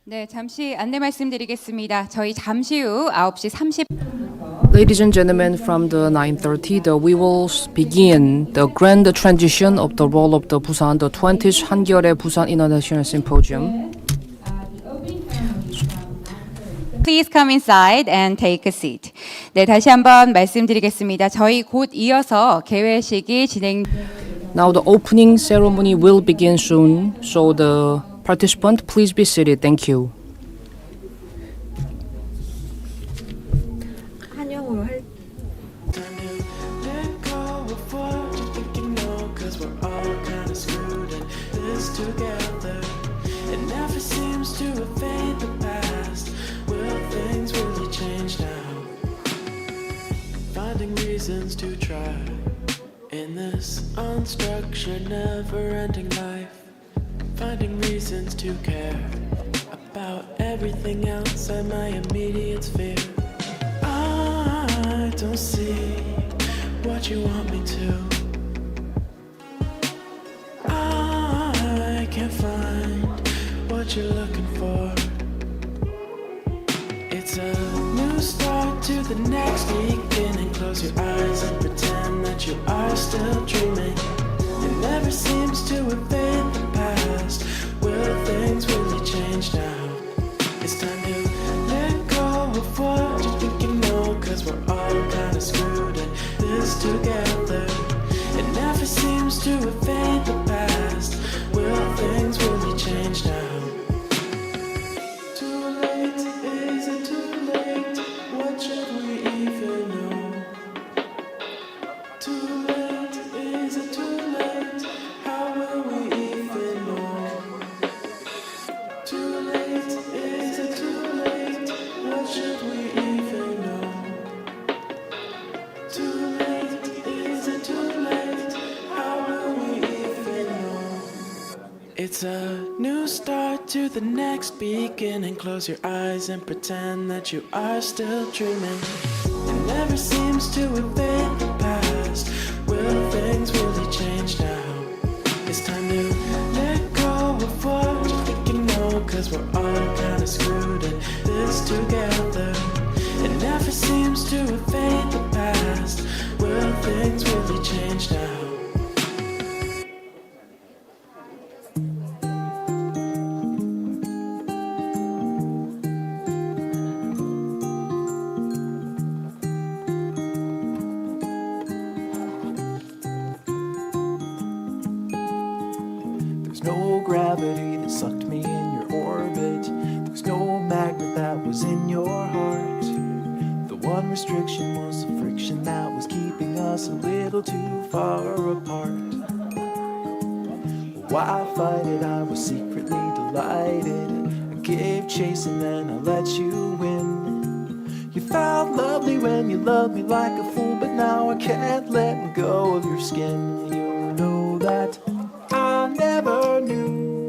네, 잠시 안내 말씀드리겠습니다. 저희 잠시 후 9시 30. Ladies and gentlemen, from the 9:30, we will begin the grand transition of the role of the Busan, the 20th 한겨레-부산 International Symposium. Please come inside and take a seat. 네, 다시 한번 말씀드리겠습니다. 저희 곧 이어서 개회식이 진행. Now the opening ceremony will begin soon, so the participant, please be seated. Thank you. 한영으로 할 reasons to try in this unstructured, never-ending life. Finding reasons to care about everything outside my immediate sphere. I don't see what you want me to. I can't find what you're looking for. It's a new start to the next beginning. Close your eyes and pretend that you are still dreaming. It never seems to evade the past. Will things really change now? It's time to let go of what you think you know, 'cause we're all kinda screwed in this together. It never seems to evade the past. Will things really change now? It's a new start to the next beginning. Close your eyes and pretend that you are still dreaming. It never seems to evade the past. Will things really change now? It's time to let go of what you think you know, 'cause we're all kinda screwed in this together. It never seems to evade the past. Will things really change now? No gravity that sucked me in your orbit. There's no magnet that was in your heart. The one restriction was the friction that was keeping us a little too far apart. Why fight it? I was secretly delighted. I gave chase and then I let you win. You felt lovely when you loved me like a fool, but now I can't let go of your skin. You know that I never knew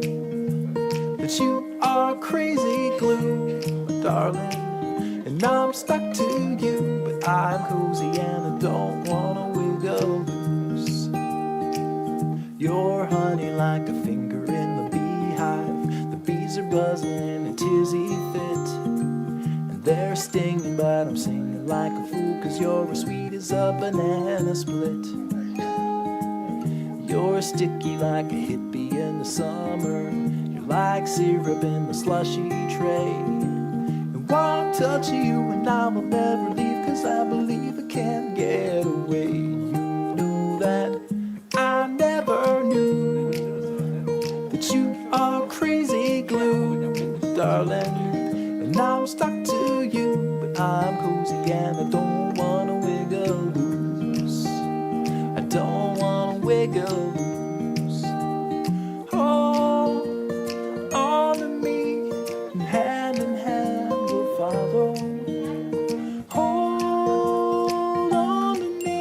that you are crazy glue, darling, and I'm stuck to you, but I'm cozy and I don't wanna wiggle loose. You're honey like a finger in the beehive. The bees are buzzing in a tizzy fit, and they're stinging, but I'm singing like a fool, 'cause you're as sweet as a banana split. You're sticky like a hippie in the summer. You're like syrup in the slushy tray. And one touch of you and I will never leave, 'cause I believe I can't get away. You know that I never knew that you are crazy glue, darling, and I'm stuck to you, but I'm cozy and I don't wanna wiggle loose. I don't wanna wiggle loose. Hold on to me, and hand we'll follow. Hold on to me,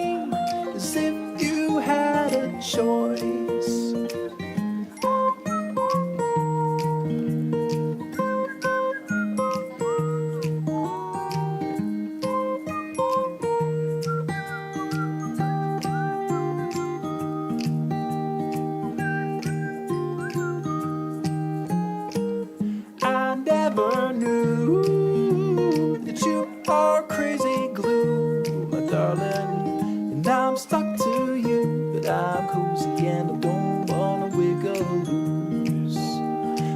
I'm cozy and I don't wanna wiggle loose.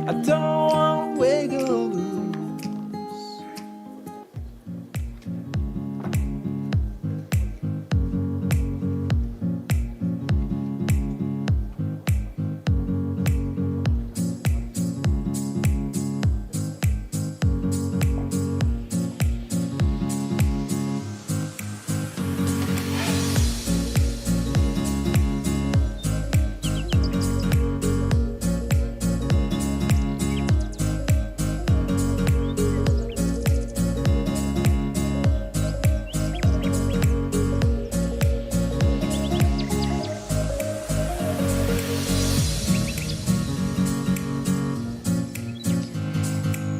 I don't wanna wiggle loose.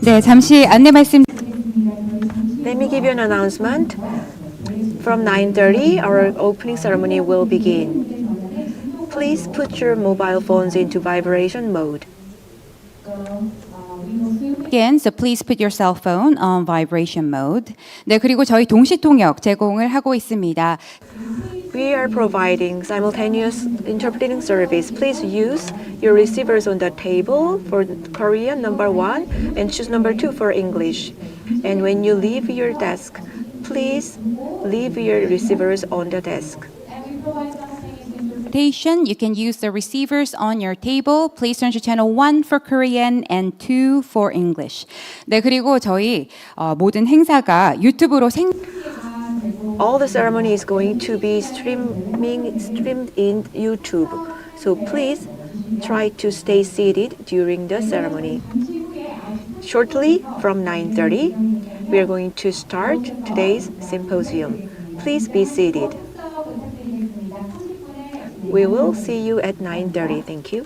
네, 잠시 안내 말씀. Let me give you an announcement. From 9:30, our opening ceremony will begin. Please put your mobile phones into vibration mode. Again, so please put your cell phone on vibration mode. 네, 그리고 저희 동시 통역 제공을 하고 있습니다. We are providing simultaneous interpreting service. Please use your receivers on the table for Korean number 1 and choose number 2 for English. And when you leave your desk, please leave your receivers on the desk. You can use the receivers on your table. Please turn to channel 1 for Korean and 2 for English. 네, 그리고 저희 모든 행사가 유튜브로 All the ceremony is going to be streamed in YouTube. So please try to stay seated during the ceremony. Shortly from 9:30, we are going to start today's symposium. Please be seated. We will see you at 9:30. Thank you.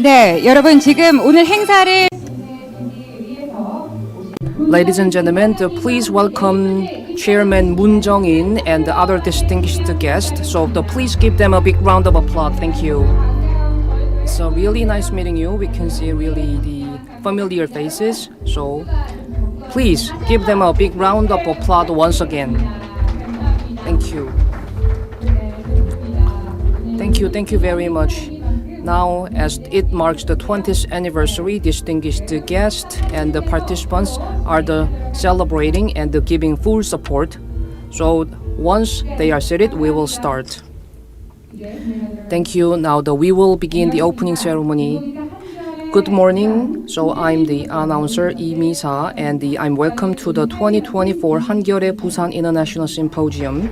네, 여러분 지금 오늘 행사를 Ladies and gentlemen, please welcome Chairman Moon Jong-in and the other distinguished guests. So please give them a big round of applause. Thank you. It's really nice meeting you. We can see really the familiar faces. So please give them a big round of applause once again. Thank you. Thank you very much. Now, as it marks the 20th anniversary, distinguished guests and the participants are celebrating and giving full support. So once they are seated, we will start. Thank you. Now we will begin the opening ceremony. Good morning. So I'm the announcer Lee Mi-sa, and I'm welcome to the 2024 한겨레-부산 International Symposium.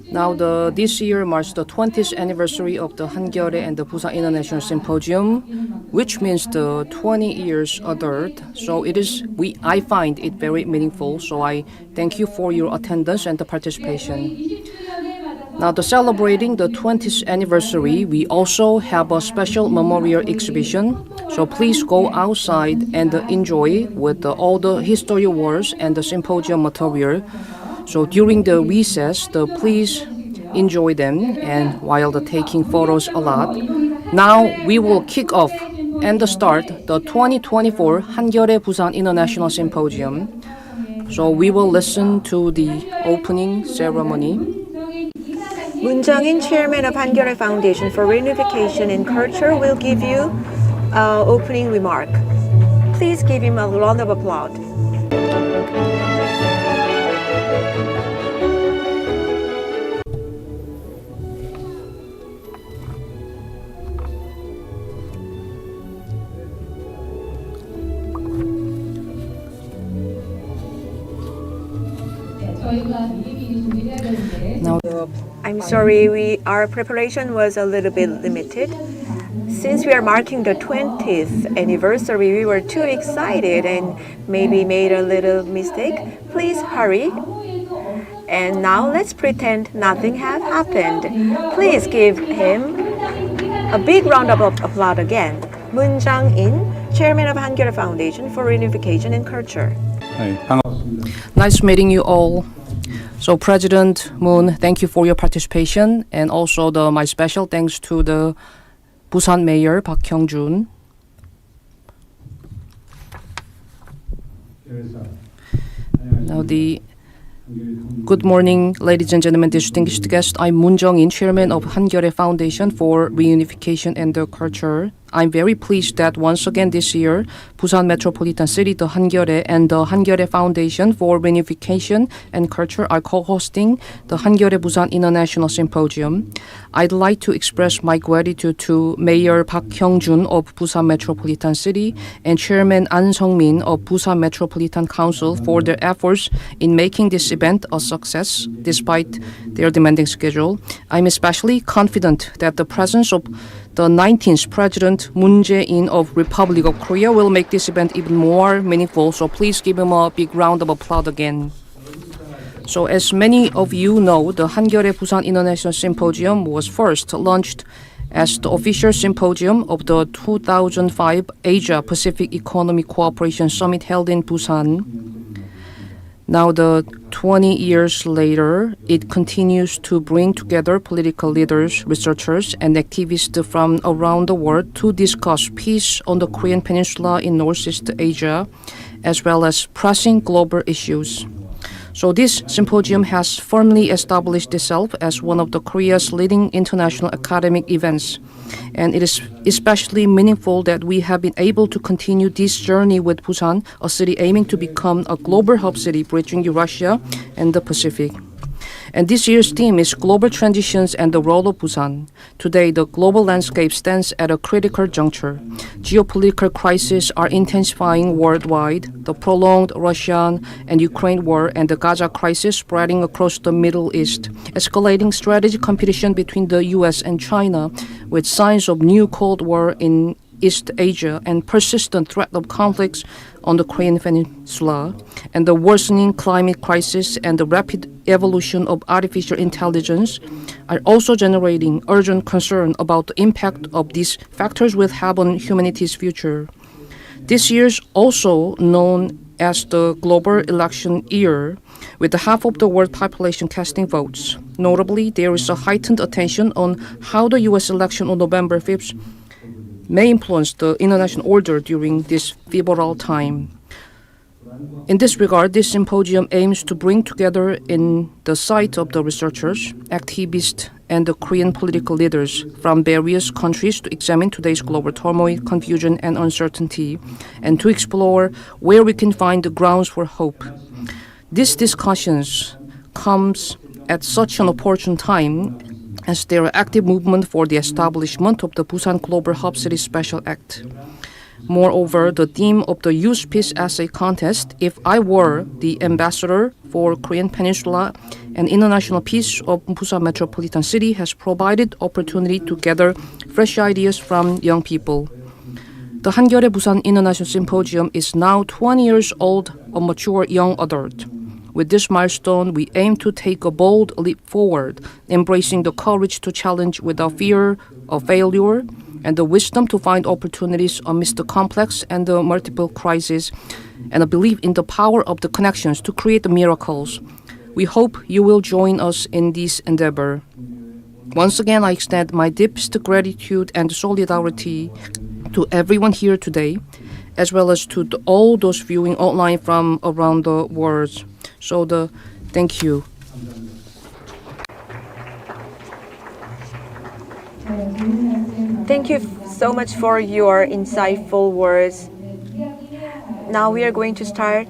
Now, this year marks the 20th anniversary of the Hangyeore and the Busan International Symposium, which means the 20 years adult. So I find it very meaningful. So I thank you for your attendance and the participation. Now, celebrating the 20th anniversary, we also have a special memorial exhibition. So please go outside and enjoy with all the history words and the symposium material. So during the recess, please enjoy them and while taking photos a lot. Now we will kick off and start the 2024 한겨레-부산 International Symposium. So we will listen to the opening ceremony. Moon Jong-in, Chairman of Hankyore Foundation for Reunification and Culture, will give you an opening remark. Please give him a round of applause. I'm sorry, our preparation was a little bit limited. Since we are marking the 20th anniversary, we were too excited and maybe made a little mistake. Please hurry. And now let's pretend nothing has happened. Please give him a big round of applause again. Moon Jong-in, Chairman of Hankyore Foundation for Reunification and Culture. Nice meeting you all. So President Moon, thank you for your participation, and also my special thanks to the Busan Mayor Park Hyung-jun. Now good morning, ladies and gentlemen, distinguished guests. I'm Moon Jong-in, Chairman of Hangyeore Foundation for Reunification and the Culture. I'm very pleased that once again this year, Busan Metropolitan City, the Hangyore and the Hangyore Foundation for Reunification and Culture are co-hosting the Hangyoreh-Busan International Symposium. I'd like to express my gratitude to Mayor Park Hyung-jun of Busan Metropolitan City and Chairman An Sung-min of Busan Metropolitan Council for their efforts in making this event a success despite their demanding schedule. I'm especially confident that the presence of the 19th President Moon Jae-in of Republic of Korea will make this event even more meaningful. So please give him a big round of applause again. So as many of you know, the Hangyoreh-Busan International Symposium was first launched as the official symposium of the 2005 Asia-Pacific Economic Cooperation Summit held in Busan. Now, 20 years later, it continues to bring together political leaders, researchers, and activists from around the world to discuss peace on the Korean Peninsula in Northeast Asia, as well as pressing global issues. So this symposium has firmly established itself as one of the Korea's leading international academic events. And it is especially meaningful that we have been able to continue this journey with Busan, a city aiming to become a global hub city bridging Eurasia and the Pacific. And this year's theme is Global Transitions and the Role of Busan. Today, the global landscape stands at a critical juncture. Geopolitical crises are intensifying worldwide. The prolonged Russian and Ukraine war and the Gaza crisis spreading across the Middle East. Escalating strategic competition between the US and China with signs of new Cold War in East Asia and persistent threat of conflicts on the Korean Peninsula, and the worsening climate crisis and the rapid evolution of artificial intelligence are also generating urgent concern about the impact of these factors will have on humanity's future. This year is also known as the global election year, with half of the world population casting votes. Notably, there is a heightened attention on how the U.S. election on November 5th may influence the international order during this pivotal time. In this regard, this symposium aims to bring together in the sight of the researchers, activists, and the Korean political leaders from various countries to examine today's global turmoil, confusion, and uncertainty, and to explore where we can find the grounds for hope. These discussions comes at such an opportune time as there are active movement for the establishment of the Busan Global Hub City Special Act. Moreover, the theme of the Youth Peace Essay Contest, If I Were the Ambassador for Korean Peninsula and International Peace of Busan Metropolitan City, has provided opportunity to gather fresh ideas from young people. The 한겨레-부산 International Symposium is now 20 years old, a mature young adult. With this milestone, we aim to take a bold leap forward, embracing the courage to challenge without fear of failure, and the wisdom to find opportunities amidst the complex and the multiple crises, and a belief in the power of the connections to create miracles. We hope you will join us in this endeavor. Once again, I extend my deepest gratitude and solidarity to everyone here today, as well as to all those viewing online from around the world. Thank you. Thank you so much for your insightful words. Now we are going to start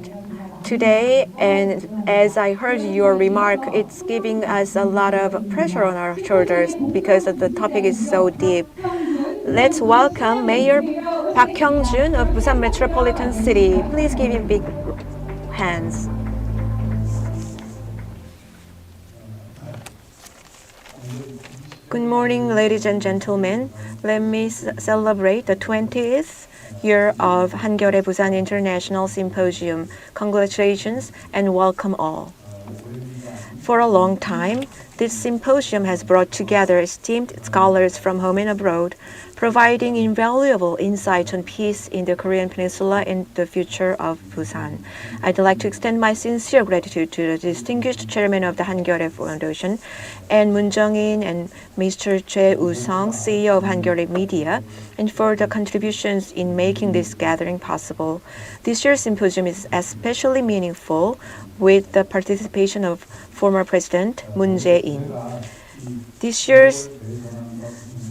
today, and as I heard your remark, it's giving us a lot of pressure on our shoulders because the topic is so deep. Let's welcome Mayor Park Hyung-jun of Busan Metropolitan City. Please give him big hands. Good morning, ladies and gentlemen. Let me celebrate the 20th year of 한겨레-부산 International Symposium. Congratulations and welcome all. For a long time, this symposium has brought together esteemed scholars from home and abroad, providing invaluable insights on peace in the Korean Peninsula and the future of Busan. I'd like to extend my sincere gratitude to the distinguished chairman of the 한겨레 Foundation, and Moon Jung-in and Mr. Choi Woo-sung, CEO of 한겨레 Media, and for the contributions in making this gathering possible. This year's symposium is especially meaningful with the participation of former President Moon Jae-in. This year's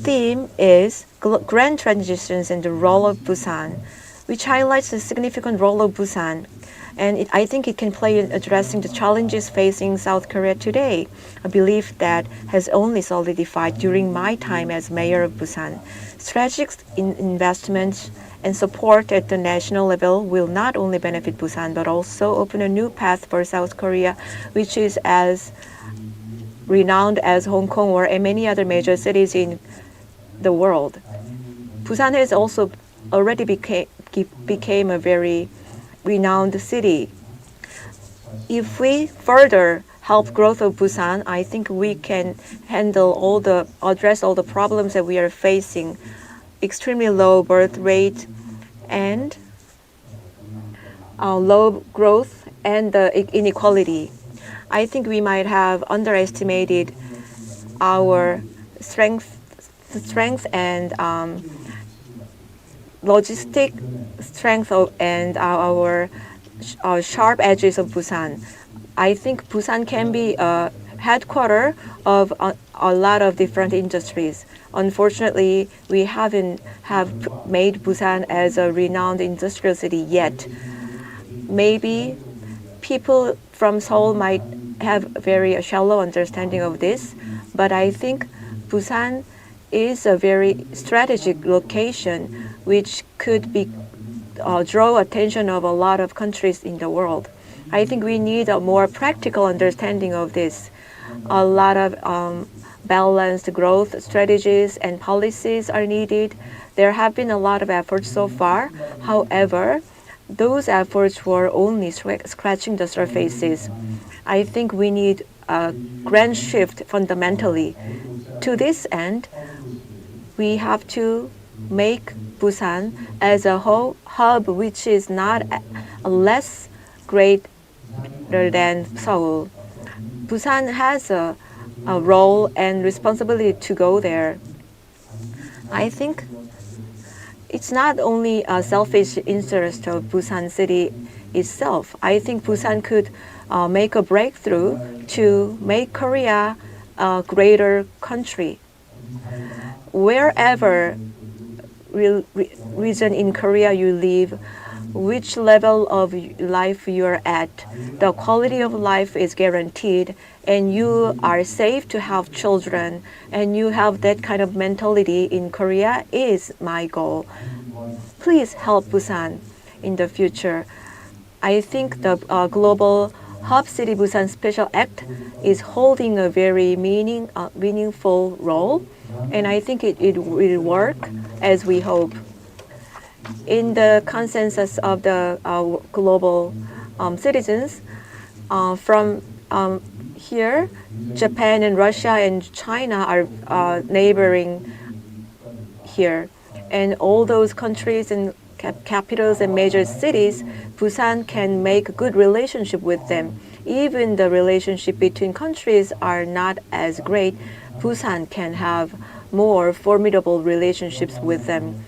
theme is Grand Transitions and the Role of Busan, which highlights the significant role of Busan, and I think it can play in addressing the challenges facing South Korea today, a belief that has only solidified during my time as mayor of Busan. Strategic investments and support at the national level will not only benefit Busan, but also open a new path for South Korea, which is as renowned as Hong Kong or many other major cities in the world. Busan has also already became a very renowned city. If we further help growth of Busan, I think we can address all the problems that we are facing: extremely low birth rate and low growth and the inequality. I think we might have underestimated our strength and logistic strength and our sharp edges of Busan. I think Busan can be a headquarter of a lot of different industries. Unfortunately, we haven't made Busan as a renowned industrial city yet. Maybe people from Seoul might have a very shallow understanding of this, but I think Busan is a very strategic location which could draw attention of a lot of countries in the world. I think we need a more practical understanding of this. A lot of balanced growth strategies and policies are needed There have been a lot of efforts so far. However, those efforts were only scratching the surfaces. I think we need a grand shift fundamentally. To this end, we have to make Busan as a whole hub which is not less greater than Seoul. Busan has a role and responsibility to go there. I think it's not only a selfish interest of Busan city itself. I think Busan could make a breakthrough to make Korea a greater country. Wherever region in Korea you live, which level of life you're at, the quality of life is guaranteed, and you are safe to have children, and you have that kind of mentality in Korea is my goal. Please help Busan in the future. I think the Global Hub City Busan Special Act is holding a very meaningful role, and I think it will work as we hope. In the consensus of the global citizens, from here, Japan and Russia and China are neighboring here. And all those countries and capitals and major cities, Busan can make a good relationship with them. Even the relationship between countries are not as great, Busan can have more formidable relationships with them.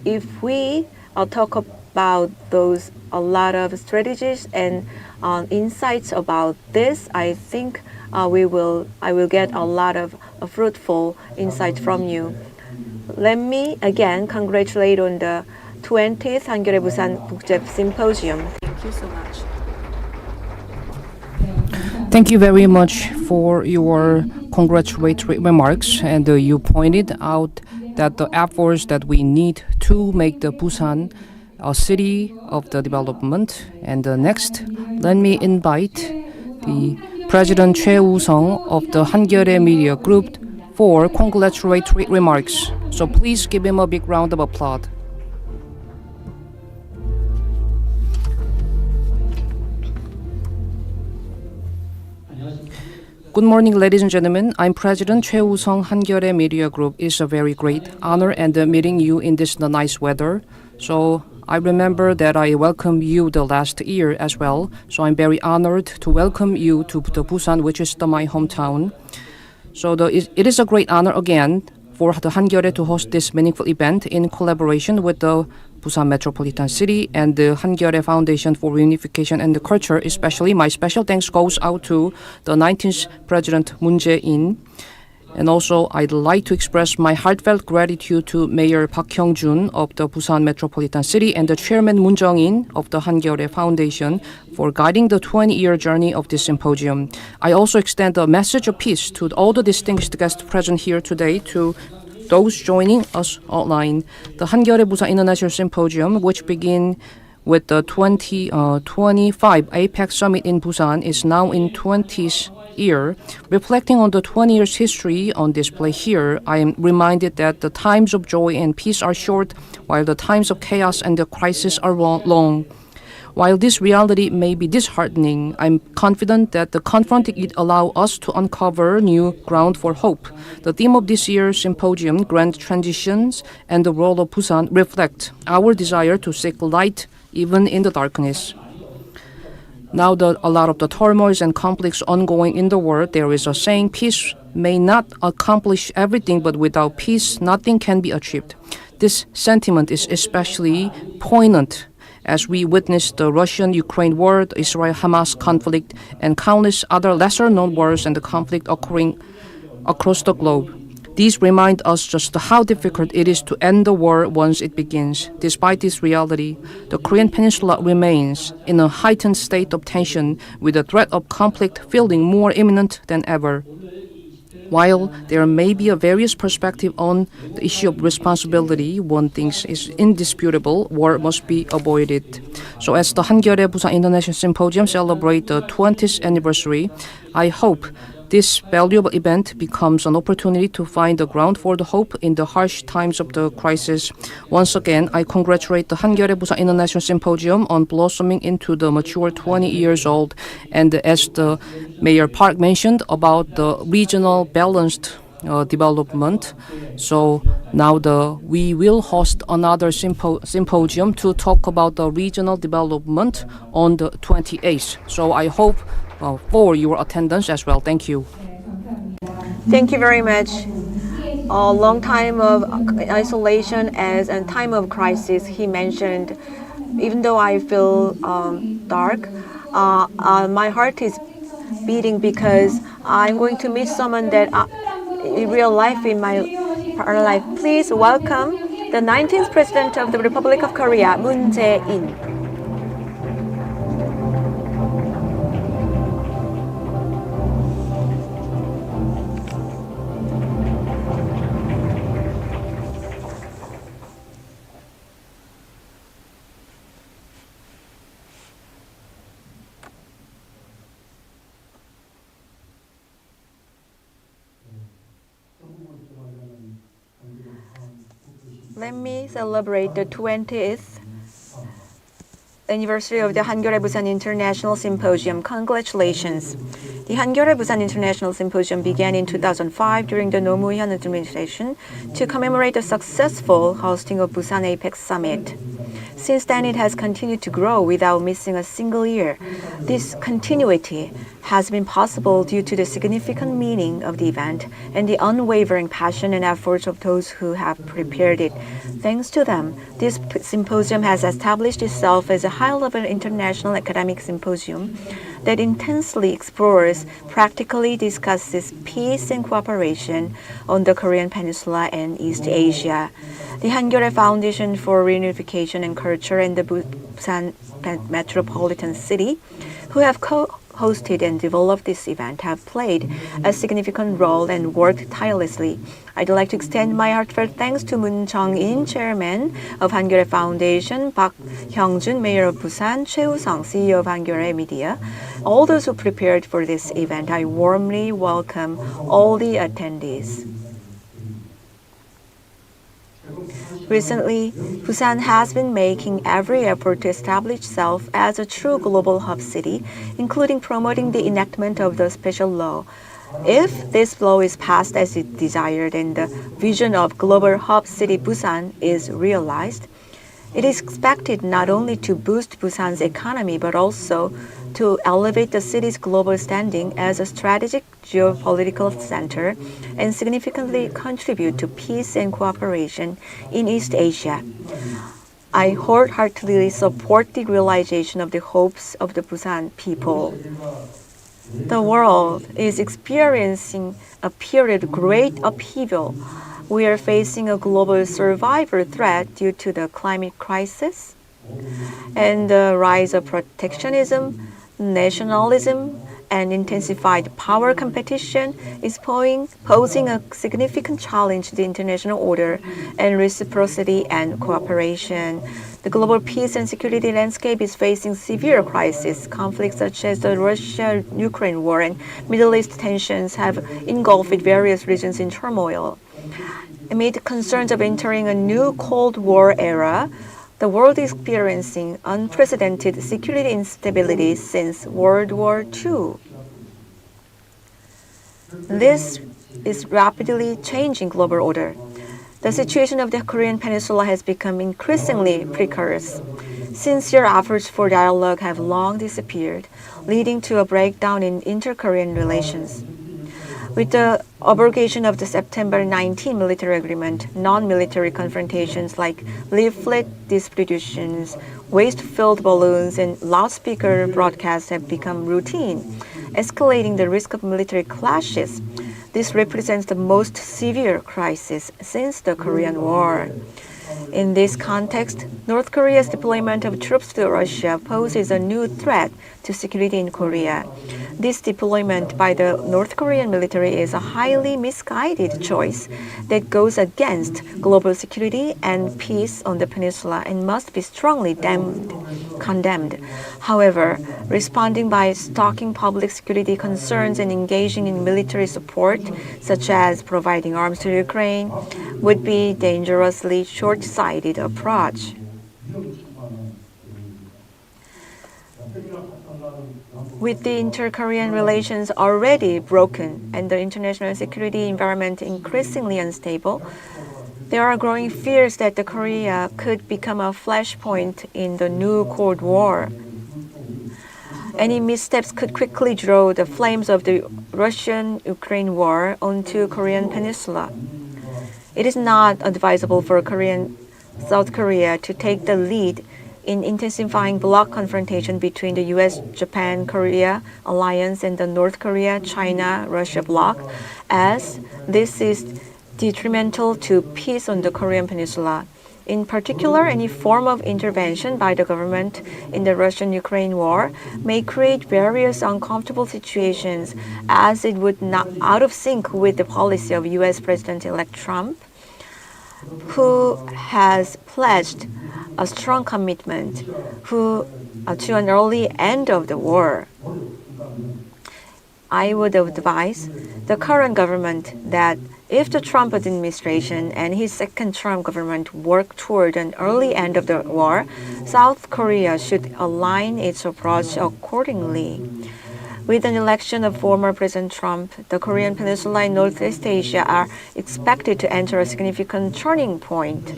If we talk about those, a lot of strategies and insights about this, I think I will get a lot of fruitful insight from you. Let me again congratulate on the 20th 한겨레-부산 국제 Symposium. Thank you so much. Thank you very much for your congratulatory remarks, and you pointed out that the efforts that we need to make the Busan a city of the development. And next, let me invite the President Choi Woo-sung of the 한겨레 Media Group for congratulatory remarks. So please give him a big round of applause. Good morning, ladies and gentlemen. I'm President Choi Woo-sung, 한겨레 Media Group. It's a very great honor and meeting you in this nice weather. So I remember that I welcomed you the last year as well. So I'm very honored to welcome you to the Busan, which is my hometown. So it is a great honor again for the 한겨레 to host this meaningful event in collaboration with the Busan Metropolitan City and the 한겨레 Foundation for Reunification and Culture. Especially my special thanks goes out to the 19th President Moon Jae-in. And also, I'd like to express my heartfelt gratitude to Mayor Park Hyung-jun of the Busan Metropolitan City and the Chairman Moon Jung-in of the 한겨레 Foundation for guiding the 20-year journey of this symposium. I also extend a message of peace to all the distinguished guests present here today, to those joining us online. The 한겨레-부산 International Symposium, which began with the 2025 APEC Summit in Busan, is now in 20th year. Reflecting on the 20 years history on display here, I am reminded that the times of joy and peace are short, while the times of chaos and the crisis are long. While this reality may be disheartening, I'm confident that the confronting it allow us to uncover new ground for hope. The theme of this year's symposium, Grand Transitions and the Role of Busan, reflect our desire to seek light even in the darkness. Now that a lot of the turmoils and conflicts ongoing in the world, there is a saying, peace may not accomplish everything, but without peace, nothing can be achieved. This sentiment is especially poignant as we witness the Russian-Ukraine war, the Israel-Hamas conflict, and countless other lesser-known wars and the conflict occurring across the globe. These remind us just how difficult it is to end the war once it begins. Despite this reality, the Korean Peninsula remains in a heightened state of tension, with the threat of conflict feeling more imminent than ever. While there may be a various perspective on the issue of responsibility, one thing is indisputable: war must be avoided. So as the 한겨레-부산 International Symposium celebrate the 20th anniversary, I hope This valuable event becomes an opportunity to find the ground for the hope in the harsh times of the crisis. Once again, I congratulate the 한겨레-부산 International Symposium on blossoming into the mature 20 years old, and as the Mayor Park mentioned about the regional balanced development. So now we will host another symposium to talk about the regional development on the 28th. So I hope for your attendance as well. Thank you. Thank you very much. A long time of isolation as a time of crisis, he mentioned. Even though I feel dark, my heart is beating because I'm going to meet someone that in real life, in my life. Please welcome the 19th President of the Republic of Korea, Moon Jae-in. Let me celebrate the 20th anniversary of the 한겨레-부산 International Symposium. Congratulations. The 한겨레-부산 International Symposium began in 2005 during the 노무현 administration to commemorate the successful hosting of Busan APEC Summit. Since then, it has continued to grow without missing a single year. This continuity has been possible due to the significant meaning of the event and the unwavering passion and efforts of those who have prepared it. Thanks to them, this symposium has established itself as a high-level international academic symposium that intensely explores, practically discusses peace and cooperation on the Korean Peninsula and East Asia. The 한겨레 Foundation for Reunification and Culture and the Busan Metropolitan City, who have co-hosted and developed this event, have played a significant role and worked tirelessly. I'd like to extend my heartfelt thanks to Moon Jung-in, Chairman of 한겨레 Foundation, Park Hyung-jun, Mayor of Busan, Choi Woo-sung, CEO of 한겨레 Media, all those who prepared for this event. I warmly welcome all the attendees. Recently, Busan has been making every effort to establish itself as a true global hub city, including promoting the enactment of the special law. If this law is passed as it desired and the vision of global hub city Busan is realized, it is expected not only to boost Busan's economy but also to elevate the city's global standing as a strategic geopolitical center and significantly contribute to peace and cooperation in East Asia. I wholeheartedly support the realization of the hopes of the Busan people. The world is experiencing a period of great upheaval. We are facing a global survival threat due to the climate crisis and the rise of protectionism, nationalism, and intensified power competition is posing a significant challenge to the international order and reciprocity and cooperation. The global peace and security landscape is facing severe crises. Conflicts such as the Russia-Ukraine war and Middle East tensions have engulfed various regions in turmoil. Amid concerns of entering a new Cold War era, the world is experiencing unprecedented security instability since World War II. This is rapidly changing global order. The situation of the Korean Peninsula has become increasingly precarious. Sincere efforts for dialogue have long disappeared, leading to a breakdown in inter-Korean relations. With the abrogation of the September 19 military agreement, non-military confrontations like leaflet distributions, waste-filled balloons, and loudspeaker broadcasts have become routine, escalating the risk of military clashes. This represents the most severe crisis since the Korean War. In this context, North Korea's deployment of troops to Russia poses a new threat to security in Korea. This deployment by the North Korean military is a highly misguided choice that goes against global security and peace on the peninsula and must be strongly condemned. However, responding by stalking public security concerns and engaging in military support, such as providing arms to Ukraine, would be dangerously short-sighted approach. With the inter-Korean relations already broken and the international security environment increasingly unstable, there are growing fears that the Korea could become a flashpoint in the new Cold War. Any missteps could quickly draw the flames of the Russian-Ukraine war onto Korean peninsula. It is not advisable for South Korea to take the lead in intensifying bloc confrontation between the U.S.-Japan-Korea alliance and the North Korea-China-Russia bloc, as this is detrimental to peace on the Korean peninsula. In particular, any form of intervention by the government in the Russian-Ukraine war may create various uncomfortable situations, as it would not out of sync with the policy of U.S. President-elect Trump, who has pledged a strong commitment to an early end of the war. I would advise the current government that if the Trump administration and his second-term government work toward an early end of the war, South Korea should align its approach accordingly. With an election of former President Trump, the Korean Peninsula and Northeast Asia are expected to enter a significant turning point.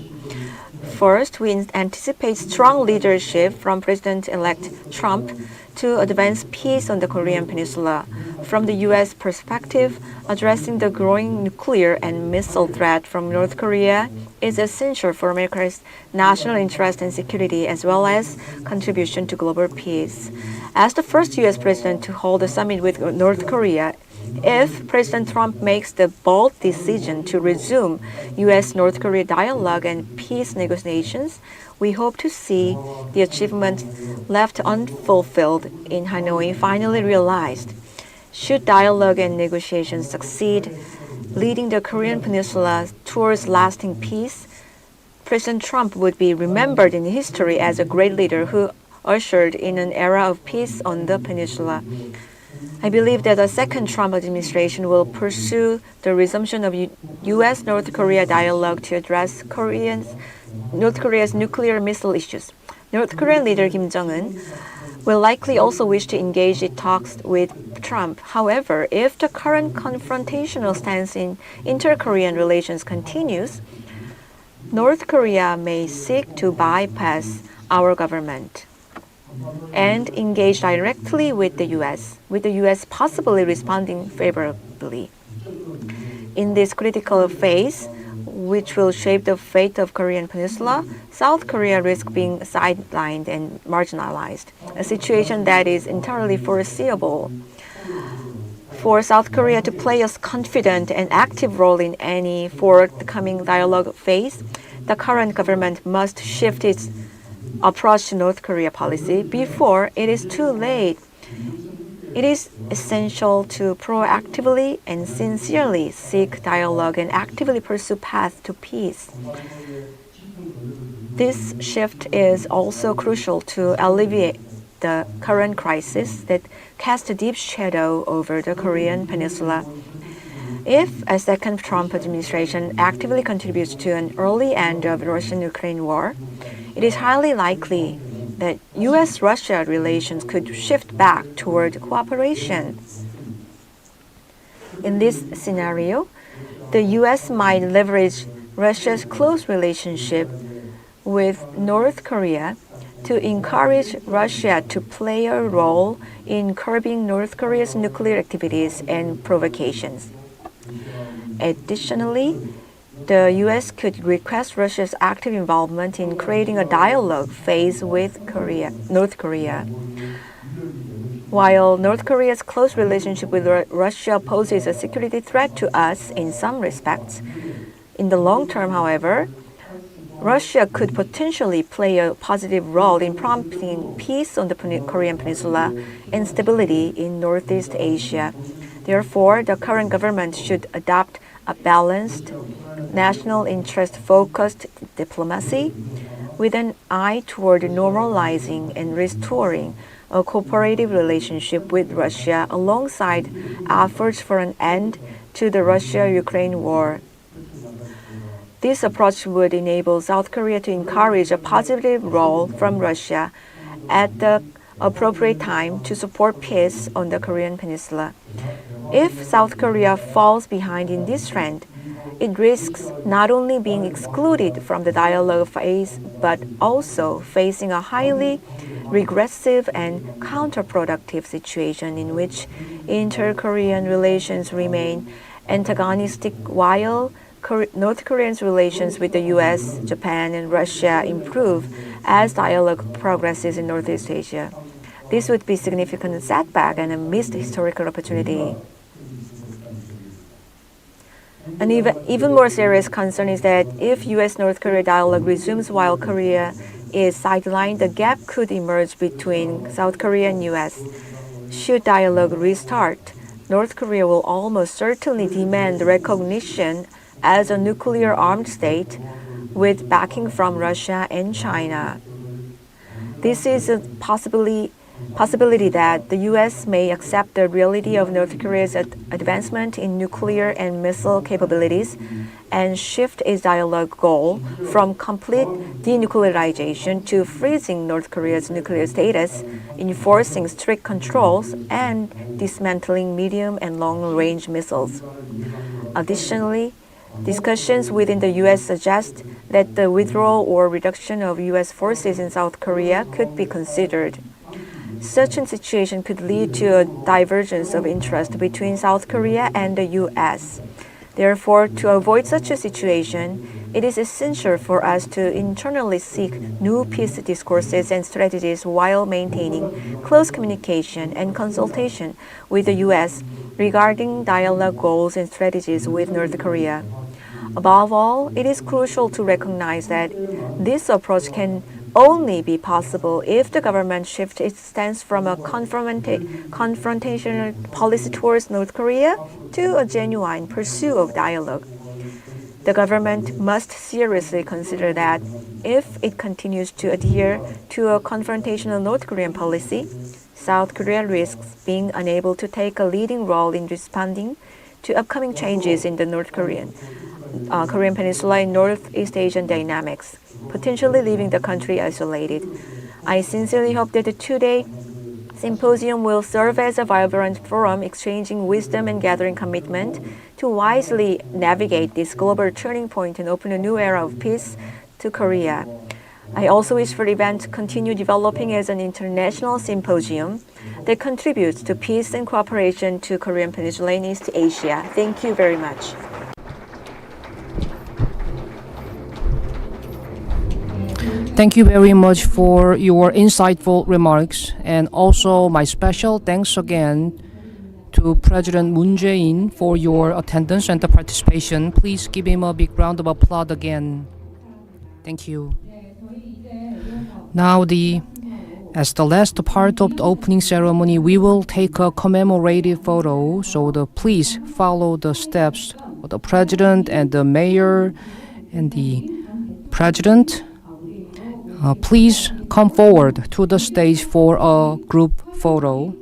First, we anticipate strong leadership from President-elect Trump to advance peace on the Korean Peninsula. From the U.S. perspective, addressing the growing nuclear and missile threat from North Korea is essential for America's national interest and security, as well as contribution to global peace. As the first U.S. president to hold a summit with North Korea, if President Trump makes the bold decision to resume U.S.-North Korea dialogue and peace negotiations, we hope to see the achievements left unfulfilled in Hanoi finally realized. Should dialogue and negotiations succeed, leading the Korean Peninsula towards lasting peace, President Trump would be remembered in history as a great leader who ushered in an era of peace on the peninsula. I believe that the second Trump administration will pursue the resumption of U.S.-North Korea dialogue to address North Korea's nuclear missile issues. North Korean leader Kim Jong-un will likely also wish to engage in talks with Trump. However, if the current confrontational stance in inter-Korean relations continues, North Korea may seek to bypass our government and engage directly with the U.S. Possibly responding favorably. In this critical phase, which will shape the fate of Korean Peninsula, South Korea risks being sidelined and marginalized, a situation that is entirely foreseeable. For South Korea to play a confident and active role in any forthcoming dialogue phase, the current government must shift its approach to North Korea policy before it is too late. It is essential to proactively and sincerely seek dialogue and actively pursue paths to peace. This shift is also crucial to alleviate the current crisis that casts a deep shadow over the Korean Peninsula. If a second Trump administration actively contributes to an early end of the Russian-Ukraine war, it is highly likely that U.S.-Russia relations could shift back toward cooperation. In this scenario, the U.S. might leverage Russia's close relationship with North Korea to encourage Russia to play a role in curbing North Korea's nuclear activities and provocations. Additionally, the U.S. could request Russia's active involvement in creating a dialogue phase with North Korea. While North Korea's close relationship with Russia poses a security threat to us in some respects, in the long term, however, Russia could potentially play a positive role in promoting peace on the Korean Peninsula and stability in Northeast Asia. Therefore, the current government should adopt a balanced, national interest-focused diplomacy with an eye toward normalizing and restoring a cooperative relationship with Russia alongside efforts for an end to the Russia-Ukraine war. This approach would enable South Korea to encourage a positive role from Russia at the appropriate time to support peace on the Korean Peninsula. If South Korea falls behind in this trend, it risks not only being excluded from the dialogue phase, but also facing a highly regressive and counterproductive situation in which inter-Korean relations remain antagonistic while North Korea's relations with the US, Japan, and Russia improve as dialogue progresses in Northeast Asia. This would be a significant setback and a missed historical opportunity. An even more serious concern is that if US-North Korea dialogue resumes while Korea is sidelined, the gap could emerge between South Korea and US. Should dialogue restart, North Korea will almost certainly demand recognition as a nuclear-armed state with backing from Russia and China. This is a possibility that the U.S. may accept the reality of North Korea's advancement in nuclear and missile capabilities and shift its dialogue goal from complete denuclearization to freezing North Korea's nuclear status, enforcing strict controls, and dismantling medium and long-range missiles. Additionally, discussions within the U.S. suggest that the withdrawal or reduction of U.S. forces in South Korea could be considered. Such a situation could lead to a divergence of interest between South Korea and the U.S. Therefore, to avoid such a situation, it is essential for us to internally seek new peace discourses and strategies while maintaining close communication and consultation with the U.S. regarding dialogue goals and strategies with North Korea. Above all, it is crucial to recognize that this approach can only be possible if the government shifts its stance from a confrontational policy towards North Korea to a genuine pursuit of dialogue. The government must seriously consider that if it continues to adhere to a confrontational North Korean policy, South Korea risks being unable to take a leading role in responding to upcoming changes in the Korean Peninsula and Northeast Asian dynamics, potentially leaving the country isolated. I sincerely hope that the two-day symposium will serve as a vibrant forum exchanging wisdom and gathering commitment to wisely navigate this global turning point and open a new era of peace to Korea. I also wish for the event to continue developing as an international symposium that contributes to peace and cooperation to Korean Peninsula and East Asia. Thank you very much. Thank you very much for your insightful remarks, and also my special thanks again to President Moon Jae-in for your attendance and the participation. Please give him a big round of applause again. Thank you. Now, as the last part of the opening ceremony, we will take a commemorative photo. So please follow the steps of the president and the mayor and the president. Please come forward to the stage for a group photo.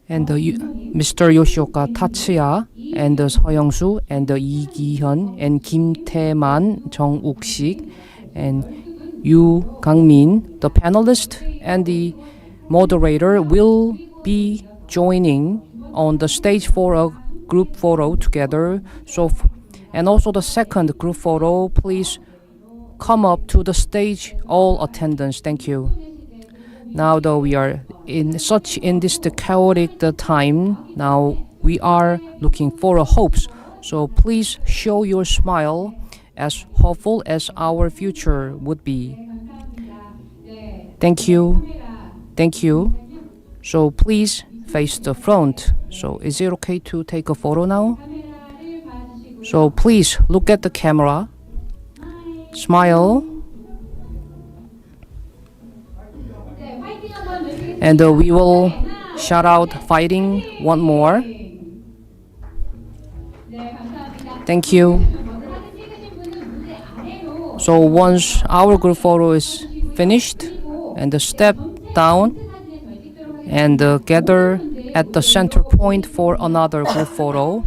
And Mr. Yoshioka Tatsuya and Seoyoung-soo and Lee Ki-hyun and Kim Tae-man, Jung Uk-sik and Yoo Kang-min, the panelist and the moderator, will be joining on the stage for a group photo together. And also the second group photo, please come up to the stage, all attendants. Thank you. Now though we are in this chaotic time, now we are looking for hopes. So please show your smile as hopeful as our future would be. Thank you. Thank you. So please face the front. So is it okay to take a photo now? So please look at the camera. Smile. And we will shout out fighting one more. Thank you. So once our group photo is finished, and step down and gather at the center point for another group photo.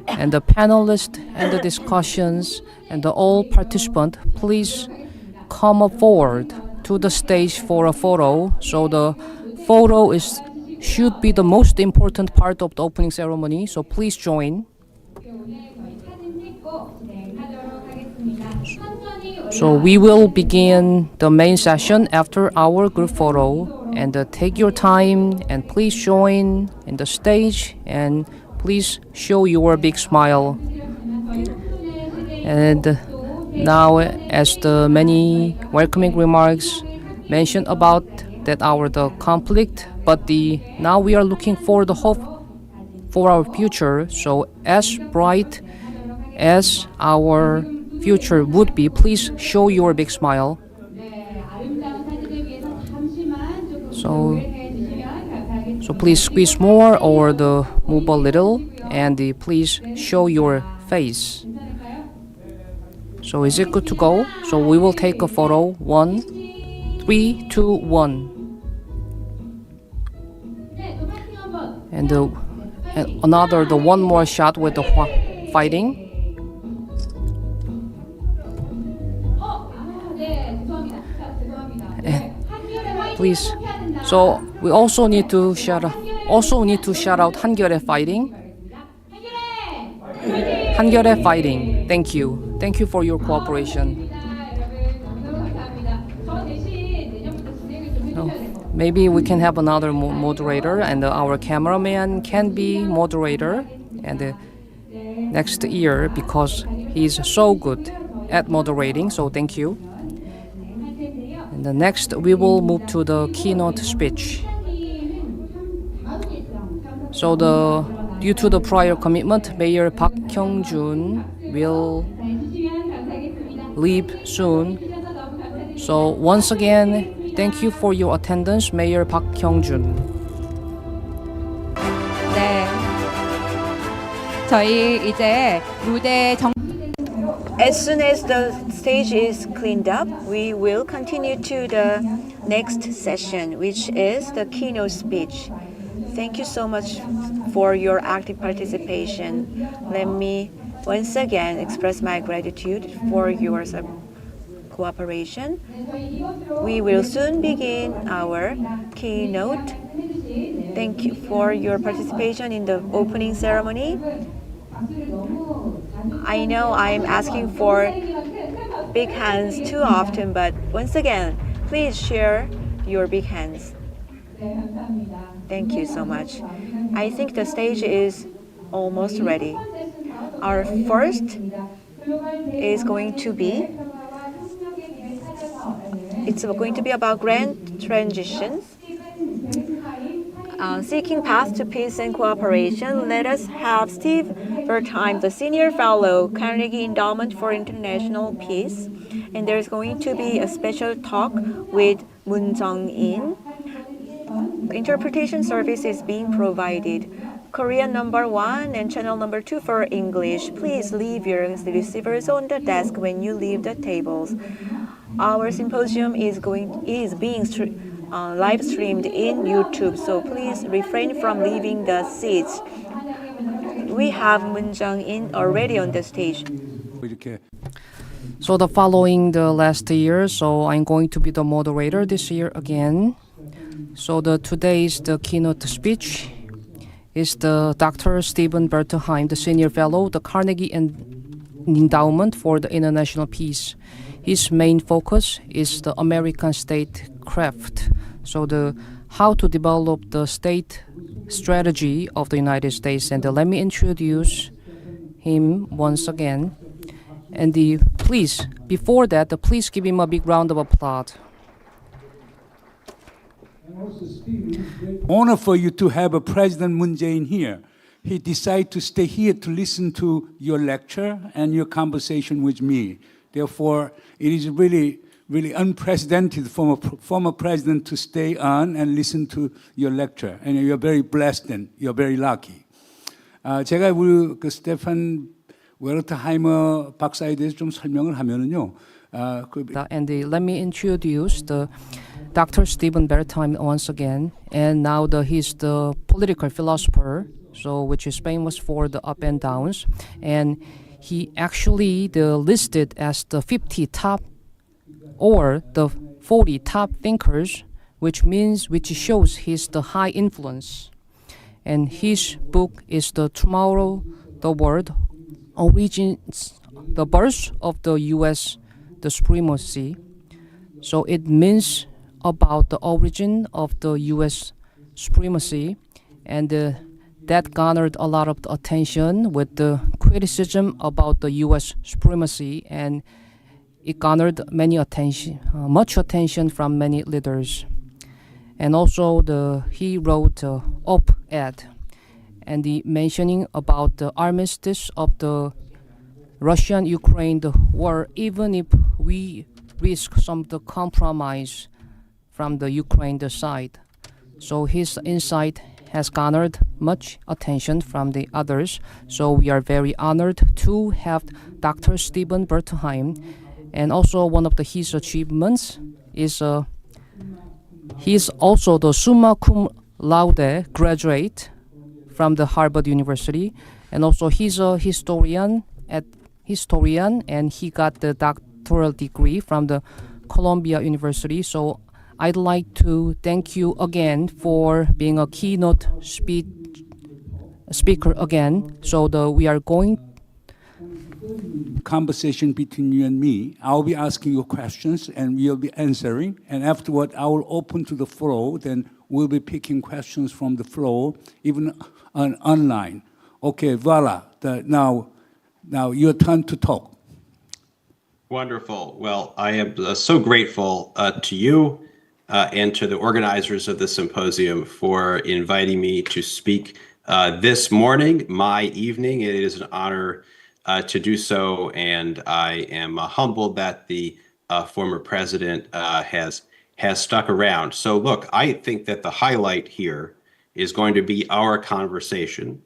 And the panelists and the discussions and all participants, please come up forward to the stage for a photo. So the photo should be the most important part of the opening ceremony. So please join. So we will begin the main session after our group photo. And take your time and please join in the stage and please show your big smile. And now, as the many welcoming remarks mentioned about that the conflict, but now we are looking for the hope for our future. So as bright as our future would be, please show your big smile. So please squeeze more or move a little, and please show your face. So is it good to go? So we will take a photo. 1, 3, 2, 1. And another, one more shot with the fighting. And please. So we also need to shout out 한겨레 fighting. 한겨레 fighting. Thank you. Thank you for your cooperation. Maybe we can have another moderator, and our cameraman can be moderator and next year, because he's so good at moderating. So thank you. And the next, we will move to the keynote speech. So due to the prior commitment, Mayor Park Kyung-jun will leave soon. So once again, thank you for your attendance, Mayor Park Kyung-jun. 네. 저희 이제 무대 As soon as the stage is cleaned up, we will continue to the next session, which is the keynote speech. Thank you so much for your active participation. Let me once again express my gratitude for your cooperation. We will soon begin our keynote. Thank you for your participation in the opening ceremony. I know I'm asking for big hands too often, but once again, please share your big hands. Thank you so much. I think the stage is almost ready. Our first is going to be about grand transitions. Seeking paths to peace and cooperation, let us have Steve Bertheim, the Senior Fellow, Carnegie Endowment for International Peace. And there's going to be a special talk with Moon Jung-in. Interpretation service is being provided. Korean number 1 and channel number 2 for English. Please leave your receivers on the desk when you leave the tables. Our symposium is being live streamed in YouTube, so please refrain from leaving the seats. We have Moon Jung-in already on the stage. So following the last year, so I'm going to be the moderator this year again. So today's keynote speech is the Dr. Stephen Bertheim, the Senior Fellow, the Carnegie Endowment for the International Peace. His main focus is the American statecraft. So how to develop the state strategy of the United States. And let me introduce him once again. And please, before that, please give him a big round of applause. Honor for you to have a President Moon Jae-in here. He decided to stay here to listen to your lecture and your conversation with me. Therefore, it is really really unprecedented for a former president to stay on and listen to your lecture. And you're very blessed and you're very lucky. 제가 우리 그 스테판 웨르트하이머 박사에 대해서 좀 설명을 하면은요. Let me introduce the Dr. Stephen Wertheimer once again. And now he's the political philosopher, so which is famous for the up and downs. And he actually listed as the 50 top or the 40 top thinkers, which shows his the high influence. And his book is the Tomorrow, the World, Origins, the Birth of the U.S. the Supremacy. So it means about the origin of the U.S. supremacy, and that garnered a lot of attention with the criticism about the U.S. supremacy, and it garnered much attention from many leaders. And also he wrote op-ed, and the mentioning about the armistice of the Russian-Ukraine war, even if we risk some of the compromise from the Ukraine side. So his insight has garnered much attention from the others. So we are very honored to have Dr. Stephen Wertheimer. And also one of his achievements is he's also the summa cum laude graduate from the Harvard University. And also he's a historian, and he got the doctoral degree from the Columbia University. So I'd like to thank you again for being a keynote speaker again. So we are going conversation between you and me. I'll be asking you questions and we'll be answering. And afterward, I will open to the floor. Then we'll be picking questions from the floor, even online. Okay, voila. Now your turn to talk. Wonderful. Well, I am so grateful to you and to the organizers of the symposium for inviting me to speak this morning, my evening. It is an honor to do so, and I am humbled that the former president has stuck around. So look, I think that the highlight here is going to be our conversation.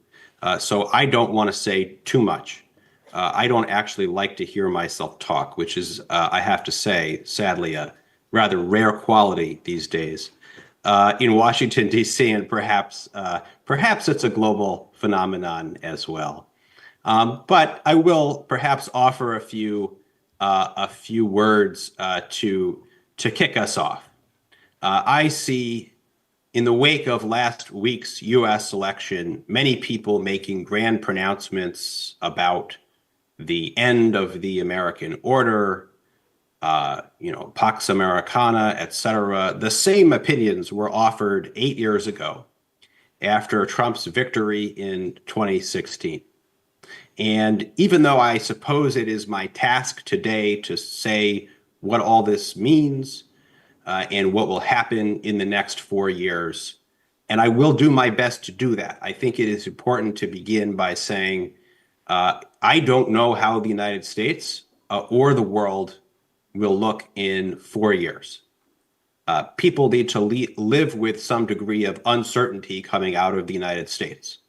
So I don't want to say too much. I don't actually like to hear myself talk, which is, I have to say, sadly, a rather rare quality these days in Washington, D.C., and perhaps it's a global phenomenon as well. But I will perhaps offer a few words to kick us off. I see, in the wake of last week's U.S. election, many people making grand pronouncements about the end of the American order, Pax Americana, etc. The same opinions were offered 8 years ago after Trump's victory in 2016. And even though I suppose it is my task today to say what all this means and what will happen in the next 4 years, and I will do my best to do that, I think it is important to begin by saying I don't know how the United States or the world will look in 4 years. People need to live with some degree of uncertainty coming out of the United States.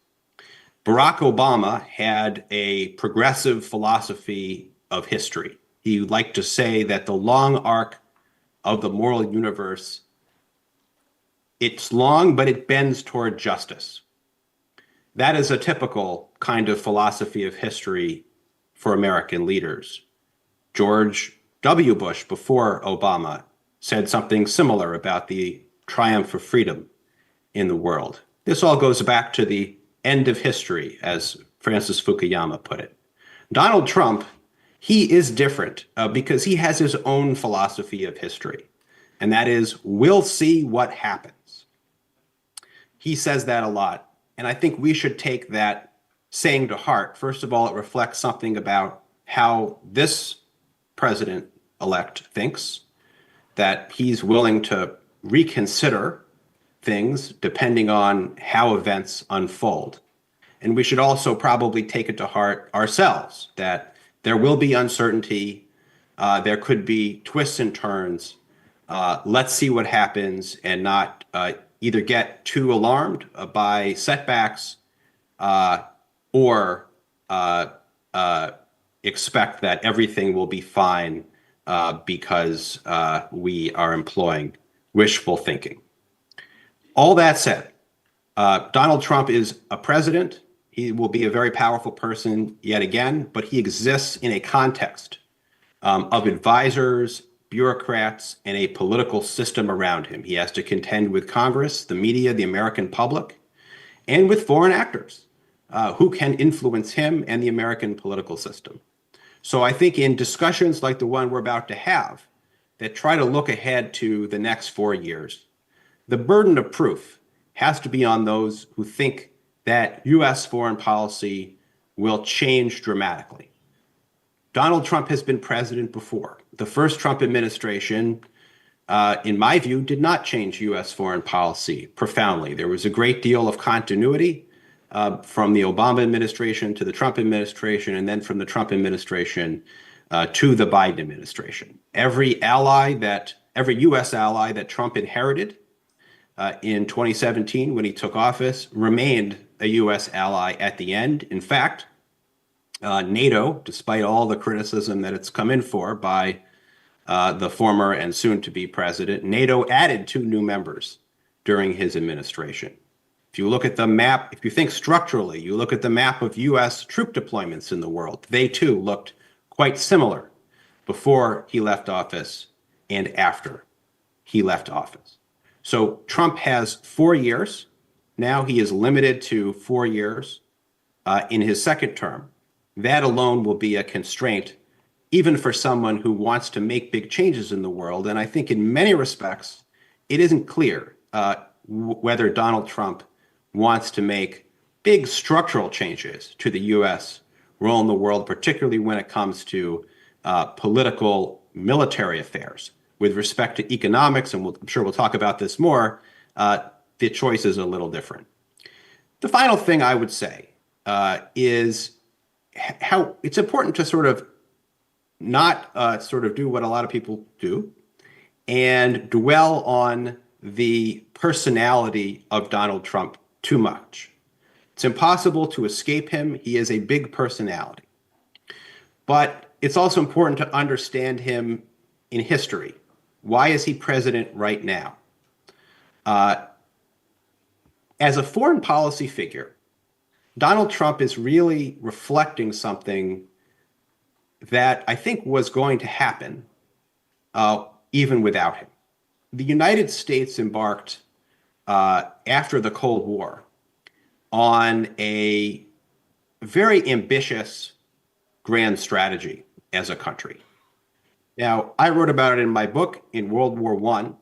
Barack Obama had a progressive philosophy of history. He liked to say that the long arc of the moral universe, it's long, but it bends toward justice. That is a typical kind of philosophy of history for American leaders. George W. Bush, before Obama, said something similar about the triumph of freedom in the world. This all goes back to the end of history, as Francis Fukuyama put it. Donald Trump, he is different because he has his own philosophy of history, and that is, we'll see what happens. He says that a lot, and I think we should take that saying to heart. First of all, it reflects something about how this president-elect thinks, that he's willing to reconsider things depending on how events unfold. And we should also probably take it to heart ourselves that there will be uncertainty, There could be twists and turns. Let's see what happens and not either get too alarmed by setbacks or expect that everything will be fine because we are employing wishful thinking. All that said, Donald Trump is a president. He will be a very powerful person yet again, but he exists in a context of advisors, bureaucrats, and a political system around him. He has to contend with Congress, the media, the American public, and with foreign actors who can influence him and the American political system. So I think in discussions like the one we're about to have that try to look ahead to the next 4 years, the burden of proof has to be on those who think that U.S. foreign policy will change dramatically. Donald Trump has been president before. The first Trump administration, in my view, did not change U.S. foreign policy profoundly. There was a great deal of continuity from the Obama administration to the Trump administration, and then from the Trump administration to the Biden administration. Every U.S. ally that Trump inherited in 2017 when he took office remained a U.S. ally at the end. In fact, NATO, despite all the criticism that it's come in for by the former and soon-to-be president, NATO added 2 new members during his administration. If you look at the map, if you think structurally, you look at the map of U.S. troop deployments in the world, they too looked quite similar before he left office and after he left office. So Trump has 4 years. Now he is limited to 4 years in his second term. That alone will be a constraint, even for someone who wants to make big changes in the world. And I think in many respects, it isn't clear whether Donald Trump wants to make big structural changes to the U.S. role in the world, particularly when it comes to political military affairs. With respect to economics, and I'm sure we'll talk about this more, the choice is a little different. The final thing I would say is how it's important to sort of not do what a lot of people do and dwell on the personality of Donald Trump too much. It's impossible to escape him. He is a big personality. But it's also important to understand him in history. Why is he president right now? As a foreign policy figure, Donald Trump is really reflecting something that I think was going to happen even without him. The United States embarked after the Cold War on a very ambitious grand strategy as a country. Now, I wrote about it in my book in World War I,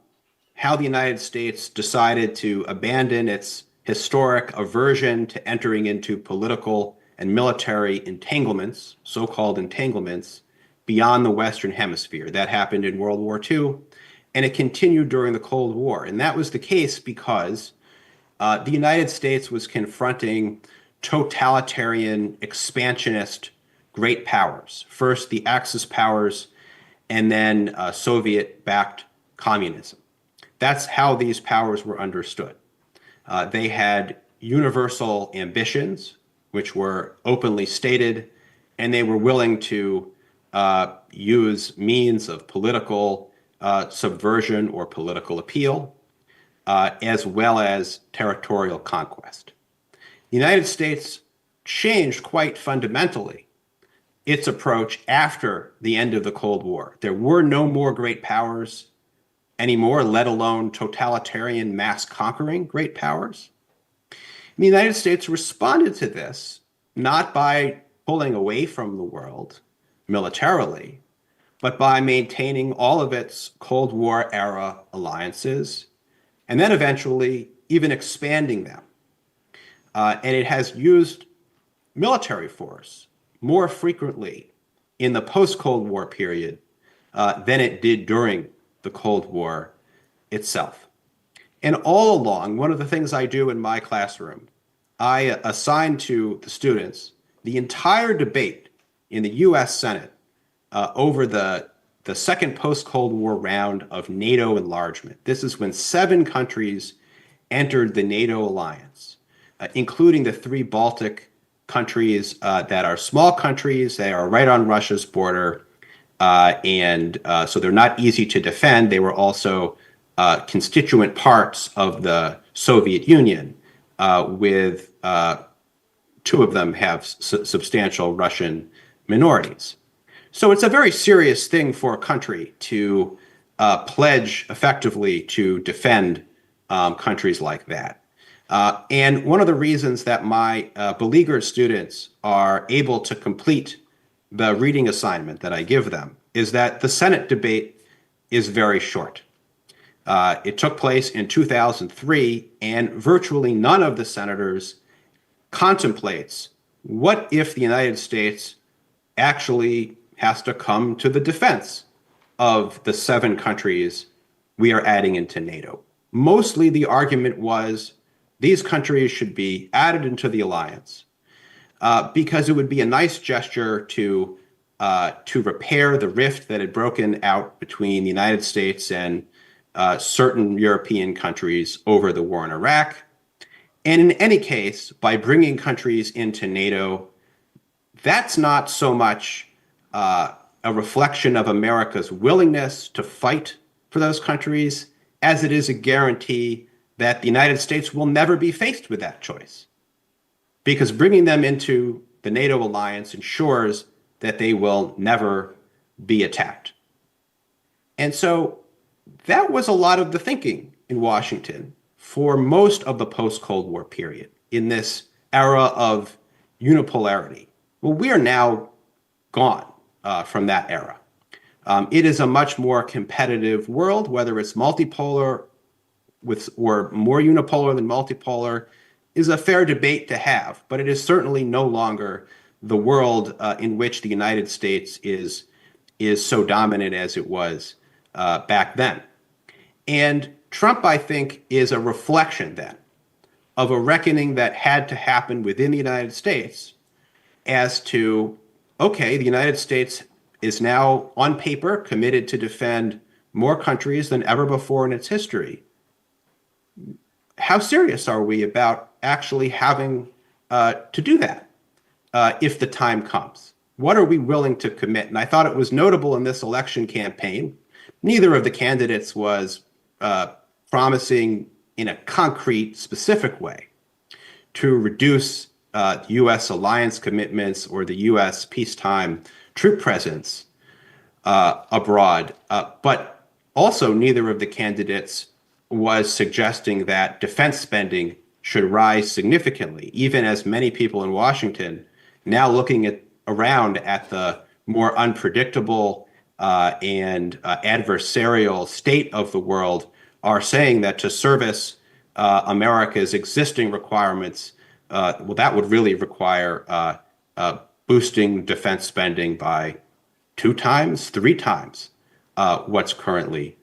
how the United States decided to abandon its historic aversion to entering into political and military entanglements, so-called entanglements, beyond the Western Hemisphere. That happened in World War II, and it continued during the Cold War. And that was the case because the United States was confronting totalitarian, expansionist great powers. First, the Axis powers, and then Soviet-backed communism. That's how these powers were understood. They had universal ambitions, which were openly stated, and they were willing to use means of political subversion or political appeal, as well as territorial conquest. The United States changed quite fundamentally its approach after the end of the Cold War. There were no more great powers anymore, let alone totalitarian mass conquering great powers. And the United States responded to this not by pulling away from the world militarily, but by maintaining all of its Cold War era alliances, and then eventually even expanding them. And it has used military force more frequently in the post-Cold War period than it did during the Cold War itself. And all along, one of the things I do in my classroom, I assign to the students the entire debate in the US Senate over the the second post-Cold War round of NATO enlargement. This is when 7 countries entered the NATO alliance, including the 3 Baltic countries that are small countries. They are right on Russia's border, and so they're not easy to defend. They were also constituent parts of the Soviet Union, with 2 of them have substantial Russian minorities. So it's a very serious thing for a country to pledge effectively to defend countries like that. And one of the reasons that my beleaguered students are able to complete the reading assignment that I give them is that the Senate debate is very short. It took place in 2003, and virtually none of the senators contemplates what if the United States actually has to come to the defense of the 7 countries we are adding into NATO. Mostly the argument was these countries should be added into the alliance because it would be a nice gesture to repair the rift that had broken out between the United States and certain European countries over the war in Iraq. And in any case, by bringing countries into NATO, that's not so much a reflection of America's willingness to fight for those countries as it is a guarantee that the United States will never be faced with that choice. Because bringing them into the NATO alliance ensures that they will never be attacked. And so that was a lot of the thinking in Washington for most of the post-Cold War period in this era of unipolarity. Well, we are now gone from that era. It is a much more competitive world, whether it's multipolar or more unipolar than multipolar is a fair debate to have, but it is certainly no longer the world in which the United States is so dominant as it was back then. And Trump, I think, is a reflection then of a reckoning that had to happen within the United States as to, okay, the United States is now on paper committed to defend more countries than ever before in its history. How serious are we about actually having to do that if the time comes? What are we willing to commit? And I thought it was notable in this election campaign, neither of the candidates was promising in a concrete, specific way to reduce U.S. alliance commitments or the U.S. peacetime troop presence abroad. But also neither of the candidates was suggesting that defense spending should rise significantly, even as many people in Washington now looking around at the more unpredictable and adversarial state of the world are saying that to service America's existing requirements, well, that would really require boosting defense spending by 2 times, 3 times what's currently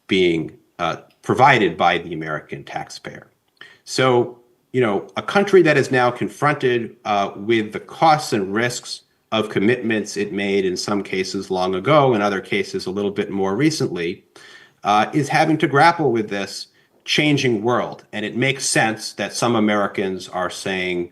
being provided by the American taxpayer. So, you know, a country that is now confronted with the costs and risks of commitments it made in some cases long ago, in other cases a little bit more recently, is having to grapple with this changing world. And it makes sense that some Americans are saying,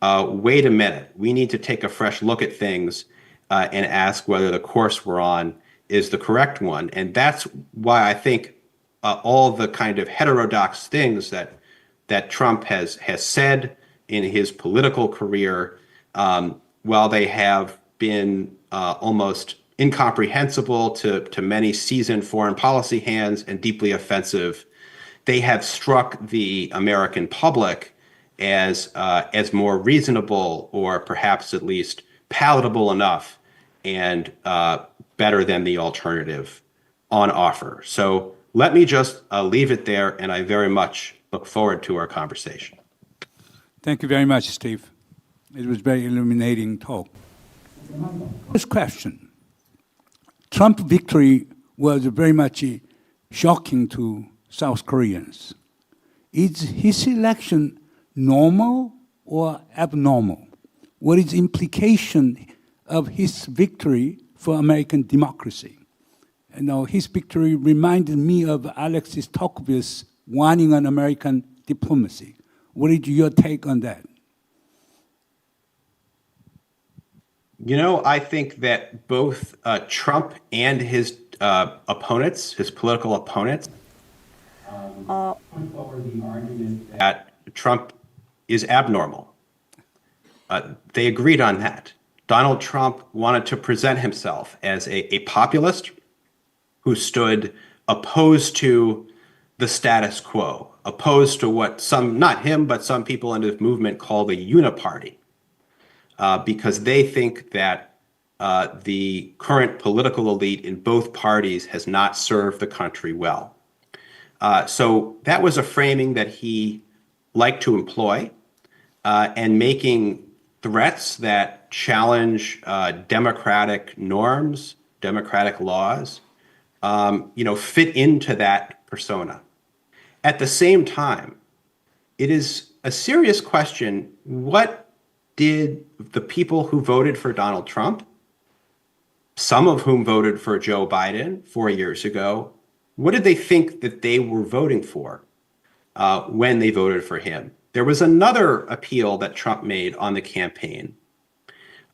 wait a minute, we need to take a fresh look at things and ask whether the course we're on is the correct one. And that's why I think all the kind of heterodox things that Trump has said in his political career, while they have been almost incomprehensible to many seasoned foreign policy hands and deeply offensive, they have struck the American public as more reasonable or perhaps at least palatable enough and better than the alternative on offer. So let me just leave it there, and I very much look forward to our conversation. Thank you very much, Steve. It was a very illuminating talk. First question. Trump victory was very much shocking to South Koreans. Is his election normal or abnormal? What is the implication of his victory for American democracy. His victory reminded me of Alexis Tocqueville's warning on American diplomacy. What is your take on that? I think that both Trump and his opponents, his political opponents, put forward the argument that Trump is abnormal. They agreed on that. Donald Trump wanted to present himself as a populist who stood opposed to the status quo, opposed to what some, not him, but some people in his movement call the uniparty, because they think that the current political elite in both parties has not served the country well. So that was a framing that he liked to employ, and making threats that challenge democratic norms, democratic laws, fit into that persona. At the same time, it is a serious question, what did the people who voted for Donald Trump, some of whom voted for Joe Biden 4 years ago, what did they think that they were voting for when they voted for him? There was another appeal that Trump made on the campaign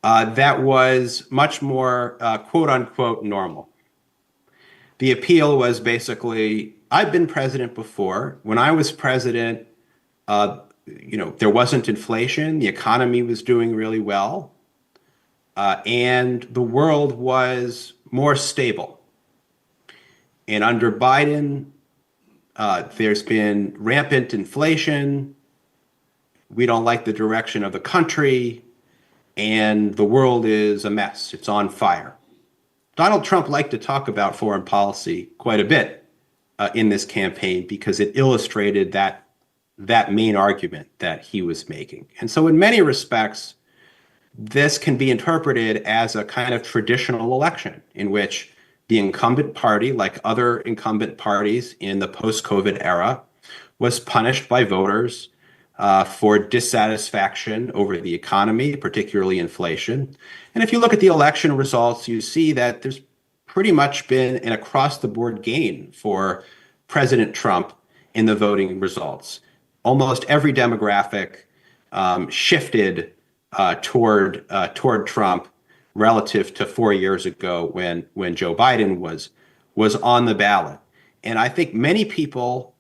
that was much more quote unquote normal. The appeal was basically, I've been president before. When I was president, there wasn't inflation. The economy was doing really well. And the world was more stable. And under Biden, there's been rampant inflation. We don't like the direction of the country. And the world is a mess. It's on fire. Donald Trump liked to talk about foreign policy quite a bit in this campaign because it illustrated that main argument that he was making. And so in many respects, this can be interpreted as a kind of traditional election in which the incumbent party, like other incumbent parties in the post-COVID era, was punished by voters for dissatisfaction over the economy, particularly inflation. And if you look at the election results, you see that there's pretty much been an across-the-board gain for President Trump in the voting results. Almost every demographic shifted toward Trump relative to 4 years ago when Joe Biden was on the ballot. And I think many people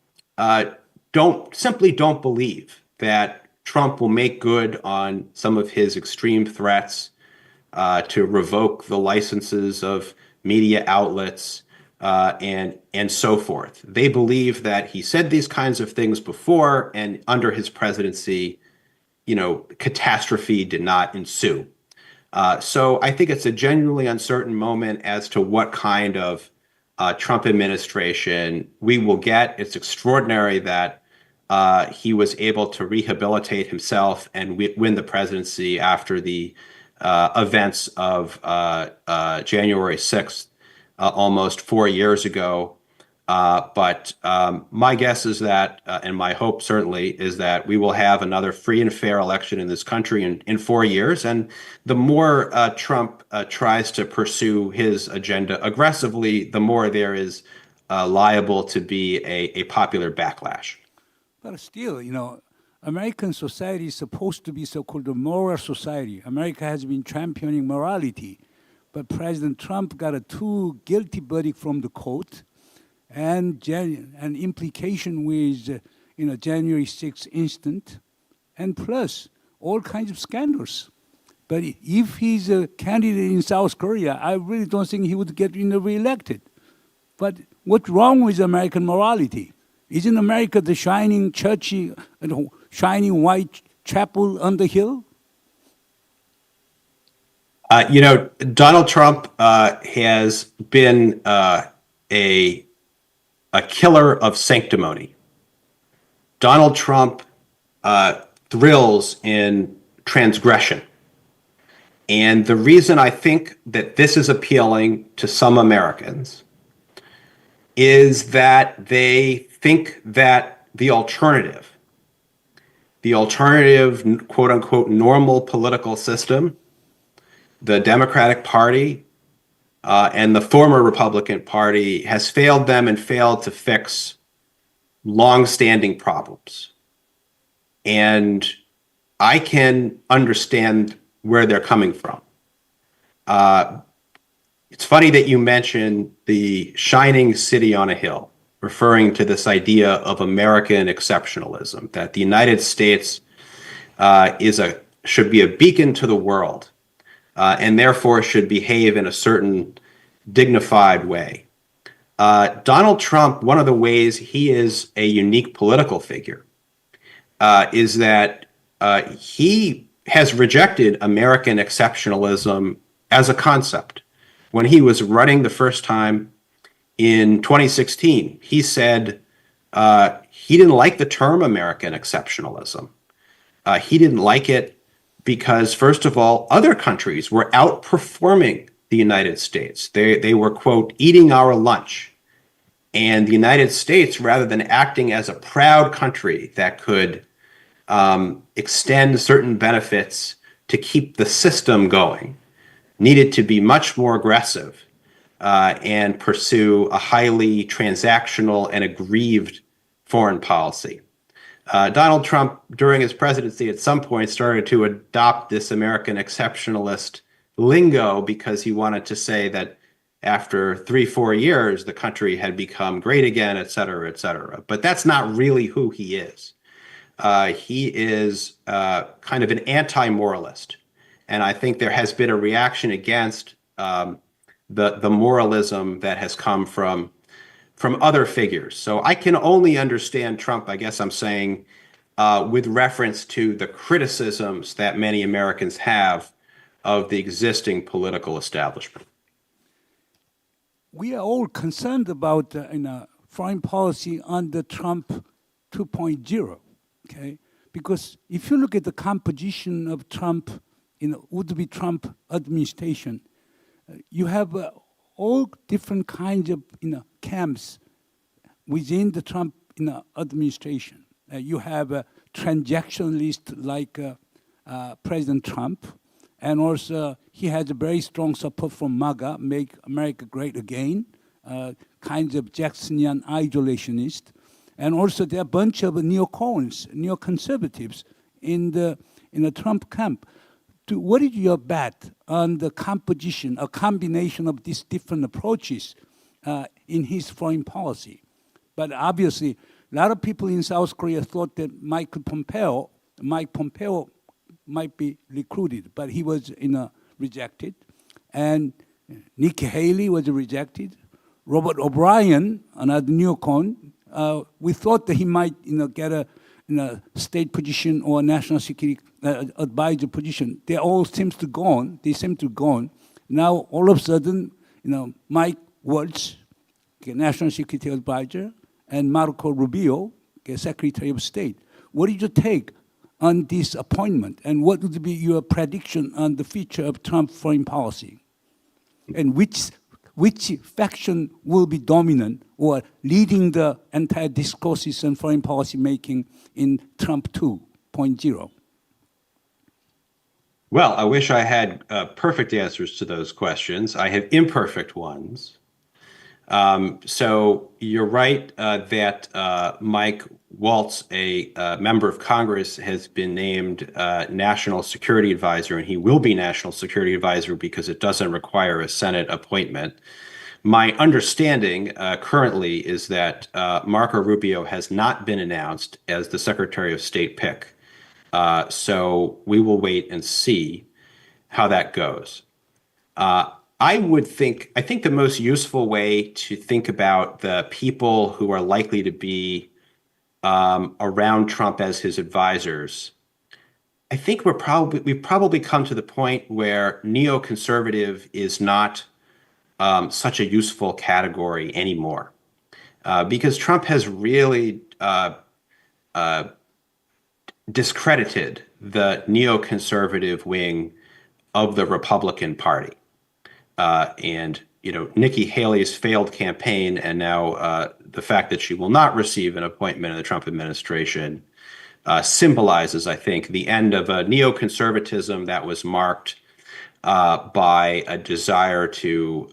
don't believe that Trump will make good on some of his extreme threats to revoke the licenses of media outlets and so forth. They believe that he said these kinds of things before, and under his presidency, catastrophe did not ensue. So I think it's a genuinely uncertain moment as to what kind of Trump administration we will get. It's extraordinary that he was able to rehabilitate himself and win the presidency after the events of January 6th, almost 4 years ago. But my guess is that, and my hope certainly, is that we will have another free and fair election in this country in 4 years. And the more Trump tries to pursue his agenda aggressively, the more there is liable to be a popular backlash. But still, American society is supposed to be so-called a moral society. America has been championing morality. But President Trump got a 2 guilty verdict from the court, and an implication with January 6th incident, and plus all kinds of scandals. But if he's a candidate in South Korea, I really don't think he would get reelected. But what's wrong with American morality? Isn't America the shining church, shining white chapel on the hill? Donald Trump has been a killer of sanctimony. Donald Trump thrills in transgression. And the reason I think that this is appealing to some Americans is that they think that the alternative, quote unquote, normal political system, the Democratic Party, and the former Republican Party has failed them and failed to fix long-standing problems. And I can understand where they're coming from. It's funny that you mentioned the shining city on a hill, referring to this idea of American exceptionalism, that the United States should be a beacon to the world, and therefore should behave in a certain dignified way. Donald Trump, one of the ways he is a unique political figure is that he has rejected American exceptionalism as a concept. When he was running the first time in 2016, he said he didn't like the term American exceptionalism. He didn't like it because, first of all, other countries were outperforming the United States. They were, quote, eating our lunch. And the United States, rather than acting as a proud country that could extend certain benefits to keep the system going, needed to be much more aggressive and pursue a highly transactional and aggrieved foreign policy. Donald Trump, during his presidency, at some point started to adopt this American exceptionalist lingo because he wanted to say that after 3-4 years, the country had become great again, et cetera, et cetera. But that's not really who he is. He is kind of an anti-moralist. And I think there has been a reaction against the moralism that has come from other figures. So I can only understand Trump, I guess I'm saying, with reference to the criticisms that many Americans have of the existing political establishment. We are all concerned about foreign policy under Trump 2.0, okay? Because if you look at the composition of Trump, would-be Trump administration, you have all different kinds of camps within the Trump administration. You have transactionalists like President Trump, and also he has a very strong support from MAGA, Make America Great Again, kinds of Jacksonian isolationists. And also there are a bunch of neocons, neoconservatives in the Trump camp. What is your bet on the composition, a combination of these different approaches in his foreign policy? But obviously, a lot of people in South Korea thought that Mike Pompeo might be recruited, but he was rejected. And Nikki Haley was rejected. Robert O'Brien, another neocon, we thought that he might get a state position or national security advisor position. They all seem to gone. They seem to gone. Now all of a sudden, Mike Waltz, national security advisor, and Marco Rubio, Secretary of State. What did you take on this appointment, and what would be your prediction on the future of Trump's foreign policy, and which faction will be dominant or leading the entire discourses on foreign policy making in Trump 2.0? Well, I wish I had perfect answers to those questions. I have imperfect ones. So you're right that Mike Waltz, a member of Congress, has been named National Security Advisor, and he will be National Security Advisor because it doesn't require a Senate appointment. My understanding currently is that Marco Rubio has not been announced as the Secretary of State pick. So we will wait and see how that goes. I think the most useful way to think about the people who are likely to be around Trump as his advisors, I think we've probably come to the point where neoconservative is not such a useful category anymore, because Trump has really discredited the neoconservative wing of the Republican Party. And Nikki Haley's failed campaign, and now the fact that she will not receive an appointment in the Trump administration symbolizes, I think, the end of a neoconservatism that was marked by a desire to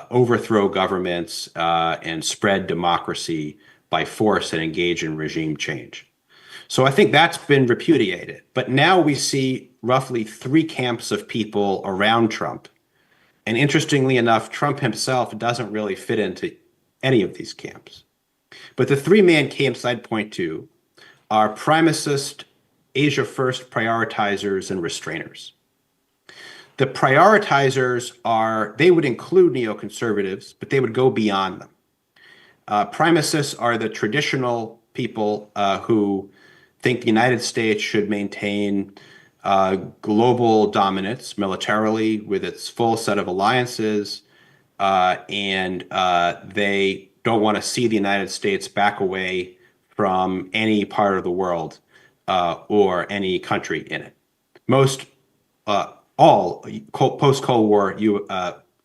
overthrow governments and spread democracy by force and engage in regime change. So I think that's been repudiated. But now we see roughly three camps of people around Trump. And interestingly enough, Trump himself doesn't really fit into any of these camps. But the three main camps I'd point to are primacist, Asia First prioritizers, and restrainers. The prioritizers they would include neoconservatives, but they would go beyond them. Primacists are the traditional people who think the United States should maintain global dominance militarily with its full set of alliances, and they don't want to see the United States back away from any part of the world or any country in it. All post-Cold War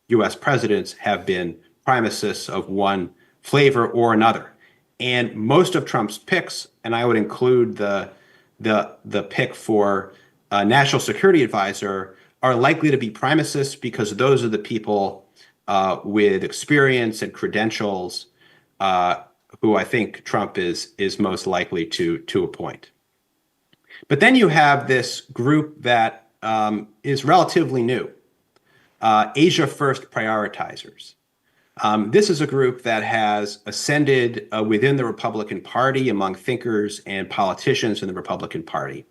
U.S. presidents have been primacists of one flavor or another. And most of Trump's picks, and I would include the pick for National Security Advisor, are likely to be primacists because those are the people with experience and credentials who I think Trump is most likely to appoint. But then you have this group that is relatively new, Asia First prioritizers. This is a group that has ascended within the Republican Party among thinkers and politicians in the Republican Party.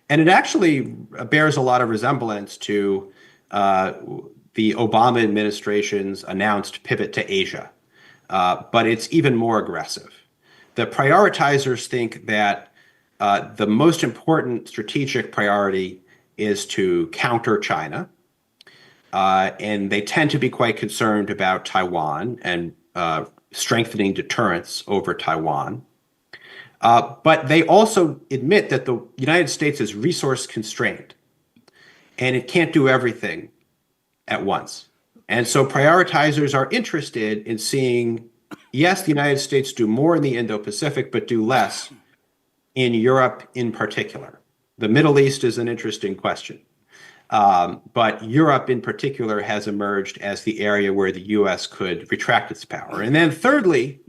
And it actually bears a lot of resemblance to the Obama administration's announced pivot to Asia, but it's even more aggressive. The prioritizers think that the most important strategic priority is to counter China. And they tend to be quite concerned about Taiwan and strengthening deterrence over Taiwan. But they also admit that the United States is resource constrained and it can't do everything at once. And so prioritizers are interested in seeing, yes, the United States do more in the Indo-Pacific, but do less in Europe in particular. The Middle East is an interesting question. But Europe in particular has emerged as the area where the U.S. could retract its power. And then thirdly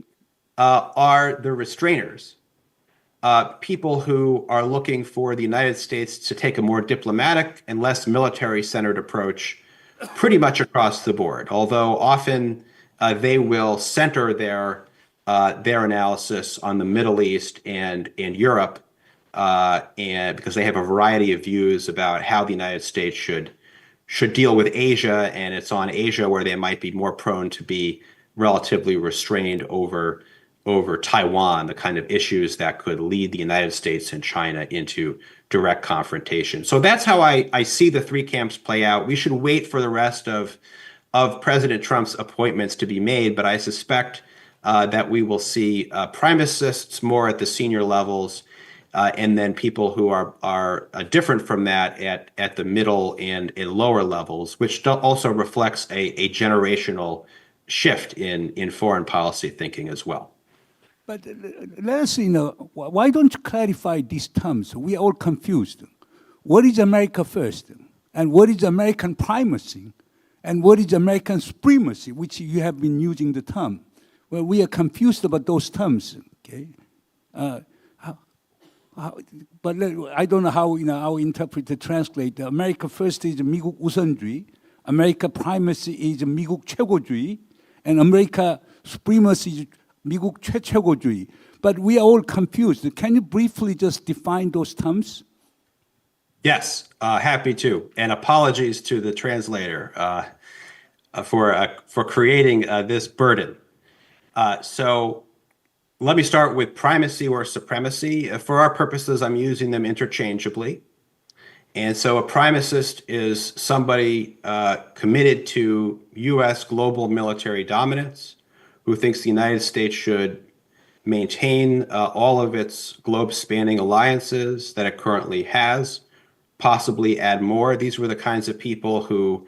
are the restrainers, people who are looking for the United States to take a more diplomatic and less military-centered approach pretty much across the board, although often they will center their analysis on the Middle East and Europe, and because they have a variety of views about how the United States should deal with Asia, and it's on Asia where they might be more prone to be relatively restrained over Taiwan, the kind of issues that could lead the United States and China into direct confrontation. So that's how I see the three camps play out. We should wait for the rest of President Trump's appointments to be made, but I suspect that we will see primacists more at the senior levels, and then people who are different from that at the middle and lower levels, which also reflects a generational shift in foreign policy thinking as well. But let us, why don't you clarify these terms? We are all confused. What is America first? And what is American primacy? And what is American supremacy, which you have been using the term? Well, we are confused about those terms, okay? But I don't know how our interpreter translate. America first is 미국 우선주의, America primacy is 미국 최고주의, and America supremacy is 미국 최최고주의. But we are all confused. Can you briefly just define those terms? Yes, happy to. And apologies to the translator for creating this burden. So let me start with primacy or supremacy. For our purposes, I'm using them interchangeably. And so a primacist is somebody committed to U.S. global military dominance, who thinks the United States should maintain all of its globe-spanning alliances that it currently has, possibly add more. These were the kinds of people who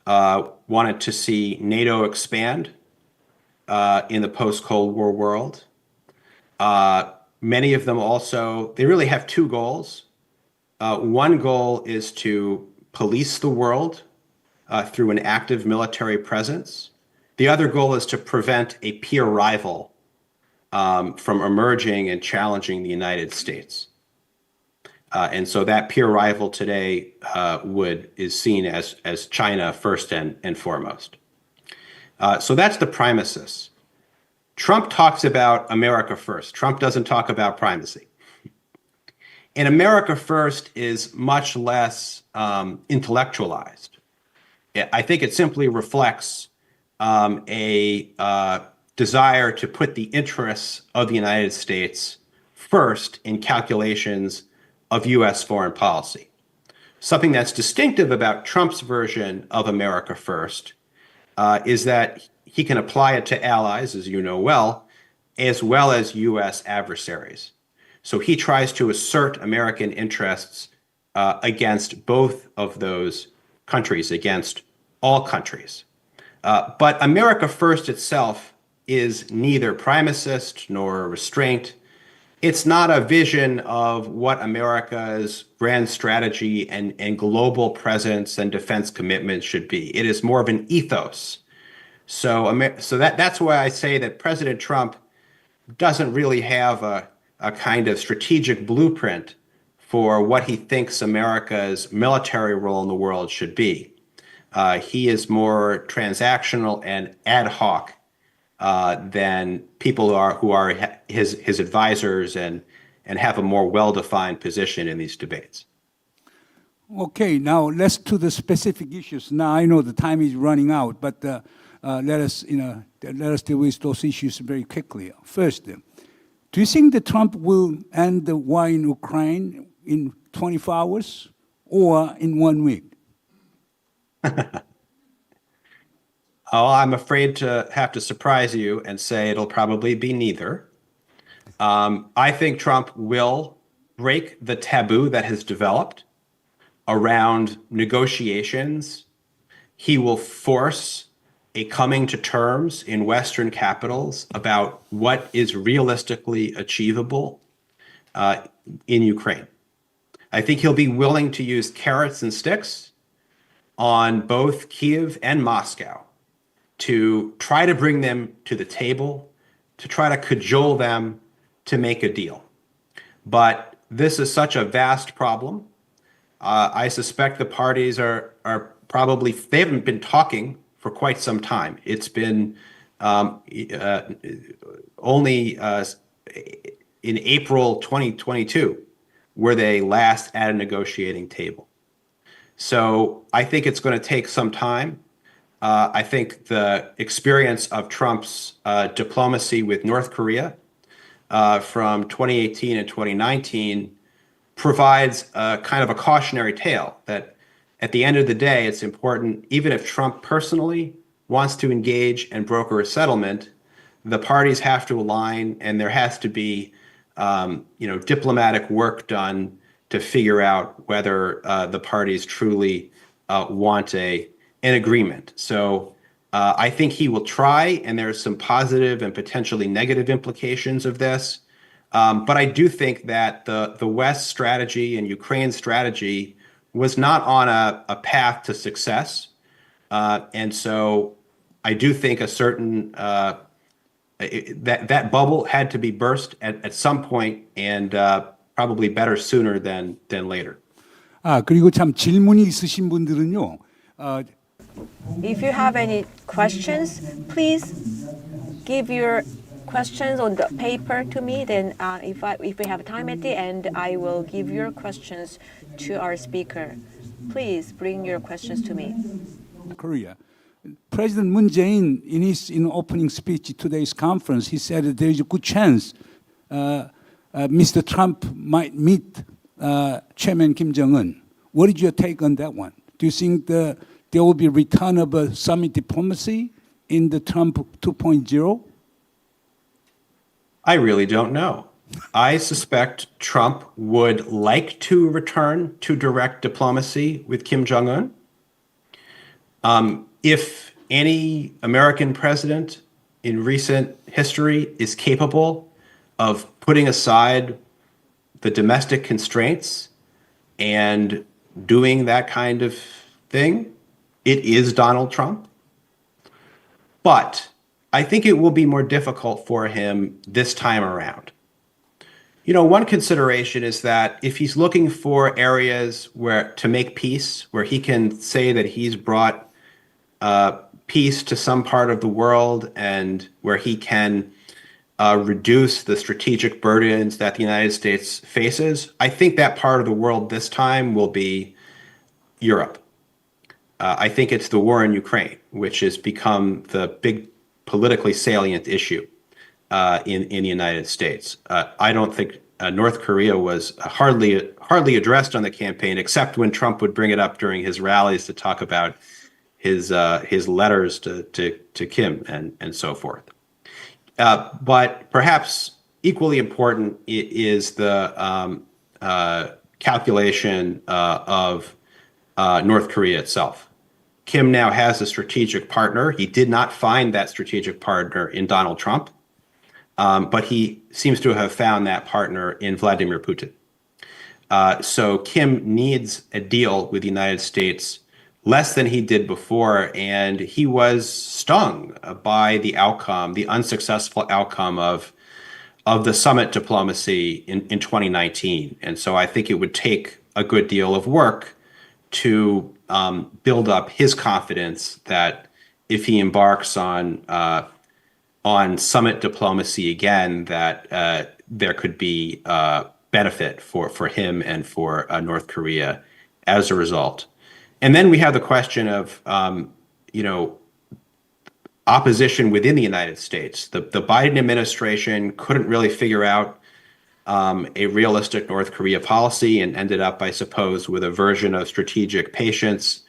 wanted to see NATO expand in the post-Cold War world. Many of them also, they really have two goals. One goal is to police the world through an active military presence. The other goal is to prevent a peer rival from emerging and challenging the United States. And so that peer rival today is seen as China first and foremost. So that's the primacy. Trump talks about America first. Trump doesn't talk about primacy. And America first is much less intellectualized. I think it simply reflects a desire to put the interests of the United States first in calculations of U.S. foreign policy. Something that's distinctive about Trump's version of America first is that he can apply it to allies, as you know well as U.S. adversaries. So he tries to assert American interests against both of those countries, against all countries. But America first itself is neither primacist nor restraint. It's not a vision of what America's grand strategy and global presence and defense commitment should be. It is more of an ethos. So that's why I say that President Trump doesn't really have a kind of strategic blueprint for what he thinks America's military role in the world should be. He is more transactional and ad hoc than people who are his advisors and have a more well-defined position in these debates. Okay, now let's to the specific issues. Now I know the time is running out, but let us deal with those issues very quickly. First, do you think that Trump will end the war in Ukraine in 24 hours or in 1 week? Oh, I'm afraid to have to surprise you and say it'll probably be neither. I think Trump will break the taboo that has developed around negotiations. He will force a coming to terms in Western capitals about what is realistically achievable in Ukraine. I think he'll be willing to use carrots and sticks on both Kyiv and Moscow to try to bring them to the table, to try to cajole them to make a deal. But this is such a vast problem. I suspect the parties are probably, they haven't been talking for quite some time. It's been only in April 2022 were they last at a negotiating table. So I think it's going to take some time. I think the experience of Trump's diplomacy with North Korea from 2018 and 2019 provides a kind of a cautionary tale that at the end of the day, it's important, even if Trump personally wants to engage and broker a settlement, the parties have to align and there has to be diplomatic work done to figure out whether the parties truly want an agreement. So I think he will try, and there's some positive and potentially negative implications of this. But I do think that the West strategy and Ukraine's strategy was not on a path to success. And so I do think a certain, that bubble had to be burst at some point, and probably better sooner than later. 그리고 참 질문이 있으신 분들은요. If you have any questions, please give your questions on the paper to me. Then if we have time at the end, I will give your questions to our speaker. Please bring your questions to me. Korea. President Moon Jae-in, in his opening speech at today's conference, he said that there is a good chance Mr. Trump might meet Chairman Kim Jong-un. What is your take on that one? Do you think there will be a return of a summit diplomacy in the Trump 2.0? I really don't know. I suspect Trump would like to return to direct diplomacy with Kim Jong-un. If any American president in recent history is capable of putting aside the domestic constraints and doing that kind of thing. It is Donald Trump. But I think it will be more difficult for him this time around. You know, one consideration is that if he's looking for areas where to make peace, where he can say that he's brought peace to some part of the world and where he can reduce the strategic burdens that the United States faces, I think that part of the world this time will be Europe. I think it's the war in Ukraine, which has become the big politically salient issue in the United States. I don't think North Korea was hardly addressed on the campaign, except when Trump would bring it up during his rallies to talk about his letters to Kim and so forth. But perhaps equally important is the calculation of North Korea itself. Kim now has a strategic partner. He did not find that strategic partner in Donald Trump, but he seems to have found that partner in Vladimir Putin. So Kim needs a deal with the United States less than he did before, and he was stung by the outcome, the unsuccessful outcome of the summit diplomacy in 2019. And so I think it would take a good deal of work to build up his confidence that if he embarks on summit diplomacy again, that there could be benefit for him and for North Korea as a result. And then we have the question of, opposition within the United States. The Biden administration couldn't really figure out a realistic North Korea policy and ended up, I suppose, with a version of strategic patience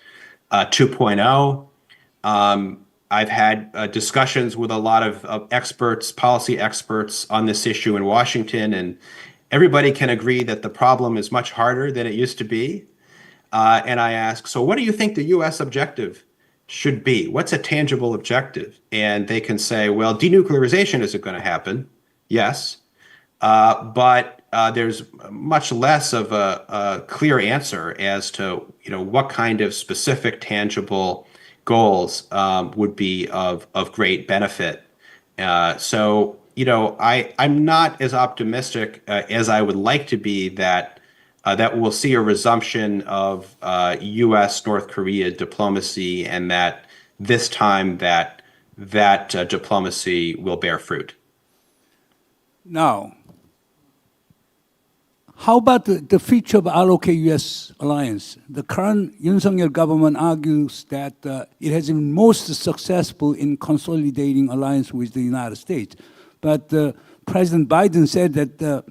2.0. I've had discussions with a lot of experts, policy experts on this issue in Washington, and everybody can agree that the problem is much harder than it used to be. And I ask, so what do you think the U.S. objective should be? What's a tangible objective? And they can say, well, denuclearization isn't going to happen. Yes. But there's much less of a clear answer as to, what kind of specific tangible goals would be of great benefit. So, I'm not as optimistic as I would like to be that we'll see a resumption of U.S.-North Korea diplomacy, and that this time that diplomacy will bear fruit. Now, how about the future of ROK-US alliance? The current Yoon government argues that it has been most successful in consolidating alliance with the United States. But President Biden said that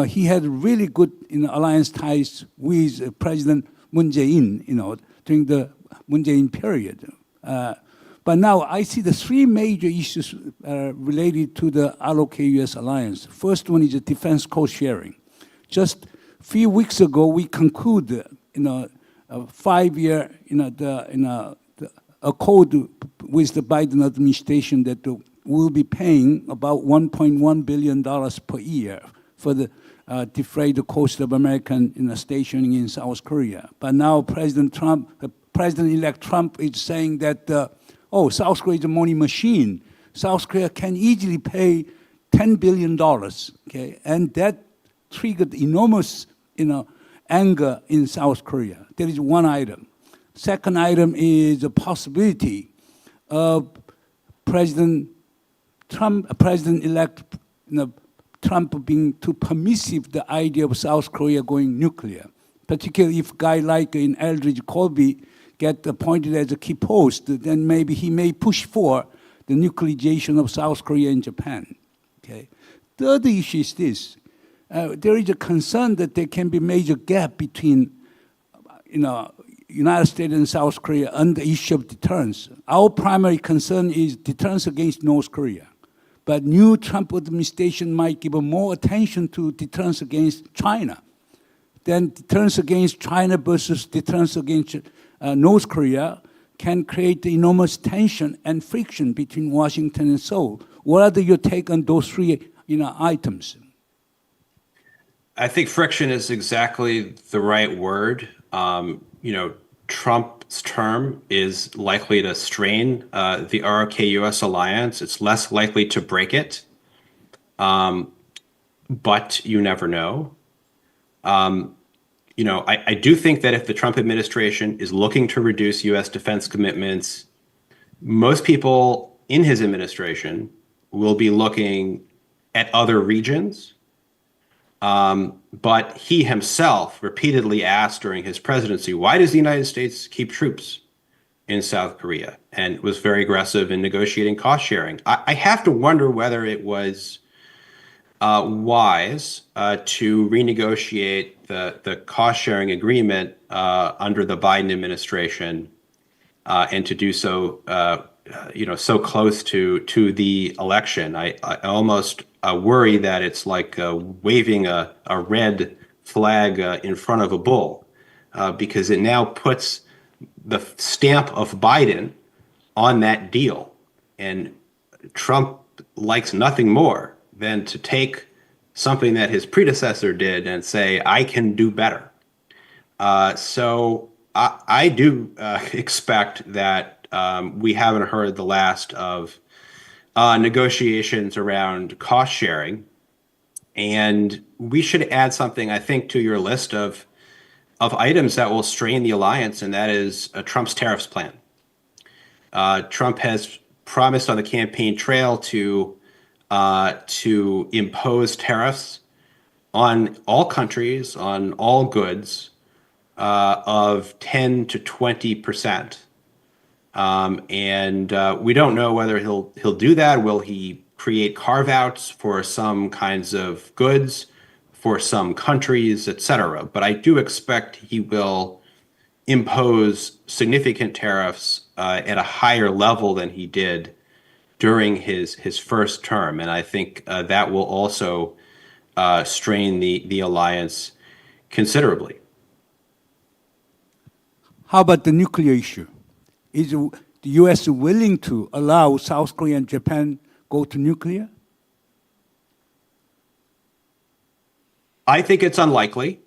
he had really good alliance ties with President Moon Jae-in, during the Moon Jae-in period. But now I see the three major issues related to the ROK-US alliance. First one is the defense cost sharing. Just a few weeks ago, we concluded, a 5-year, accord with the Biden administration that we'll be paying about $1.1 billion per year for the defray the cost of American stationing in South Korea. But now President-elect Trump is saying that, South Korea is a money machine. South Korea can easily pay $10 billion, okay? And that triggered enormous, anger in South Korea. That is one item. Second item is the possibility of President-elect Trump being too permissive the idea of South Korea going nuclear, particularly if a guy like Eldridge Colby get appointed as a key post, then maybe he may push for the nuclearization of South Korea and Japan. Okay. The other issue is this. There is a concern that there can be major gap between United States and South Korea on the issue of deterrence. Our primary concern is deterrence against North Korea. But new Trump administration might give more attention to deterrence against China. Then deterrence against China versus deterrence against North Korea can create enormous tension and friction between Washington and Seoul. What are your take on those three items? I think friction is exactly the right word. Trump's term is likely to strain the ROK-US alliance. It's less likely to break it, but you never know. I do think that if the Trump administration is looking to reduce U.S. defense commitments, most people in his administration will be looking at other regions. But he himself repeatedly asked during his presidency, why does the United States keep troops in South Korea? And was very aggressive in negotiating cost sharing. I have to wonder whether it was wise to renegotiate the cost sharing agreement under the Biden administration and to do so, so close to the election. I almost worry that it's like waving a red flag in front of a bull, because it now puts the stamp of Biden on that deal. And Trump likes nothing more than to take something that his predecessor did and say, I can do better. So I do expect that we haven't heard the last of negotiations around cost sharing. And we should add something, I think, to your list of items that will strain the alliance, and that is Trump's tariffs plan. Trump has promised on the campaign trail to impose tariffs on all countries, on all goods, of 10 to 20%. And we don't know whether he'll do that. Will he create carve-outs for some kinds of goods, for some countries, etc.? But I do expect he will impose significant tariffs at a higher level than he did during his first term. And I think that will also strain the alliance considerably. How about the nuclear issue? Is the U.S. willing to allow South Korea and Japan go to nuclear? I think it's unlikely,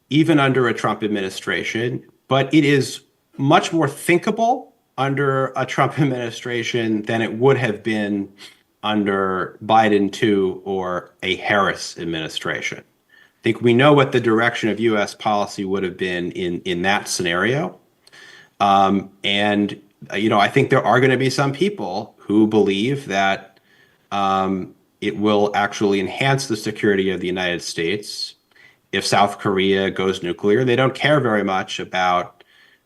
even under a Trump administration, but it is much more thinkable under a Trump administration than it would have been under Biden 2 or a Harris administration. I think we know what the direction of U.S. policy would have been in that scenario. And I think there are going to be some people who believe that it will actually enhance the security of the United States if South Korea goes nuclear. They don't care very much about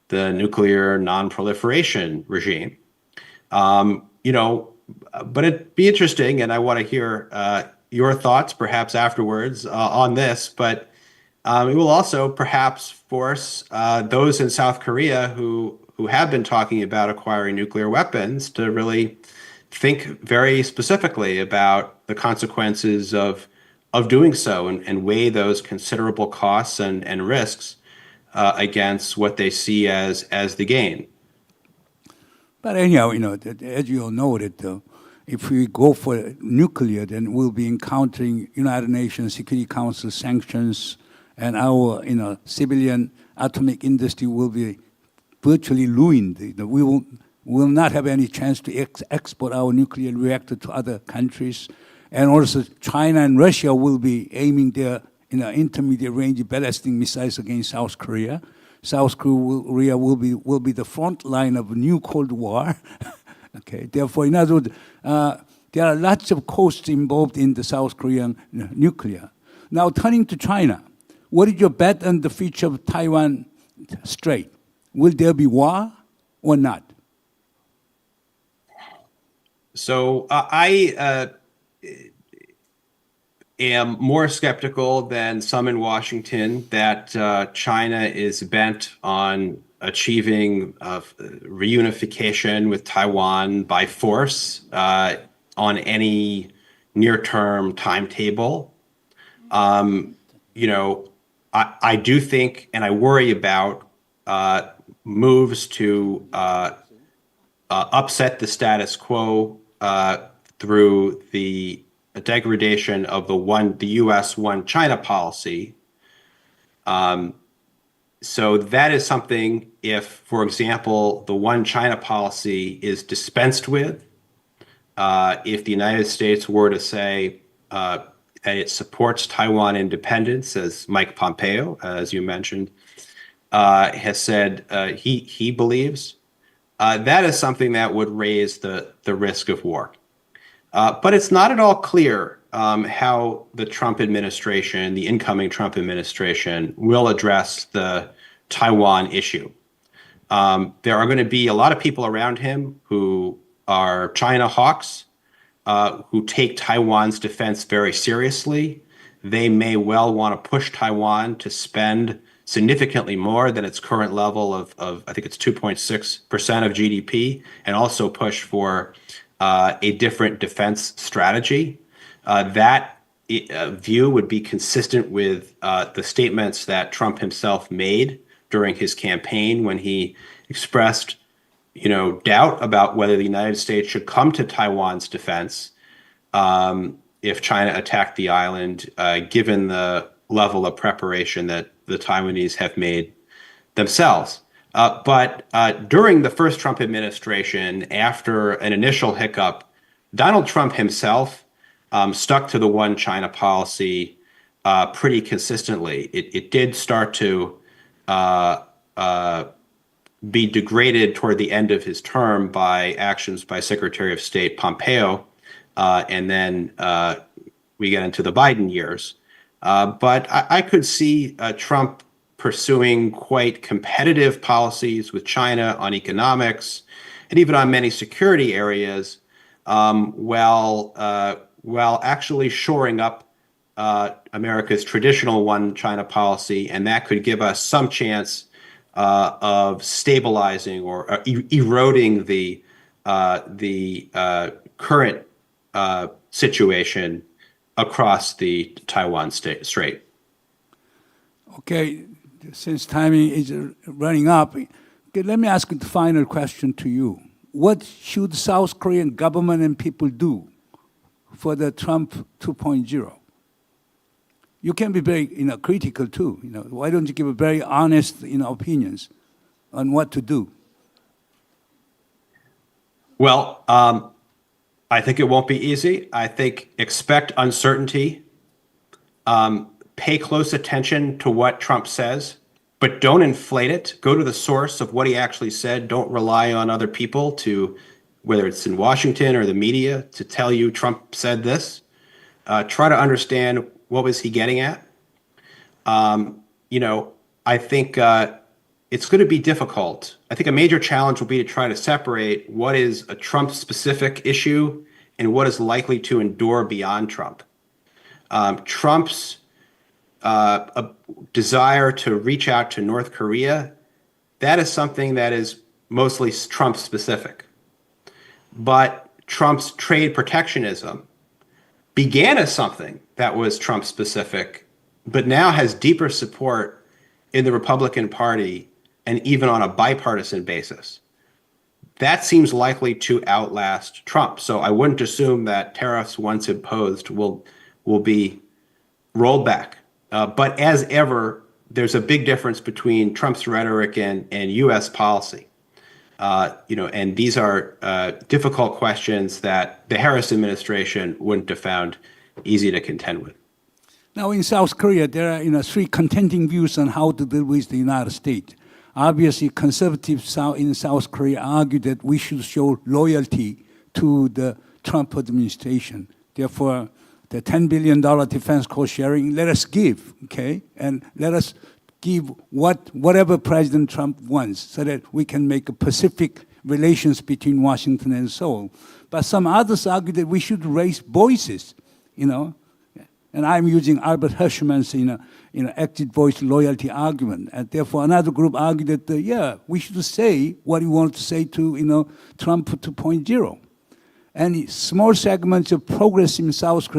the nuclear non-proliferation regime. But it'd be interesting, and I want to hear your thoughts perhaps afterwards on this, but it will also perhaps force those in South Korea who have been talking about acquiring nuclear weapons to really think very specifically about the consequences of doing so and weigh those considerable costs and risks against what they see as the gain. But anyhow, as you all know, that if we go for nuclear, then we'll be encountering United Nations Security Council sanctions, and our civilian atomic industry will be virtually ruined. We will not have any chance to export our nuclear reactor to other countries, and also China and Russia will be aiming their intermediate range ballistic missiles against South Korea. South Korea will be the front line of a new Cold War. Okay, therefore, in other words, there are lots of costs involved in the South Korean nuclear. Now, turning to China, what is your bet on the future of Taiwan Strait? Will there be war or not? So I am more skeptical than some in Washington that China is bent on achieving reunification with Taiwan by force on any near-term timetable. I do think, and I worry about moves to upset the status quo through the degradation of the U.S. one China policy. So that is something, if, for example, the one China policy is dispensed with, if the United States were to say that it supports Taiwan independence, as Mike Pompeo, as you mentioned, has said he believes, that is something that would raise the risk of war. But it's not at all clear how the Trump administration, the incoming Trump administration, will address the Taiwan issue. There are going to be a lot of people around him who are China hawks, who take Taiwan's defense very seriously. They may well want to push Taiwan to spend significantly more than its current level of I think it's 2.6% of GDP, and also push for a different defense strategy. That view would be consistent with the statements that Trump himself made during his campaign when he expressed, doubt about whether the United States should come to Taiwan's defense if China attacked the island, given the level of preparation that the Taiwanese have made themselves. But during the first Trump administration, after an initial hiccup, Donald Trump himself stuck to the one China policy pretty consistently. It did start to be degraded toward the end of his term by actions by Secretary of State Pompeo, and then we get into the Biden years. But I could see Trump pursuing quite competitive policies with China on economics and even on many security areas, while actually shoring up America's traditional one China policy, and that could give us some chance of stabilizing or eroding the current situation across the Taiwan Strait. Okay, since timing is running up, okay, let me ask the final question to you. What should South Korean government and people do for the Trump 2.0? You can be very critical too. Why don't you give a very honest opinions on what to do? Well, I think it won't be easy. I think expect uncertainty. Pay close attention to what Trump says, but don't inflate it. Go to the source of what he actually said. Don't rely on other people to, whether it's in Washington or the media, to tell you Trump said this. Try to understand what was he getting at. I think it's going to be difficult. I think a major challenge will be to try to separate what is a Trump-specific issue and what is likely to endure beyond Trump. Trump's a desire to reach out to North Korea, that is something that is mostly Trump specific. But Trump's trade protectionism began as something that was Trump specific, but now has deeper support in the Republican Party and even on a bipartisan basis. That seems likely to outlast Trump. So I wouldn't assume that tariffs once imposed will be rolled back. But as ever, there's a big difference between Trump's rhetoric and U.S. policy. And these are difficult questions that the Harris administration wouldn't have found easy to contend with. Now, in South Korea, there are three contending views on how to deal with the United States. Obviously, conservatives in South Korea argue that we should show loyalty to the Trump administration. Therefore, the $10 billion defense cost sharing, let us give, okay? And let us give whatever President Trump wants so that we can make a pacific relations between Washington and Seoul. But some others argue that we should raise voices, And I'm using Albert Hirschman's active voice loyalty argument. And therefore, another group argued that, we should say what we want to say to, Trump 2.0. And small segments of progressive in South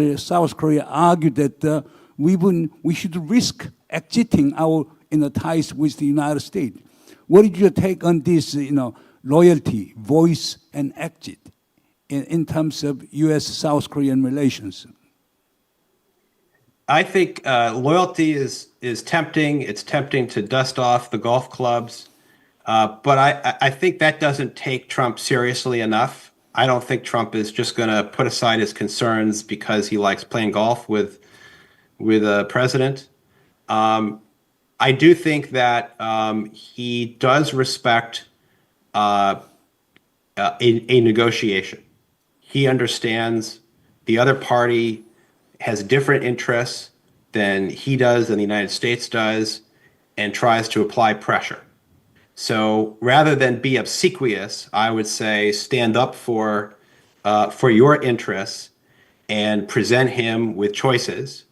Korea argued that we should risk exiting our ties with the United States. What did you take on this, loyalty, voice, and exit in terms of U.S.-South Korean relations? I think loyalty is tempting. It's tempting to dust off the golf clubs. But I think that doesn't take Trump seriously enough. I don't think Trump is just going to put aside his concerns because he likes playing golf with a president. I do think that he does respect a negotiation. He understands the other party has different interests than he does, than the United States does, and tries to apply pressure. So rather than be obsequious, I would say stand up for your interests and present him with choices,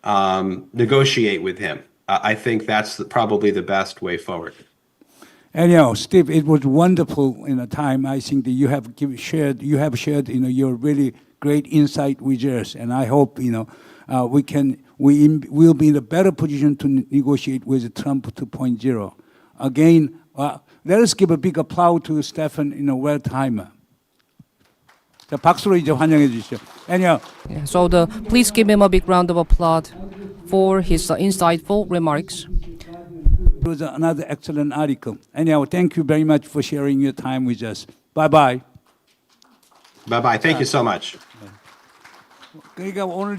negotiate with him. I think that's probably the best way forward. Anyhow, Steve, it was wonderful in a time. I think that you have shared your really great insight with us, and I hope we'll be in a better position to negotiate with Trump 2.0. Again, let us give a big applause to Stephen Wertheimer. 자, 박수로 이제 환영해 주시죠. Anyhow, Yeah, so please give him a big round of applause for his insightful remarks. it was another excellent article. Anyhow, thank you very much for sharing your time with us. Bye-bye. Bye-bye. Thank you so much. 그러니까 오늘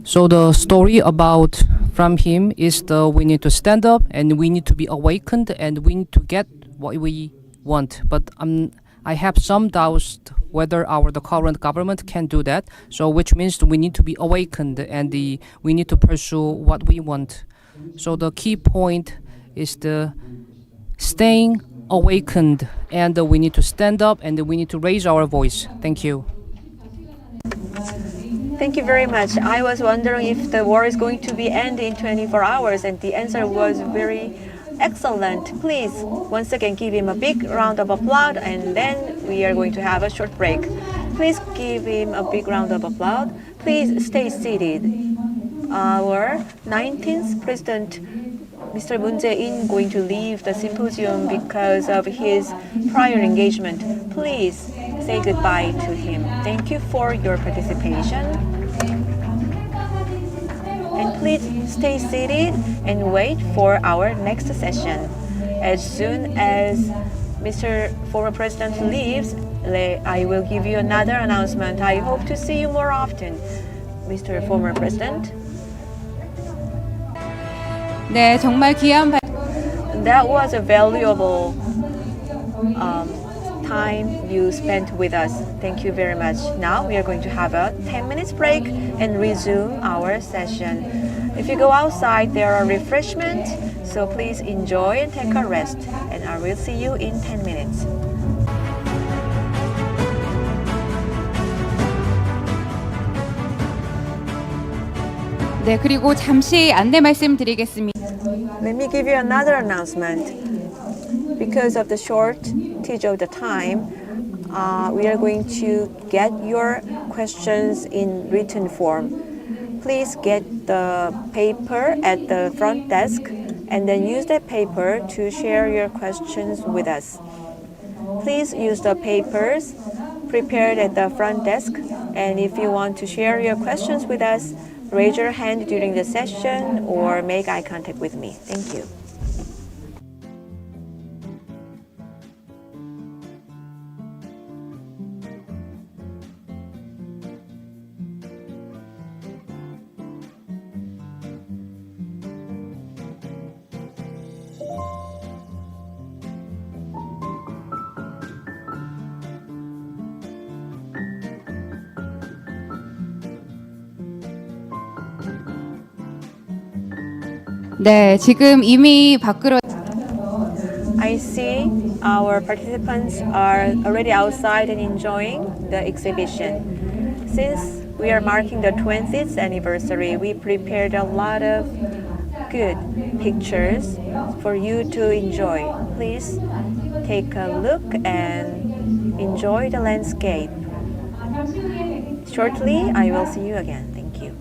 So the story about from him is we need to stand up and we need to be awakened and we need to get what we want. But I have some doubts whether the current government can do that. So which means we need to be awakened and we need to pursue what we want. So the key point is the staying awakened and we need to stand up and we need to raise our voice. Thank you. Thank you very much. I was wondering if the war is going to be ended in 24 hours, and the answer was very excellent. Please, once again, give him a big round of applause, and then we are going to have a short break. Please give him a big round of applause. Please stay seated. Our 19th President, Mr. Moon Jae-in, going to leave the symposium because of his prior engagement. Please say goodbye to him. Thank you for your participation. And please stay seated and wait for our next session. As soon as Mr. former President leaves, I will give you another announcement. I hope to see you more often, Mr. former President. 네, 정말 귀한 That was a valuable time you spent with us. Thank you very much. Now we are going to have a 10 minutes break and resume our session. If you go outside, there are refreshments, so please enjoy and take a rest. And I will see you in 10 minutes. 네, 그리고 잠시 안내 말씀드리겠습니다. Let me give you another announcement. Because of the shortage of the time, we are going to get your questions in written form. Please get the paper at the front desk and then use that paper to share your questions with us. Please use the papers prepared at the front desk, and if you want to share your questions with us, raise your hand during the session or make eye contact with me. Thank you. 네, 지금 이미 밖으로 I see our participants are already outside and enjoying the exhibition. Since we are marking the 20th anniversary, we prepared a lot of good pictures for you to enjoy. Please take a look and enjoy the landscape. Shortly, I will see you again. Thank you.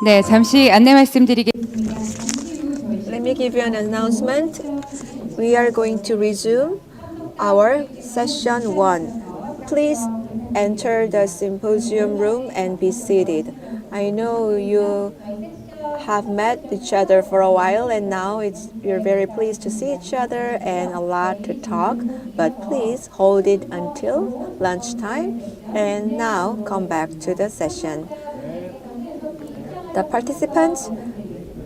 네, 잠시 안내 말씀드리겠습니다. Let me give you an announcement. We are going to resume our session 1. Please enter the symposium room and be seated. I know you have met each other for a while and now you're very pleased to see each other and a lot to talk, but please hold it until lunchtime and now come back to the session. The participants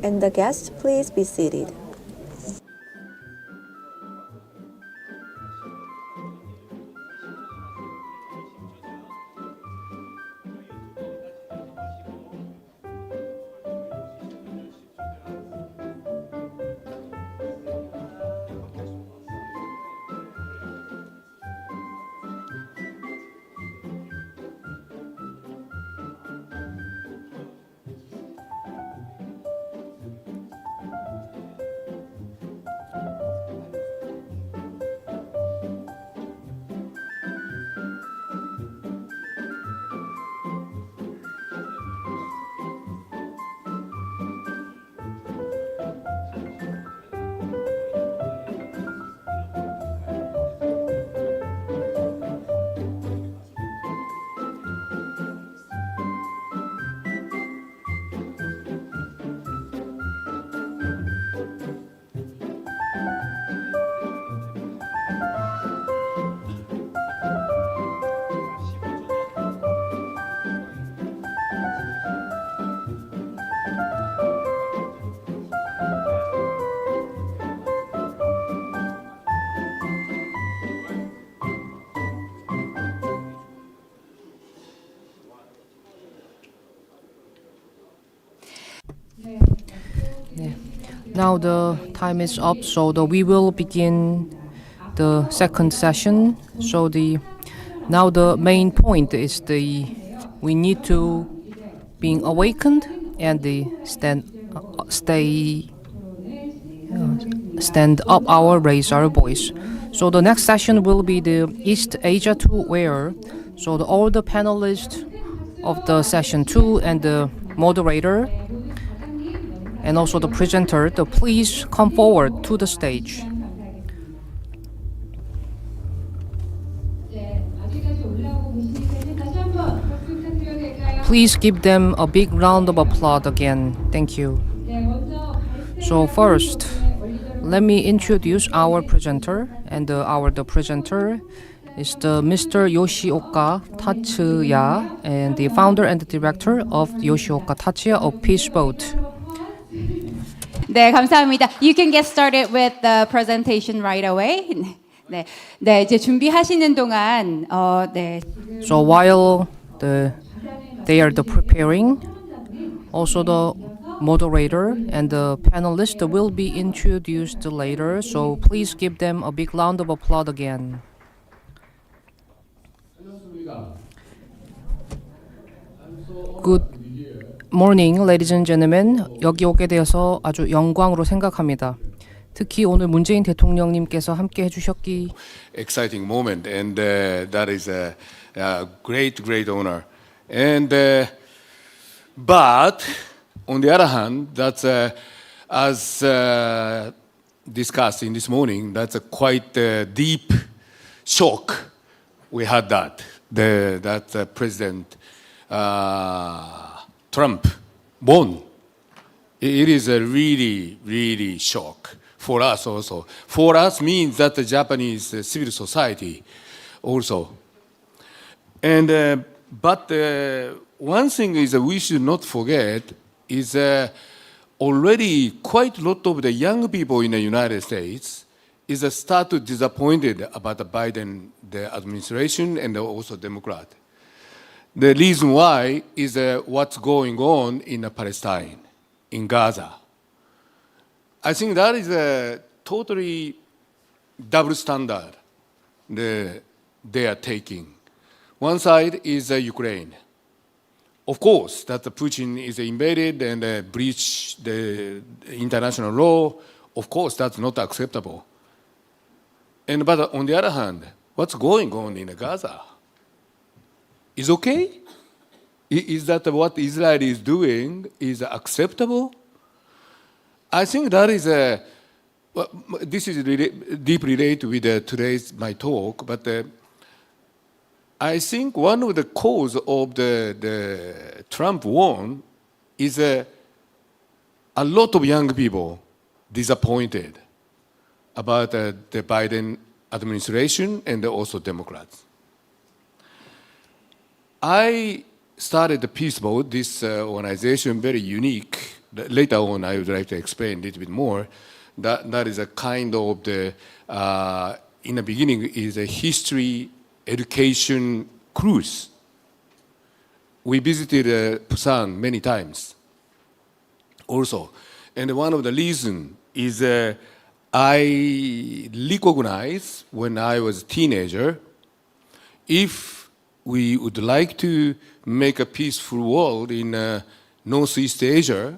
and the guests, please be seated. Now the time is up, so we will begin the second session. So now the main point is we need to being awakened and stand up our raise our voice. So the next session will be the East Asia 2 where all the panelists of the session 2 and the moderator and also the presenter, please come forward to the stage. Please give them a big round of applause again. Thank you. So first, let me introduce our presenter, and the presenter is the Mr. Yoshioka Tatsuya, and the founder and the director of Yoshioka Tatsuya of Peace Boat. 네, 감사합니다. You can get started with the presentation right away. 네, 네, 이제 준비하시는 동안 네. So while they are preparing, also the moderator and the panelist will be introduced later. So please give them a big round of applause again. Good morning, ladies and gentlemen. 여기 오게 되어서 아주 영광으로 생각합니다. 특히 오늘 문재인 대통령님께서 함께 해주셨기 exciting moment, and that is a great honor. And but on the other hand, that's as discussed in this morning, that's a quite deep shock. We had that President Trump won. It is a really shock for us also. For us means that the Japanese civil society also. And but one thing is that we should not forget is already quite a lot of the young people in the United States is start to disappointed about the Biden the administration and also Democrat. The reason why is what's going on in Palestine, in Gaza. I think that is a totally double standard they are taking. One side is Ukraine. Of course, that Putin is invaded and breached the international law. Of course, that's not acceptable. But on the other hand, what's going on in Gaza is okay? Is that what Israel is doing is acceptable? I think that is well, this is deeply related with today's my talk, but I think one of the cause of the Trump won is a lot of young people disappointed about the Biden administration and also Democrats. I started the Peace Boat, this organization, very unique. Later on, I would like to explain a little bit more. That is a kind of the, in the beginning, is a history education cruise. We visited Busan many times also. And one of the reasons is I recognized when I was a teenager, if we would like to make a peaceful world in Northeast Asia,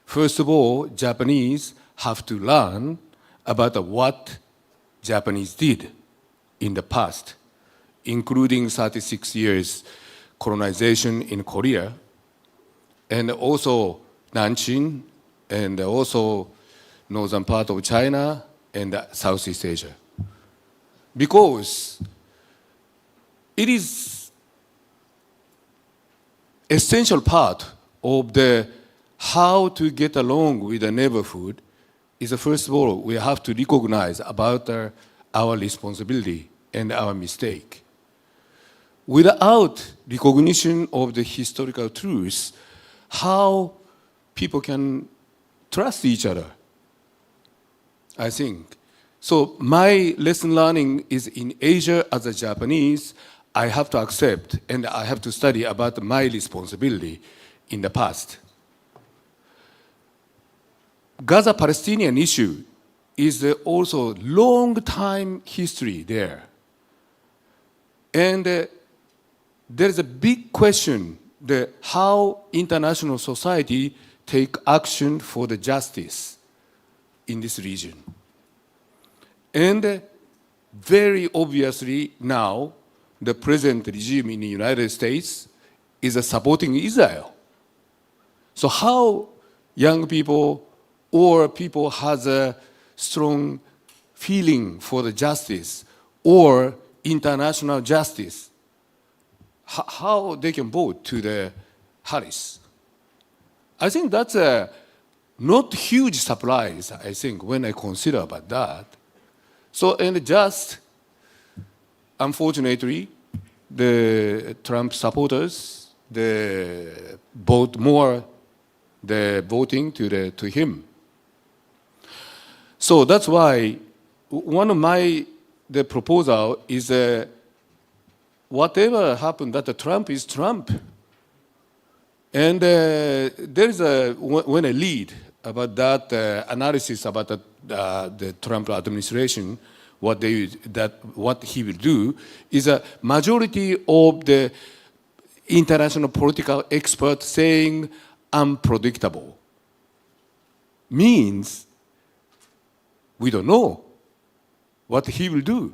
first of all, Japanese have to learn about what Japanese did in the past, including 36 years colonization in Korea, and also Nanjing, and also northern part of China and Southeast Asia. Because it is essential part of the how to get along with the neighborhood is first of all, we have to recognize about our responsibility and our mistake. Without recognition of the historical truths, how people can trust each other, I think. So my lesson learning is in Asia as a Japanese, I have to accept and I have to study about my responsibility in the past. Gaza-Palestinian issue is also long time history there. And there is a big question that how international society take action for the justice in this region. And very obviously now, the present regime in the United States is supporting Israel. So how young people or people has a strong feeling for the justice or international justice, how they can vote to the Harris? I think that's a not huge surprise, I think, when I consider about that. So, and just, unfortunately, the Trump supporters, they vote more, the voting to him. So that's why one of the proposal is whatever happened, that Trump is Trump. And there is when I read about that analysis about the Trump administration, what he will do is a majority of the international political experts saying unpredictable. Means we don't know what he will do.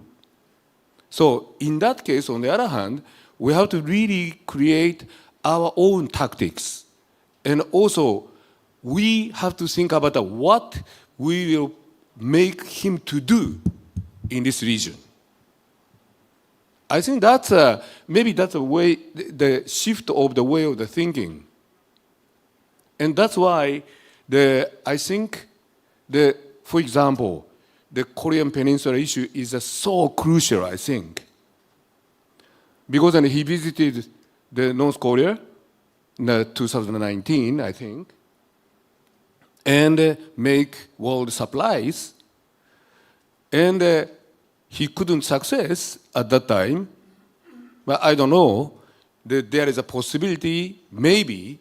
So in that case, on the other hand, we have to really create our own tactics. And also, we have to think about what we will make him to do in this region. I think that's maybe that's a way, the shift of the way of the thinking. And that's why I think for example, the Korean Peninsula issue is so crucial, I think. Because he visited the North Korea in 2019, I think, and make world supplies. And he couldn't success at that time. But I don't know, there is a possibility, maybe,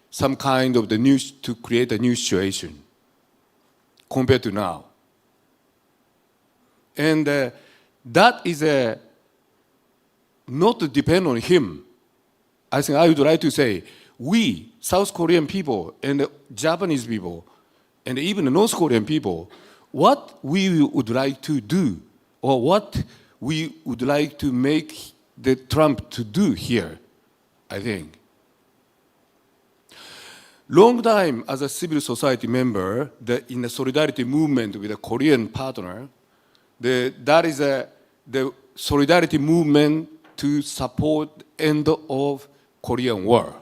some kind of to create a new situation compared to now. And that is not to depend on him. I think I would like to say, we, South Korean people and Japanese people, and even the North Korean people, what we would like to do, or what we would like to make the Trump to do here, I think. long time as a civil society member in the solidarity movement with a Korean partner, that is the solidarity movement to support end of Korean War.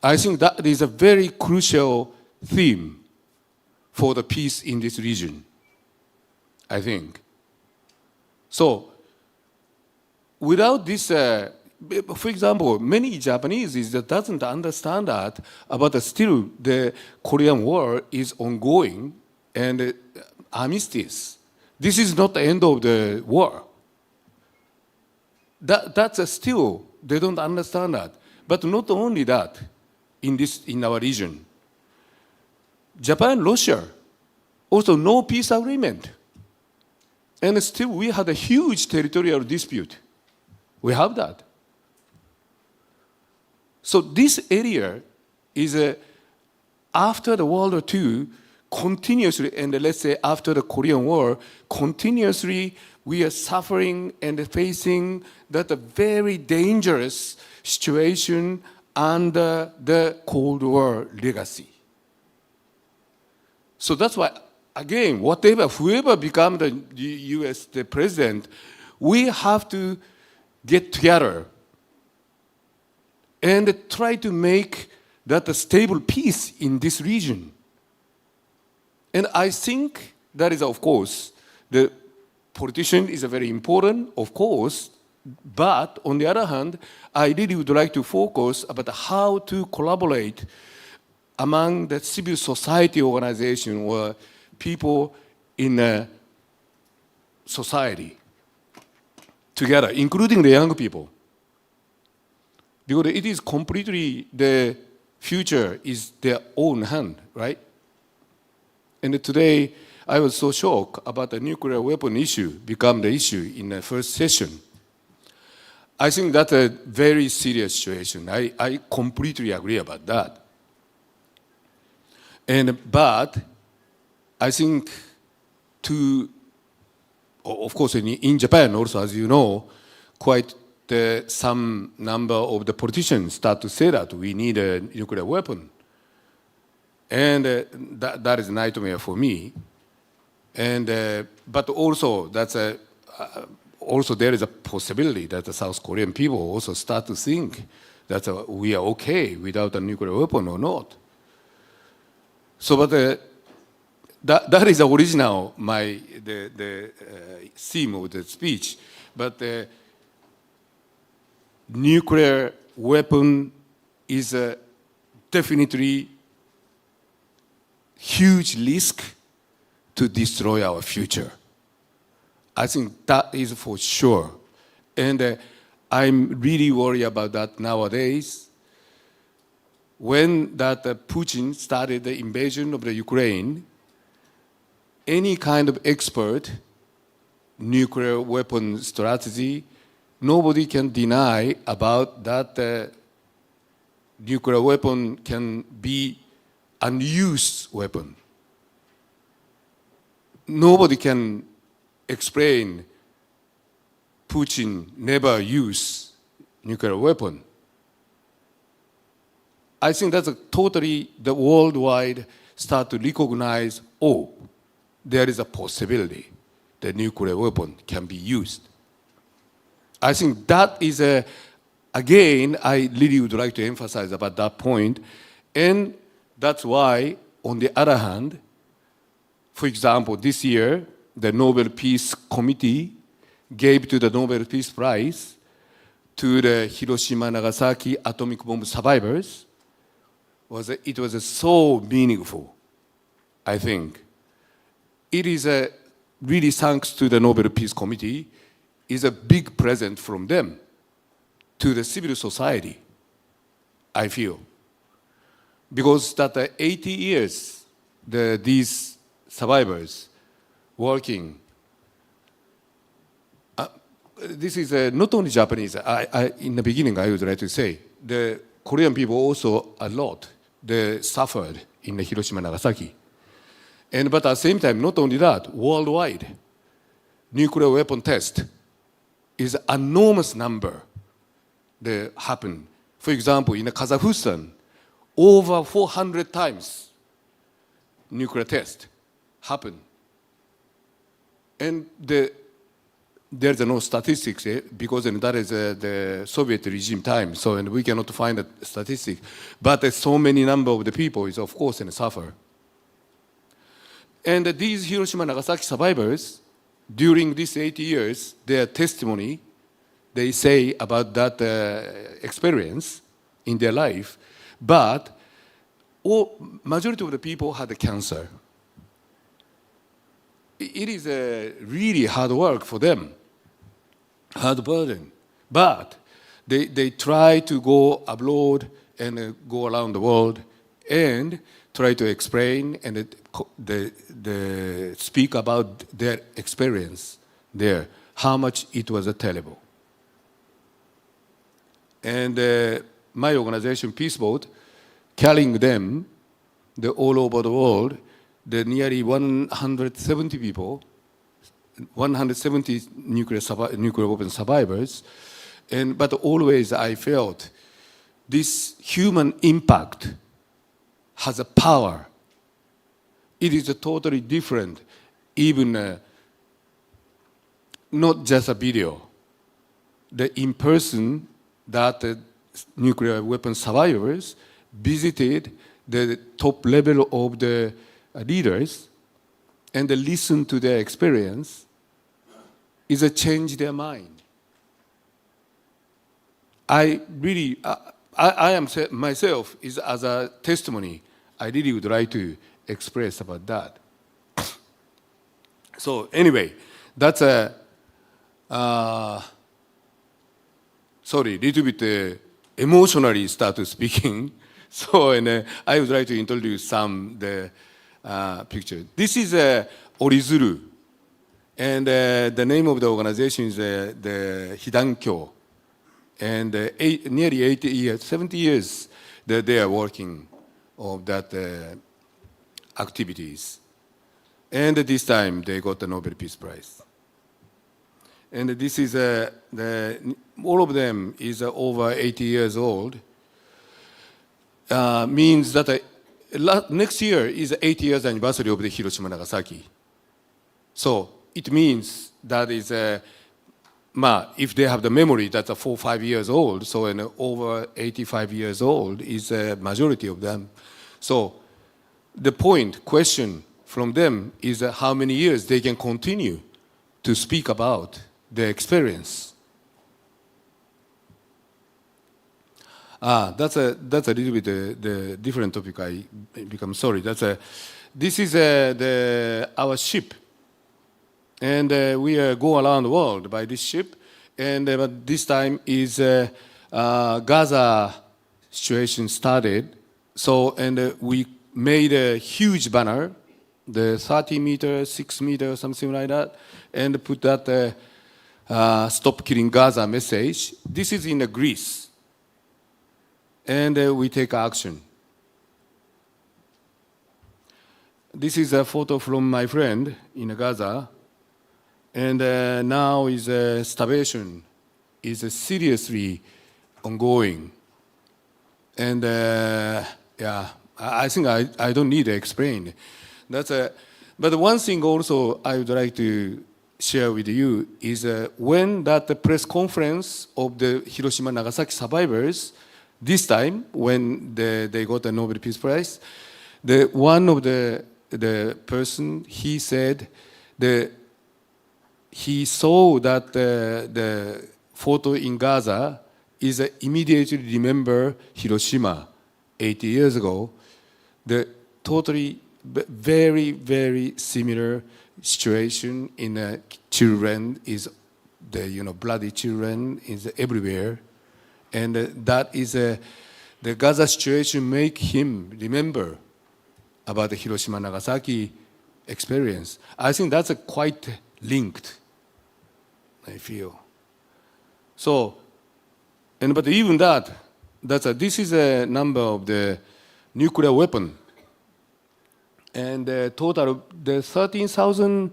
I think that is a very crucial theme for the peace in this region, I think. So, without this, for example, many Japanese that doesn't understand that, but still the Korean War is ongoing and armistice. This is not the end of the war. That's still, they don't understand that. But not only that, in our region, Japan, Russia, also no peace agreement. And still we had a huge territorial dispute. We have that. So this area is after the World War II, continuously, and let's say after the Korean War, continuously we are suffering and facing that a very dangerous situation under the Cold War legacy. So that's why, again, whoever become the U.S. the president, we have to get together and try to make that a stable peace in this region. And I think that is, of course, the politician is very important, of course, but on the other hand, I really would like to focus about how to collaborate among the civil society organization or people in a society together, including the young people. Because it is completely, the future is their own hand, right? And today, I was so shocked about the nuclear weapon issue become the issue in the first session. I think that's a very serious situation. I completely agree about that. But I think of course, in Japan also, as you know, quite some number of the politicians start to say that we need a nuclear weapon. And that is a nightmare for me. But also, also there is a possibility that the South Korean people also start to think that we are okay without a nuclear weapon or not. So, but that is the original the theme of the speech. But nuclear weapon is definitely huge risk to destroy our future. I think that is for sure. And I'm really worried about that nowadays. When that Putin started the invasion of the Ukraine, any kind of expert, nuclear weapon strategy, nobody can deny about that nuclear weapon can be unused weapon. Nobody can explain Putin never use nuclear weapon. I think that's totally the worldwide start to recognize, there is a possibility that nuclear weapon can be used. I think that is again, I really would like to emphasize about that point. And that's why, on the other hand, for example, this year, the Nobel Peace Committee gave to the Nobel Peace Prize to the Hiroshima Nagasaki atomic bomb survivors. It was so meaningful, I think. It is really thanks to the Nobel Peace Committee, is a big present from them to the civil society, I feel. Because that 80 years, these survivors working, this is not only Japanese. In the beginning, I would like to say, the Korean people also a lot, they suffered in the Hiroshima, Nagasaki. But at the same time, not only that, worldwide, nuclear weapon test is an enormous number that happened. For example, in Kazakhstan, over 400 times nuclear test happened. And there's no statistics because that is the Soviet regime time, so and we cannot find a statistic. But so many number of the people is of course suffer. And these Hiroshima Nagasaki survivors, during these 80 years, their testimony, they say about that experience in their life, but majority of the people had cancer. It is really hard work for them, hard burden. But they try to go abroad and go around the world and try to explain and they speak about their experience there, how much it was terrible. And my organization, Peace Boat, carrying them all over the world, the nearly 170 people, 170 nuclear weapon survivors, but always I felt this human impact has a power. It is totally different, even not just a video. The in-person that nuclear weapon survivors visited the top level of the leaders and they listened to their experience is a change their mind. I am myself is as a testimony. I really would like to express about that. So anyway, that's a sorry, little bit emotionally start speaking. So and I would like to introduce some the picture. This is Orizuru, and the name of the organization is the Hidankyo. And nearly 80 years, 70 years that they are working on that activities. And this time they got the Nobel Peace Prize. And this is all of them is over 80 years old. Means that next year is 80 years anniversary of the Hiroshima Nagasaki. So it means that is if they have the memory that's 4 or 5 years old, so over 85 years old is a majority of them. So the question from them is how many years they can continue to speak about their experience. That's a little bit the different topic. I become sorry. This is our ship. And we go around the world by this ship. And but this time is Gaza situation started. So and we made a huge banner, the 30 meter, 6 meter, something like that, and put that "Stop Killing Gaza" message. This is in Greece, and we take action. This is a photo from my friend in Gaza. And now is starvation is seriously ongoing. And yeah, I think I don't need to explain. But one thing also I would like to share with you is when that press conference of the Hiroshima Nagasaki survivors, this time when they got the Nobel Peace Prize, one of the person, he said he saw that the photo in Gaza is immediately remember Hiroshima 80 years ago. The totally very, very similar situation in children is bloody children is everywhere. And that is the Gaza situation make him remember about the Hiroshima Nagasaki experience. I think that's quite linked, I feel. So, but even this is a number of the nuclear weapon. And total, the 13,000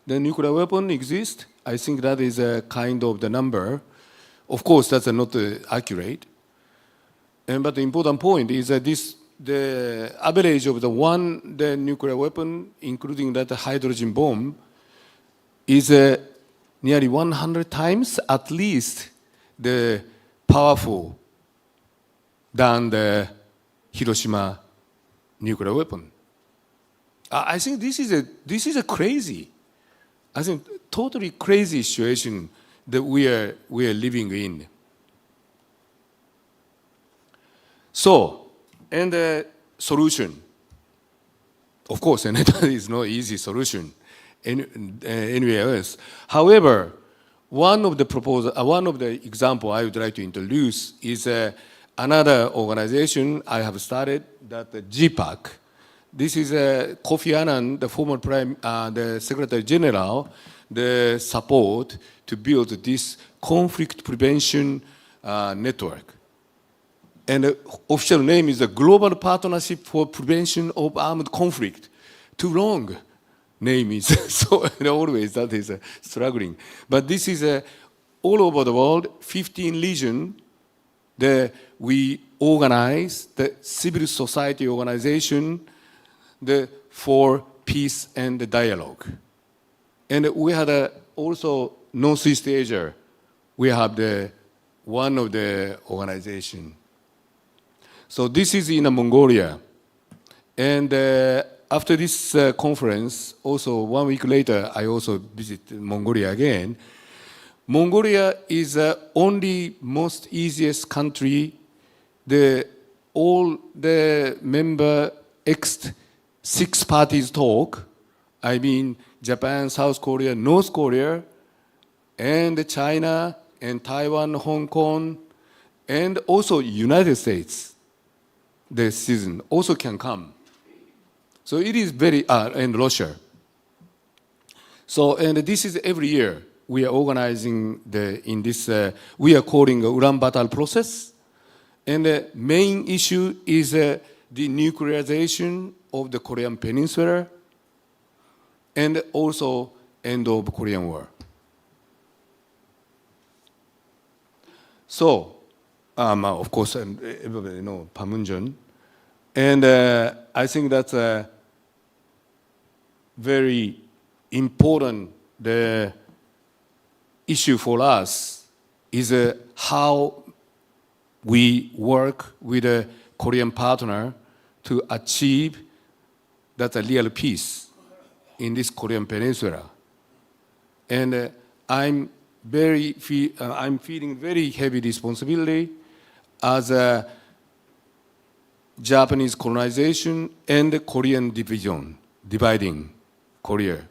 the nuclear weapon exist. I think that is a kind of the number. Of course, that's not accurate. But the important point is that this the average of the nuclear weapon, including that hydrogen bomb, is nearly 100 times at least the powerful than the Hiroshima nuclear weapon. I think this is a crazy, I think totally crazy situation that we are living in. So, and the solution, of course, and that is no easy solution anywhere else. However, one of the example I would like to introduce is another organization I have started, that the GPAC. This is Kofi Annan, the former the Secretary General, the support to build this conflict prevention network. And the official name is the Global Partnership for Prevention of Armed Conflict. Too long name is, so always that is struggling. But this is all over the world, 15 regions, that we organize the civil society organization for peace and dialogue. And we had also Northeast Asia, we have one of the organization. So this is in Mongolia. And after this conference, also 1 week later, I also visited Mongolia again. Mongolia is the only most easiest country. All the member six parties talk. I mean, Japan, South Korea, North Korea, and China, and Taiwan, Hong Kong, and also United States. The season also can come. So it is very, and Russia. So, and this is every year we are organizing in this, we are calling Ulaanbaatar process. And the main issue is the denuclearization of the Korean Peninsula and also end of Korean War. So, of course, everybody know Panmunjom. And I think that's a very important issue for us is how we work with a Korean partner to achieve that real peace in this Korean Peninsula. And I'm feeling very heavy responsibility as a Japanese colonization and the Korean dividing Korea.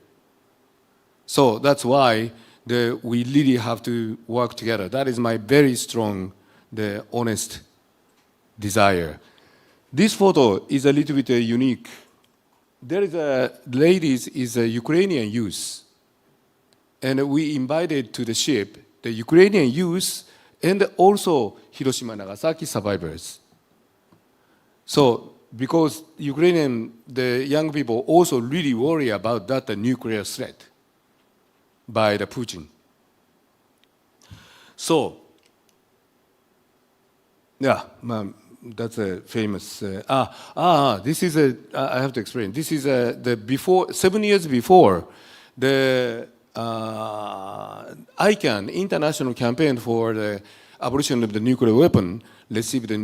So that's why we really have to work together. That is my very strong, honest desire. This photo is a little bit unique. There is is a Ukrainian youth. And we invited to the ship the Ukrainian youth and also Hiroshima Nagasaki survivors. So, because the young people also really worry about that nuclear threat by the Putin. So, yeah, that's a famous. This is I have to explain. This is 7 years before the ICAN, International Campaign for the Abolition of the Nuclear Weapon, received the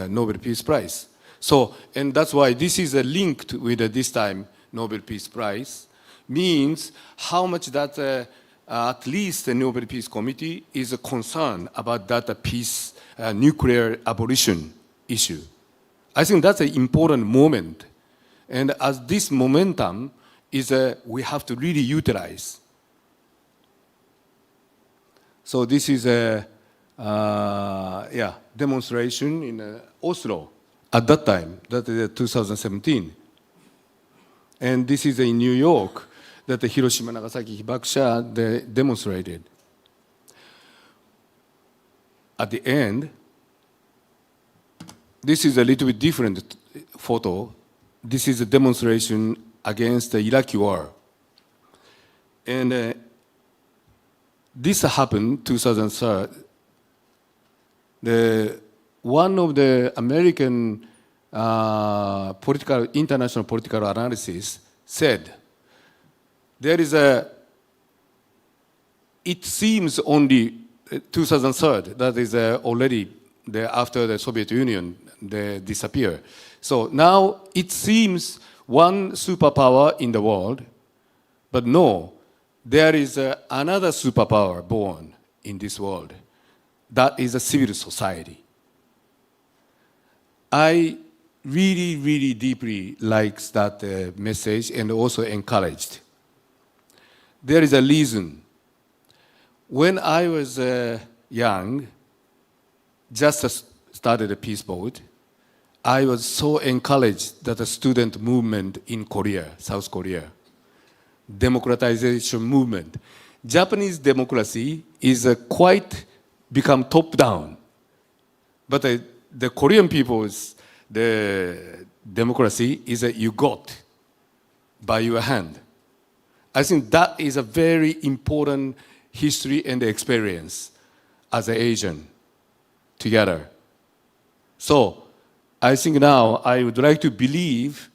Nobel Peace Prize. So, and that's why this is linked with this time Nobel Peace Prize, means how much that at least the Nobel Peace Committee is concerned about that peace, nuclear abolition issue. I think that's an important moment. And as this momentum is we have to really utilize. So this is a demonstration in Oslo at that time, that is 2017. And this is in New York that the Hiroshima Nagasaki Hibakusha they demonstrated. At the end, this is a little bit different photo. This is a demonstration against the Iraqi war. And this happened 2003. One of the American international political analysis said there is a, it seems only 2003, that is already after the Soviet Union, they disappear. So now it seems one superpower in the world, but no, there is another superpower born in this world. That is a civil society. I really, really deeply likes that message and also encouraged. There is a reason. When I was young, just started a peace boat, I was so encouraged that the student movement in Korea, South Korea, democratization movement. Japanese democracy is quite become top-down, but the Korean people's the democracy is you got by your hand. I think that is a very important history and experience as an Asian together. So I think now I would like to believe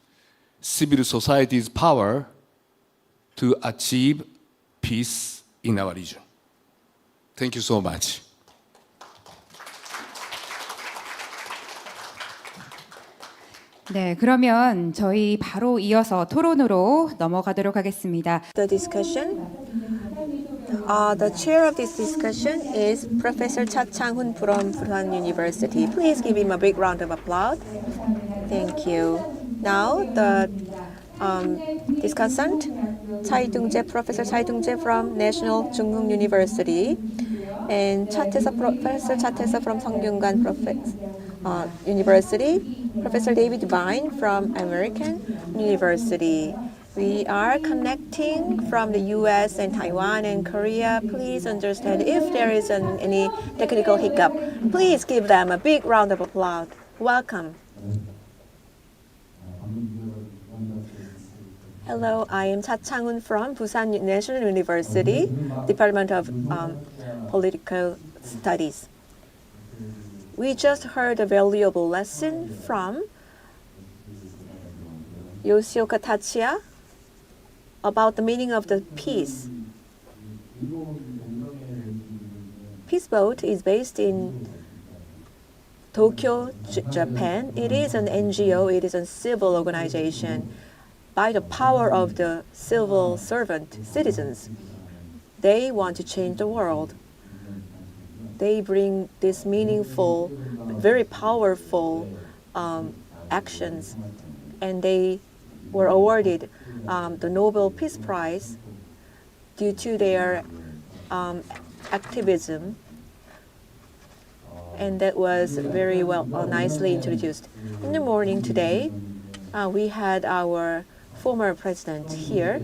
civil society's power to achieve peace in our region. Thank you so much. 네, 그러면 저희 바로 이어서 토론으로 넘어가도록 하겠습니다. The discussion. The chair of this discussion is Professor Cha Chang-hoon from Busan University. Please give him a big round of applause. Thank you. Now the discussant, Professor Chai Dong-jae from National Chungung University, and Professor Cha Tae-seo from Seongyungan University, Professor David Vine from American University. We are connecting from the US and Taiwan and Korea. Please understand if there is any technical hiccup. Please give them a big round of applause. Welcome. Hello, I am Cha Chang-hoon from Busan National University, Department of Political Studies. We just heard a valuable lesson from Yoshioka Tatsuya about the meaning of the peace. Peace Boat is based in Tokyo, Japan. It is an NGO, it is a civil organization. By the power of the civil servant citizens, they want to change the world. They bring this meaningful, very powerful actions, and they were awarded the Nobel Peace Prize due to their activism, and that was very well, nicely introduced. In the morning today, we had our former president here,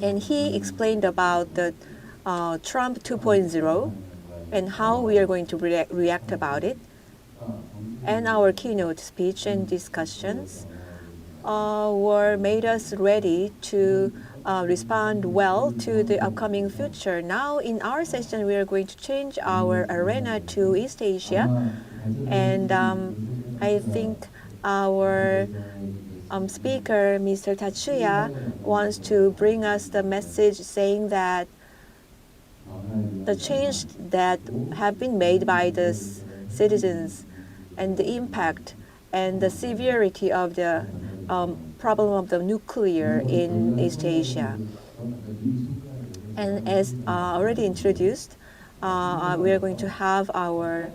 and he explained about the Trump 2.0 and how we are going to react about it. And our keynote speech and discussions made us ready to respond well to the upcoming future. Now in our session, we are going to change our arena to East Asia, and I think our speaker, Mr. Tatsuya, wants to bring us the message saying that the change that have been made by the citizens and the impact and the severity of the problem of the nuclear in East Asia. And as already introduced, we are going to have our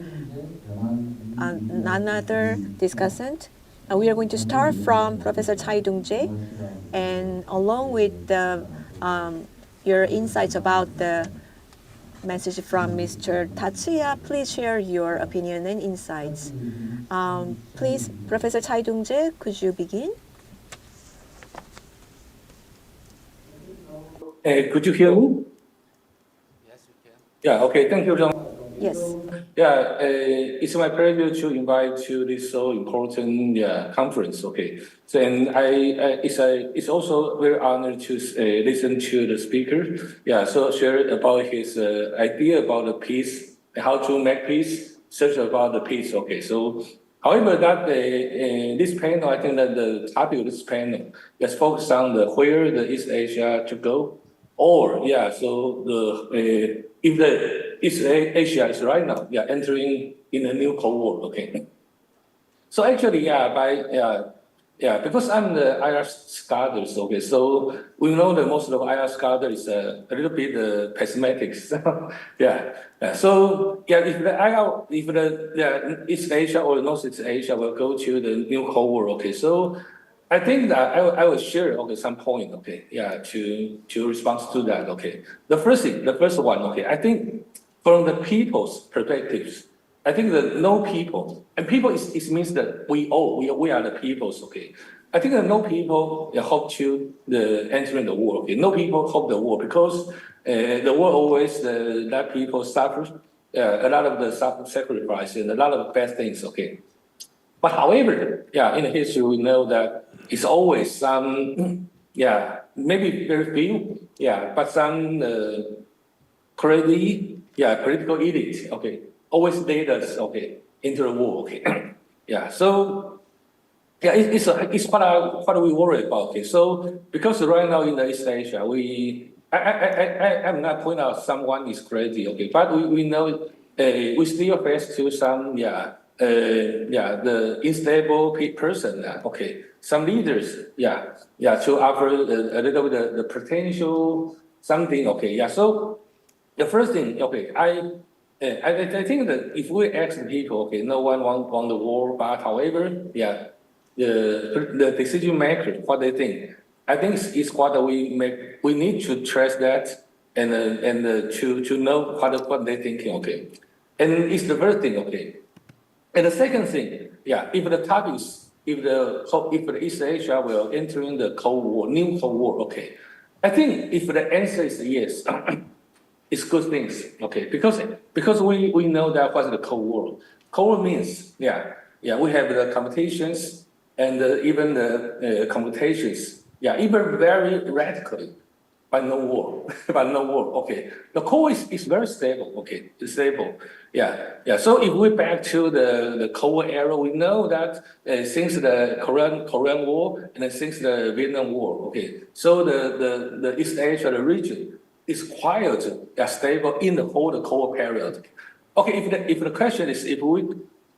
another discussant. We are going to start from Professor Chai Dong-jae, and along with the, your insights about the message from Mr. Tatsuya, please share your opinion and insights. Please, Professor Chai Dong-jae, could you begin? Could you hear me? Yes, you can. Yeah, okay, thank you, John. Yes. Yeah, it's my pleasure to invite to this so important conference. Okay, so and it's also very honored to listen to the speaker. Yeah, so share about his idea about the peace, how to make peace, search about the peace. Okay, so However, that this panel, I think that the topic of this panel is focused on where the East Asia to go, or so if the East Asia is right now entering in a new Cold War. Okay. So actually, because I'm the IR scholar, okay, so we know that most of the IR scholars is a little bit pessimistic. So if the East Asia or Northeast Asia will go to the new Cold War, okay, so I think that I will share some point, to respond to that, okay. The first one, okay, I think from the people's perspectives, I think that no people, and people it means that we are the peoples, okay. I think that no people hope to entering the war, okay. No people hope the war because the war always let people suffer a lot of the sacrifice and a lot of bad things, okay. But however, in history we know that it's always some, maybe very few, but some crazy, political elite, okay. Always lead us, okay, into the war, okay. So it's what we worry about, okay. So because right now in the East Asia, I'm not pointing out someone is crazy, okay, but we know we still face to some the unstable person, okay. Some leaders, to offer a little bit the potential something, okay. So the first thing, okay, I think that if we ask the people, okay, no one wants the war, but however, the decision maker, what they think, I think is what we need to trust that and to know what they're thinking, okay. And it's the first thing, okay. And the second thing, if the topics, if the East Asia will enter in the Cold War, new Cold War, okay. I think if the answer is yes. It's good things, okay? Because we know that what's the Cold War. Cold War means, we have the competitions and even the competitions, even very radically, but no war, okay. The Cold War is very stable, okay? It's stable, So if we back to the Cold War era, we know that since the Korean War and since the Vietnam War, okay. So the East Asia region is quite stable in the whole Cold War period. Okay, if the question is if we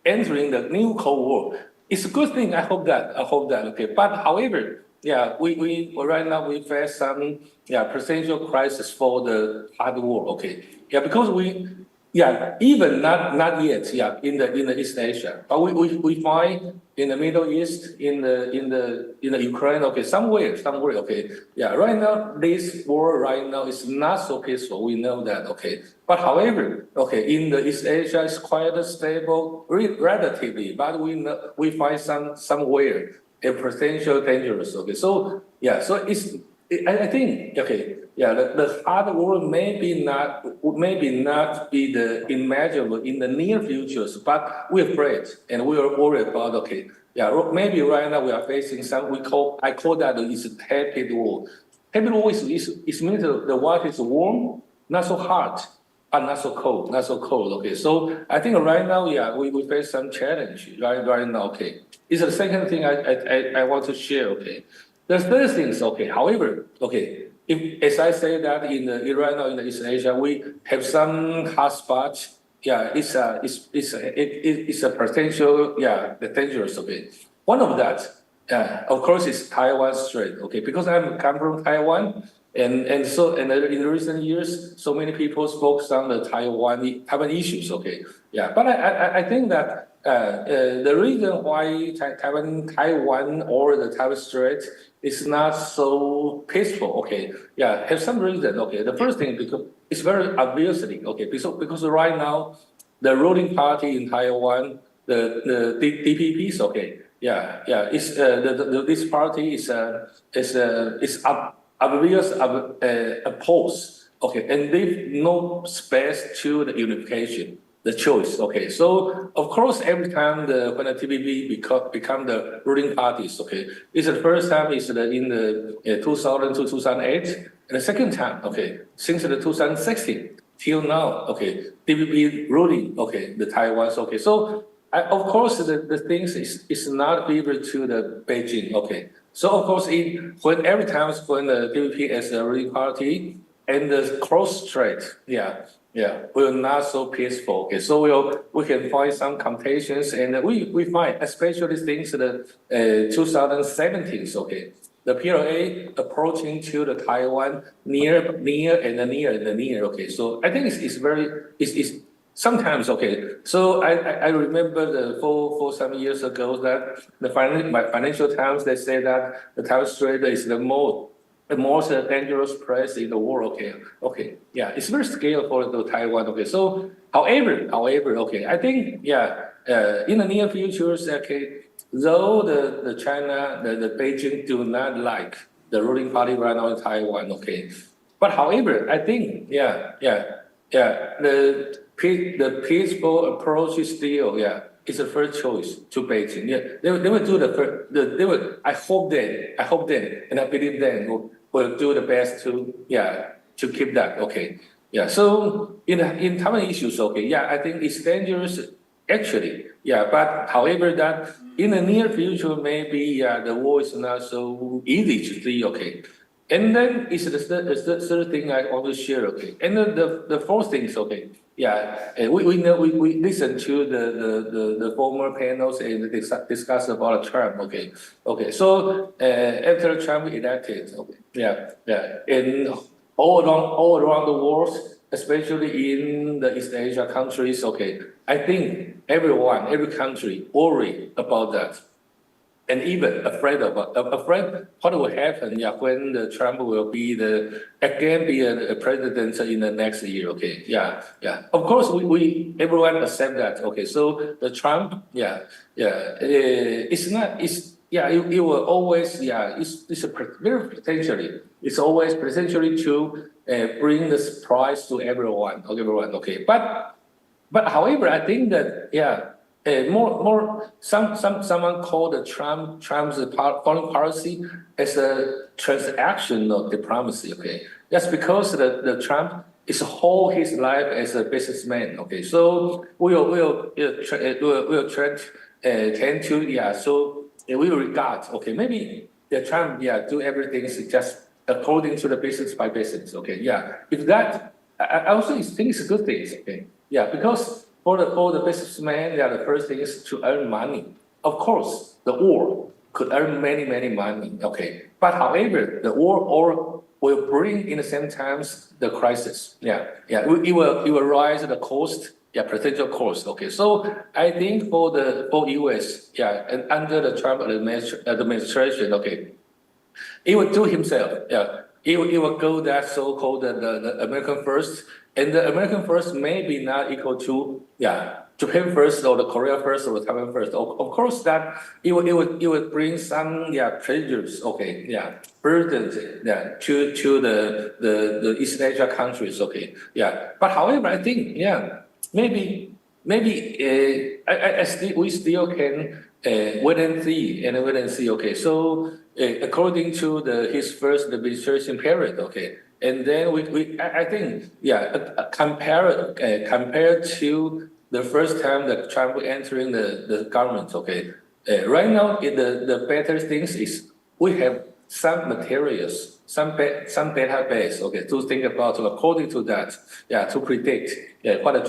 entering the new Cold War, it's a good thing. I hope that. Okay, but however, we right now we face some potential crisis for the hard war. Okay, because even not yet in the East Asia, but we find in the Middle East, in the Ukraine, okay, somewhere, okay, right now this war right now is not so peaceful. We know that, okay, but however, okay, in the East Asia it's quite stable, relatively, but we find somewhere a potential dangerous. Okay, so so it's. I think the hard war maybe not be the imaginable in the near futures, but we're afraid and we are worried about maybe right now we are facing some I call that is a tepid war. Tepid war is means the water is warm, not so hot, but not so cold. Okay, so I think right now we face some challenge right now. Okay, it's the second thing I want to share. Okay. The third thing is okay. However, okay, if as I say that right now in the East Asia we have some hotspots. It's a potential dangerous. Okay, one of that of course is Taiwan Strait. Okay, because I come from Taiwan and in the recent years so many people focus on the Taiwan issues. Okay, but I think that. The reason why Taiwan or the Taiwan Strait is not so peaceful, okay, have some reason, okay. The first thing because it's very obviously, okay, because right now the ruling party in Taiwan, the DPPs, okay, it's this party is obvious opposed, okay, and leave no space to the unification. The choice, okay. So of course, every time when the TPP become the ruling parties, okay, it's the first time is in the 2000 to 2008, and the second time, okay, since the 2016 till now, okay, TPP ruling, okay, the Taiwan's, okay. So of course, the things is not favorable to the Beijing. Okay, so of course, when every time when the DPP as a ruling party and the cross strait, will not so peaceful. Okay, so we can find some temptations, and we find especially things that 2017. Okay. The PLA approaching to the Taiwan near. Okay, so I think it's very sometimes okay. So I remember for some years ago that the Financial Times they say that the Taiwan Strait is the most dangerous place in the world. Okay, yeah, it's very scary for the Taiwan. Okay, so however, okay, I think in the near future, okay. Though the China, the Beijing do not like the ruling party right now in Taiwan, okay. But however, I think, the peaceful approach is still, it's a first choice to Beijing. Yeah, they will do they will. I hope then, and I believe then will do the best to keep that. Okay, yeah. So in Taiwan issues, okay, I think it's dangerous. Actually, but however, that in the near future, maybe the war is not so easy to see, okay. And then it's the third thing I want to share, okay. And then the fourth thing is, okay, we know we listen to the former panels and discuss about Trump, okay. So after Trump elected, okay, and all around the world, especially in the East Asia countries, okay, I think every country worry about that, and even afraid what will happen, when the Trump will be a president in the next year, okay, Of course, everyone accept that, okay. So the Trump, it will always, it's very potentially, it's always potentially to bring the surprise to everyone, okay. But however, I think that someone called the Trump's foreign policy as a transactional diplomacy, okay. That's because the Trump is whole his life as a businessman, okay. So we'll tend to so we will regard, okay, maybe the Trump do everything just according to the business by business, okay. If that, I also think it's a good thing, okay. Because for the businessman, the first thing is to earn money. Of course, the war could earn many money, okay. But however, the war will bring in the same times the crisis. It will rise the cost, potential cost, okay. So I think for US, and under the Trump administration, okay, it will do himself, It will go that so-called the American first, and the American first may be not equal to Japan first or the Korea first or the Taiwan first. Of course, that it will bring some pressures, okay, burdens to the East Asia countries, okay, But however, I think maybe we still can wait and see, okay. So according to his first administration period, okay, and then I think compared to the first time that Trump entering the government, okay, right now the better things is we have some materials, some database, okay, to think about according to that, to predict what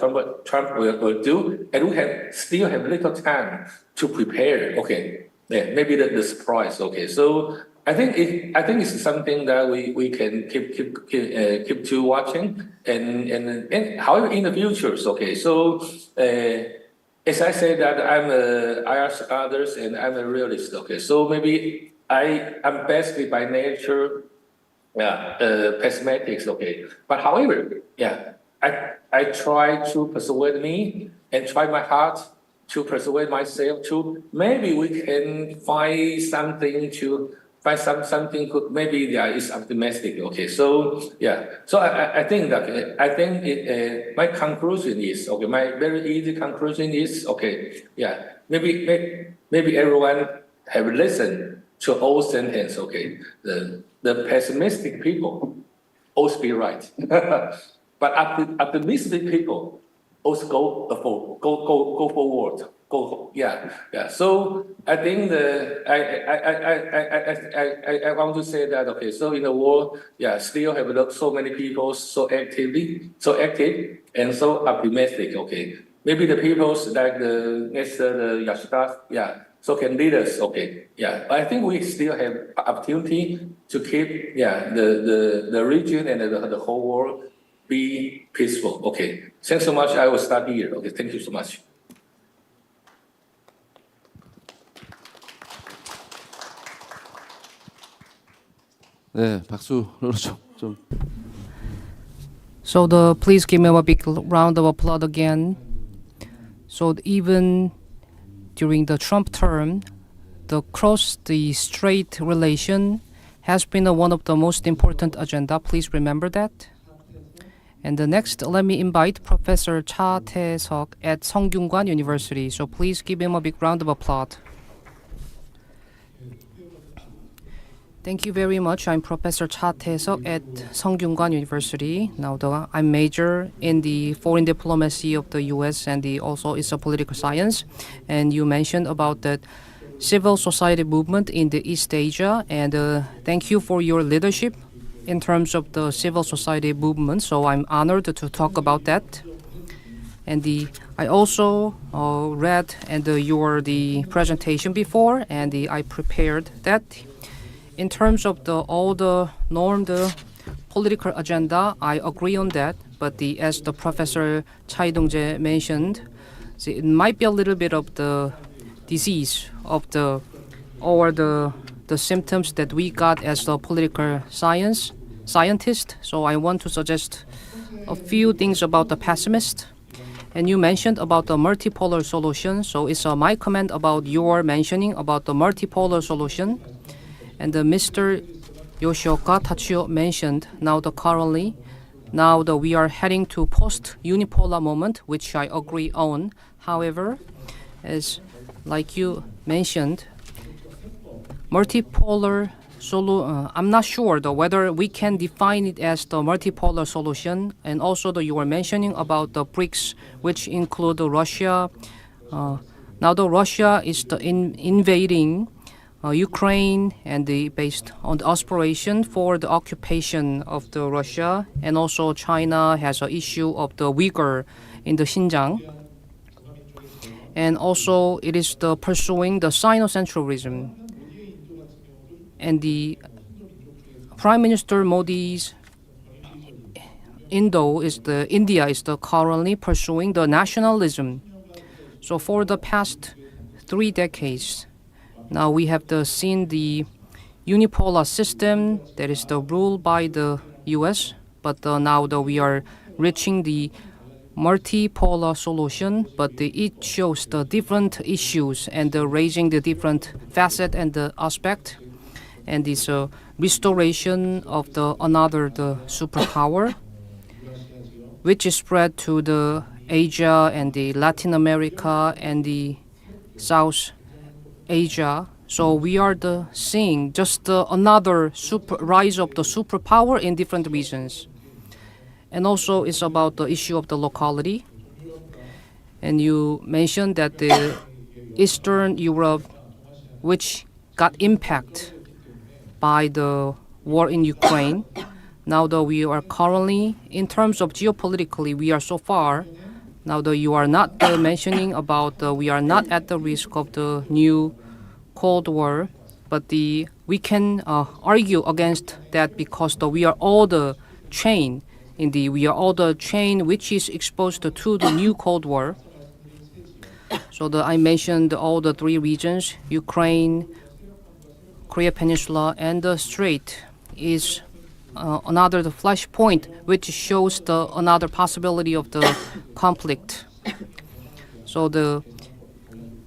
Trump will do, and we still have little time to prepare, okay. Maybe the surprise, okay. So I think it's something that we can keep to watching, and however in the future, okay. So as I say that I ask others and I'm a realist, okay. So maybe I'm basically by nature pessimistic, okay. But however, I try to persuade me and try my heart to persuade myself to maybe we can find something could maybe is optimistic, okay. So so I think that my conclusion is, okay, my very easy conclusion is, okay, maybe everyone have listened to all sentence, okay. The pessimistic people always be right, but optimistic people always go forward, So I think I want to say that okay. So in the world, still have so many people so active and so optimistic. Okay, maybe the people like the Yasuda, so can lead us. Okay, but I think we still have opportunity to keep the region and the whole world be peaceful. Okay, thanks so much. I will start here. Okay, thank you so much. 네, 박수로 좀. So please give me a big round of applause again. So even during the Trump term, the cross-the-strait relation has been one of the most important agenda. Please remember that. And the next, let me invite Professor Cha Tae-seok at Seongkyungwan University. So please give him a big round of applause. Thank you very much. I'm Professor Cha Tae-seok at Seongkyungwan University. Now, I'm major in the foreign diplomacy of the U.S. and also it's a political science. And you mentioned about that civil society movement in the East Asia. And thank you for your leadership in terms of the civil society movement. So I'm honored to talk about that. And I also read your presentation before, and I prepared that. In terms of all the political agenda, I agree on that. But as the Professor Chai Dong-jae mentioned, it might be a little bit of the disease of the symptoms that we got as the political scientist. So I want to suggest a few things about the pessimist. And you mentioned about the multipolar solution. So it's my comment about your mentioning about the multipolar solution. And Mr. Yoshioka Tachio mentioned currently we are heading to post-unipolar moment, which I agree on. However, as like you mentioned, multipolar I'm not sure whether we can define it as the multipolar solution. And also you were mentioning about the BRICS, which include Russia. Now Russia is invading Ukraine, and based on the aspiration for the occupation of the Russia, and also China has an issue of the Uyghur in the Xinjiang, and also it is pursuing the Sino-centralism, and the Prime Minister Modi's India is currently pursuing the nationalism. So for the past 3 decades. Now we have seen the unipolar system that is ruled by the U.S., but now we are reaching the multipolar solution, but it shows the different issues and raising the different facet and the aspect, and this restoration of another superpower, which is spread to the Asia and the Latin America and the South Asia. So we are seeing just another rise of the superpower in different regions. And also it's about the issue of the locality. And you mentioned that the Eastern Europe, which got impacted by the war in Ukraine, now we are currently, in terms of geopolitically, we are so far. Now you are not mentioning about we are not at the risk of the new Cold War, but we can argue against that because we are all the chain which is exposed to the new Cold War. So I mentioned all the 3 regions: Ukraine, Korea Peninsula, and the Strait is another flashpoint which shows another possibility of the conflict. So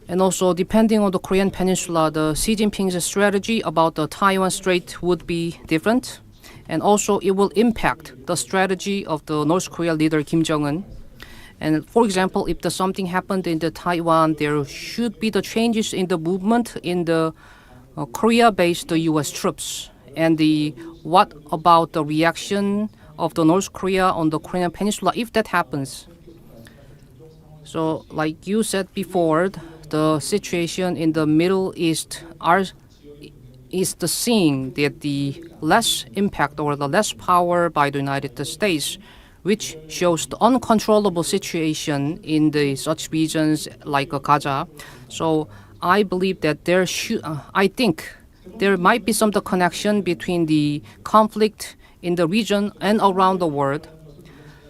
and also depending on the Korean Peninsula, the Xi Jinping's strategy about the Taiwan Strait would be different, and also it will impact the strategy of the North Korea leader Kim Jong-un. And for example, if something happened in the Taiwan, there should be the changes in the movement in the Korea-based U.S. troops. And what about the reaction of the North Korea on the Korean Peninsula if that happens? So like you said before, the situation in the Middle East is the seeing that the less impact or the less power by the United States, which shows the uncontrollable situation in the such regions like Gaza. So I believe that I think there might be some connection between the conflict in the region and around the world.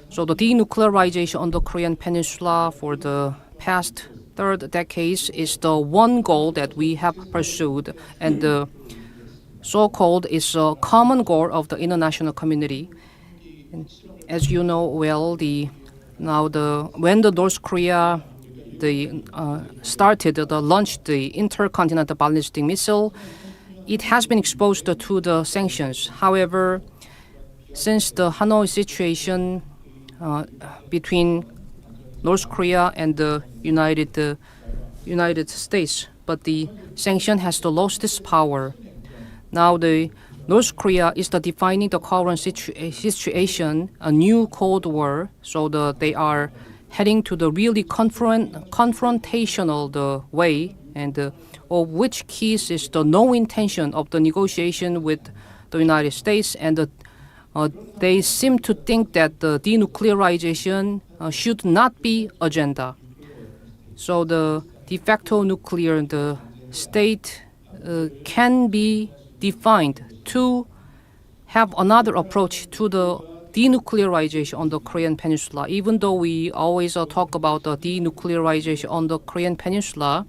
So the denuclearization on the Korean Peninsula for the past third decades is the one goal that we have pursued, and the so-called is a common goal of the international community. And as you know well, when the North Korea launched the intercontinental ballistic missile, it has been exposed to the sanctions. However, since the Hanoi situation between North Korea and the United States, but the sanction has lost its power. Now the North Korea is defining the current situation, a new Cold War, so they are heading to the really confrontational way, and of which keys is the no intention of the negotiation with the United States, and they seem to think that the denuclearization should not be agenda. So the de facto nuclear, the state can be defined to have another approach to the denuclearization on the Korean Peninsula. Even though we always talk about the denuclearization on the Korean Peninsula,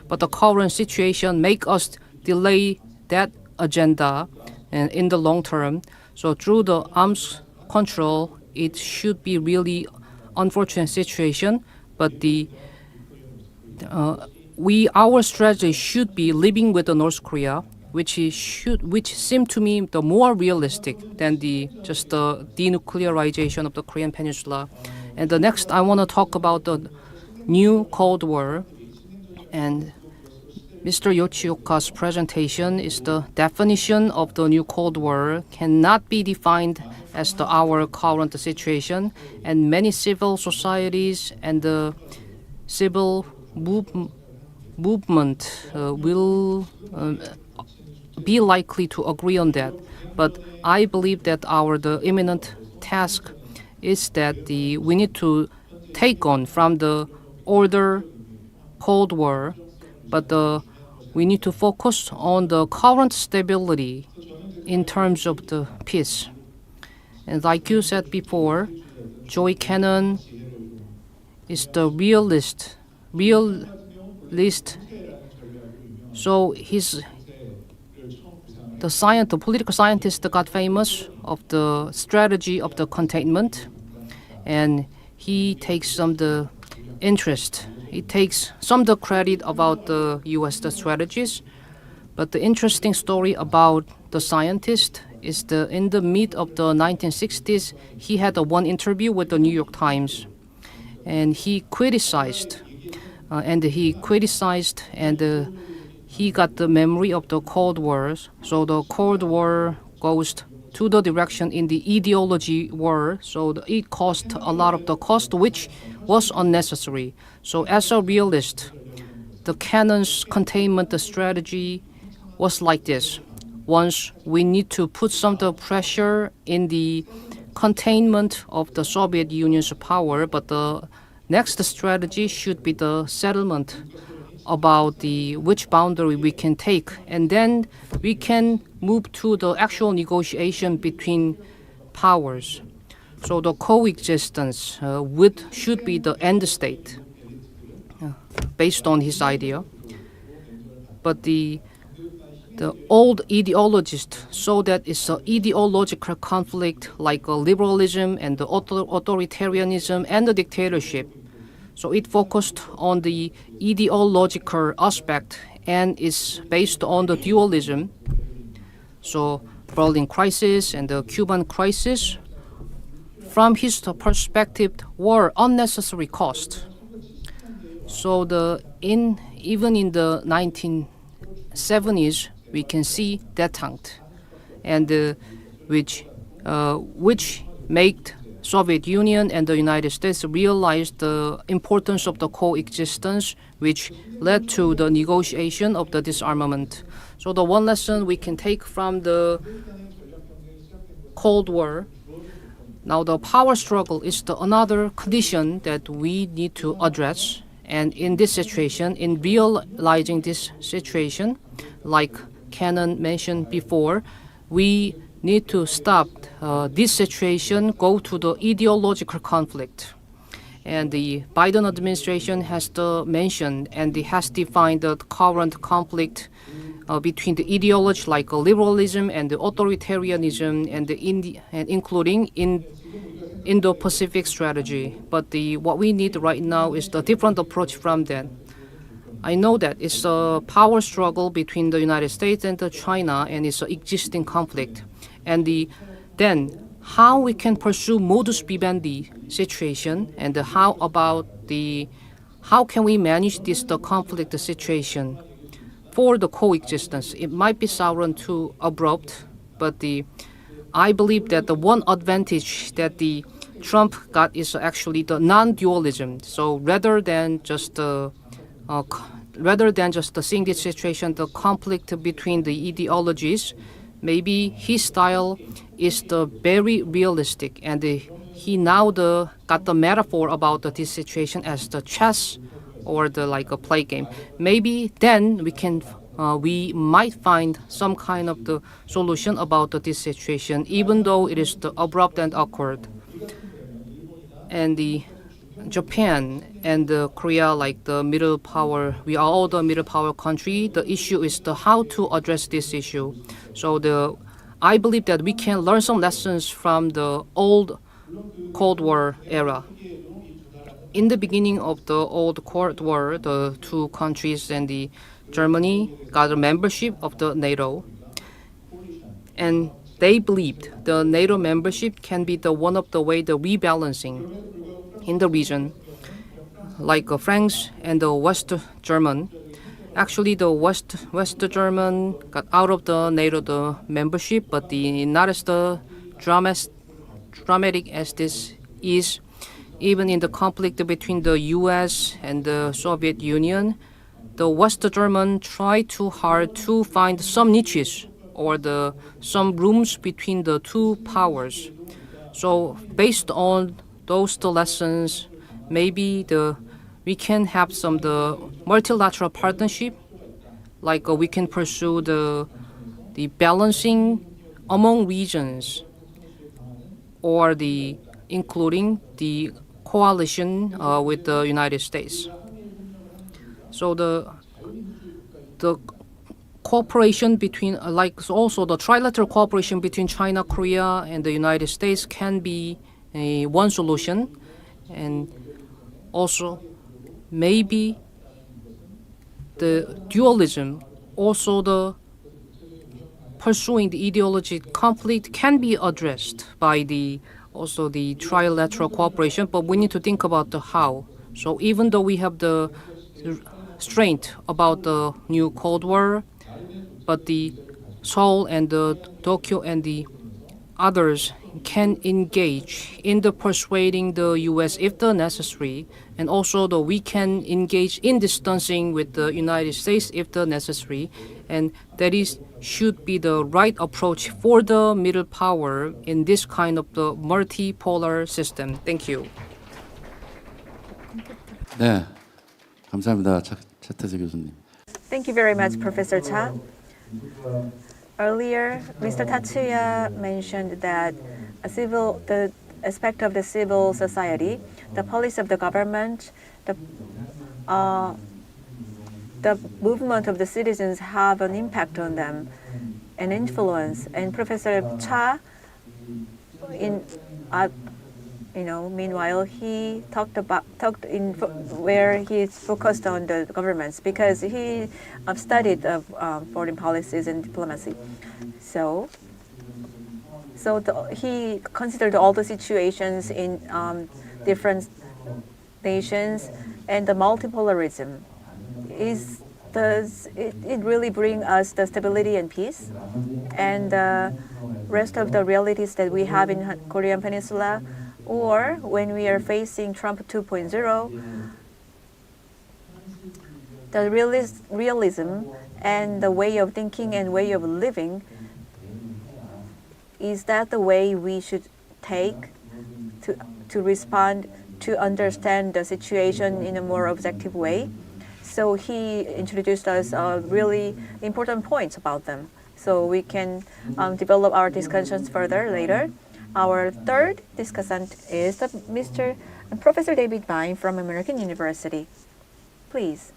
but the current situation make us delay that agenda and in the long term. So through the arms control, it should be really unfortunate situation, but our strategy should be living with the North Korea, which seem to me the more realistic than just the denuclearization of the Korean Peninsula. And the next, I want to talk about the new Cold War. And Mr. Yoshioka's presentation is the definition of the new Cold War cannot be defined as our current situation, and many civil societies and the civil movement will be likely to agree on that. But I believe that the imminent task is that we need to take on from the older Cold War, but we need to focus on the current stability in terms of the peace. And like you said before, Joey Cannon is the realist. So the political scientist got famous of the strategy of the containment, and he takes some the interest. He takes some the credit about the U.S. strategies, but the interesting story about the scientist is in the mid of the 1960s, he had one interview with the New York Times, and he criticized, and he got the memory of the Cold Wars. So the Cold War goes to the direction in the ideology war. So it cost a lot of the cost, which was unnecessary. So as a realist, the Cannon's containment strategy was like this. Once we need to put some the pressure in the containment of the Soviet Union's power, but the next strategy should be the settlement about which boundary we can take, and then we can move to the actual negotiation between powers. So the coexistence should be the end state, based on his idea. But the old ideologists saw that it's an ideological conflict like liberalism and the authoritarianism and the dictatorship. So it focused on the ideological aspect and is based on the dualism. So Berlin crisis and the Cuban crisis, from his perspective, were unnecessary costs. So even in the 1970s, we can see detente, and which made Soviet Union and the United States realized the importance of the coexistence, which led to the negotiation of the disarmament. So the one lesson we can take from the Cold War, now the power struggle is another condition that we need to address. And in this situation, in realizing this situation, like Cannon mentioned before, we need to stop this situation, go to the ideological conflict. And the Biden administration has mentioned and has defined the current conflict between the ideology like liberalism and the authoritarianism and including in Indo-Pacific strategy. But what we need right now is the different approach from that. I know that it's a power struggle between the United States and China, and it's an existing conflict. And then how we can pursue modus vivendi situation, and how can we manage the conflict situation for the coexistence. It might be sound too abrupt, but I believe that the one advantage that Trump got is actually the non-dualism. So rather than just seeing this situation, the conflict between the ideologies, maybe his style is very realistic, and he now got the metaphor about this situation as the chess or like a play game. Maybe then we might find some kind of the solution about this situation, even though it is abrupt and awkward. And Japan and Korea, like the middle power, we are all the middle power country. The issue is how to address this issue. So I believe that we can learn some lessons from the old Cold War era. In the beginning of the old Cold War, the two countries and Germany got a membership of the NATO, and they believed the NATO membership can be one of the way the rebalancing in the region, like France and the West German. Actually, the West German got out of the NATO membership, but not as dramatic as this is. Even in the conflict between the U.S. and the Soviet Union, the West German tried too hard to find some niches or some rooms between the two powers. So based on those lessons, maybe we can have some multilateral partnership, like we can pursue the balancing among regions, or including the coalition with the United States. So the cooperation between, also the trilateral cooperation between China, Korea, and the United States can be one solution, and also maybe the dualism, also pursuing the ideology conflict can be addressed by also the trilateral cooperation, but we need to think about the how. So even though we have the strength about the new Cold War, but the Seoul and the Tokyo and the others can engage in the persuading the U.S. if necessary, and also we can engage in distancing with the United States if necessary, and that should be the right approach for the middle power in this kind of the multipolar system. Thank you. 네, 감사합니다. 차태재 교수님. Thank you very much, Professor Cha. Earlier, Mr. Tatsuya mentioned that the aspect of the civil society, the policy of the government, the movement of the citizens have an impact on them, an influence. And Professor Cha, meanwhile, he talked in where he focused on the governments, because he studied foreign policies and diplomacy. So he considered all the situations in different nations, and the multipolarism it really bring us the stability and peace, and the rest of the realities that we have in Korean Peninsula or when we are facing Trump 2.0, the realism and the way of thinking and way of living, is that the way we should take to respond, to understand the situation in a more objective way? So he introduced us really important points about them. So we can develop our discussions further later. Our third discussant is Professor David Vine from American University. Please.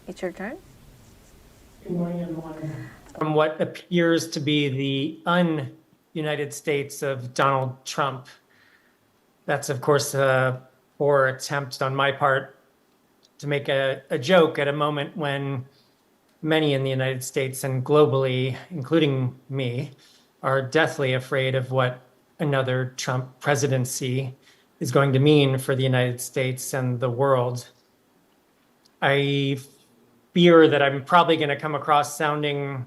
It's your turn. Good morning, everyone. From what appears to be the un-United States of Donald Trump. That's, of course, a poor attempt on my part to make a joke at a moment when many in the United States and globally, including me, are deathly afraid of what another Trump presidency is going to mean for the United States and the world. I fear that I'm probably going to come across sounding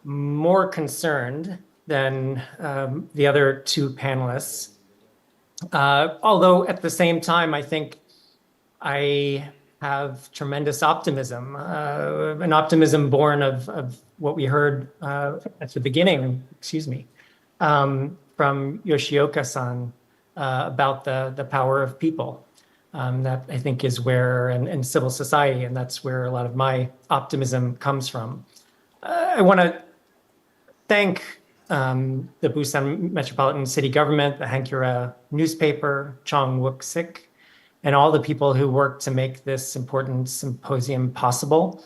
more concerned than the other two panelists. Although at the same time, I think I have tremendous optimism, an optimism born of what we heard at the beginning, from Yoshioka-san about the power of people. That I think is where, and civil society, and that's where a lot of my optimism comes from. I want to thank the Busan Metropolitan City Government, the Hankyoreh newspaper, Chong Wook-sik, and all the people who worked to make this important symposium possible.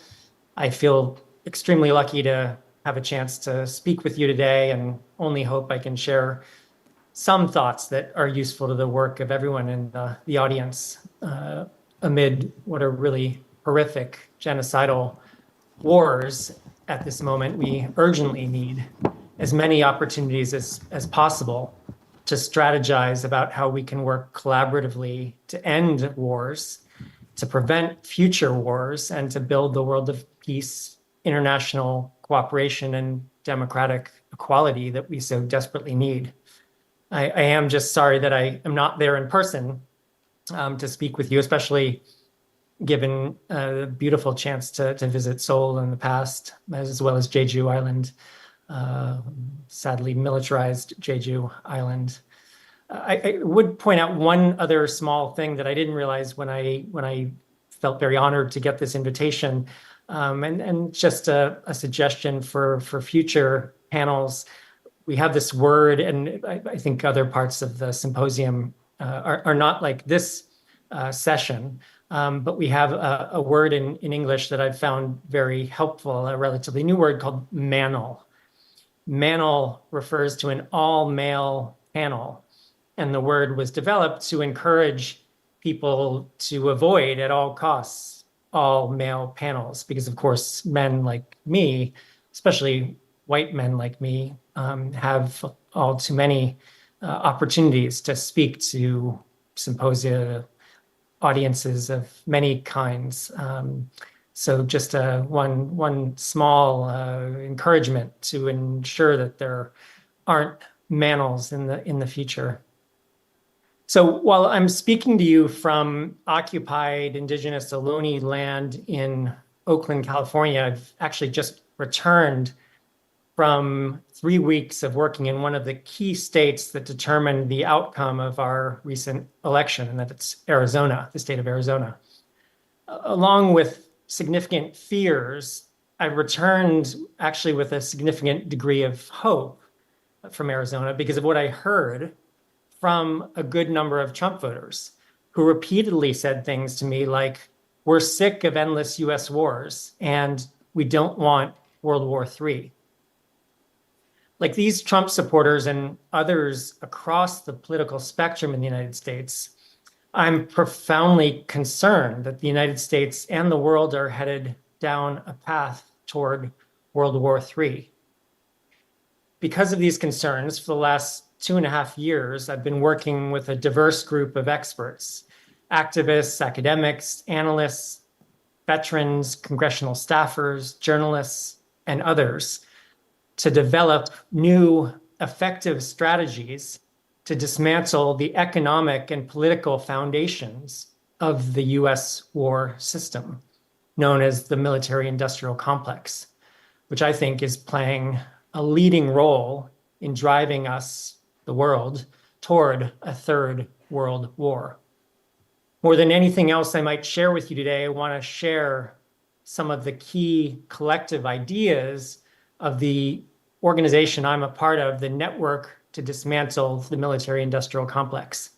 I feel extremely lucky to have a chance to speak with you today, and only hope I can share some thoughts that are useful to the work of everyone in the audience amid what are really horrific genocidal wars at this moment. We urgently need as many opportunities as possible to strategize about how we can work collaboratively to end wars, to prevent future wars, and to build the world of peace, international cooperation, and democratic equality that we so desperately need. I am just sorry that I am not there in person to speak with you, especially given the beautiful chance to visit Seoul in the past, as well as Jeju Island, sadly militarized Jeju Island. I would point out one other small thing that I didn't realize when I felt very honored to get this invitation, and just a suggestion for future panels. We have this word, and I think other parts of the symposium are not like this session, but we have a word in English that I've found very helpful, a relatively new word called manel. Manel refers to an all-male panel, and the word was developed to encourage people to avoid at all costs all-male panels, because of course men like me, especially white men like me, have all too many opportunities to speak to symposia audiences of many kinds. So just one small encouragement to ensure that there aren't manels in the future. So while I'm speaking to you from occupied indigenous Ohlone land in Oakland, California, I've actually just returned from 3 weeks of working in one of the key states that determined the outcome of our recent election, and that it's Arizona, the state of Arizona. Along with significant fears, I returned actually with a significant degree of hope from Arizona because of what I heard from a good number of Trump voters who repeatedly said things to me like, we're sick of endless US wars and we don't want World War III. Like these Trump supporters and others across the political spectrum in the United States, I'm profoundly concerned that the United States and the world are headed down a path toward World War III. Because of these concerns, for the last 2.5 years, I've been working with a diverse group of experts, activists, academics, analysts, veterans, congressional staffers, journalists, and others to develop new effective strategies to dismantle the economic and political foundations of the US war system, known as the military-industrial complex, which I think is playing a leading role in driving us, the world, toward a third world war. More than anything else I might share with you today, I want to share some of the key collective ideas of the organization I'm a part of, the Network to Dismantle the Military-Industrial Complex.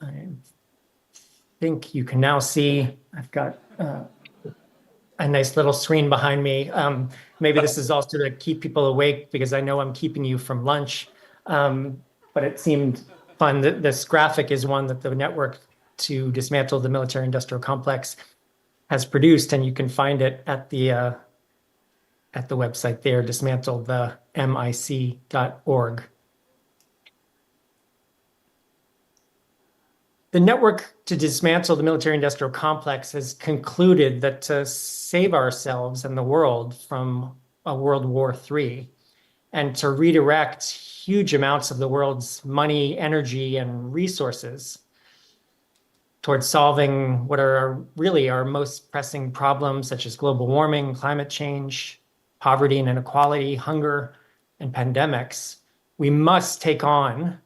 I think you can now see, I've got a nice little screen behind me. Maybe this is also to keep people awake because I know I'm keeping you from lunch, but it seemed fun. This graphic is one that the Network to Dismantle the Military-Industrial Complex has produced, and you can find it at the website there, dismantlethemic.org. The Network to Dismantle the Military-Industrial Complex has concluded that to save ourselves and the world from a World War III and to redirect huge amounts of the world's money, energy, and resources towards solving what are really our most pressing problems, such as global warming, climate change, poverty and inequality, hunger, and pandemics, we must take on,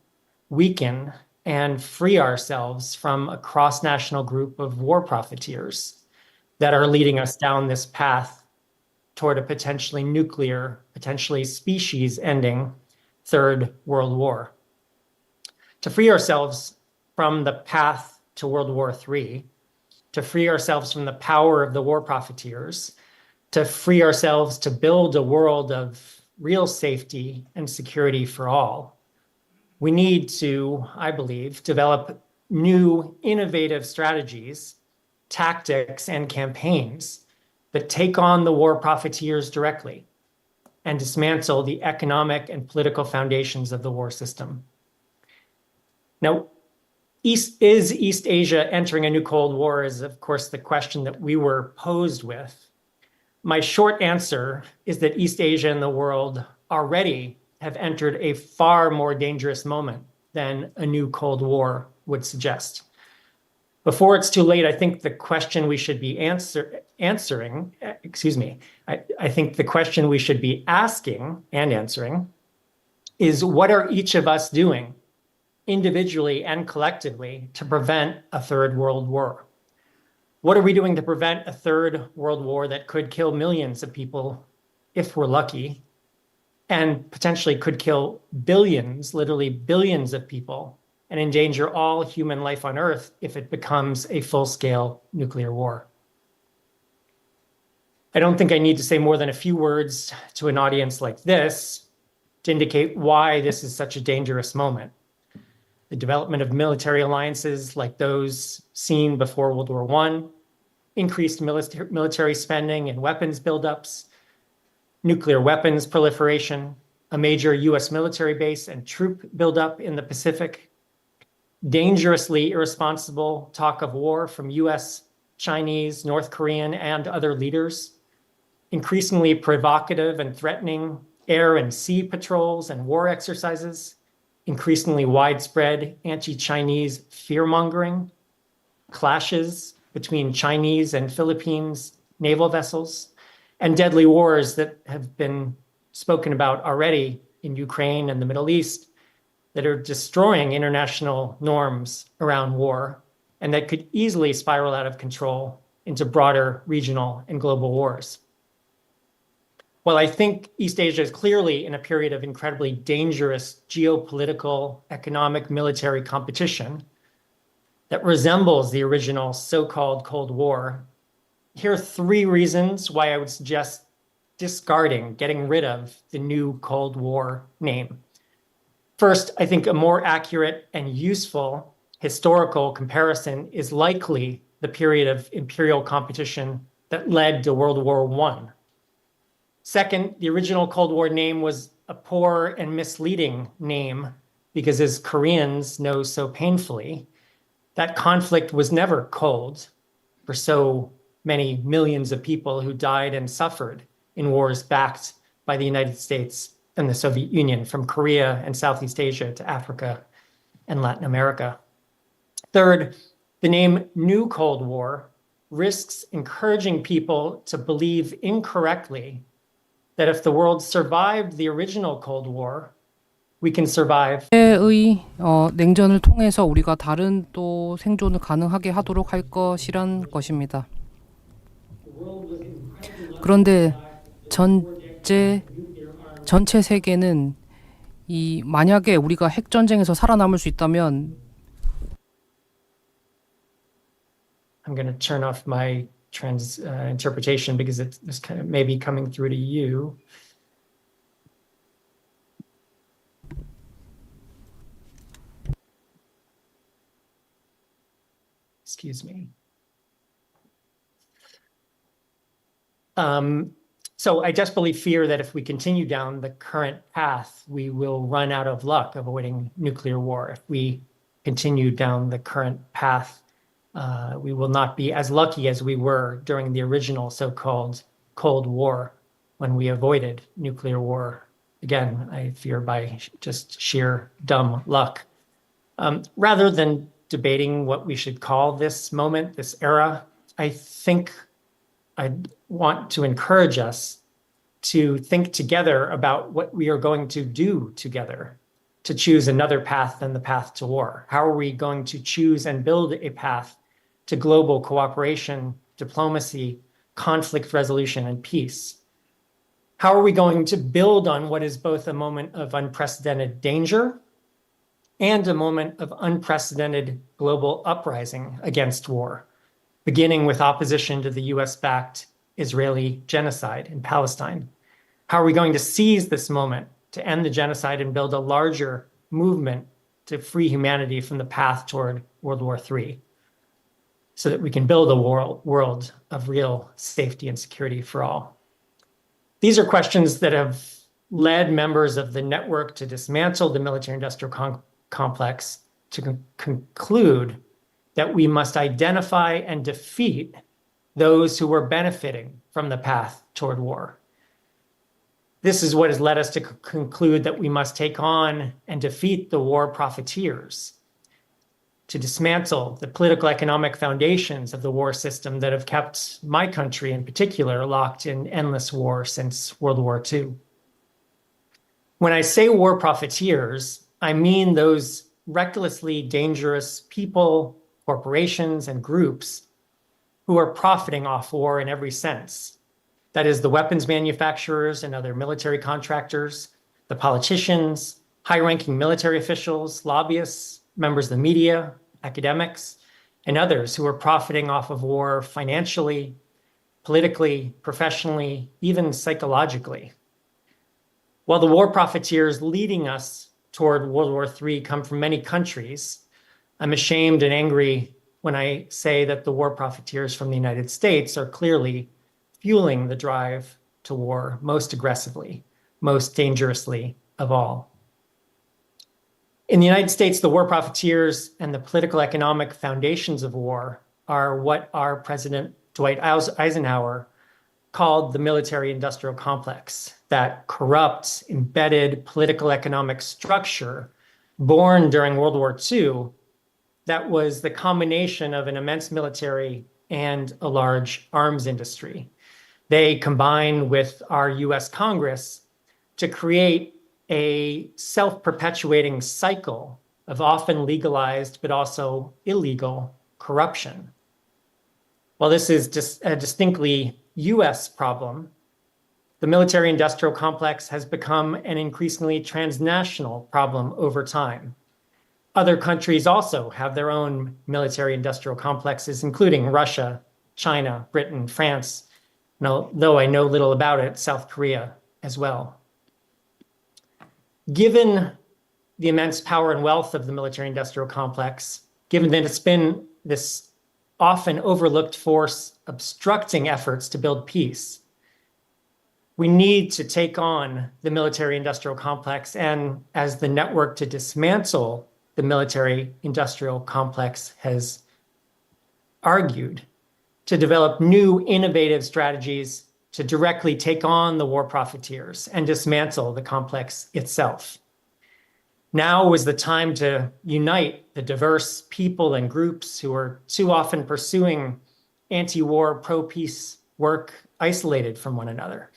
weaken, and free ourselves from a cross-national group of war profiteers that are leading us down this path toward a potentially nuclear, potentially species-ending Third World War. To free ourselves from the path to World War III, to free ourselves from the power of the war profiteers, to free ourselves to build a world of real safety and security for all, we need to, I believe, develop new innovative strategies, tactics, and campaigns that take on the war profiteers directly and dismantle the economic and political foundations of the war system. Now, is East Asia entering a new Cold War is, of course, the question that we were posed with. My short answer is that East Asia and the world already have entered a far more dangerous moment than a new Cold War would suggest. Before it's too late, I think the question we should be answering, I think the question we should be asking and answering is, what are each of us doing individually and collectively to prevent a third world war? What are we doing to prevent a third world war that could kill millions of people if we're lucky, and potentially could kill billions, literally billions of people, and endanger all human life on Earth if it becomes a full-scale nuclear war? I don't think I need to say more than a few words to an audience like this to indicate why this is such a dangerous moment. The development of military alliances like those seen before World War I, increased military spending and weapons buildups, nuclear weapons proliferation, a major US military base and troop buildup in the Pacific, dangerously irresponsible talk of war from US, Chinese, North Korean, and other leaders, increasingly provocative and threatening air and sea patrols and war exercises, increasingly widespread anti-Chinese fear-mongering, clashes between Chinese and Philippines naval vessels, and deadly wars that have been spoken about already in Ukraine and the Middle East that are destroying international norms around war and that could easily spiral out of control into broader regional and global wars. While I think East Asia is clearly in a period of incredibly dangerous geopolitical, economic, military competition that resembles the original so-called Cold War, here are three reasons why I would suggest discarding, getting rid of the new Cold War name. First, I think a more accurate and useful historical comparison is likely the period of imperial competition that led to World War I. Second, the original Cold War name was a poor and misleading name because, as Koreans know so painfully, that conflict was never cold for so many millions of people who died and suffered in wars backed by the United States and the Soviet Union, from Korea and Southeast Asia to Africa and Latin America. Third, the name New Cold War risks encouraging people to believe incorrectly that if the world survived the original Cold War, we can survive. 의 냉전을 통해서 우리가 다른 또 생존을 가능하게 하도록 할 것이란 것입니다. 그런데 전체 세계는 이 만약에 우리가 핵 전쟁에서 살아남을 수 있다면 I'm going to turn off my interpretation because it's kind of maybe coming through to you. Excuse me. So I desperately fear that if we continue down the current path, we will run out of luck avoiding nuclear war. If we continue down the current path, we will not be as lucky as we were during the original so-called Cold War when we avoided nuclear war. Again, I fear by just sheer dumb luck. Rather than debating what we should call this moment, this era, I think I'd want to encourage us to think together about what we are going to do together to choose another path than the path to war. How are we going to choose and build a path to global cooperation, diplomacy, conflict resolution, and peace? How are we going to build on what is both a moment of unprecedented danger and a moment of unprecedented global uprising against war, beginning with opposition to the US-backed Israeli genocide in Palestine? How are we going to seize this moment to end the genocide and build a larger movement to free humanity from the path toward World War III so that we can build a world of real safety and security for all? These are questions that have led members of the network to dismantle the military-industrial complex to conclude that we must identify and defeat those who were benefiting from the path toward war. This is what has led us to conclude that we must take on and defeat the war profiteers, to dismantle the political economic foundations of the war system that have kept my country in particular locked in endless war since World War II. When I say war profiteers, I mean those recklessly dangerous people, corporations, and groups who are profiting off war in every sense. That is, the weapons manufacturers and other military contractors, the politicians, high-ranking military officials, lobbyists, members of the media, academics, and others who are profiting off of war financially, politically, professionally, even psychologically. While the war profiteers leading us toward World War III come from many countries, I'm ashamed and angry when I say that the war profiteers from the United States are clearly fueling the drive to war most aggressively, most dangerously of all. In the United States, the war profiteers and the political economic foundations of war are what our President Dwight Eisenhower called the military-industrial complex, that corrupt, embedded political economic structure born during World War II that was the combination of an immense military and a large arms industry. They combine with our US Congress to create a self-perpetuating cycle of often legalized but also illegal corruption. While this is just a distinctly US problem, the military-industrial complex has become an increasingly transnational problem over time. Other countries also have their own military-industrial complexes, including Russia, China, Britain, France, though I know little about it, South Korea as well. Given the immense power and wealth of the military-industrial complex, given that it's been this often overlooked force obstructing efforts to build peace, we need to take on the military-industrial complex and, as the network to dismantle the military-industrial complex has argued, to develop new innovative strategies to directly take on the war profiteers and dismantle the complex itself. Now is the time to unite the diverse people and groups who are too often pursuing anti-war, pro-peace work isolated from one another.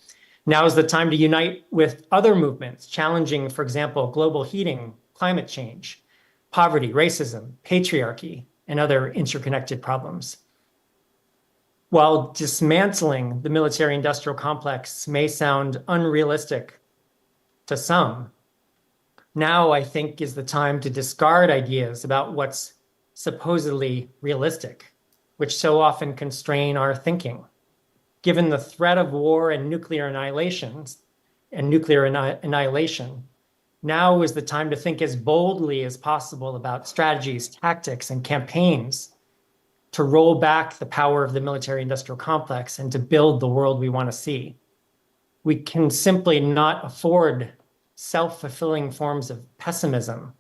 Now is the time to unite with other movements challenging, for example, global heating, climate change, poverty, racism, patriarchy, and other interconnected problems. While dismantling the military-industrial complex may sound unrealistic to some, now I think is the time to discard ideas about what's supposedly realistic, which so often constrain our thinking. Given the threat of war and nuclear annihilation, now is the time to think as boldly as possible about strategies, tactics, and campaigns to roll back the power of the military-industrial complex and to build the world we want to see. We can simply not afford self-fulfilling forms of pessimism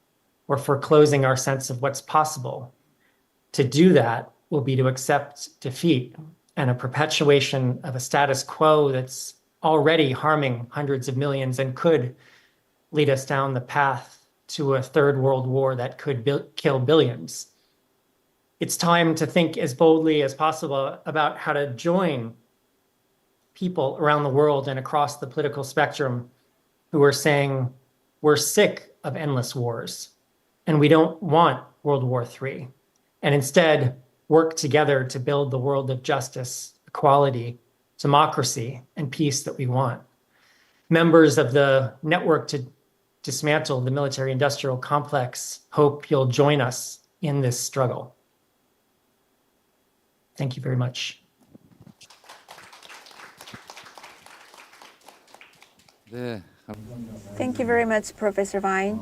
or foreclosing our sense of what's possible. To do that will be to accept defeat and a perpetuation of a status quo that's already harming hundreds of millions and could lead us down the path to a third world war that could kill billions. It's time to think as boldly as possible about how to join people around the world and across the political spectrum who are saying, we're sick of endless wars and we don't want World War III, and instead work together to build the world of justice, equality, democracy, and peace that we want. Members of the network to dismantle the military-industrial complex hope you'll join us in this struggle. Thank you very much. 네, Thank you very much, Professor Vine.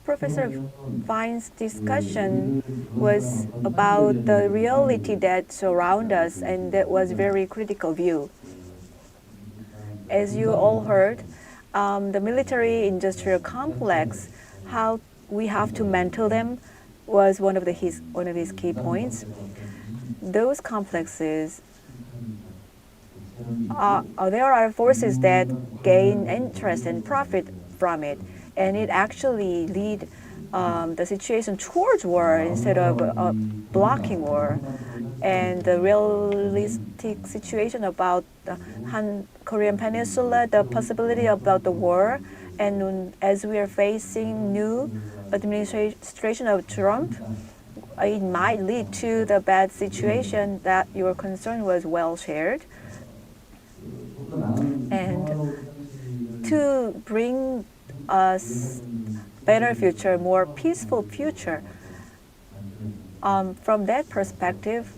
Professor Vine's discussion was about the reality that surrounds us, and that was very critical view. As you all heard, the military-industrial complex, how we have to mentor them, was one of his key points. Those complexes, there are forces that gain interest and profit from it, and it actually lead the situation towards war instead of blocking war. And the realistic situation about the Korean Peninsula, the possibility about the war, and as we are facing new administration of Trump, it might lead to the bad situation that your concern was well shared. And to bring us better future, more peaceful future, from that perspective,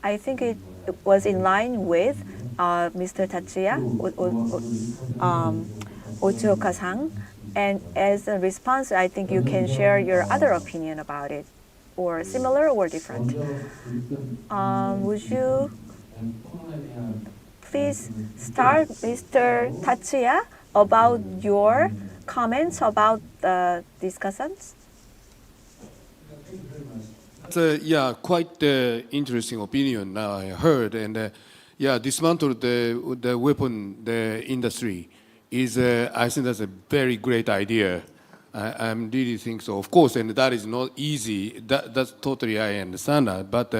I think it was in line with Mr. Tatsuya Otsuoka-san. And as a response, I think you can share your other opinion about it, or similar or different. Would you please start, Mr. Tatsuya, about your comments about the discussants? Yeah, quite interesting opinion now I heard, and dismantle the weapon industry is I think that's a very great idea. I really think so. Of course, and that is not easy. That's totally I understand that, but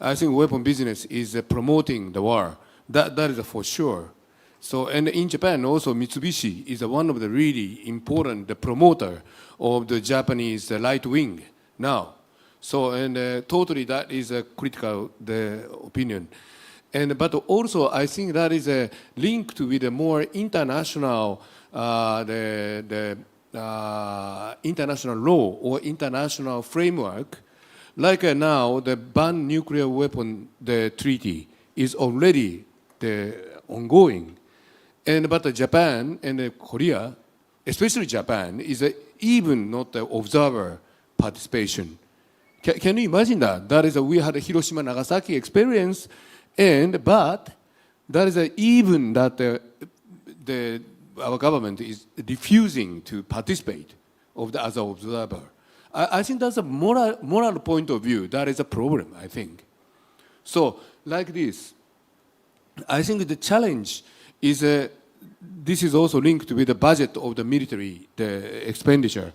I think weapon business is promoting the war. That is for sure. So, and in Japan also, Mitsubishi is one of the really important promoter of the Japanese right wing now. So, and totally that is a critical opinion. And but also I think that is a linked with a more international international law or international framework. Like now, the ban nuclear weapon treaty is already ongoing. And but Japan and Korea, especially Japan, is even not the observer participation. Can you imagine that? That is we had a Hiroshima Nagasaki experience, but that is even that our government is refusing to participate as an observer. I think that's a moral point of view. That is a problem, I think. So, like this, I think the challenge is, this is also linked with the budget of the military, the expenditure.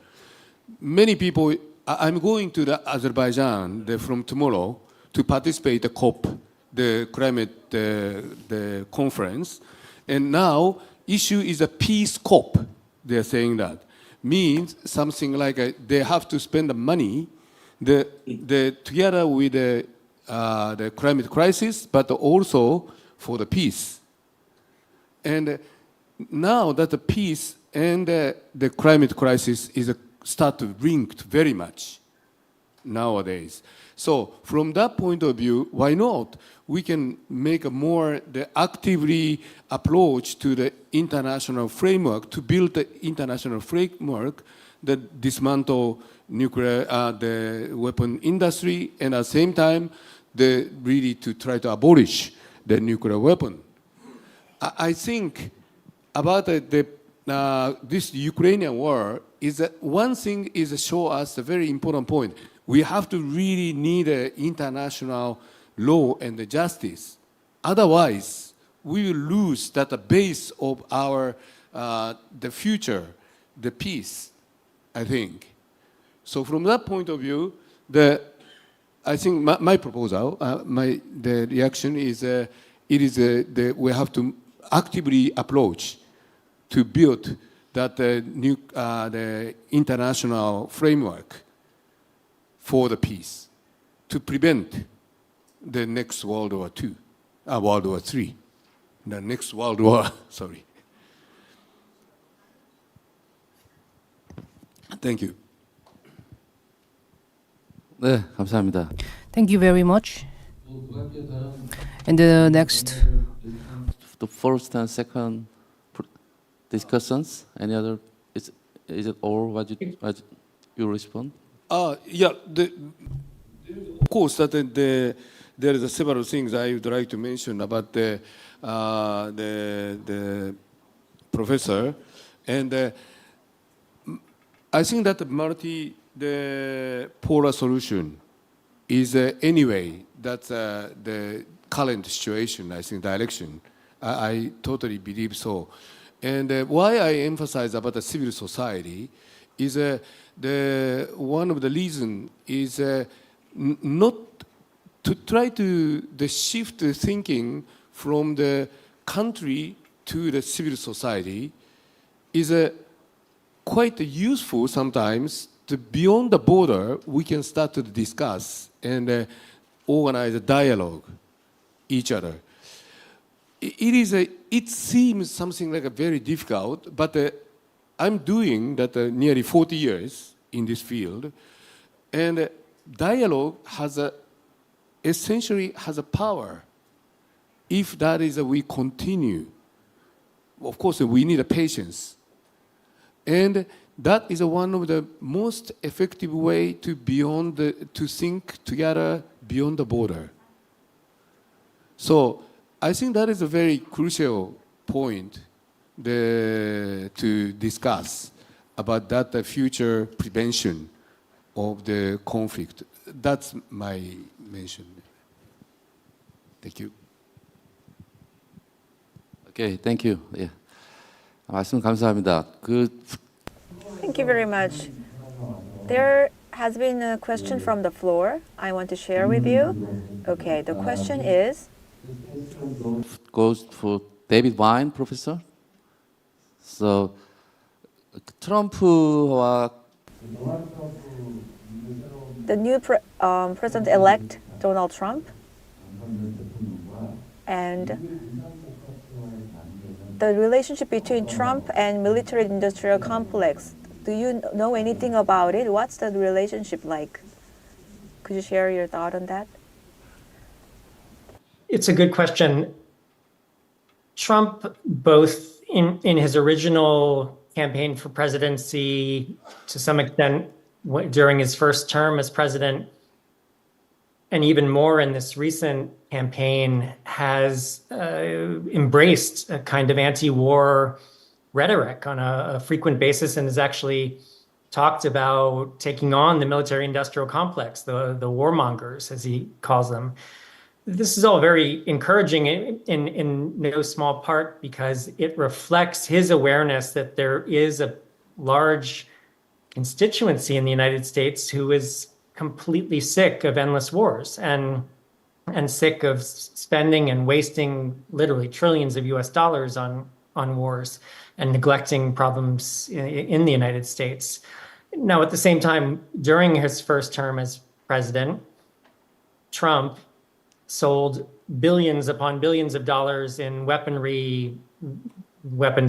Many people, I'm going to the Azerbaijan from tomorrow to participate in the COP, the climate the conference. And now, issue is a peace COP. They're saying that. Means something like they have to spend the money together with the climate crisis, but also for the peace. And now that the peace and the climate crisis is start to linked very much nowadays. So from that point of view, why not? We can make a more actively approach to the international framework to build the international framework that dismantle nuclear the weapon industry, and at the same time, really to try to abolish the nuclear weapon. I think about this Ukrainian war is that one thing is show us a very important point. We have to really need international law and the justice. Otherwise, we will lose that base of our the future, the peace, I think. So from that point of view, I think my proposal, the reaction is we have to actively approach to build that the international framework for the peace to prevent the next World War II, World War III, the next World War, sorry. Thank you. 네, 감사합니다. Thank you very much. And the next, The first and second discussions. Any other? Is it all? What you respond? Yeah. Of course, that there is several things I would like to mention about the professor, and I think that the polar solution is anyway that's the current situation. I think direction. I totally believe so, and why I emphasize about the civil society is one of the reason is not to try to shift the thinking from the country to the civil society is quite useful sometimes. Beyond the border, we can start to discuss and organize a dialogue each other. It seems something like a very difficult, but I'm doing that nearly 40 years in this field, and dialogue essentially has a power. If that is we continue, of course we need a patience, and that is one of the most effective way to think together beyond the border. So I think that is a very crucial point to discuss about that future prevention of the conflict. That's my mention. Thank you. Okay, thank you. 예, 말씀 감사합니다. Thank you very much. There has been a question from the floor I want to share with you. Okay, the question is, goes for David Wine, professor. So, 트럼프와 the new President-elect Donald Trump and the relationship between Trump and military-industrial complex. Do you know anything about it? What's the relationship like? Could you share your thought on that? It's a good question. Trump, both in his original campaign for presidency, to some extent during his first term as president, and even more in this recent campaign, has embraced a kind of anti-war rhetoric on a frequent basis, and is actually talked about taking on the military-industrial complex, the warmongers, as he calls them. This is all very encouraging in no small part because it reflects his awareness that there is a large constituency in the United States who is completely sick of endless wars and sick of spending and wasting literally trillions of US dollars on wars and neglecting problems in the United States. Now, at the same time, during his first term as president, Trump sold billions upon billions of dollars in weapons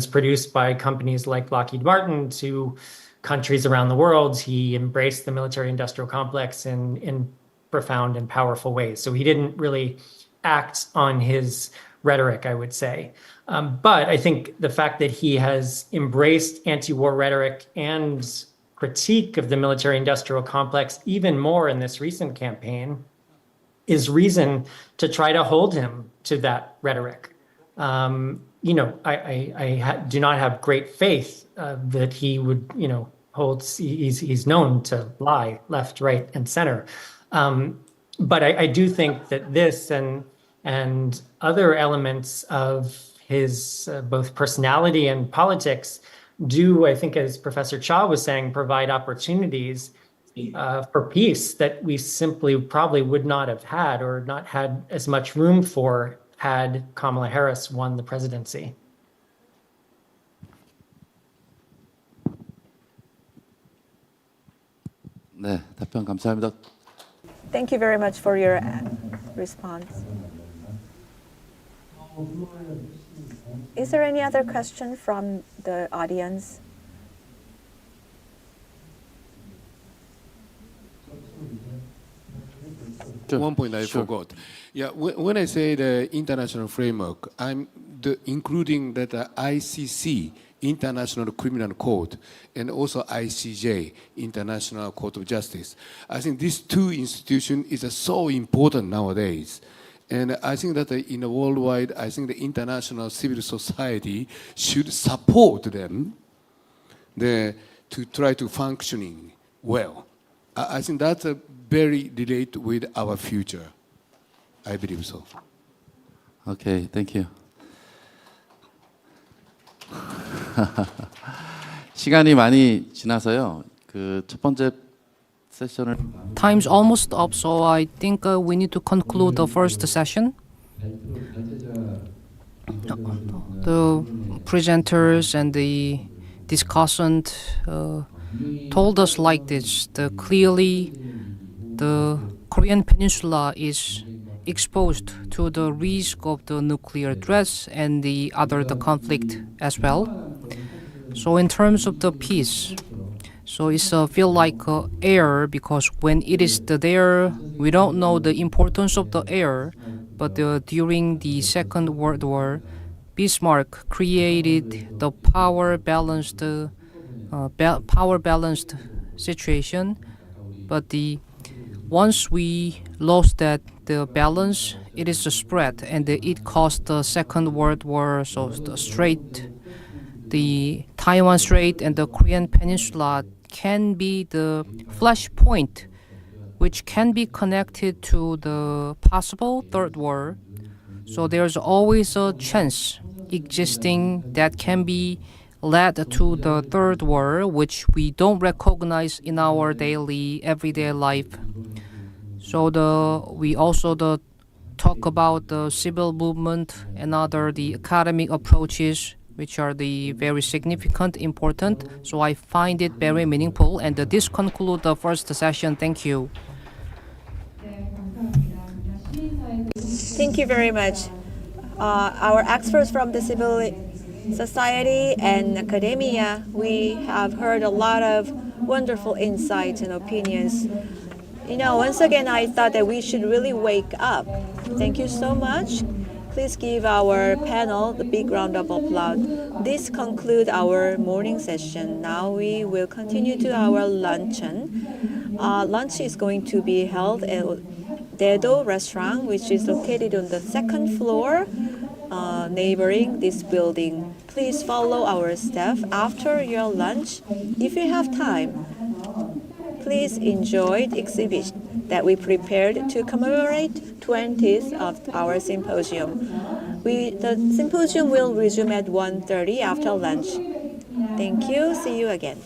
produced by companies like Lockheed Martin to countries around the world. He embraced the military-industrial complex in profound and powerful ways. So he didn't really act on his rhetoric, I would say. But I think the fact that he has embraced anti-war rhetoric and critique of the military-industrial complex even more in this recent campaign is reason to try to hold him to that rhetoric. I do not have great faith that he would, he's known to lie left, right, and center. But I do think that this and other elements of his both personality and politics do, I think, as Professor Cha was saying, provide opportunities for peace that we simply probably would not have had or not had as much room for had Kamala Harris won the presidency. 네, 답변 감사합니다. Thank you very much for your response. Is there any other question from the audience? One point I forgot. Yeah, when I say the international framework, I'm including that ICC, International Criminal Court, and also ICJ, International Court of Justice. I think these two institutions is so important nowadays. And I think that in the worldwide, I think the international civil society should support them to try to functioning well. I think that's very related with our future. I believe so. Okay, thank you. 시간이 많이 지나서요. 그 첫 번째 세션을 Time's almost up, so I think we need to conclude the first session. The presenters and the discussant told us like this: clearly, the Korean Peninsula is exposed to the risk of the nuclear threats and the conflict as well. So in terms of the peace, so it's feel like air, because when it is there, we don't know the importance of the air. But during the Second World War, Bismarck created the power balanced situation. But once we lost the balance, it is a spread, and it caused the Second World War. So the Taiwan Strait and the Korean Peninsula can be the flashpoint which can be connected to the possible third war. So there's always a chance existing that can be led to the third war, which we don't recognize in our daily, everyday life. So we also talk about the civil movement and the academic approaches, which are the very significant, important. So I find it very meaningful. And this concludes the first session. Thank you. Thank you very much. Our experts from the civil society and academia, we have heard a lot of wonderful insights and opinions. Once again, I thought that we should really wake up. Thank you so much. Please give our panel the big round of applause. This concludes our morning session. Now we will continue to our luncheon. Lunch is going to be held at Daedo Restaurant, which is located on the second floor, neighboring this building. please follow our staff after your lunch. If you have time, please enjoy the exhibition that we prepared to commemorate 20th of our symposium. The symposium will resume at 1:30 after lunch. Thank you. See you again.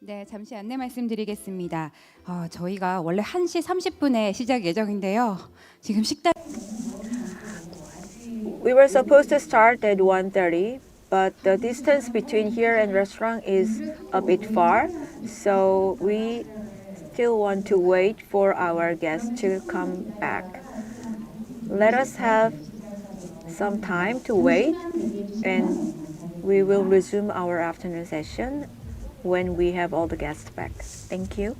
네, 잠시 안내 말씀드리겠습니다. 저희가 원래 1시 30분에 시작 예정인데요. 지금 식당 We were supposed to start at 1:30, but the distance between here and restaurant is a bit far, so we still want to wait for our guests to come back. Let us have some time to wait, and we will resume our afternoon session when we have all the guests back. Thank you.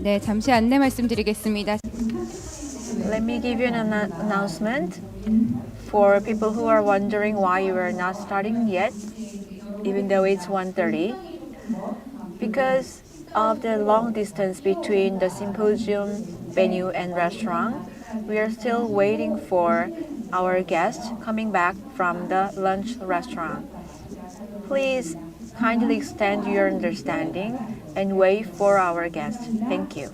네, 잠시 안내 말씀드리겠습니다. Let me give you an announcement for people who are wondering why you are not starting yet, even though it's 1:30. Because of the long distance between the symposium venue and restaurant, we are still waiting for our guests coming back from the lunch restaurant. Please kindly extend your understanding and wait for our guests. Thank you.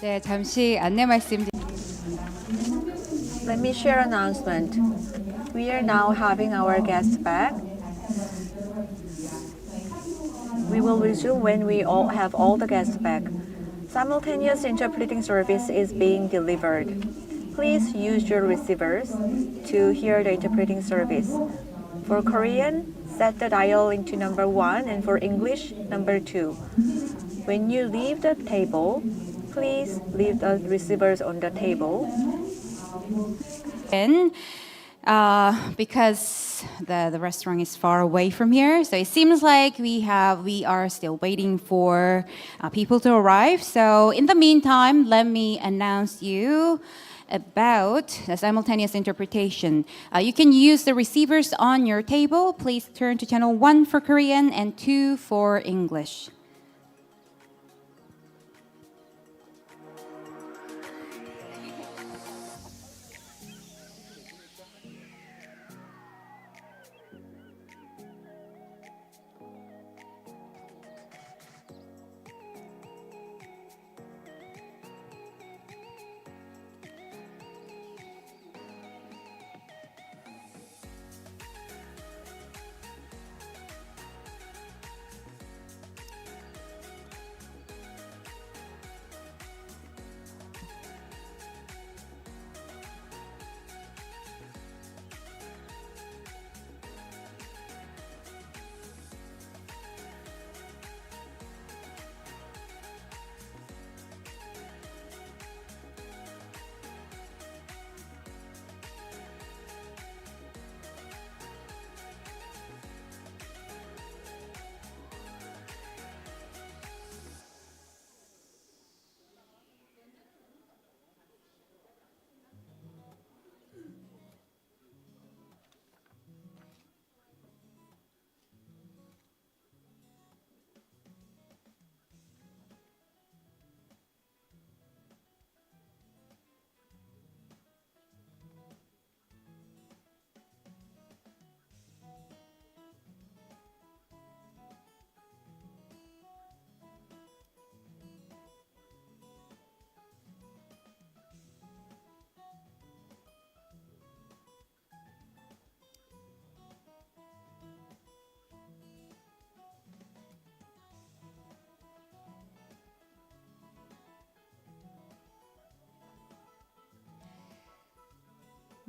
네, 잠시 안내 말씀. Let me share an announcement. We are now having our guests back. We will resume when we all have all the guests back. Simultaneous interpreting service is being delivered. Please use your receivers to hear the interpreting service. For Korean, set the dial into number 1, and for English, number 2. When you leave the table, please leave the receivers on the table. And because the restaurant is far away from here, so it seems like we are still waiting for people to arrive. So in the meantime, let me announce you about the simultaneous interpretation. You can use the receivers on your table. Please turn to channel 1 for Korean and 2 for English.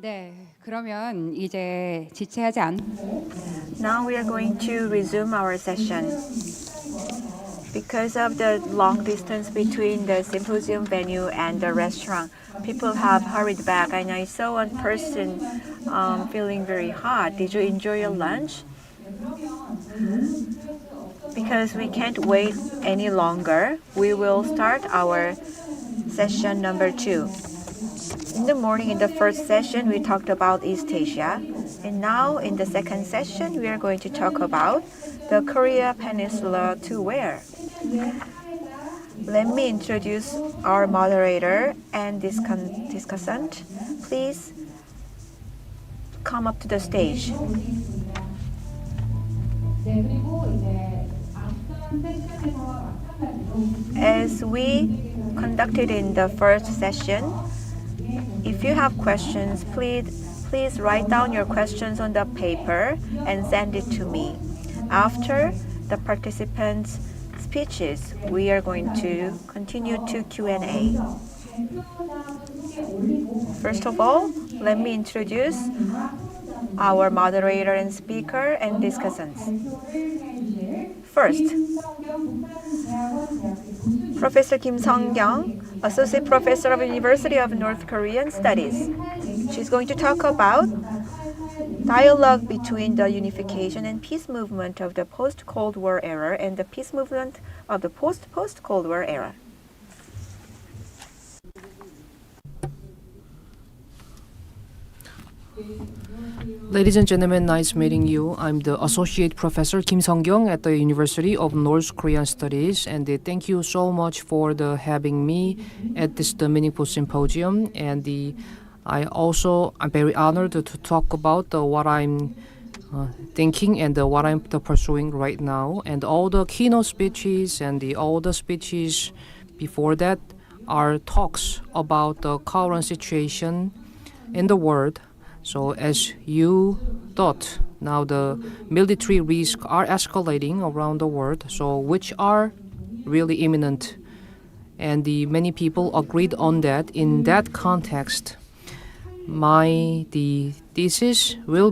네, 그러면 이제 지체하지 않고 Now we are going to resume our session. Because of the long distance between the symposium venue and the restaurant, people have hurried back, and I saw one person feeling very hot. Did you enjoy your lunch? Because we can't wait any longer, we will start our session number 2. In the morning, in the first session, we talked about East Asia. And now, in the second session, we are going to talk about the Korea Peninsula to where. Let me introduce our moderator and discussant. Please come up to the stage. As we conducted in the first session, if you have questions, please write down your questions on the paper and send it to me. After the participants' speeches, we are going to continue to Q&A. First of all, let me introduce our moderator and speaker and discussants. First, Professor Kim Sung-kyung, Associate Professor of the University of North Korean Studies. She's going to talk about dialogue between the unification and peace movement of the post-Cold War era and the peace movement of the post-Cold War era. Ladies and gentlemen, nice meeting you. I'm the Associate Professor Kim Sung-kyung at the University of North Korean Studies, and thank you so much for having me at this meaningful symposium. And I'm very honored to talk about what I'm thinking and what I'm pursuing right now. And all the keynote speeches and all the speeches before that are talks about the current situation in the world. So as you thought, now the military risks are escalating around the world, so which are really imminent. And many people agreed on that. In that context, my presentation will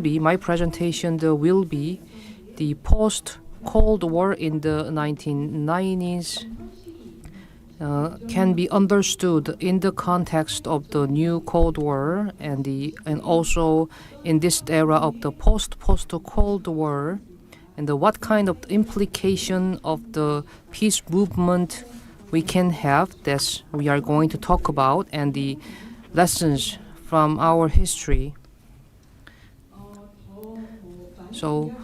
be the post-Cold War in the 1990s can be understood in the context of the new Cold War and also in this era of the post-Cold War, and what kind of implication of the peace movement we can have that we are going to talk about, and the lessons from our history. So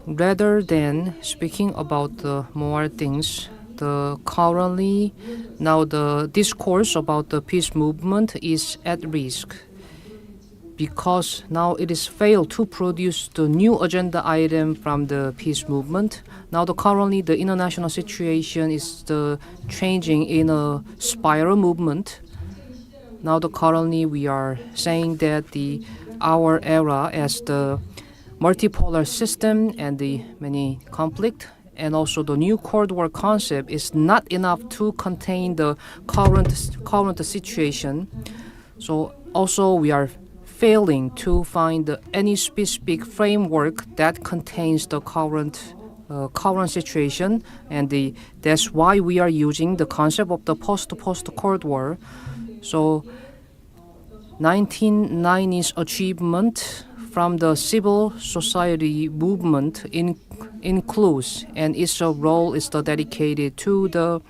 rather than speaking about the more things, currently now the discourse about the peace movement is at risk because now it is failed to produce the new agenda item from the peace movement. Now currently the international situation is changing in a spiral movement. Now currently we are saying that our era as the multipolar system and the many conflict and also the new Cold War concept is not enough to contain the current situation. So also we are failing to find any specific framework that contains the current situation, and that's why we are using the concept of the post-Cold War. So 1990s achievement from the civil society movement includes, and its role is dedicated to the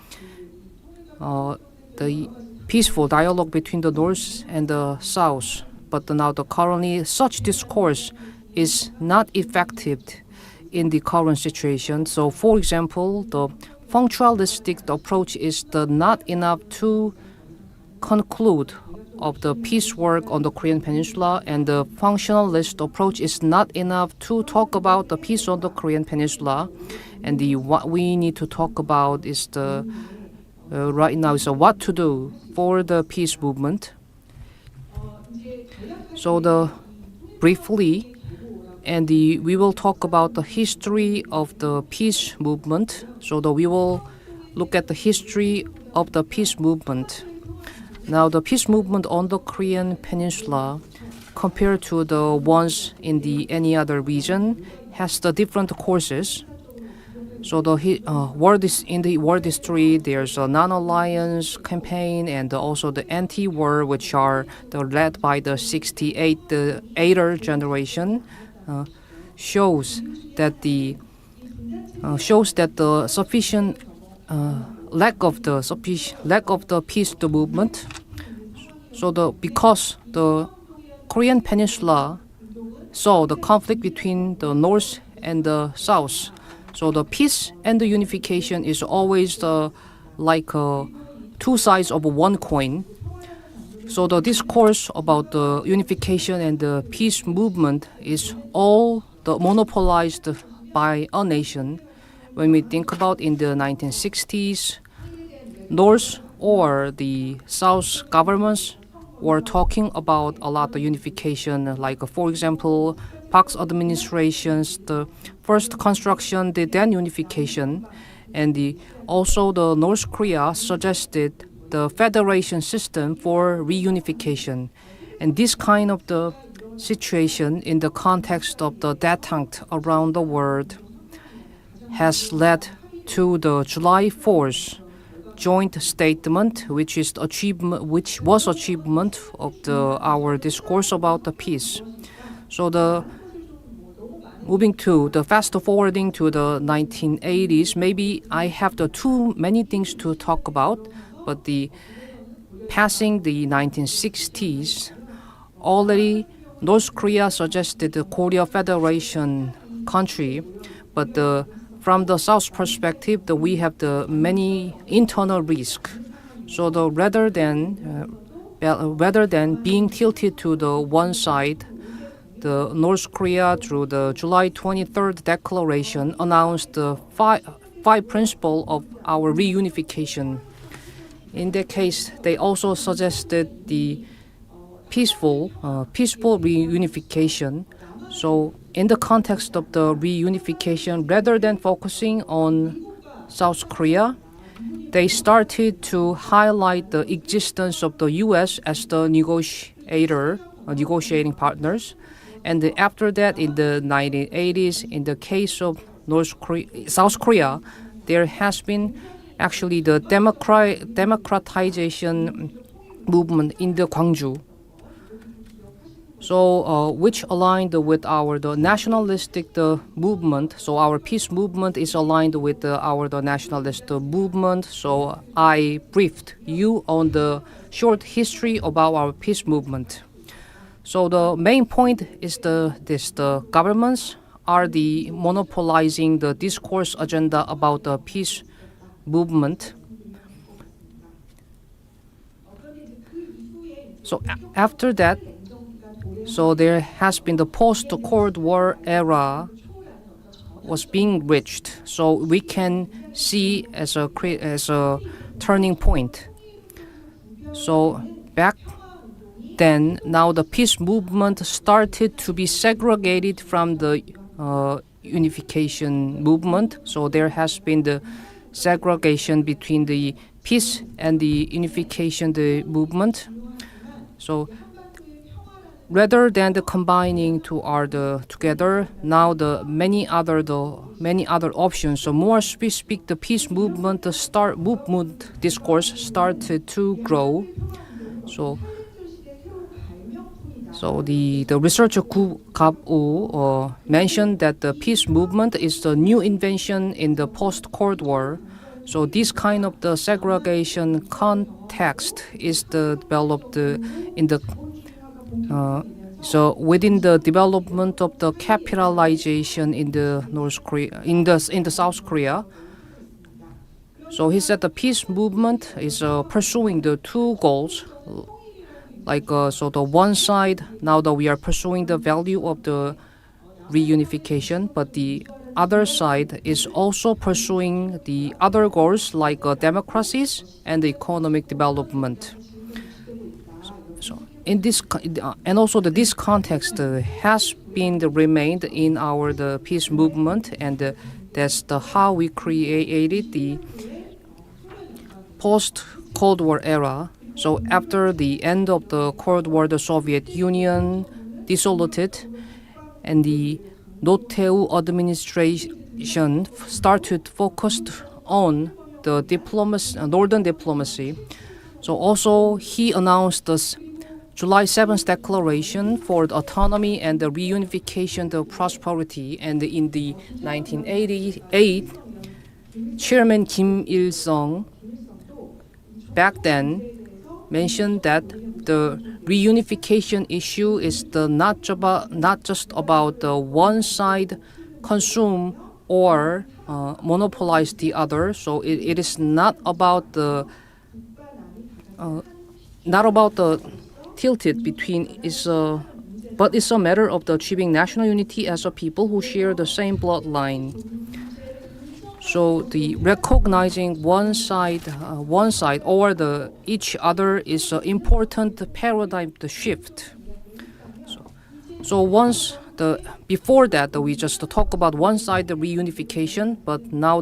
peaceful dialogue between the North and the South. But now currently such discourse is not effective in the current situation. So for example, the functionalistic approach is not enough to conclude of the peace work on the Korean Peninsula, and the functionalist approach is not enough to talk about the peace on the Korean Peninsula. And what we need to talk about is right now is what to do for the peace movement. So briefly, and we will talk about the history of the peace movement. So we will look at the history of the peace movement. Now the peace movement on the Korean Peninsula compared to the ones in any other region has the different courses. So in the world history, there's a non-alliance campaign and also the anti-war, which are led by the 68, the 8er generation, shows that the sufficient lack of the peace movement. So because the Korean Peninsula saw the conflict between the North and the South, so the peace and the unification is always like two sides of one coin. So the discourse about the unification and the peace movement is all monopolized by a nation. When we think about in the 1960s, North or the South governments were talking about a lot of unification, like for example, Park's administration's the first construction, the then unification, and also the North Korea suggested the federation system for reunification. And this kind of the situation in the context of the detente around the world has led to the July 4th joint statement, which was achievement of our discourse about the peace. So moving to the fast forwarding to the 1980s, maybe I have too many things to talk about, but passing the 1960s, already North Korea suggested the Korea Federation country, but from the South perspective, we have the many internal risks. So rather than being tilted to the one side, the North Korea, through the July 23rd declaration, announced the five principles of our reunification. in that case, they also suggested the peaceful reunification. So in the context of the reunification, rather than focusing on South Korea, they started to highlight the existence of the U.S. as the negotiating partners. And after that, in the 1980s, in the case of South Korea, there has been actually the democratization movement in the Gwangju. So, which aligned with the nationalistic movement. So our peace movement is aligned with the nationalist movement. So I briefed you on the short history about our peace movement. So the main point is the governments are the monopolizing the discourse agenda about the peace movement. So after that, so there has been the post-Cold War era was being reached. So we can see as a turning point. So back then, now the peace movement started to be segregated from the unification movement. So there has been the segregation between the peace and the unification movement. So rather than the combining together, now the many other options. So more specific, the peace movement, movement discourse started to grow. So the researcher Kap-woo mentioned that the peace movement is the new invention in the post-Cold War. So this kind of the segregation context is developed in the so within the development of the capitalization in the North Korea, in the South Korea. So he said the peace movement is pursuing the two goals. So the one side, now that we are pursuing the value of the reunification, but the other side is also pursuing the other goals like democracies and the economic development. So in this and also this context has been remained in the peace movement, and that's how we created the post-Cold War era. So after the end of the Cold War, the Soviet Union dissolved, and the Notteu administration started focused on the northern diplomacy. So also he announced this July 7th declaration for the autonomy and the reunification of prosperity. And in the 1988, Chairman Kim Il-sung back then mentioned that the reunification issue is not just about the one side consume or monopolize the other. So it is not about the tilted between but it's a matter of the achieving national unity as a people who share the same bloodline. So the recognizing one side or each other is an important paradigm shift. So once before that we just talk about one side the reunification, but now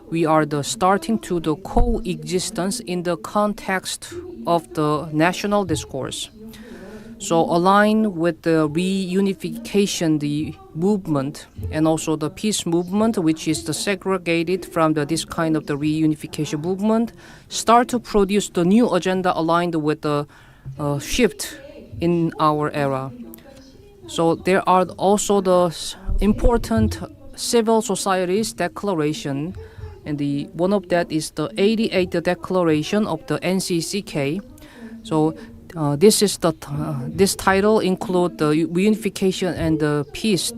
we are starting to the coexistence in the context of the national discourse. So align with the reunification, the movement, and also the peace movement, which is segregated from this kind of the reunification movement, start to produce the new agenda aligned with the shift in our era. So there are also the important civil societies declaration, and one of that is the 88th declaration of the NCCK. So this title include the reunification and the peace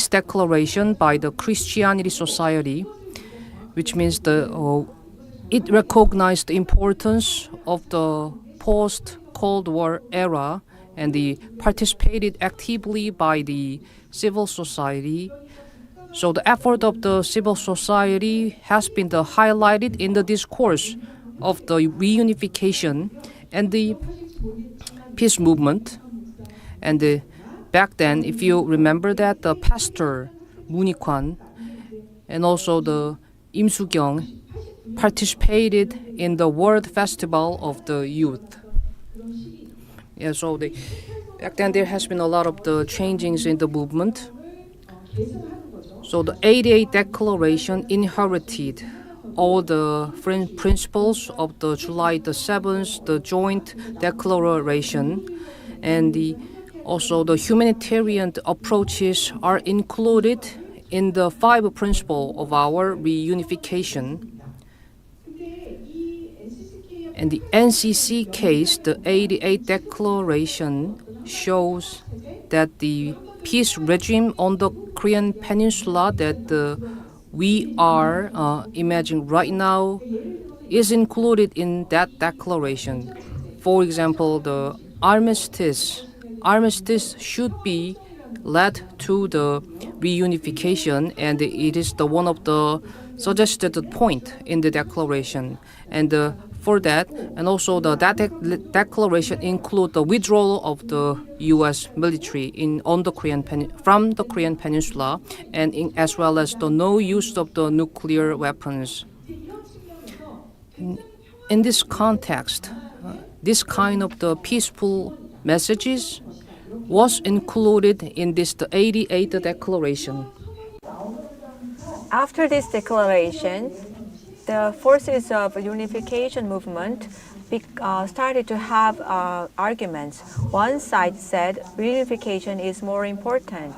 declaration by the Christianity Society, which means it recognized the importance of the post-Cold War era and participated actively by the civil society. So the effort of the civil society has been highlighted in the discourse of the reunification and the peace movement. And back then, if you remember that, the pastor Moon Ik-kwan and also the Im Soo-kyung participated in the World Festival of the Youth. Yeah, so back then there has been a lot of the changings in the movement. So the 88 Declaration inherited all the principles of the July the 7th, the Joint Declaration, and also the humanitarian approaches are included in the 5 principles of our reunification. In the NCC case, the 88 Declaration shows that the peace regime on the Korean Peninsula that we are imagining right now is included in that declaration. For example, the armistice should be led to the reunification, and it is the one of the suggested point in the declaration. And for that, and also that declaration include the withdrawal of the U.S. military from the Korean Peninsula, and as well as the no use of the nuclear weapons. In this context, this kind of the peaceful messages was included in the 88 Declaration. After this declaration, the forces of unification movement started to have arguments. One side said reunification is more important,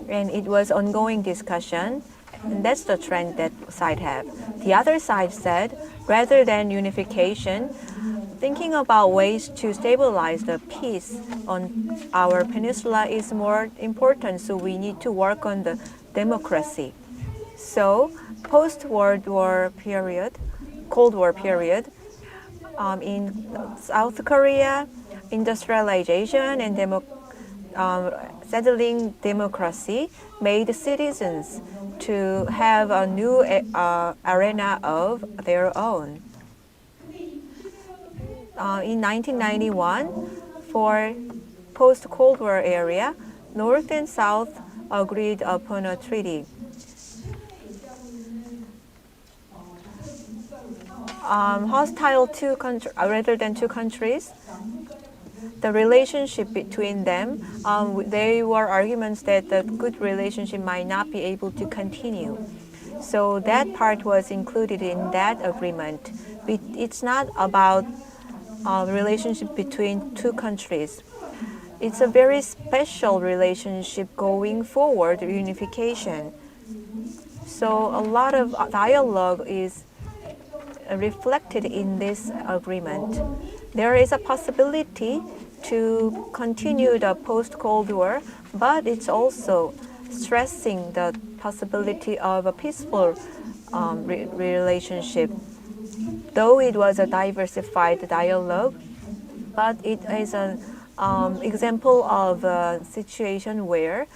and it was ongoing discussion, and that's the trend that side have. The other side said rather than unification, thinking about ways to stabilize the peace on our peninsula is more important, so we need to work on the democracy. So post-World War period, Cold War period, in South Korea, industrialization and settling democracy made citizens to have a new arena of their own. In 1991, for post-Cold War area, North and South agreed upon a treaty. Hostile rather than two countries, the relationship between them, there were arguments that the good relationship might not be able to continue. So that part was included in that agreement. It's not about relationship between two countries. It's a very special relationship going forward, unification. So a lot of dialogue is reflected in this agreement. There is a possibility to continue the post-Cold War, but it's also stressing the possibility of a peaceful relationship. Though it was a diversified dialogue, but it is an example of a situation where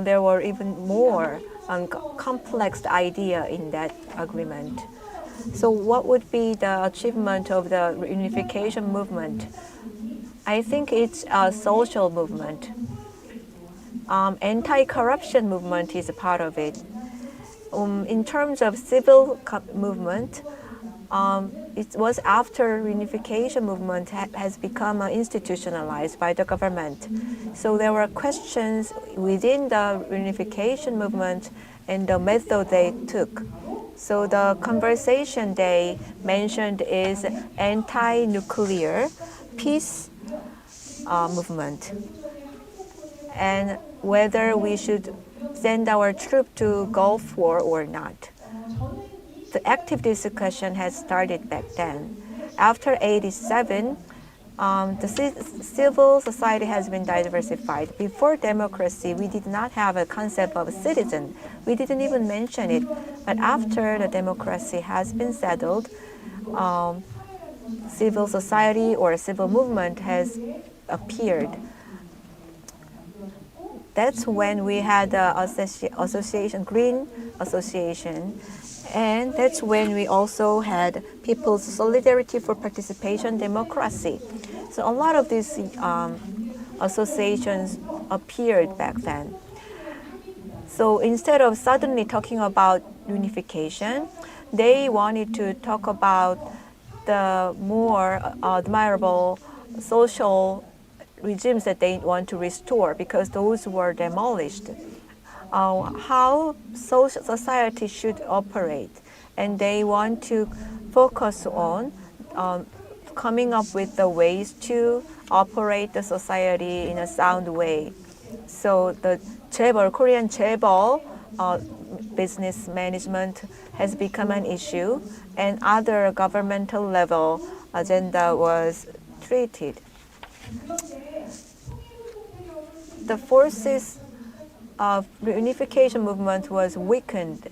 there were even more complex ideas in that agreement. So what would be the achievement of the reunification movement? I think it's a social movement. Anti-corruption movement is a part of it. In terms of civil movement, it was after reunification movement has become institutionalized by the government. So there were questions within the reunification movement and the method they took. So the conversation they mentioned is anti-nuclear peace movement, and whether we should send our troops to Gulf War or not. The active discussion has started back then. After 1987, the civil society has been diversified. Before democracy, we did not have a concept of a citizen. We didn't even mention it. But after the democracy has been settled, civil society or civil movement has appeared. that's when we had the association, Green Association, and that's when we also had People's Solidarity for Participation Democracy. So a lot of these associations appeared back then. So instead of suddenly talking about unification, they wanted to talk about the more admirable social regimes that they want to restore because those were demolished. How society should operate, and they want to focus on coming up with the ways to operate the society in a sound way. So the Korean chaebol business management has become an issue, and other governmental level agenda was treated. The forces of reunification movement was weakened,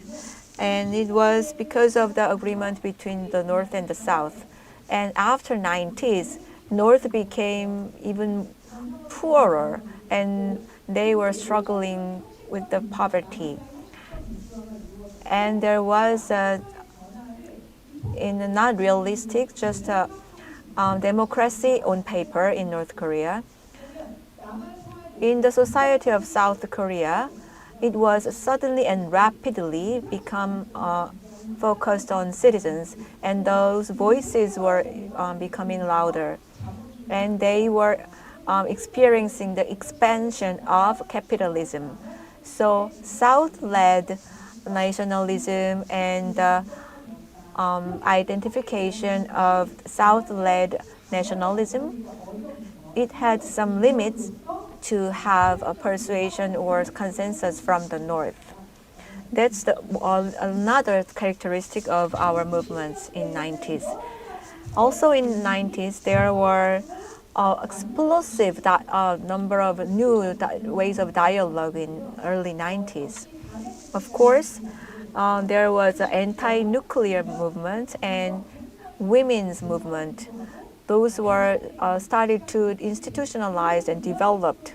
and it was because of the agreement between the North and the South. And after 90s, North became even poorer, and they were struggling with the poverty. And there was in a not realistic, just a democracy on paper in North Korea. In the society of South Korea, it was suddenly and rapidly become focused on citizens, and those voices were becoming louder. And they were experiencing the expansion of capitalism. So South-led nationalism and identification of South-led nationalism, it had some limits to have a persuasion or consensus from the North. That's another characteristic of our movements in 90s. Also in 90s, there were explosive number of new ways of dialogue in early 90s. Of course, there was an anti-nuclear movement and women's movement. Those were started to institutionalize and developed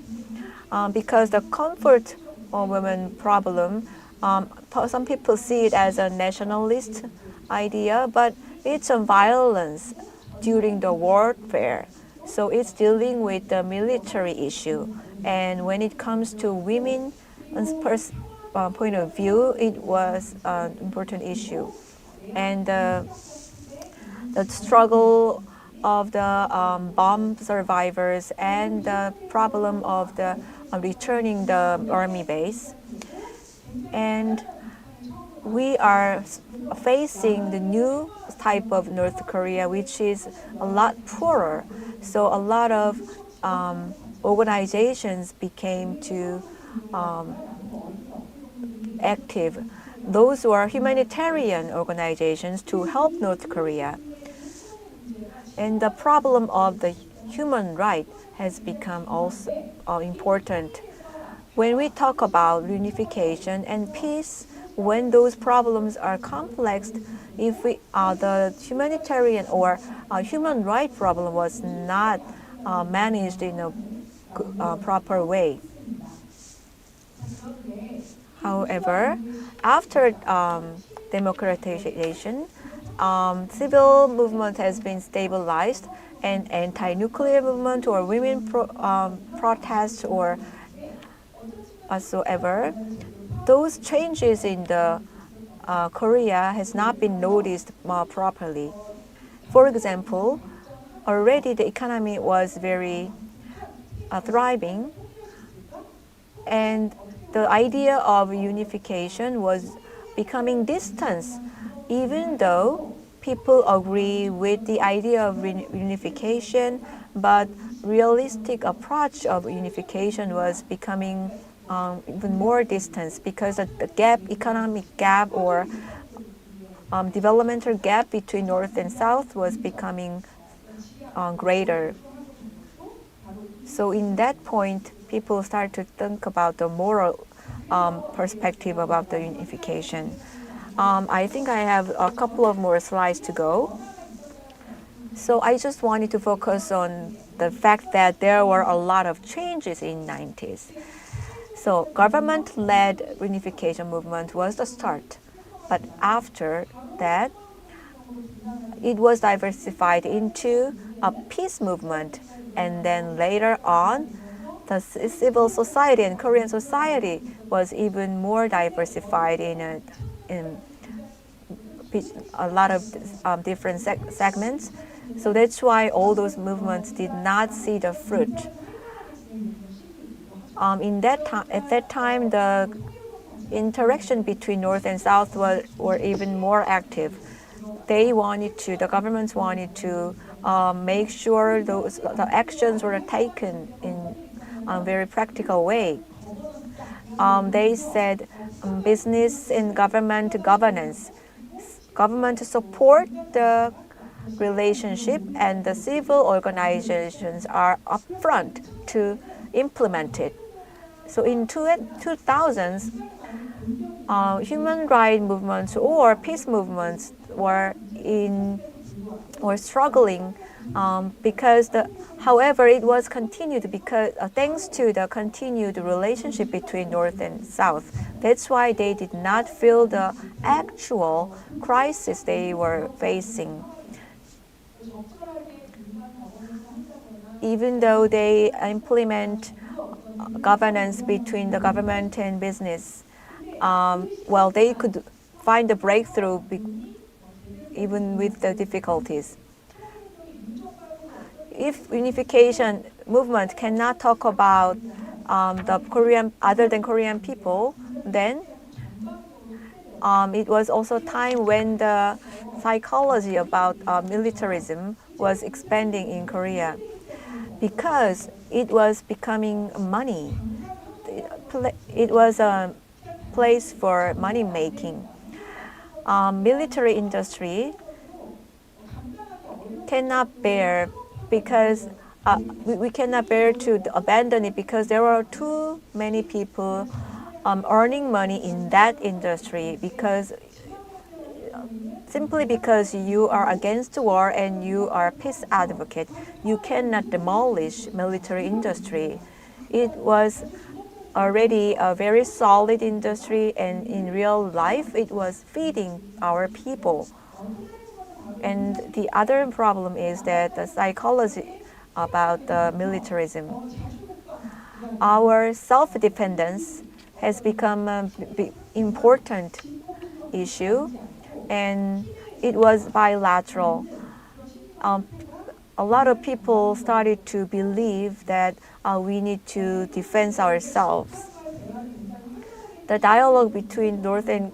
because the comfort of women problem, some people see it as a nationalist idea, but it's a violence during the warfare. So it's dealing with the military issue. And when it comes to women's point of view, it was an important issue. And the struggle of the bomb survivors and the problem of the returning the army base. And we are facing the new type of North Korea, which is a lot poorer. So a lot of organizations became too active. Those were humanitarian organizations to help North Korea. And the problem of the human right has become also important. When we talk about reunification and peace, when those problems are complex, if the humanitarian or human right problem was not managed in a proper way. However, after democratization, civil movement has been stabilized, and anti-nuclear movement or women protests or whatsoever, those changes in the Korea has not been noticed properly. For example, already the economy was very thriving, and the idea of unification was becoming distant, even though people agree with the idea of unification, but realistic approach of unification was becoming even more distant because the gap, economic gap or developmental gap between North and South was becoming greater. So in that point, people start to think about the moral perspective about the unification. I think I have a couple of more slides to go. So I just wanted to focus on the fact that there were a lot of changes in 90s. So government-led reunification movement was the start. But after that, it was diversified into a peace movement. And then later on, the civil society and Korean society was even more diversified in a lot of different segments. So that's why all those movements did not see the fruit. At that time, the interaction between North and South were even more active. The governments wanted to make sure the actions were taken in a very practical way. They said business and government governance. Government support the relationship and the civil organizations are upfront to implement it. So in 2000s, human rights movements or peace movements were struggling however, it was continued because thanks to the continued relationship between North and South. That's why they did not feel the actual crisis they were facing. Even though they implement governance between the government and business, they could find a breakthrough even with the difficulties. If unification movement cannot talk about the Korean, other than Korean people, then it was also time when the psychology about militarism was expanding in Korea, because it was becoming money. It was a place for money making. Military industry cannot bear because we cannot bear to abandon it because there are too many people earning money in that industry simply because you are against war and you are a peace advocate. You cannot demolish military industry. It was already a very solid industry, and in real life it was feeding our people. And the other problem is that the psychology about the militarism. Our self-dependence has become an important issue, and it was bilateral. A lot of people started to believe that we need to defend ourselves. The dialogue between North and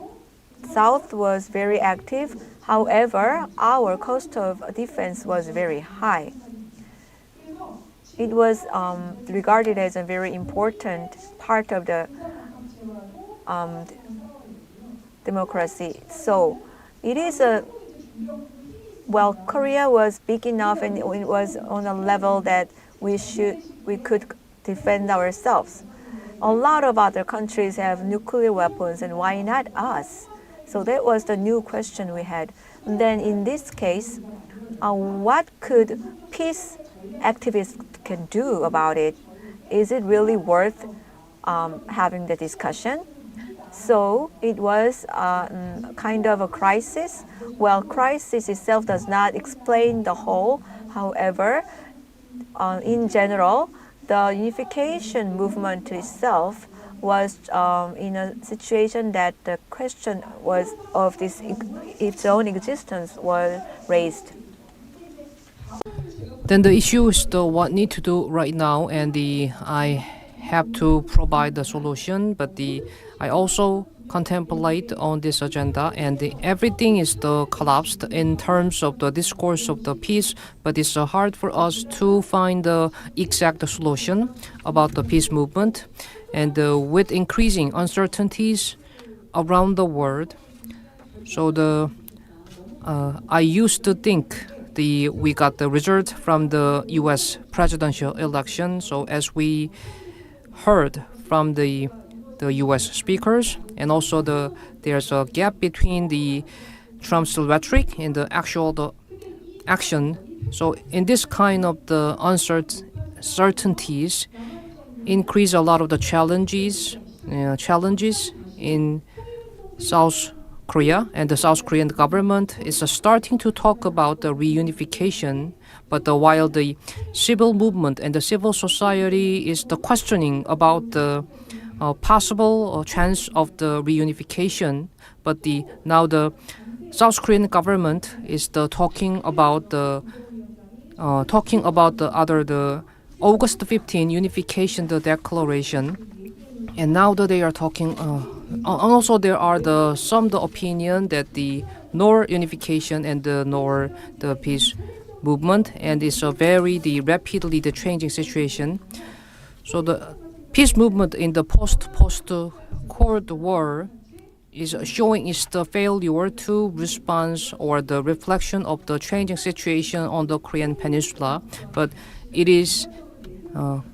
South was very active. However, our cost of defense was very high. It was regarded as a very important part of the democracy. So it is Korea was big enough and it was on a level that we could defend ourselves. A lot of other countries have nuclear weapons, and why not us? So that was the new question we had. And then in this case, what could peace activists can do about it? Is it really worth having the discussion? So it was kind of a crisis. Well, crisis itself does not explain the whole. However, in general, the unification movement itself was in a situation that the question was of its own existence was raised. Then the issue is what need to do right now, and I have to provide the solution, but I also contemplate on this agenda, and everything is collapsed in terms of the discourse of the peace, but it's hard for us to find the exact solution about the peace movement. And with increasing uncertainties around the world, so I used to think we got the result from the U.S. presidential election. So as we heard from the U.S. speakers, and also there's a gap between the Trump's rhetoric and the actual action. So in this kind of the uncertainties, increase a lot of the challenges challenges in South Korea, and the South Korean government is starting to talk about the reunification, but while the civil movement and the civil society is the questioning about the possible chance of the reunification, but now the South Korean government is talking about the August 15 unification the declaration, and now that they are talking. And also there are some opinion that nor unification and nor the peace movement, and it's a very rapidly changing situation. So the peace movement in the post-Cold War is showing its the failure to respond or the reflection of the changing situation on the Korean Peninsula, but it is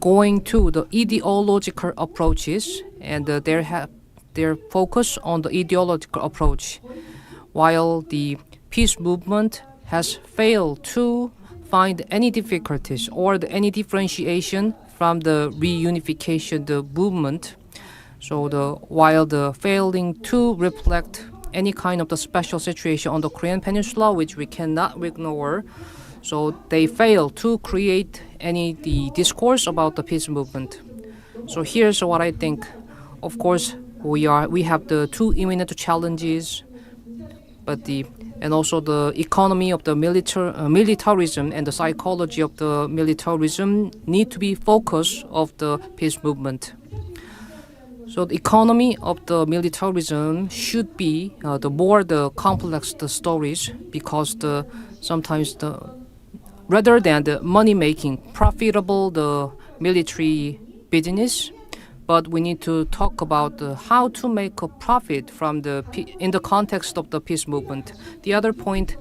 going to the ideological approaches, and their focus on the ideological approach, while the peace movement has failed to find any difficulties or any differentiation from the reunification the movement. So while the failing to reflect any kind of the special situation on the Korean Peninsula, which we cannot ignore, so they fail to create any discourse about the peace movement. So here's what I think. Of course, we have the two imminent challenges, but and also the economy of the militarism and the psychology of the militarism need to be focus of the peace movement. So the economy of the militarism should be the more complex the stories, because sometimes rather than the money making profitable the military business, but we need to talk about how to make a profit from in the context of the peace movement. The other point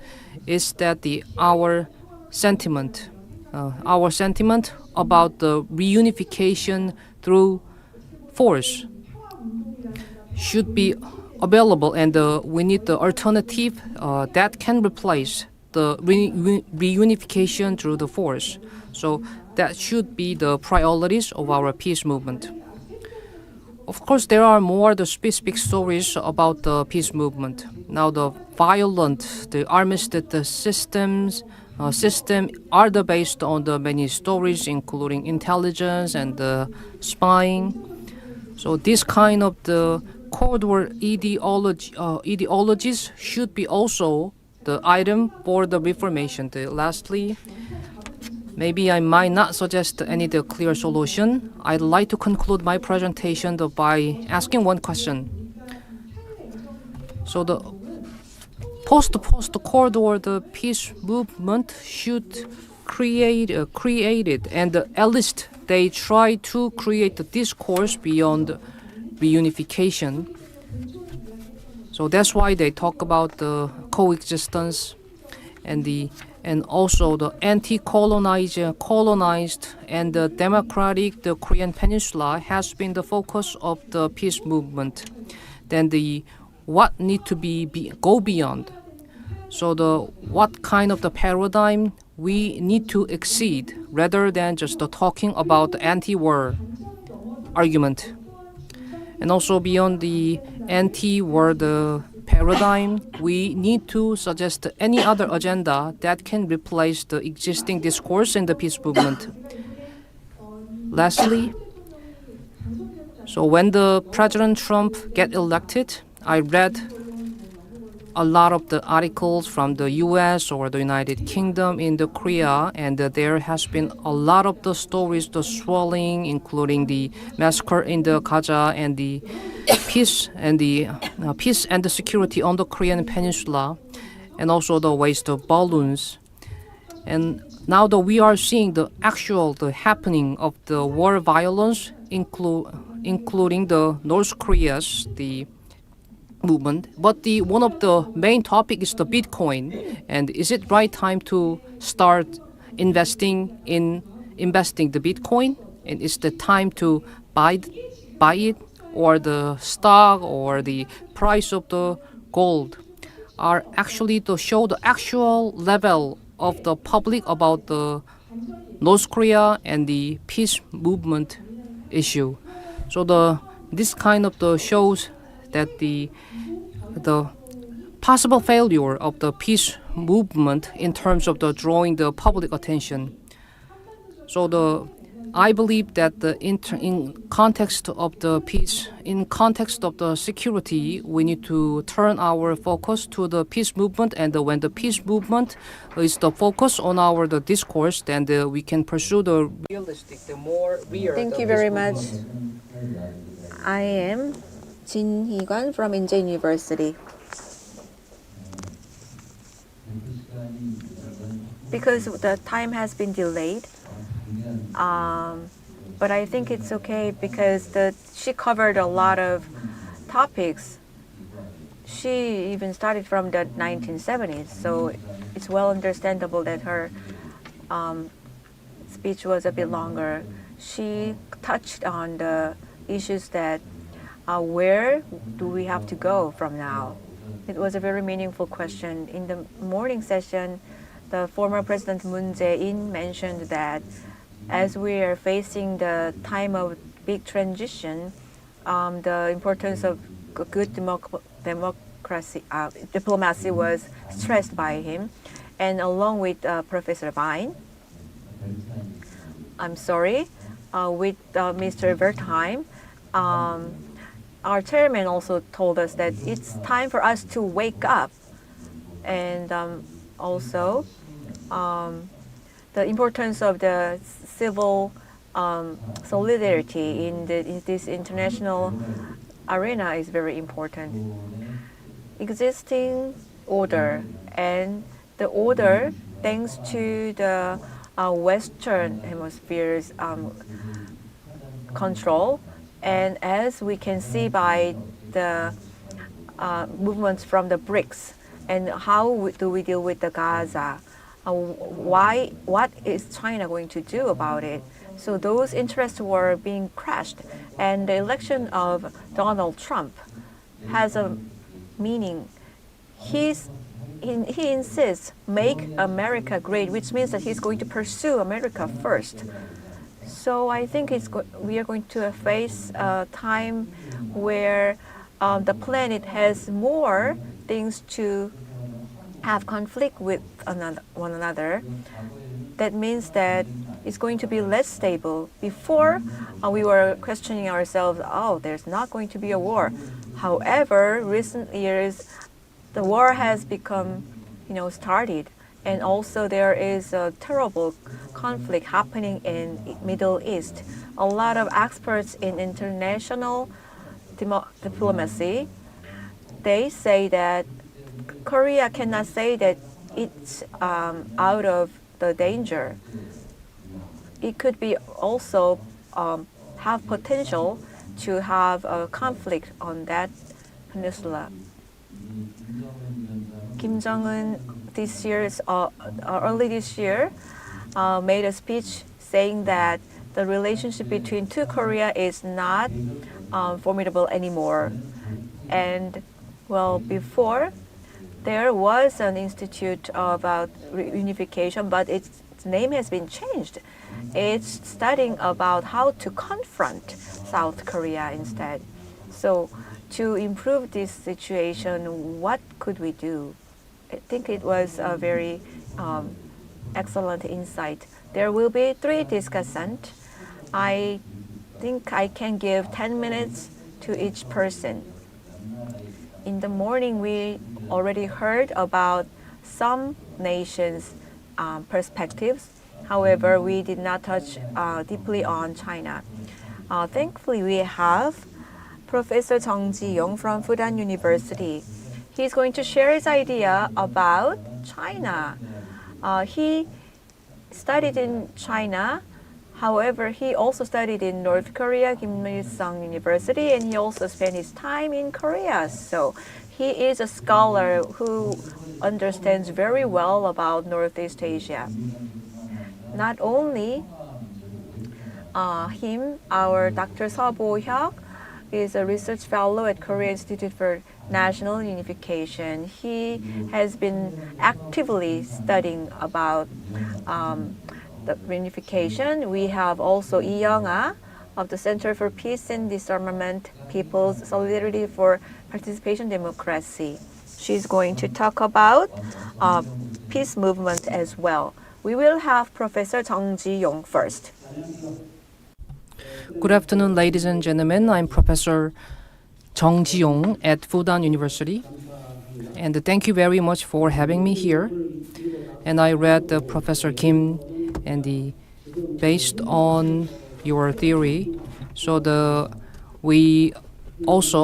is that our sentiment about the reunification through force should be available, and we need the alternative that can replace the reunification through the force. So that should be the priorities of our peace movement. Of course, there are more the specific stories about the peace movement. Now, the violent, the armistice system are based on the many stories, including intelligence and the spying. So this kind of the Cold War ideologies should be also the item for the reformation. Lastly, maybe I might not suggest any clear solution. I'd like to conclude my presentation by asking one question. So the post-Cold War, the peace movement should created, and at least they try to create the discourse beyond reunification. So that's why they talk about the coexistence and also the anti-colonized and the democratic the Korean Peninsula has been the focus of the peace movement. Then what need to go beyond. So what kind of the paradigm we need to exceed, rather than just talking about the anti-war argument. And also beyond the anti-war paradigm, we need to suggest any other agenda that can replace the existing discourse in the peace movement. Lastly, so when the President Trump get elected, I read a lot of the articles from the US or the United Kingdom in the Korea, and there has been a lot of the stories, the swelling, including the massacre in the Gaza and the peace and the security on the Korean Peninsula, and also the waste of balloons. And now that we are seeing the happening of the war violence, including the North Korea's movement, but one of the main topic is the Bitcoin, and is it right time to start investing the Bitcoin, and is the time to buy it, or the stock or the price of the gold are actually to show the actual level of the public about the North Korea and the peace movement issue. So this kind of the shows that the possible failure of the peace movement in terms of the drawing the public attention. So I believe that in context of the peace, in context of the security, we need to turn our focus to the peace movement, and when the peace movement is the focus on our the discourse, then we can pursue the realistic, the more real. Thank you very much. I am Jin Hee-kwan from Inje University. Because the time has been delayed, but I think it's okay because she covered a lot of topics. She even started from the 1970s, so it's well understandable that her speech was a bit longer. She touched on the issues that where do we have to go from now? It was a very meaningful question. In the morning session, the former President Moon Jae-in mentioned that as we are facing the time of big transition, the importance of good diplomacy was stressed by him. And along with Professor Vine, with Mr. Wertheim, our chairman also told us that it's time for us to wake up, and also the importance of the civil solidarity in this international arena is very important. Existing order and the order thanks to the Western Hemisphere's control, and as we can see by the movements from the BRICS, and how do we deal with the Gaza? What is China going to do about it? So those interests were being crushed, and the election of Donald Trump has a meaning. He insists, make America great, which means that he's going to pursue America first. So I think we are going to face a time where the planet has more things to have conflict with one another. That means that it's going to be less stable. Before, we were questioning ourselves, there's not going to be a war. However, recent years, the war has become, started. And also there is a terrible conflict happening in Middle East. A lot of experts in international diplomacy, they say that Korea cannot say that it's out of the danger. It could be also have potential to have a conflict on that peninsula. Kim Jong-un early this year made a speech saying that the relationship between two Korea is not formidable anymore. And before there was an institute about reunification, but its name has been changed. It's studying about how to confront South Korea instead. So to improve this situation, what could we do? I think it was a very excellent insight. There will be 3 discussants. I think I can give 10 minutes to each person. In the morning, we already heard about some nations' perspectives. However, we did not touch deeply on China. Thankfully, we have Professor Jung Ji-young from Fudan University. He's going to share his idea about China. He studied in China. However, he also studied in North Korea, Kim Il-sung University, and he also spent his time in Korea. So he is a scholar who understands very well about Northeast Asia. Not only him, our Dr. Seo Bo-hyuk is a research fellow at Korea Institute for National Unification. He has been actively studying about the reunification. We have also Lee Young-ah of the Center for Peace and Disarmament, People's Solidarity for Participation Democracy. She's going to talk about peace movement as well. We will have Professor Jung Ji-yong first. Good afternoon, ladies and gentlemen. I'm Professor Jung Ji-yong at Fudan University. And thank you very much for having me here. And I read Professor Kim and based on your theory. So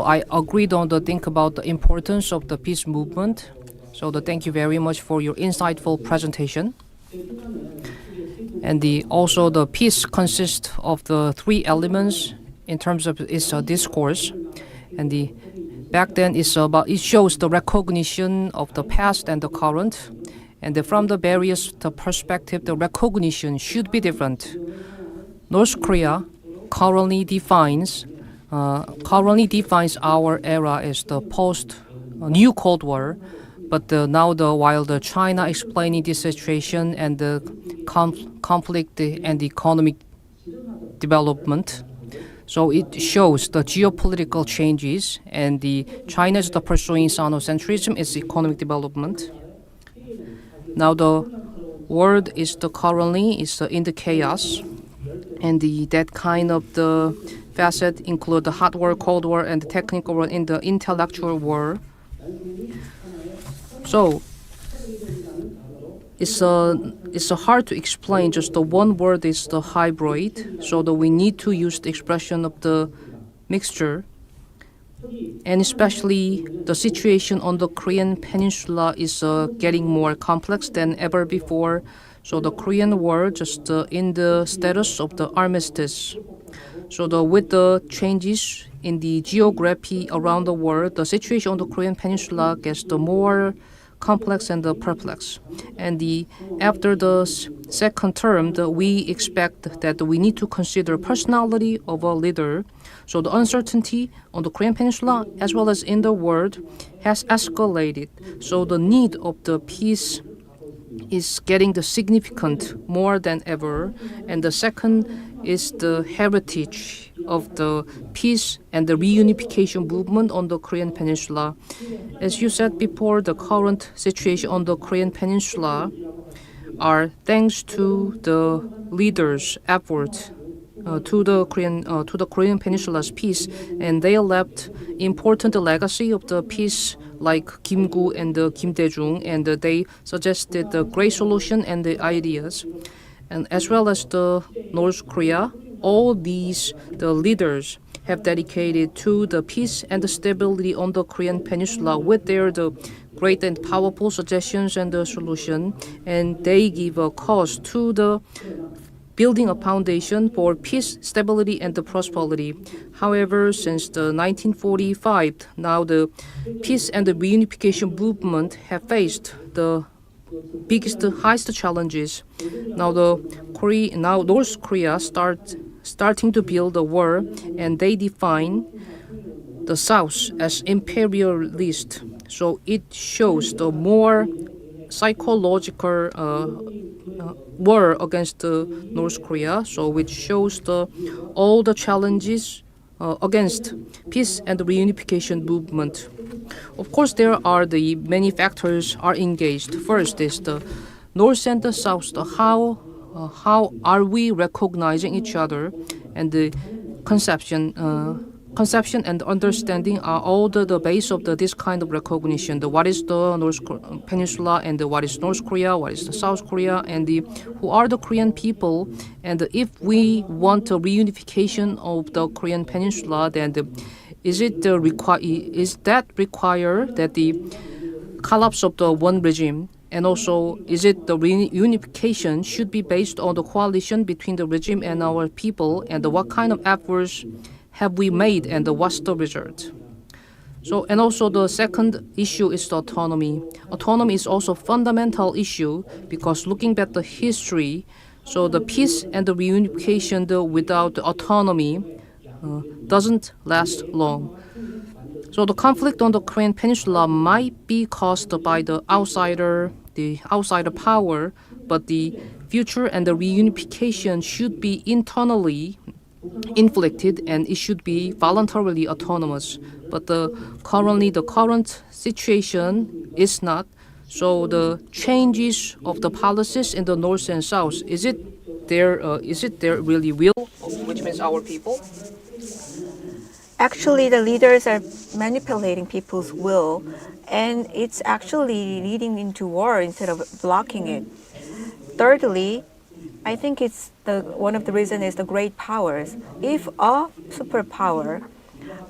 I agreed on the think about the importance of the peace movement. So thank you very much for your insightful presentation. And also the peace consists of the three elements in terms of its discourse. And back then it shows the recognition of the past and the current. And from the various perspective, the recognition should be different. North Korea currently defines our era as the post-new Cold War. But while China explaining this situation and the conflict and economic development, so it shows the geopolitical changes and China is pursuing Sinocentrism as economic development. Now the world is currently in the chaos, and that kind of the facet include the hot war, cold war, and the technical war in the intellectual war. So it's hard to explain. Just the one word is the hybrid. So we need to use the expression of the mixture, and especially the situation on the Korean Peninsula is getting more complex than ever before. So the Korean War just in the status of the armistice. So with the changes in the geography around the world, the situation on the Korean Peninsula gets more complex and perplex. And after the second term, we expect that we need to consider personality of a leader. So the uncertainty on the Korean Peninsula as well as in the world has escalated. So the need of the peace is getting the significant more than ever. And the second is the heritage of the peace and the reunification movement on the Korean Peninsula. As you said before, the current situation on the Korean Peninsula are thanks to the leaders' effort to the Korean Peninsula's peace, and they left important legacy of the peace like Kim Gu and Kim Dae-jung, and they suggested the great solution and the ideas, and as well as the North Korea. All these the leaders have dedicated to the peace and the stability on the Korean Peninsula with their the great and powerful suggestions and the solution, and they give a cause to the building a foundation for peace, stability, and the prosperity. However, since the 1945, now the peace and the reunification movement have faced the highest challenges. Now North Korea starting to build a war, and they define the South as imperialist. So it shows the more psychological war against North Korea. So which shows all the challenges against peace and the reunification movement. Of course, there are the many factors are engaged. First is the North and the South. How are we recognizing each other, and the conception and understanding are all the base of this kind of recognition. What is the North Peninsula, and what is North Korea, what is the South Korea, and who are the Korean people, and if we want a reunification of the Korean Peninsula, then is that require that the collapse of the one regime? And also, is it the reunification should be based on the coalition between the regime and our people, and what kind of efforts have we made, and what's the result? So, and also the second issue is the autonomy. Autonomy is also a fundamental issue because looking at the history, so the peace and the reunification without the autonomy doesn't last long. So the conflict on the Korean Peninsula might be caused by the outsider power, but the future and the reunification should be internally inflicted, and it should be voluntarily autonomous. But currently, the current situation is not. So the changes of the policies in the north and south, is it their really will, which means our people? Actually, the leaders are manipulating people's will, and it's actually leading into war instead of blocking it. Thirdly, I think it's one of the reasons is the great powers. If a superpower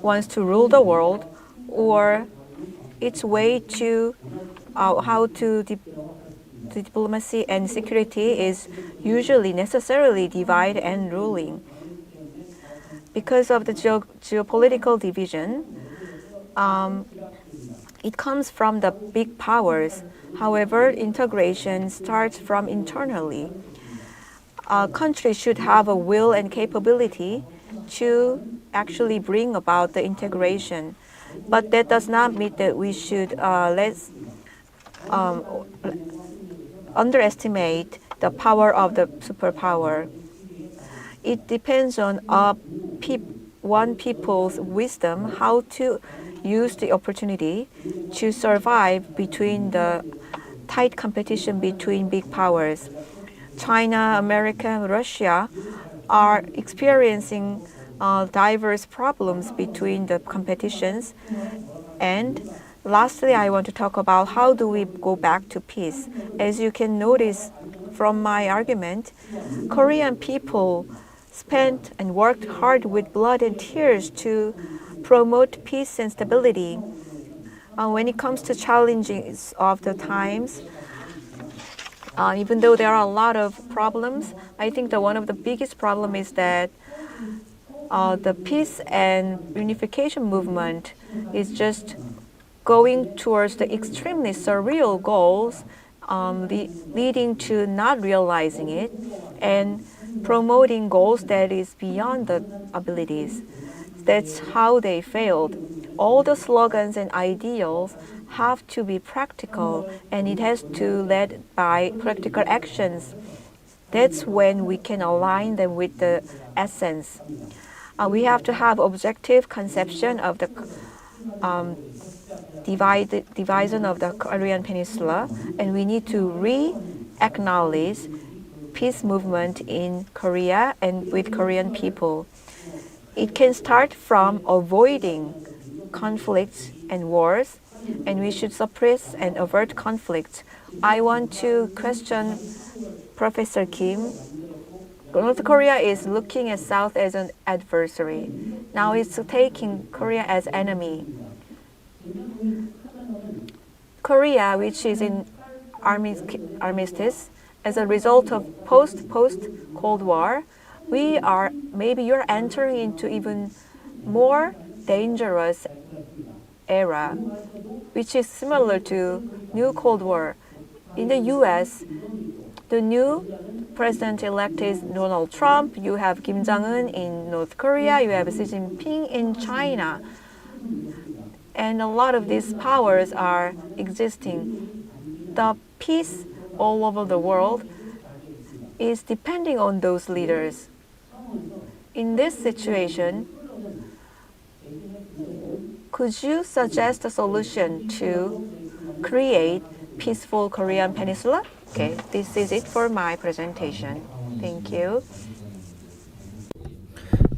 wants to rule the world, or its way to how to diplomacy and security is usually necessarily divide and ruling. Because of the geopolitical division, it comes from the big powers. However, integration starts from internally. A country should have a will and capability to actually bring about the integration. But that does not mean that we should underestimate the power of the superpower. It depends on one people's wisdom how to use the opportunity to survive between the tight competition between big powers. China, America, Russia are experiencing diverse problems between the competitions. And lastly, I want to talk about how do we go back to peace. As you can notice from my argument, Korean people spent and worked hard with blood and tears to promote peace and stability. When it comes to challenges of the times, even though there are a lot of problems, I think that one of the biggest problem is that the peace and unification movement is just going towards the extremely surreal goals, leading to not realizing it and promoting goals that is beyond the abilities. That's how they failed. All the slogans and ideals have to be practical, and it has to lead by practical actions. That's when we can align them with the essence. We have to have objective conception of the division of the Korean Peninsula, and we need to re-acknowledge peace movement in Korea and with Korean people. It can start from avoiding conflicts and wars, and we should suppress and avert conflicts. I want to question Professor Kim. North Korea is looking at South as an adversary. Now it's taking Korea as enemy. Korea, which is in armistice, as a result of post-Cold War, you're entering into even more dangerous era, which is similar to new Cold War. In the U.S., the new president-elect is Donald Trump. You have Kim Jong-un in North Korea. You have Xi Jinping in China. And a lot of these powers are existing. The peace all over the world is depending on those leaders. In this situation, could you suggest a solution to create peaceful Korean Peninsula? Okay, this is it for my presentation. Thank you.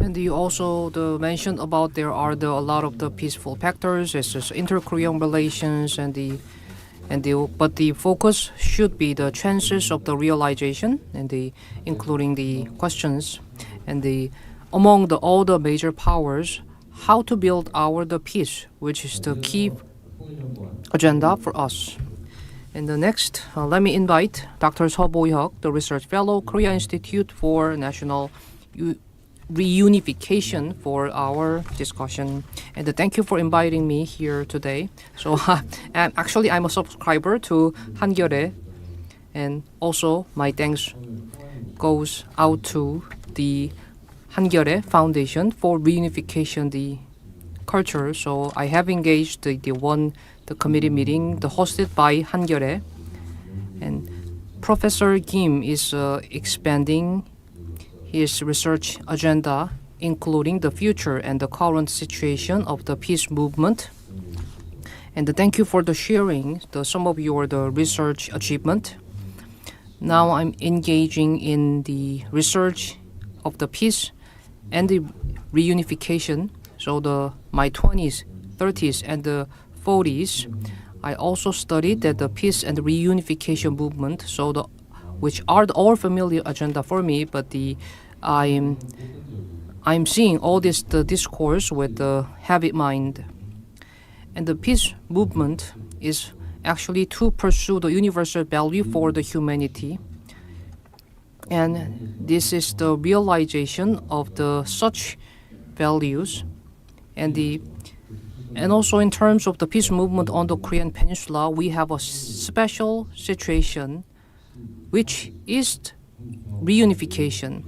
And you also mentioned about there are a lot of the peaceful factors, such as inter-Korean relations, but the focus should be the chances of the realization, including the questions, among all the major powers, how to build the peace, which is the key agenda for us. And the next, let me invite Dr. Seo Bo-hyuk, the Research Fellow, Korea Institute for National Reunification, for our discussion. And thank you for inviting me here today. So actually, I'm a subscriber to 한겨레, and also my thanks goes out to the 한겨레 Foundation for Reunification the Culture. So I have engaged the committee meeting hosted by 한겨레, and Professor Kim is expanding his research agenda including the future and the current situation of the peace movement. And thank you for the sharing some of your research achievement. Now I'm engaging in the research of the peace and the reunification. So my 20s, 30s, and the 40s, I also studied that the peace and the reunification movement. Which are all familiar agenda for me, but I'm seeing all this the discourse with the heavy mind. And the peace movement is actually to pursue the universal value for the humanity. And this is the realization of such values. And also in terms of the peace movement on the Korean Peninsula, we have a special situation, which is reunification.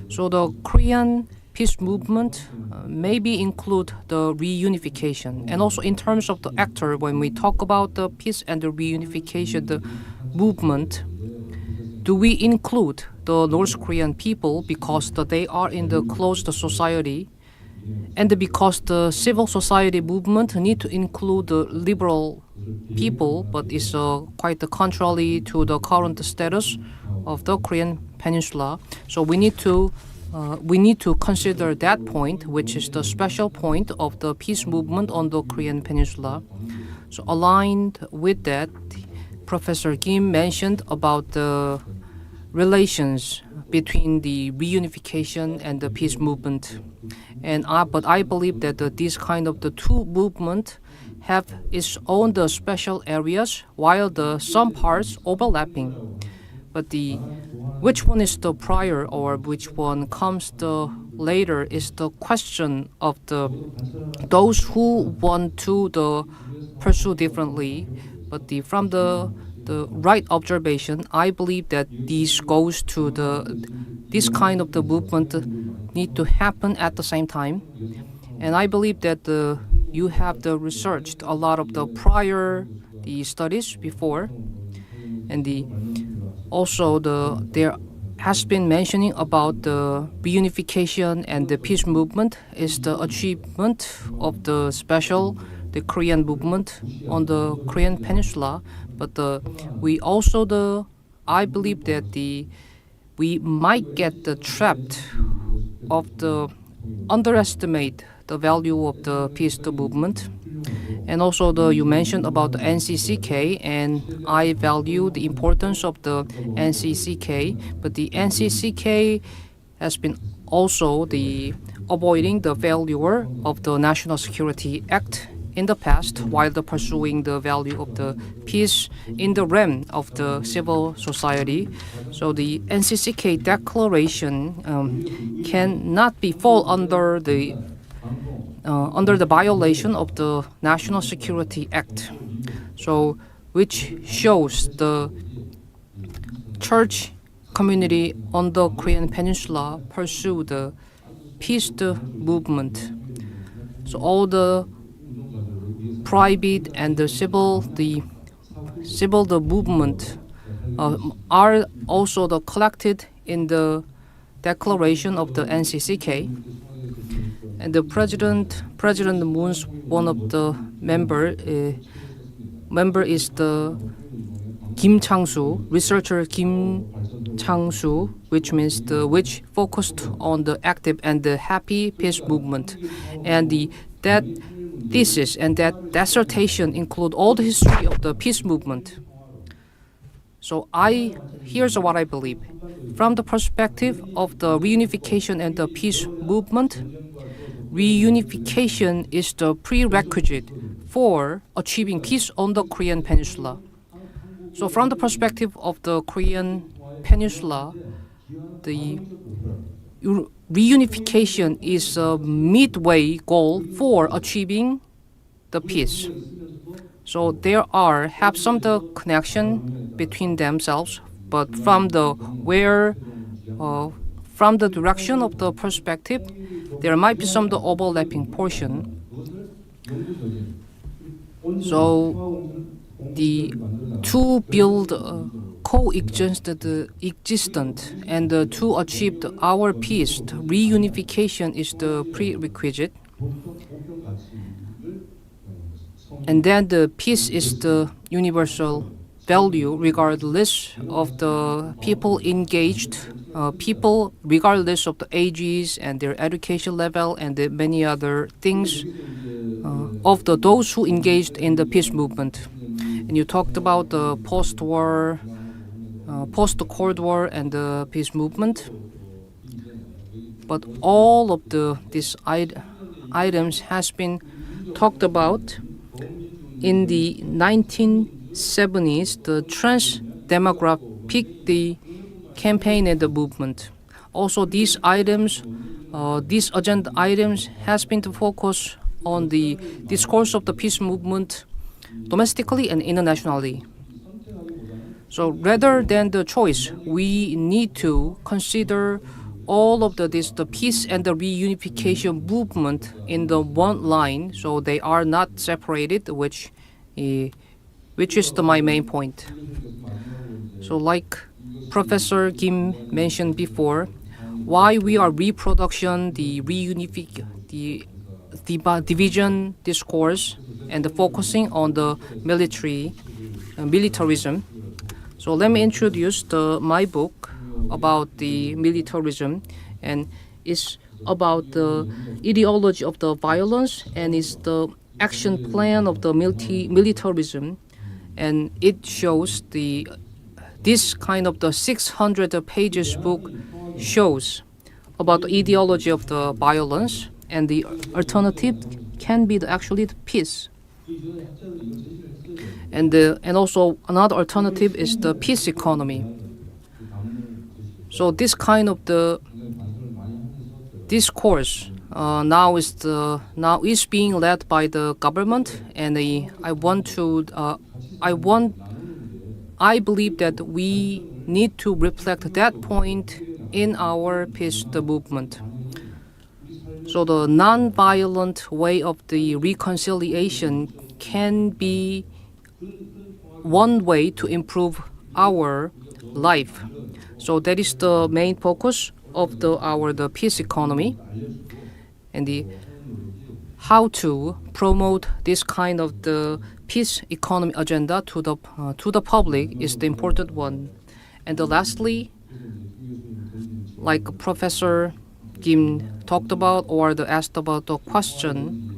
So the Korean peace movement maybe include the reunification. And also in terms of the actor, when we talk about the peace and the reunification, the movement, do we include the North Korean people because they are in the closed society, and because the civil society movement need to include the liberal people, but it's quite contrary to the current status of the Korean Peninsula. So we need to consider that point, which is the special point of the peace movement on the Korean Peninsula. So aligned with that, Professor Kim mentioned about the relations between the reunification and the peace movement. But I believe that this kind of the two movements have its own special areas, while some parts overlapping. But which one is the prior or which one comes later is the question of those who want to pursue differently. But from the right observation, I believe that this goes to this kind of the movement need to happen at the same time. And I believe that you have researched a lot of the prior studies before, and also there has been mentioning about the reunification and the peace movement is the achievement of the Korean movement on the Korean Peninsula. But we also I believe that we might get trapped of underestimate the value of the peace movement. And also you mentioned about the NCCK, and I value the importance of the NCCK, but the NCCK has been also avoiding the failure of the National Security Act in the past, while pursuing the value of the peace in the realm of the civil society. So the NCCK declaration cannot fall under the violation of the National Security Act. So which shows the church community on the Korean Peninsula pursue the peace movement. So all the private and the civil movement are also collected in the declaration of the NCCK. And the President Moon's one of the member is the Kim Chang-soo, researcher Kim Chang-soo, which focused on the active and the happy peace movement. And that thesis and that dissertation include all the history of the peace movement. So here's what I believe. From the perspective of the reunification and the peace movement, reunification is the prerequisite for achieving peace on the Korean Peninsula. So from the perspective of the Korean Peninsula, the reunification is a midway goal for achieving the peace. So there have some connection between themselves, but from the direction of the perspective, there might be some overlapping portion. So to build coexistent, and to achieve our peace, reunification is the prerequisite. And then the peace is the universal value regardless of the people engaged, people regardless of the ages and their education level and the many other things of those who engaged in the peace movement. And you talked about the post-war, post-Cold War and the peace movement. But all of these items has been talked about in the 1970s, the trans-demographic, the campaign and the movement. Also, these items, these agenda items has been to focus on the discourse of the peace movement domestically and internationally. So rather than the choice, we need to consider all of the peace and the reunification movement in the one line, so they are not separated, which is my main point. So like Professor Kim mentioned before, why we are reproduction, the division discourse and the focusing on the militarism. So let me introduce my book about the militarism, and it's about the ideology of the violence, and it's the action plan of the militarism, and it shows this kind of the 600 pages book shows about the ideology of the violence, and the alternative can be actually the peace. And also another alternative is the peace economy. So this kind of the discourse now is being led by the government, and I believe that we need to reflect that point in our peace movement. So the non-violent way of the reconciliation can be one way to improve our life. So that is the main focus of the peace economy, and how to promote this kind of the peace economy agenda to the public is the important one. And lastly, like Professor Kim talked about or asked about the question,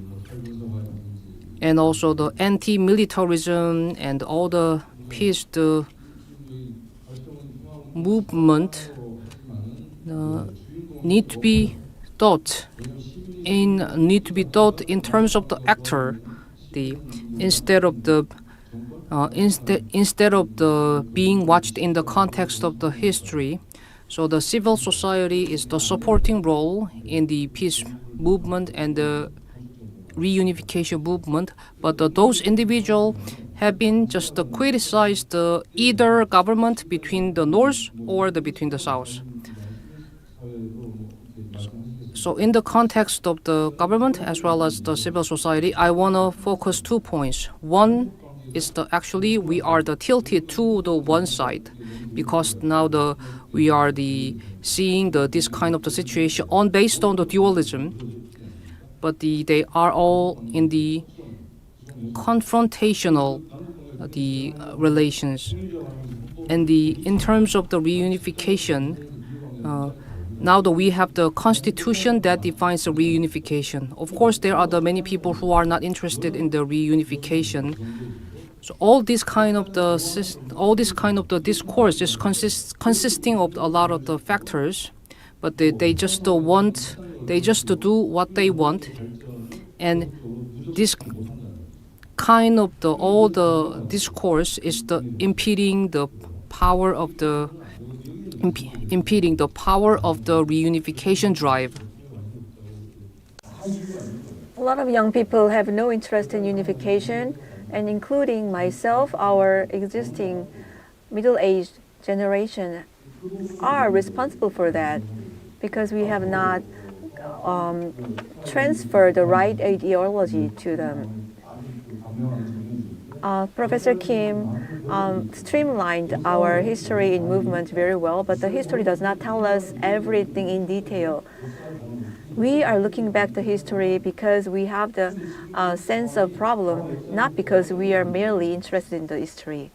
and also the anti-militarism and all the peace movement need to be thought in terms of the actor, instead of the being watched in the context of the history. So the civil society is the supporting role in the peace movement and the reunification movement, but those individuals have been just criticized either government between the north or between the south. So in the context of the government as well as the civil society, I want to focus 2 points. One is actually we are tilted to the one side, because now we are seeing this kind of the situation based on the dualism, but they are all in the confrontational relations. And in terms of the reunification, now that we have the constitution that defines the reunification. Of course, there are many people who are not interested in the reunification. So all this kind of the discourse is consisting of a lot of the factors, but they just do what they want, and this kind of all the discourse is impeding the power of the reunification drive. A lot of young people have no interest in unification, and including myself, our existing middle-aged generation are responsible for that, because we have not transferred the right ideology to them. Professor Kim streamlined our history in movement very well, but the history does not tell us everything in detail. We are looking back to history because we have the sense of problem, not because we are merely interested in the history.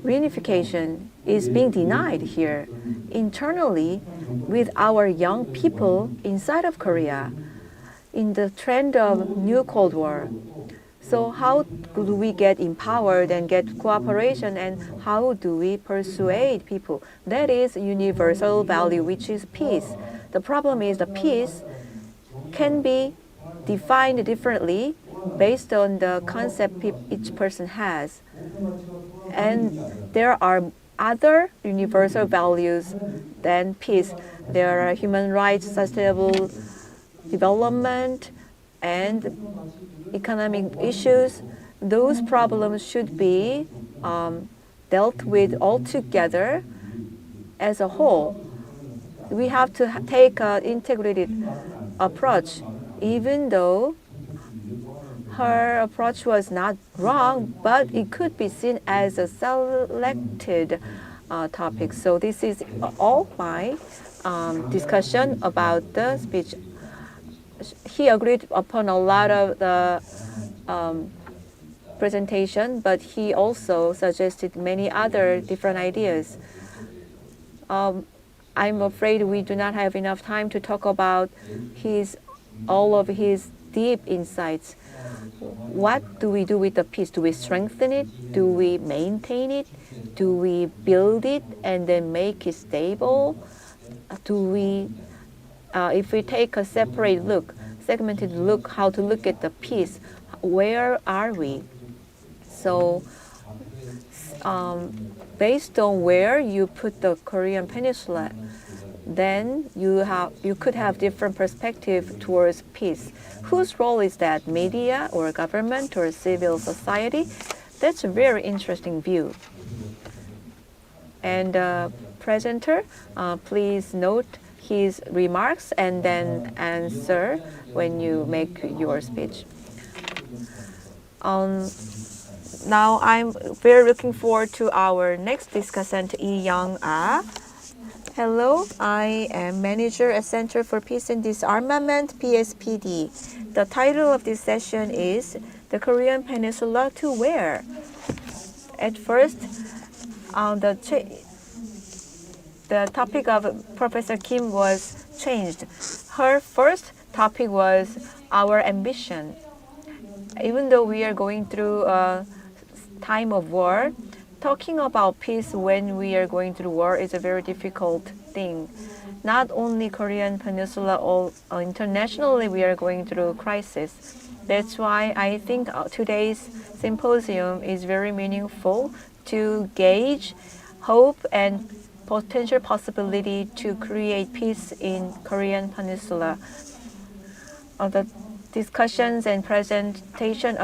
Reunification is being denied here internally with our young people inside of Korea in the trend of new Cold War. So how do we get empowered and get cooperation, and how do we persuade people? That is universal value, which is peace. The problem is the peace can be defined differently based on the concept each person has. And there are other universal values than peace. There are human rights, sustainable development, and economic issues. Those problems should be dealt with altogether as a whole. We have to take an integrated approach, even though her approach was not wrong, but it could be seen as a selected topic. So this is all my discussion about the speech. He agreed upon a lot of the presentation, but he also suggested many other different ideas. I'm afraid we do not have enough time to talk about all of his deep insights. What do we do with the peace? Do we strengthen it? Do we maintain it? Do we build it and then make it stable? Do we, if we take a separate look, segmented look, how to look at the peace, where are we? So based on where you put the Korean Peninsula, then you could have different perspective towards peace. Whose role is that? Media or government or civil society? That's a very interesting view. And presenter, please note his remarks and then answer when you make your speech. Now I'm very looking forward to our next discussant, Lee Young-ah. Hello, I am manager at Center for Peace and Disarmament, PSPD. The title of this session is The Korean Peninsula to Where? At first, the topic of Professor Kim was changed. Her first topic was our ambition. Even though we are going through a time of war, talking about peace when we are going through war is a very difficult thing. Not only Korean Peninsula, all internationally we are going through crisis. That's why I think today's symposium is very meaningful to gauge hope and potential possibility to create peace in Korean Peninsula. The discussions and presentation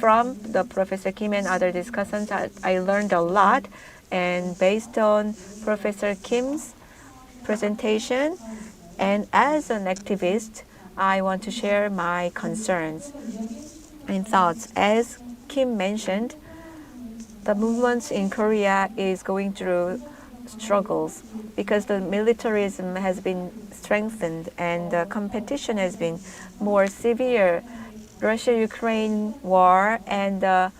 from the Professor Kim and other discussants, I learned a lot. And based on Professor Kim's presentation, and as an activist, I want to share my concerns and thoughts. As Kim mentioned, the movement in Korea is going through struggles because the militarism has been strengthened and the competition has been more severe. Russia-Ukraine war and the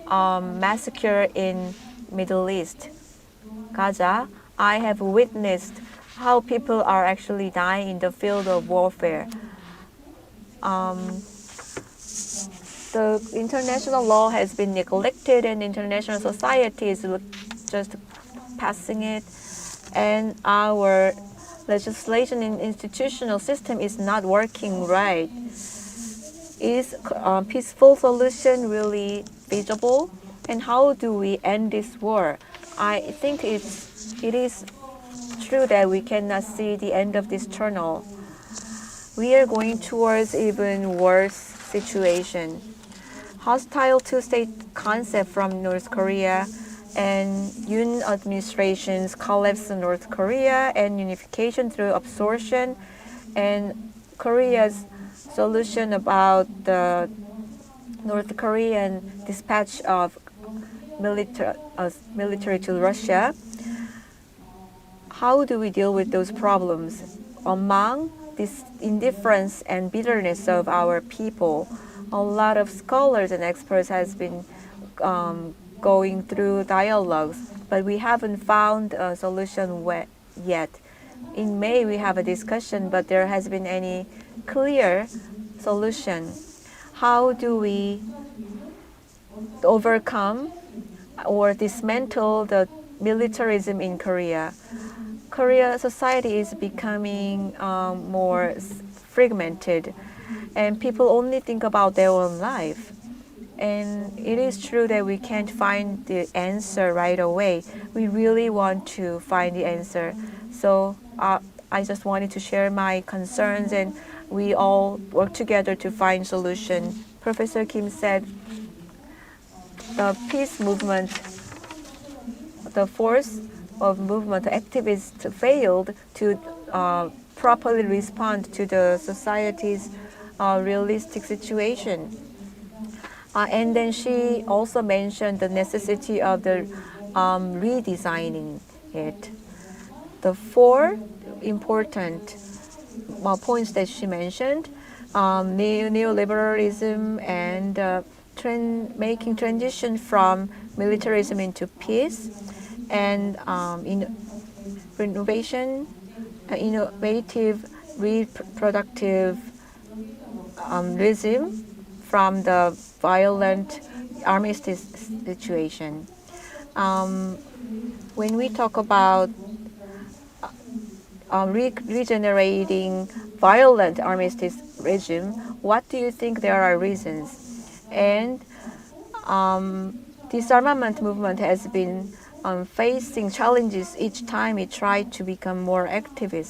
massacre in Middle East, Gaza, I have witnessed how people are actually dying in the field of warfare. The international law has been neglected and international society is just passing it, and our legislation and institutional system is not working right. Is a peaceful solution really feasible? And how do we end this war? I think it is true that we cannot see the end of this tunnel. We are going towards even worse situation. Hostile two-state concept from North Korea and Yoon administration's collapse in North Korea and unification through absorption and Korea's solution about the North Korean dispatch of military to Russia. How do we deal with those problems? Among this indifference and bitterness of our people, a lot of scholars and experts has been going through dialogues, but we haven't found a solution yet. In May, we have a discussion, but there has been any clear solution. How do we overcome or dismantle the militarism in Korea? Korea society is becoming more fragmented, and people only think about their own life. And it is true that we can't find the answer right away. We really want to find the answer. So I just wanted to share my concerns, and we all work together to find solution. Professor Kim said the peace movement, the force of movement activists failed to properly respond to the society's realistic situation. And then she also mentioned the necessity of the redesigning it. The four important points that she mentioned, neoliberalism and making transition from militarism into peace, and innovative reproductive regime from the violent armistice situation. When we talk about regenerating violent armistice regime, what do you think there are reasons? And disarmament movement has been facing challenges each time it tried to become more active,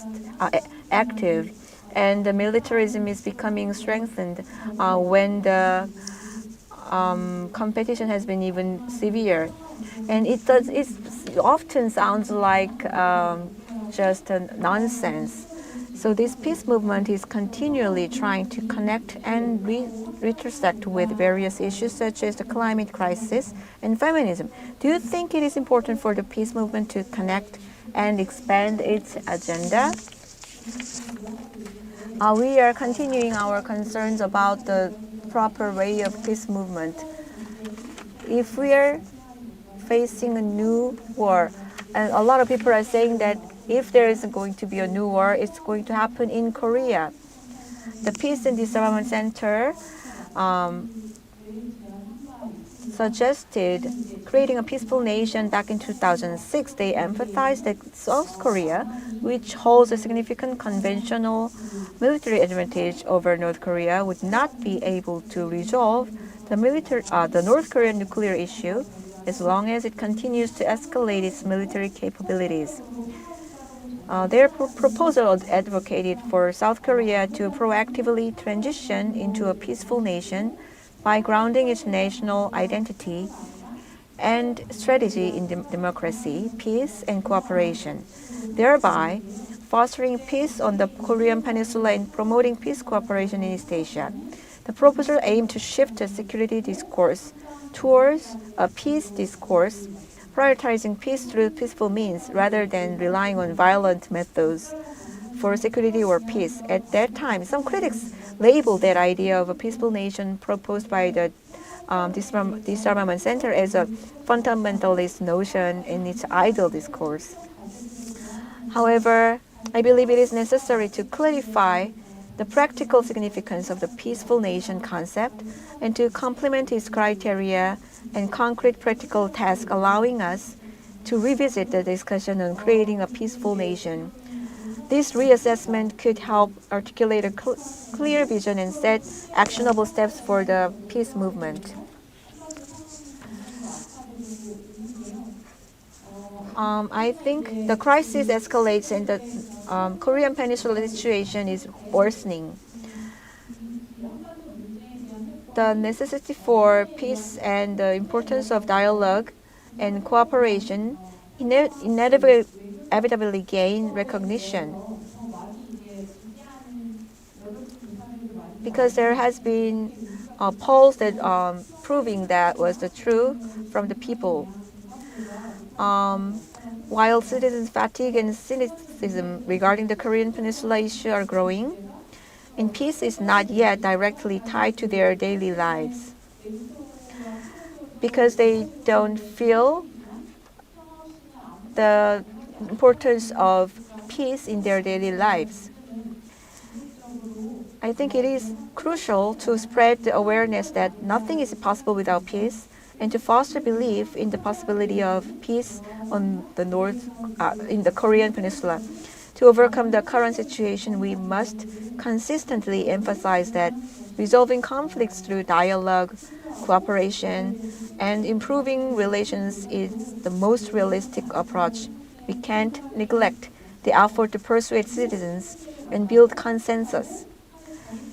and the militarism is becoming strengthened when the competition has been even severe, and it often sounds like just a nonsense. So this peace movement is continually trying to connect and intersect with various issues such as the climate crisis and feminism. Do you think it is important for the peace movement to connect and expand its agenda? We are continuing our concerns about the proper way of peace movement. If we are facing a new war, and a lot of people are saying that if there is going to be a new war, it's going to happen in Korea. The Peace and Disarmament Center suggested creating a peaceful nation back in 2006. They emphasized that South Korea, which holds a significant conventional military advantage over North Korea, would not be able to resolve the North Korean nuclear issue as long as it continues to escalate its military capabilities. Their proposal advocated for South Korea to proactively transition into a peaceful nation by grounding its national identity and strategy in democracy, peace, and cooperation, thereby fostering peace on the Korean Peninsula and promoting peace cooperation in East Asia. The proposal aimed to shift the security discourse towards a peace discourse, prioritizing peace through peaceful means rather than relying on violent methods for security or peace. At that time, some critics labeled that idea of a peaceful nation proposed by the Disarmament Center as a fundamentalist notion in its idle discourse. However, I believe it is necessary to clarify the practical significance of the peaceful nation concept and to complement its criteria and concrete practical tasks, allowing us to revisit the discussion on creating a peaceful nation. This reassessment could help articulate a clear vision and set actionable steps for the peace movement. I think the crisis escalates and the Korean Peninsula situation is worsening. The necessity for peace and the importance of dialogue and cooperation inevitably gain recognition, because there has been polls that proving that was the truth from the people. While citizens' fatigue and cynicism regarding the Korean Peninsula issue are growing, and peace is not yet directly tied to their daily lives, because they don't feel the importance of peace in their daily lives. I think it is crucial to spread the awareness that nothing is possible without peace, and to foster belief in the possibility of peace on the in the Korean Peninsula. To overcome the current situation, we must consistently emphasize that resolving conflicts through dialogue, cooperation, and improving relations is the most realistic approach. We can't neglect the effort to persuade citizens and build consensus.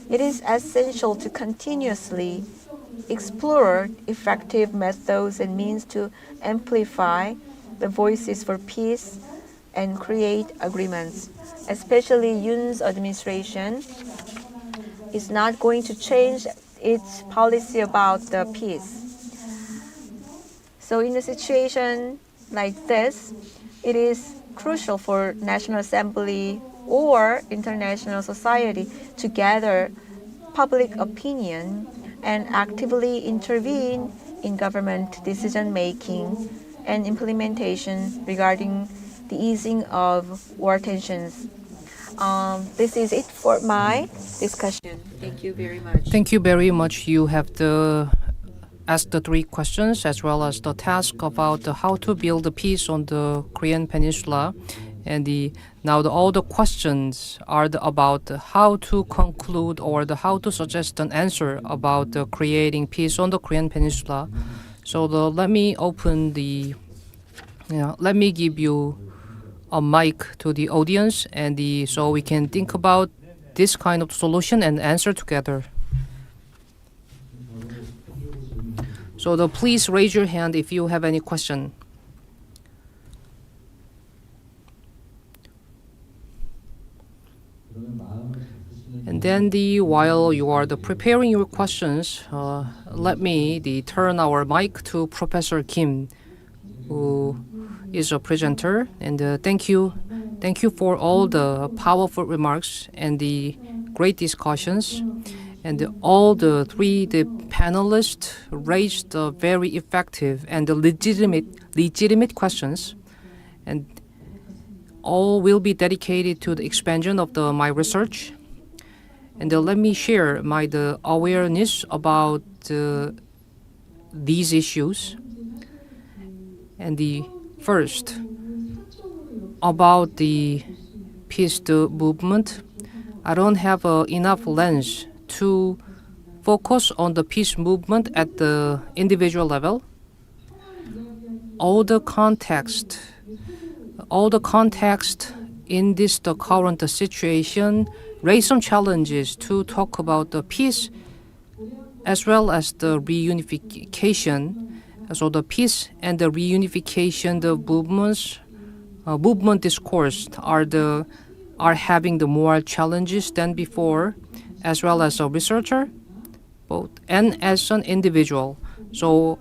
It is essential to continuously explore effective methods and means to amplify the voices for peace and create agreements. Especially Yoon's administration is not going to change its policy about the peace. So in a situation like this, it is crucial for National Assembly or international society to gather public opinion and actively intervene in government decision-making and implementation regarding the easing of war tensions. This is it for my discussion. Thank you very much. Thank you very much. You have asked the 3 questions as well as the task about how to build the peace on the Korean Peninsula. And all the questions are about how to conclude or how to suggest an answer about creating peace on the Korean Peninsula. So let me give you a mic to the audience, and so we can think about this kind of solution and answer together. So please raise your hand if you have any question. And then while you are preparing your questions, let me turn our mic to Professor Kim, who is a presenter. And thank you for all the powerful remarks and the great discussions. And all the 3 panelists raised very effective and legitimate questions. And all will be dedicated to the expansion of my research. And let me share my awareness about these issues. And first, about the peace movement, I don't have enough lens to focus on the peace movement at the individual level. All the context in this current situation raise some challenges to talk about the peace as well as the reunification. So the peace and the reunification, the movement discourse are having the more challenges than before, as well as a researcher, both and as an individual. So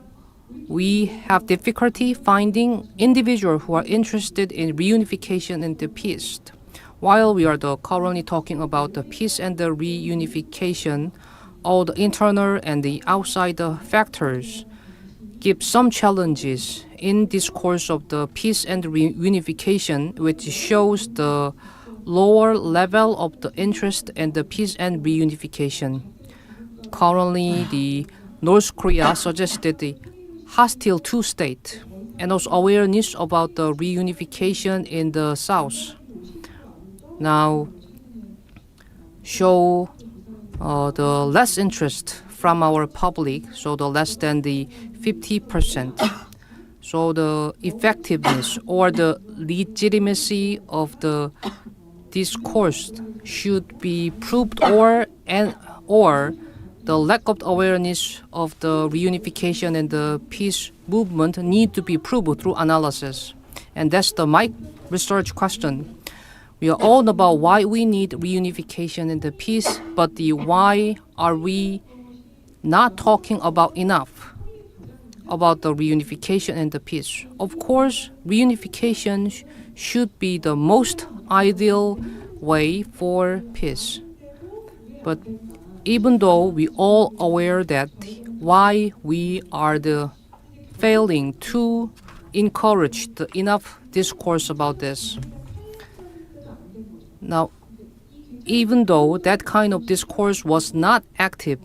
we have difficulty finding individuals who are interested in reunification and the peace. While we are currently talking about the peace and the reunification, all the internal and the outside factors give some challenges in discourse of the peace and reunification, which shows the lower level of the interest in the peace and reunification. Currently, the North Korea suggested the hostile two-state and also awareness about the reunification in the South. Now, show the less interest from our public, so the less than the 50%. So the effectiveness or the legitimacy of the discourse should be proved, or the lack of awareness of the reunification and the peace movement need to be proved through analysis. And that's my research question. We are all about why we need reunification and the peace, but why are we not talking about enough about the reunification and the peace. Of course, reunification should be the most ideal way for peace. But even though we all aware that why we are the failing to encourage the enough discourse about this. Now, even though that kind of discourse was not active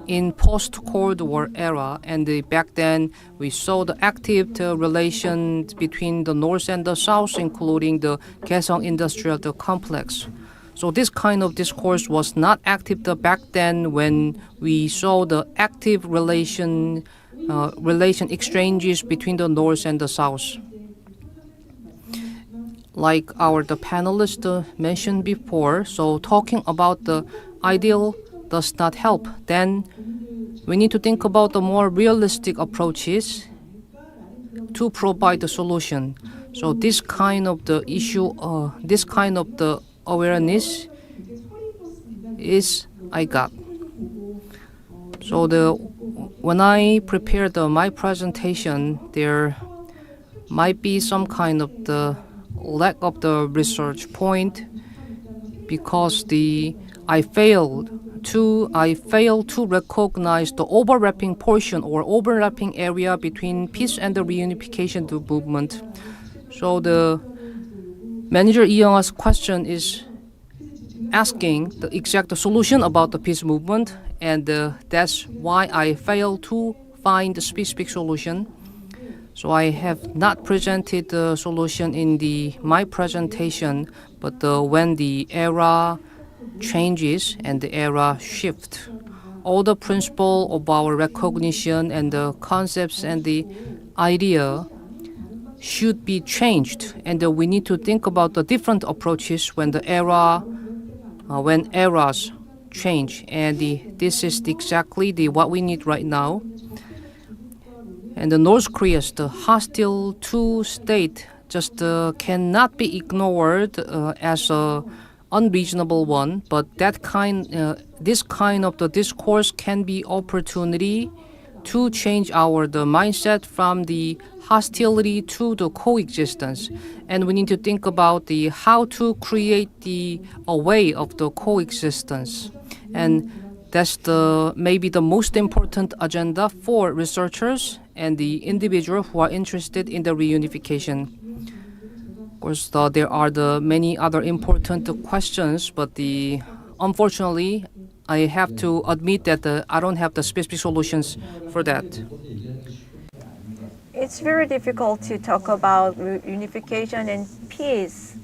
in post-Cold War era, and back then we saw the active relations between the North and the South, including the Kaesong Industrial Complex. So this kind of discourse was not active back then when we saw the active relation exchanges between the North and the South. Like the panelists mentioned before, so talking about the ideal does not help. Then we need to think about the more realistic approaches to provide the solution. So this kind of the issue, this kind of the awareness is I got. So when I prepared my presentation, there might be some kind of the lack of the research point because I failed to recognize the overlapping portion or overlapping area between peace and the reunification movement. So the manager Lee-young's question is asking the exact solution about the peace movement, and that's why I failed to find the specific solution. So I have not presented the solution in my presentation, but when the era changes and the era shifts, all the principle of our recognition and the concepts and the idea should be changed, and we need to think about the different approaches when eras change, and this is exactly what we need right now. And the North Korea's the hostile to state just cannot be ignored as a unreasonable one, but this kind of the discourse can be opportunity to change the mindset from the hostility to the coexistence. And we need to think about how to create a way of the coexistence. And that's maybe the most important agenda for researchers and the individuals who are interested in the reunification. Of course, there are many other important questions, but unfortunately, I have to admit that I don't have the specific solutions for that. It's very difficult to talk about unification and peace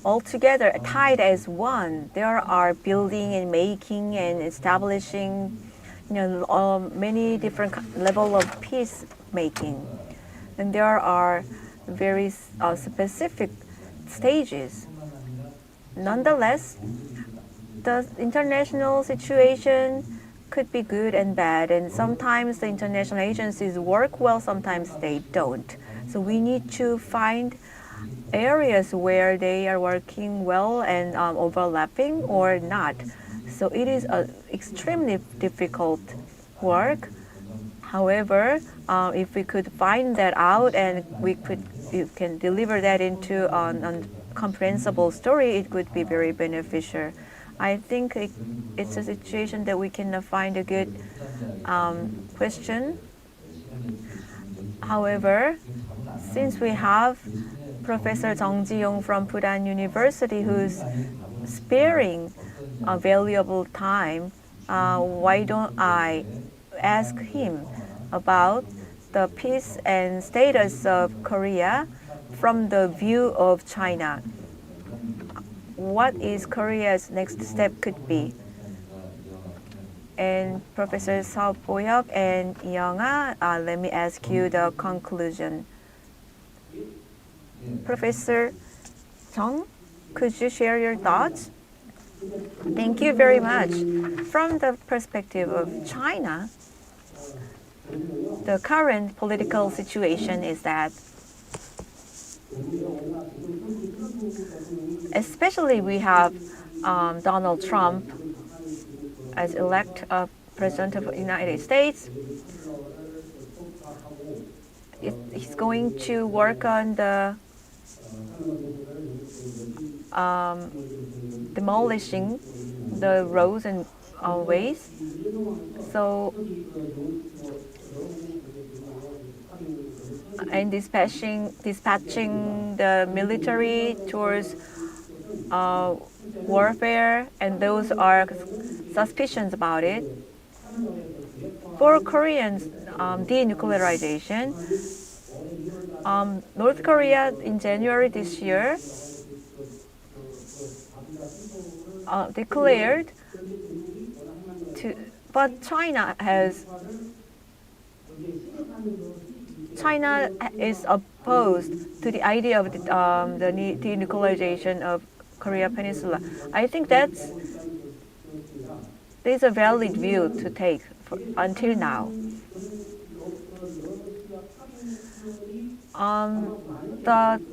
altogether tied as one. There are building and making and establishing, many different level of peace making, and there are very specific stages. Nonetheless, the international situation could be good and bad, and sometimes the international agencies work well, sometimes they don't. So we need to find areas where they are working well and overlapping or not. So it is an extremely difficult work. However, if we could find that out and you can deliver that into a comprehensible story, it could be very beneficial. I think it's a situation that we can find a good question. However, since we have Professor Jung Ji-young from Busan University who's sparing valuable time, why don't I ask him about the peace and status of Korea from the view of China? What is Korea's next step could be? And Professor Seo Bo-hyuk and Young-ah, let me ask you the conclusion. Professor Jung, could you share your thoughts? Thank you very much. From the perspective of China, the current political situation is that especially we have Donald Trump as elect President of the United States, he's going to work on the demolishing the roads and ways. So, and dispatching the military towards warfare, and those are suspicions about it. For Koreans, denuclearization, North Korea in January this year declared but China is opposed to the idea of the denuclearization of Korea Peninsula. I think there's a valid view to take until now.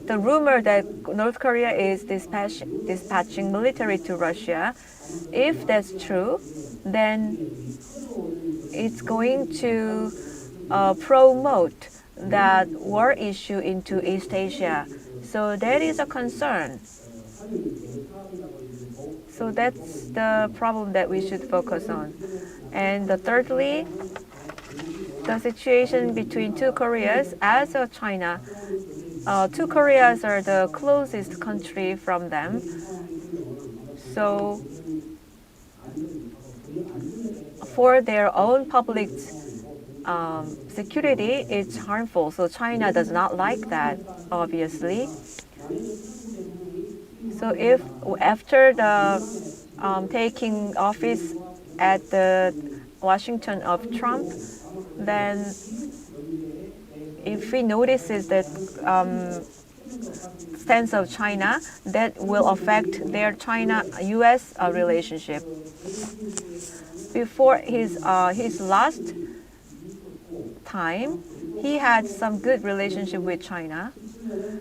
The rumor that North Korea is dispatching military to Russia, if that's true, then it's going to promote that war issue into East Asia. So that is a concern. So that's the problem that we should focus on. And thirdly, the situation between two Koreas as of China. Two Koreas are the closest country from them. So for their own public security, it's harmful. So China does not like that, obviously. So if after the taking office at the Washington of Trump, then if he notices that stance of China, that will affect their China-U.S. relationship. Before his last time, he had some good relationship with China,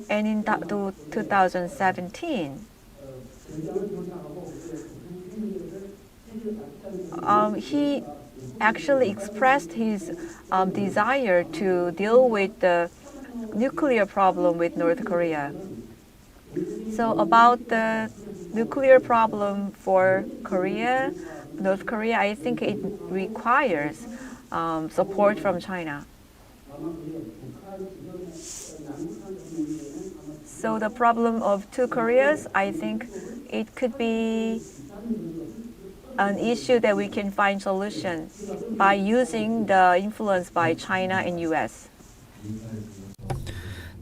and in 2017, he actually expressed his desire to deal with the nuclear problem with North Korea. So about the nuclear problem for North Korea, I think it requires support from China. So the problem of two Koreas, I think it could be an issue that we can find solution by using the influence by China and U.S.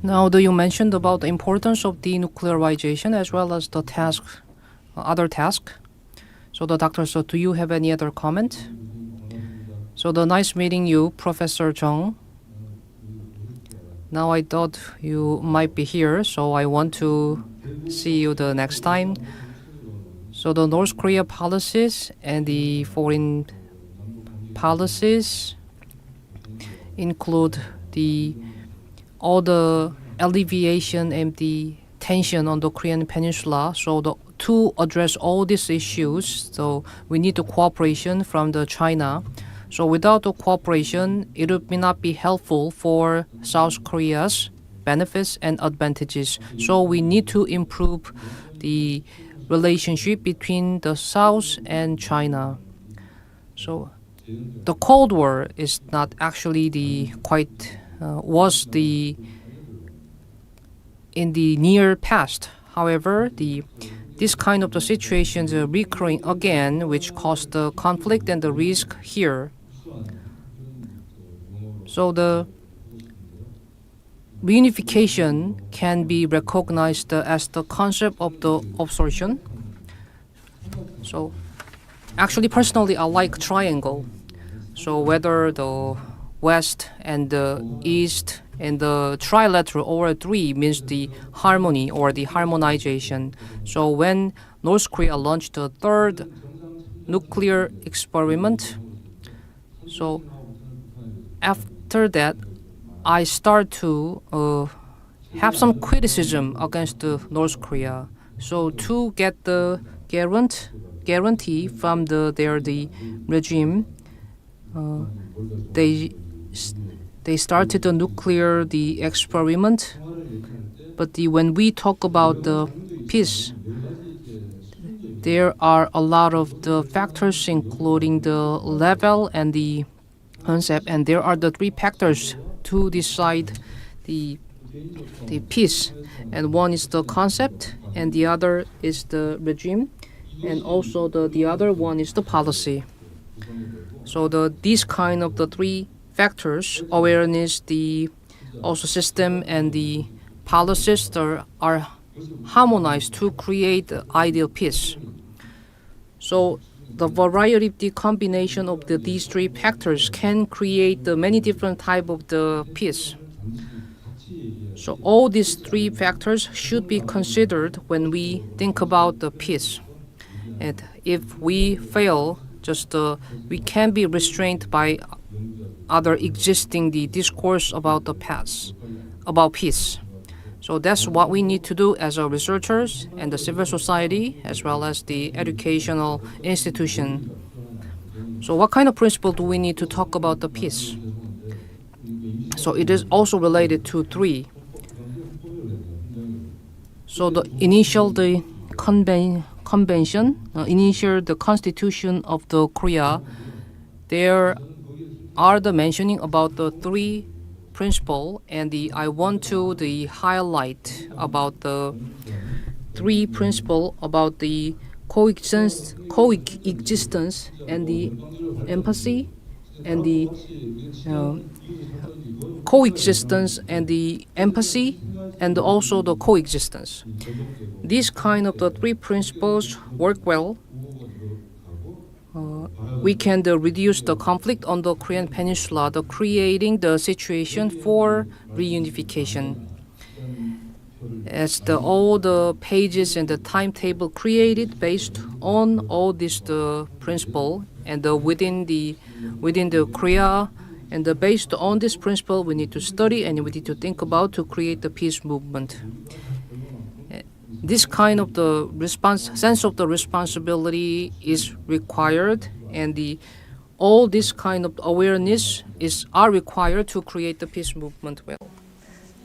Now, you mentioned about the importance of denuclearization as well as the other task. So, Doctor, do you have any other comment? So, nice meeting you, Professor Chung. Now, I thought you might be here, so I want to see you the next time. So the North Korea policies and the foreign policies include all the alleviation and the tension on the Korean Peninsula. So to address all these issues, so we need the cooperation from the China. So without the cooperation, it may not be helpful for South Korea's benefits and advantages. So we need to improve the relationship between the South and China. So the Cold War is not actually in the near past. However, this kind of the situations are recurring again, which caused the conflict and the risk here. So the reunification can be recognized as the concept of the absorption. So actually, personally, I like triangle. So whether the West and the East and the trilateral or three means the harmony or the harmonization. So when North Korea launched the third nuclear experiment, so after that, I start to have some criticism against North Korea. So to get the guarantee from the regime, they started the nuclear experiment, but when we talk about the peace, there are a lot of the factors, including the level and the concept, and there are the three factors to decide the peace, and one is the concept, and the other is the regime, and also the other one is the policy. So these kind of the three factors, awareness, the also system, and the policies are harmonized to create the ideal peace. So the variety of the combination of these three factors can create the many different type of the peace. So all these three factors should be considered when we think about the peace. And if we fail, we can be restrained by other existing the discourse about the past, about peace. So that's what we need to do as researchers and the civil society, as well as the educational institution. So what kind of principle do we need to talk about the peace? So it is also related to three. So the Constitution of the Korea, there are the mentioning about the three principle, and I want to highlight about the three principle about the coexistence and the empathy, and the coexistence and the empathy, and also the coexistence. These kind of the three principles work well. We can reduce the conflict on the Korean Peninsula, creating the situation for reunification. As all the pages and the timetable created based on all this principle, and within the Korea, and based on this principle, we need to study and we need to think about to create the peace movement. This kind of the sense of the responsibility is required, and all this kind of awareness are required to create the peace movement well.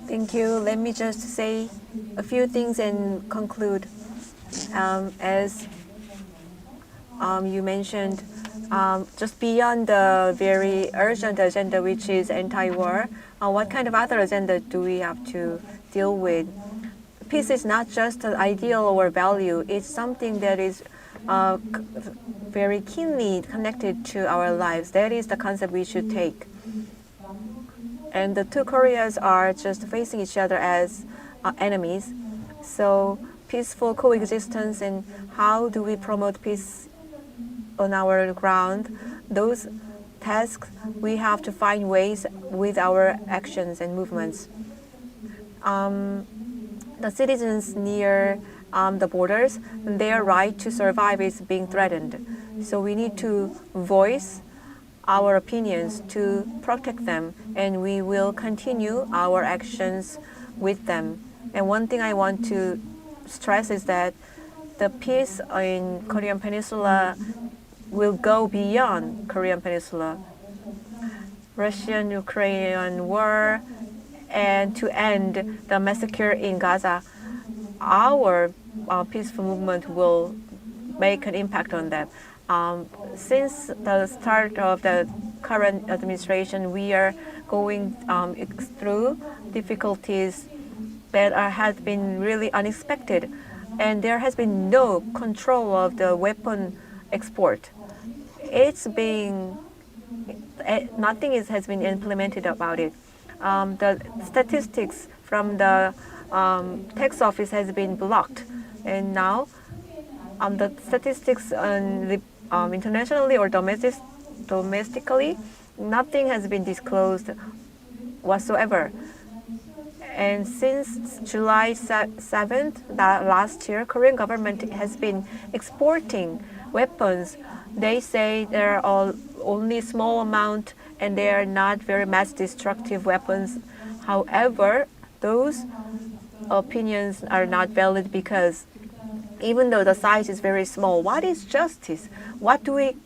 Thank you. Let me just say a few things and conclude. As you mentioned, just beyond the very urgent agenda, which is anti-war, what kind of other agenda do we have to deal with? Peace is not just an ideal or value, it's something that is very keenly connected to our lives. That is the concept we should take. And the two Koreas are just facing each other as enemies. So peaceful coexistence and how do we promote peace on our ground, those tasks we have to find ways with our actions and movements. The citizens near the borders, their right to survive is being threatened. So we need to voice our opinions to protect them, and we will continue our actions with them. And one thing I want to stress is that the peace in Korean Peninsula will go beyond Korean Peninsula. Russian-Ukrainian war, and to end the massacre in Gaza, our peaceful movement will make an impact on that. Since the start of the current administration, we are going through difficulties that have been really unexpected, and there has been no control of the weapon export. Nothing has been implemented about it. The statistics from the tax office has been blocked, and now the statistics internationally or domestically, nothing has been disclosed whatsoever. And since July 7th last year, Korean government has been exporting weapons. They say there are only small amount and they are not very mass destructive weapons. However, those opinions are not valid because even though the size is very small, what is justice? What do we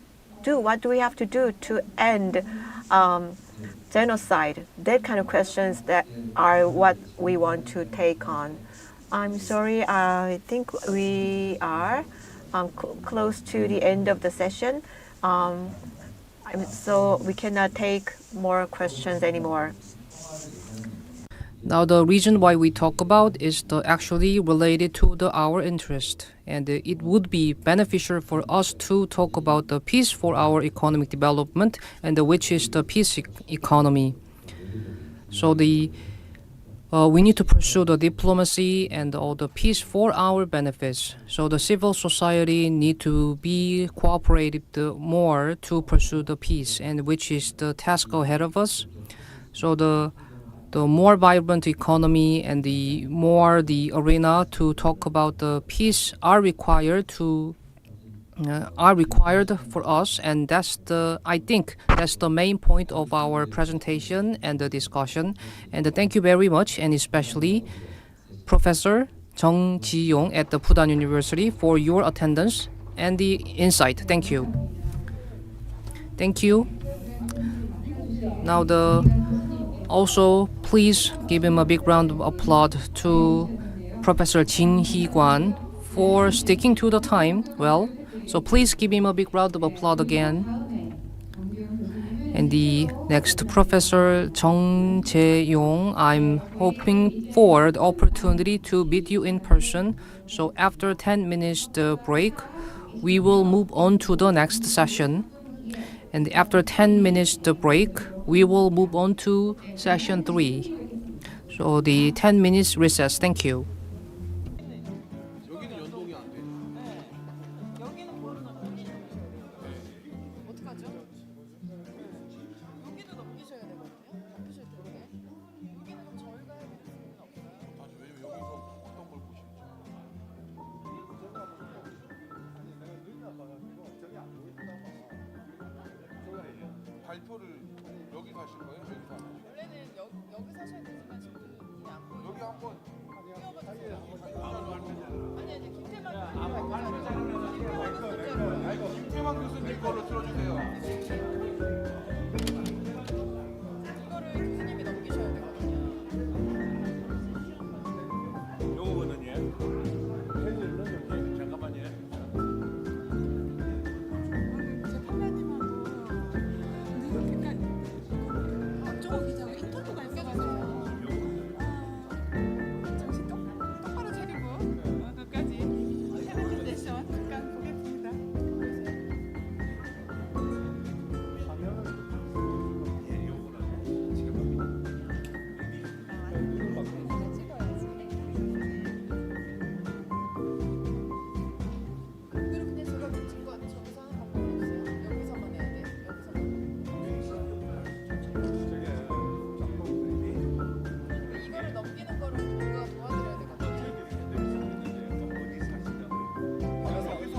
do? What do we have to do to end genocide? That kind of questions that are what we want to take on. I'm sorry, I think we are close to the end of the session. So we cannot take more questions anymore. Now, the reason why we talk about is actually related to our interest, and it would be beneficial for us to talk about the peace for our economic development, and which is the peace economy. So we need to pursue the diplomacy and all the peace for our benefits. So the civil society need to be cooperated more to pursue the peace, and which is the task ahead of us. So the more vibrant economy and the more the arena to talk about the peace are required for us, and I think that's the main point of our presentation and the discussion. And thank you very much, and especially Professor Jung Ji-yong at the Fudan University for your attendance and the insight. Thank you. Thank you. Now also, please give him a big round of applause to Professor Jin Hee-kwan for sticking to the time. Well, so please give him a big round of applause again. And the next Professor Jung Jae-yong, I'm hoping for the opportunity to meet you in person. So after 10 minutes break, we will move on to the next session. And after 10 minutes break, we will move on to session 3. So the 10 minutes recess. Thank you. 발표를 여기서 하실 거예요? 저기서 하실 거예요? 원래는 여기서 하셔야 되지만 지금 안 보여요. 여기 한번 김태만 교수님 걸로 틀어주세요. 이거를 교수님이 넘기셔야 되거든요. 요거는 예. 잠깐만요.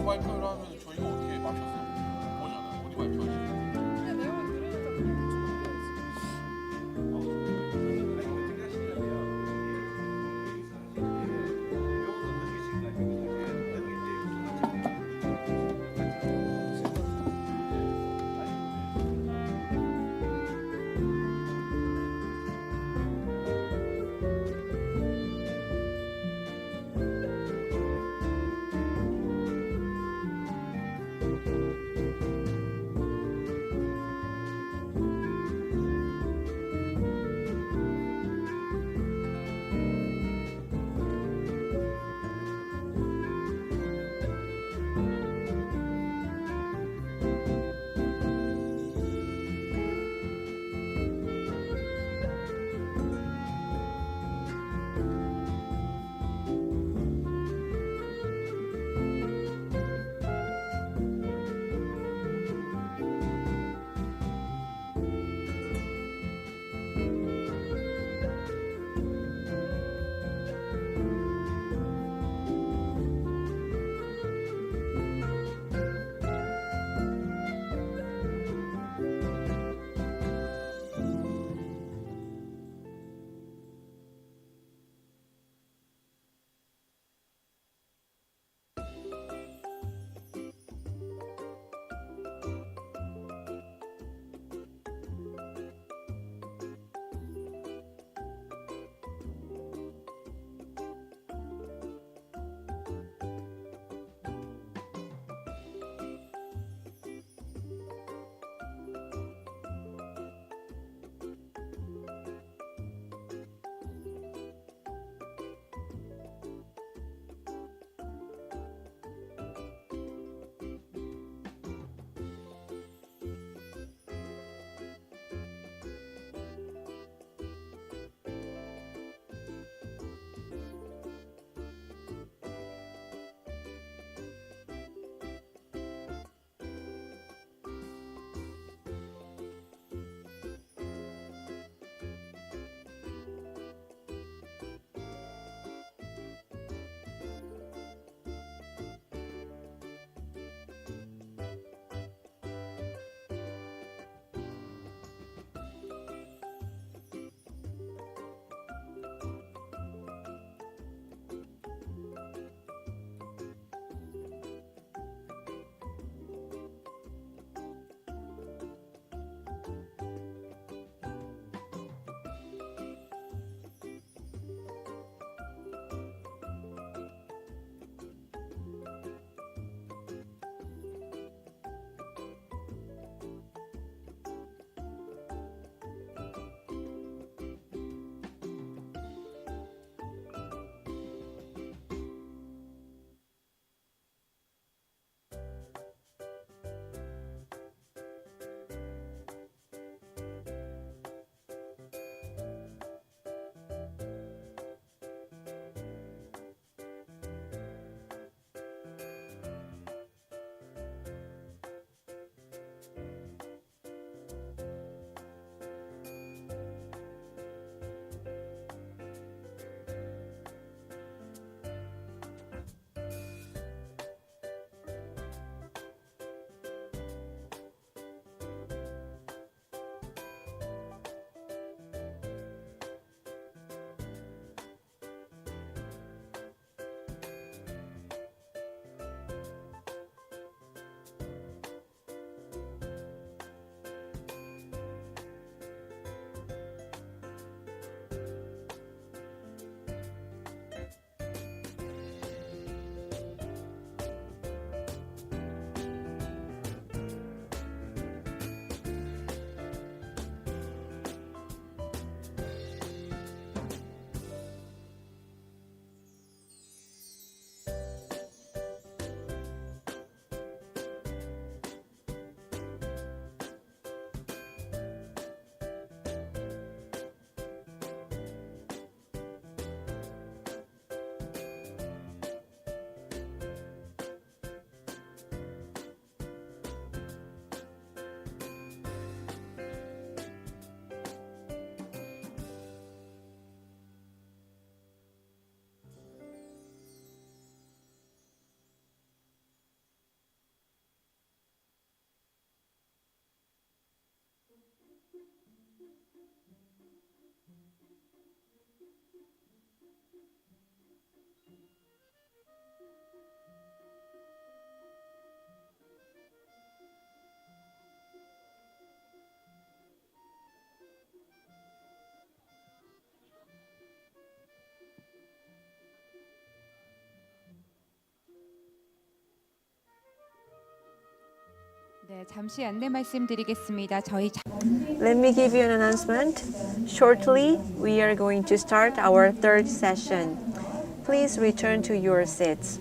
발표를 하면 저희가 어떻게 맞춰서 보잖아요. 어디 발표하지? 그냥 내용을 들으면서 네, 잠시 안내 말씀드리겠습니다. Let me give you an announcement. Shortly, we are going to start our third session. Please return to your seats.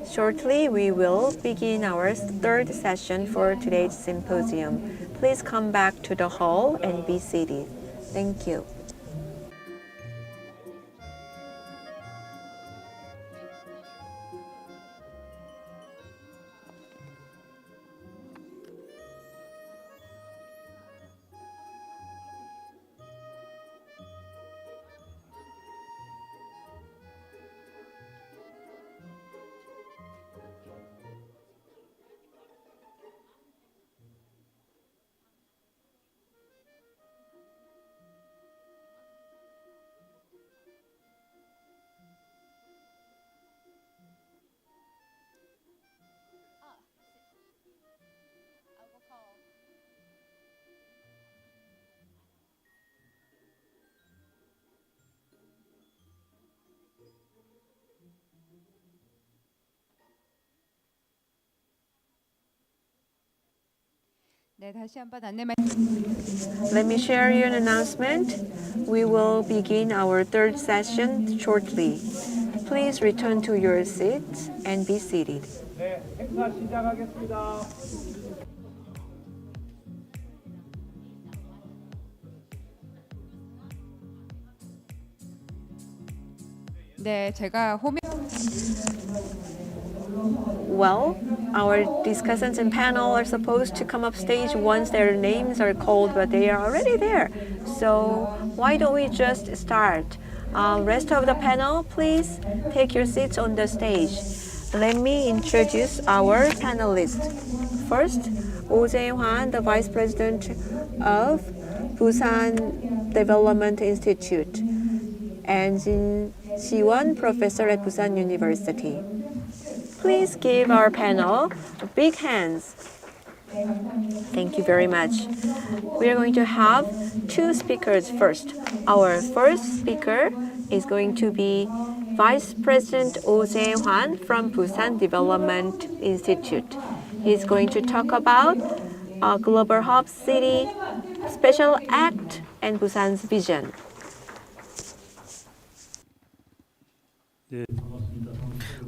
Shortly, we will begin our third session for today's symposium. Please come back to the hall and be seated. Thank you. 네, 다시 한번 안내 Let me share you an announcement. We will begin our third session shortly. Please return to your seats and be seated. 네, 행사 시작하겠습니다. 네, 제가 Well, our discussants and panel are supposed to come up stage once their names are called, but they are already there. So why don't we just start? Rest of the panel, please take your seats on the stage. Let me introduce our panelists. First, Oh Jae-hwan, the Vice President of Busan Development Institute, and Jin Ji-won, Professor at Busan University. Please give our panel big hands. Thank you very much. We are going to have two speakers first. Our first speaker is going to be Vice President Oh Jae-hwan from Busan Development Institute. He's going to talk about Global Hub City Special Act and Busan's vision.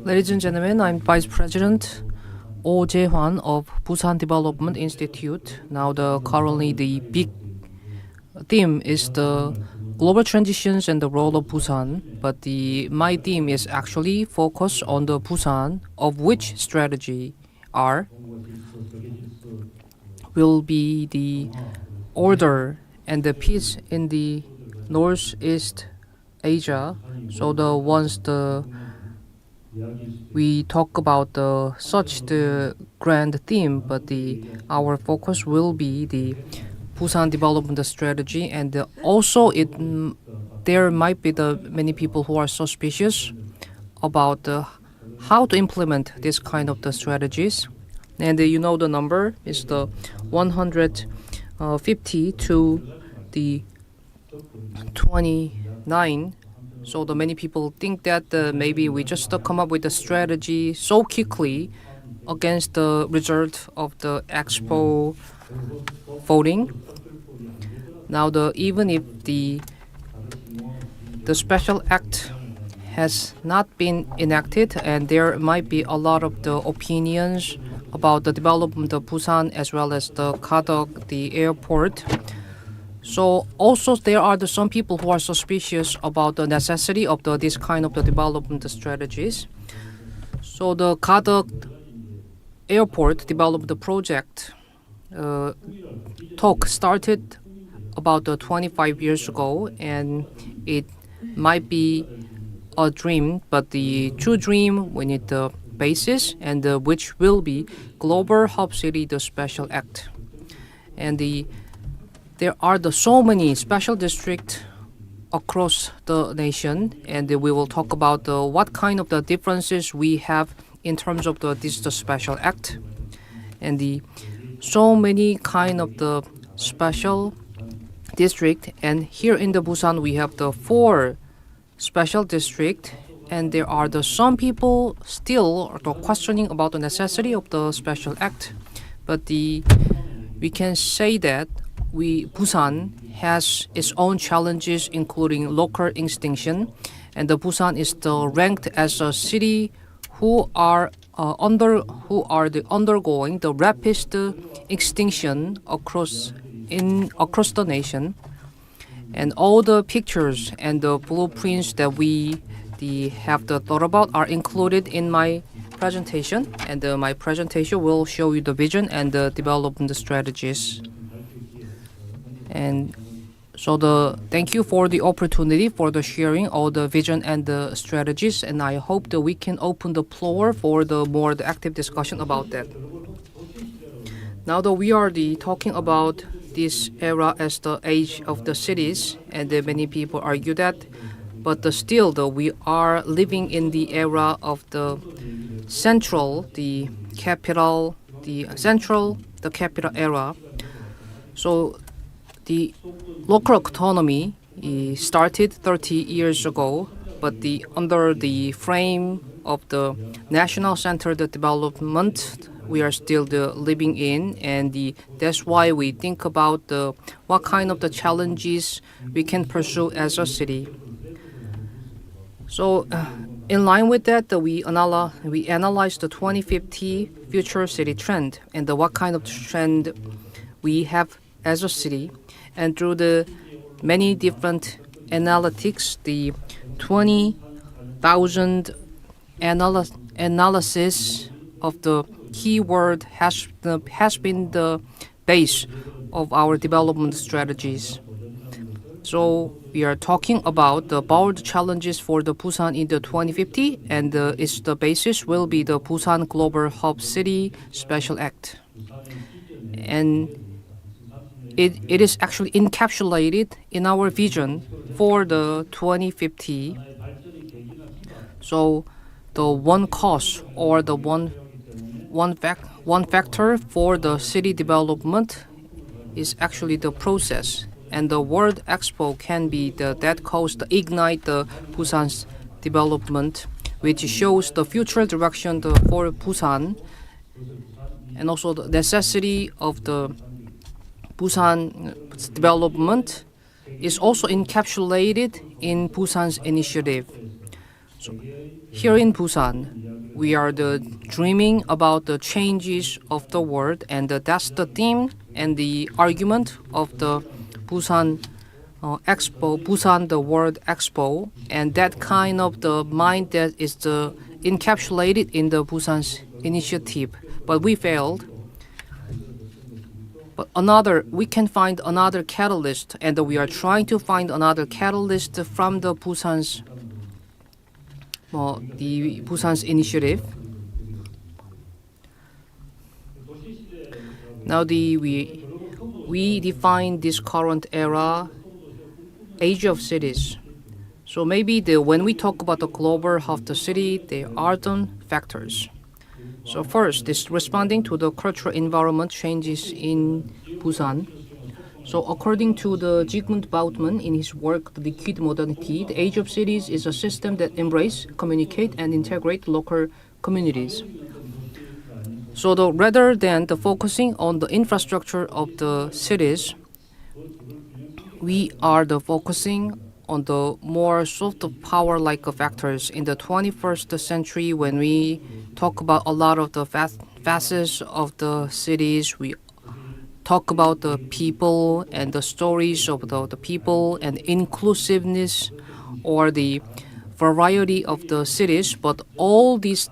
Ladies and gentlemen, I'm Vice President Oh Jae-hwan of Busan Development Institute. Now, currently the big theme is the global transitions and the role of Busan, but my theme is actually focused on the Busan, of which strategy will be the order and the peace in the Northeast Asia. So we talk about such the grand theme, but our focus will be the Busan development strategy, and also there might be many people who are suspicious about how to implement this kind of the strategies, and the number is the 150 to the 29. So many people think that maybe we just come up with a strategy so quickly against the result of the Expo voting. Now, even if the special act has not been enacted, and there might be a lot of the opinions about the development of Busan as well as the Kadok, the airport. So also there are some people who are suspicious about the necessity of this kind of the development strategies. So the Kadok airport development project talk started about 25 years ago, and it might be a dream, but the true dream we need the basis, and which will be Global Hub City, the Special Act. And there are so many special districts across the nation, and we will talk about what kind of the differences we have in terms of this special act, and so many kind of the special district. And here in the Busan we have the 4 special district, and there are some people still questioning about the necessity of the special act, but we can say that Busan has its own challenges, including local extinction, and the Busan is ranked as a city who are undergoing the rapidest extinction across the nation. And all the pictures and the blueprints that we have thought about are included in my presentation, and my presentation will show you the vision and the development strategies. And so thank you for the opportunity for the sharing all the vision and the strategies, and I hope that we can open the floor for the more active discussion about that. Now that we are talking about this era as the age of the cities, and many people argue that, but still we are living in the era of the capital era. So the local autonomy started 30 years ago, but under the frame of the national centered development we are still living in, and that's why we think about what kind of the challenges we can pursue as a city. So in line with that, we analyzed the 2050 future city trend and what kind of trend we have as a city. And through the many different analytics, the 20,000 analysis of the keyword has been the base of our development strategies. So we are talking about the bold challenges for the Busan in the 2050, and the basis will be the Busan Global Hub City Special Act. And it is actually encapsulated in our vision for the 2050. So the one cause or the one factor for the city development is actually the process, and the World Expo can be that cause to ignite the Busan's development, which shows the future direction for Busan, and also the necessity of the Busan's development is also encapsulated in Busan's initiative. So here in Busan, we are dreaming about the changes of the world, and that's the theme and the argument of the Busan Expo, Busan the World Expo, and that kind of the mind that is encapsulated in the Busan's initiative. But we failed. But we can find another catalyst, and we are trying to find another catalyst from the Busan's initiative. Now we define this current era age of cities. So maybe when we talk about the global of the city, there are some factors. So first, is responding to the cultural environment changes in Busan. So according to the Zygmunt Bauman in his work, The Liquid Modernity, the age of cities is a system that embrace, communicate, and integrate local communities. So rather than focusing on the infrastructure of the cities, we are focusing on the more soft power-like factors in the 21st century. When we talk about a lot of the facets of the cities, we talk about the people and the stories of the people and inclusiveness or the variety of the cities. But all these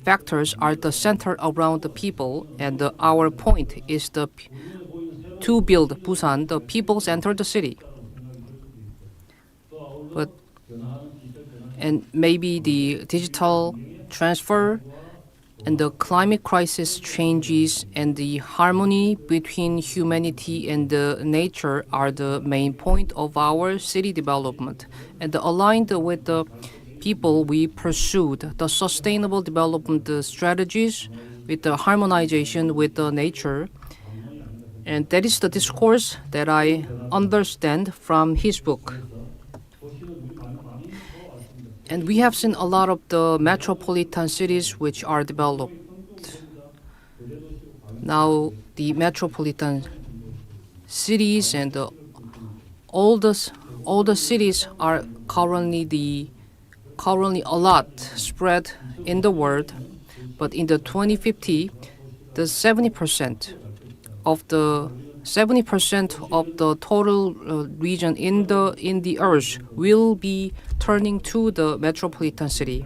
factors are centered around the people, and our point is to build Busan, the people-centered city. And maybe the digital transfer and the climate crisis changes and the harmony between humanity and nature are the main point of our city development. And aligned with the people, we pursued the sustainable development strategies with the harmonization with the nature. And that is the discourse that I understand from his book. And we have seen a lot of the metropolitan cities which are developed. Now the metropolitan cities and all the cities are currently a lot spread in the world, but in the 2050, the 70% of the total region in the earth will be turning to the metropolitan city.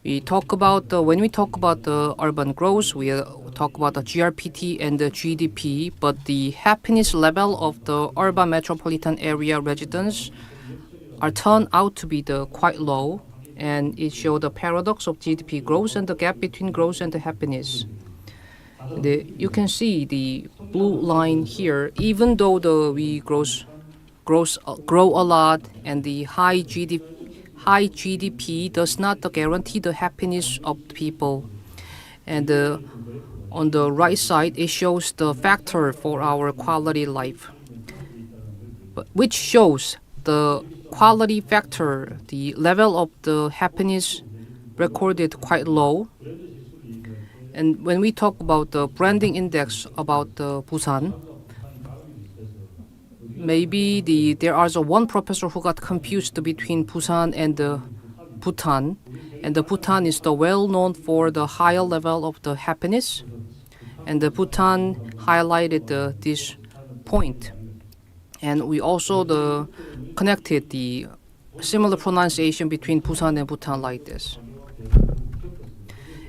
When we talk about the urban growth, we talk about the GRPT and the GDP, but the happiness level of the urban metropolitan area residents are turned out to be quite low, and it shows the paradox of GDP growth and the gap between growth and the happiness. You can see the blue line here. Even though we grow a lot, and the high GDP does not guarantee the happiness of the people. And on the right side, it shows the factor for our quality life, which shows the quality factor, the level of the happiness recorded quite low. And when we talk about the branding index about the Busan, maybe there is one professor who got confused between Busan and Bhutan, and the Bhutan is the well known for the higher level of the happiness, and the Bhutan highlighted this point, and we also connected the similar pronunciation between Busan and Bhutan like this.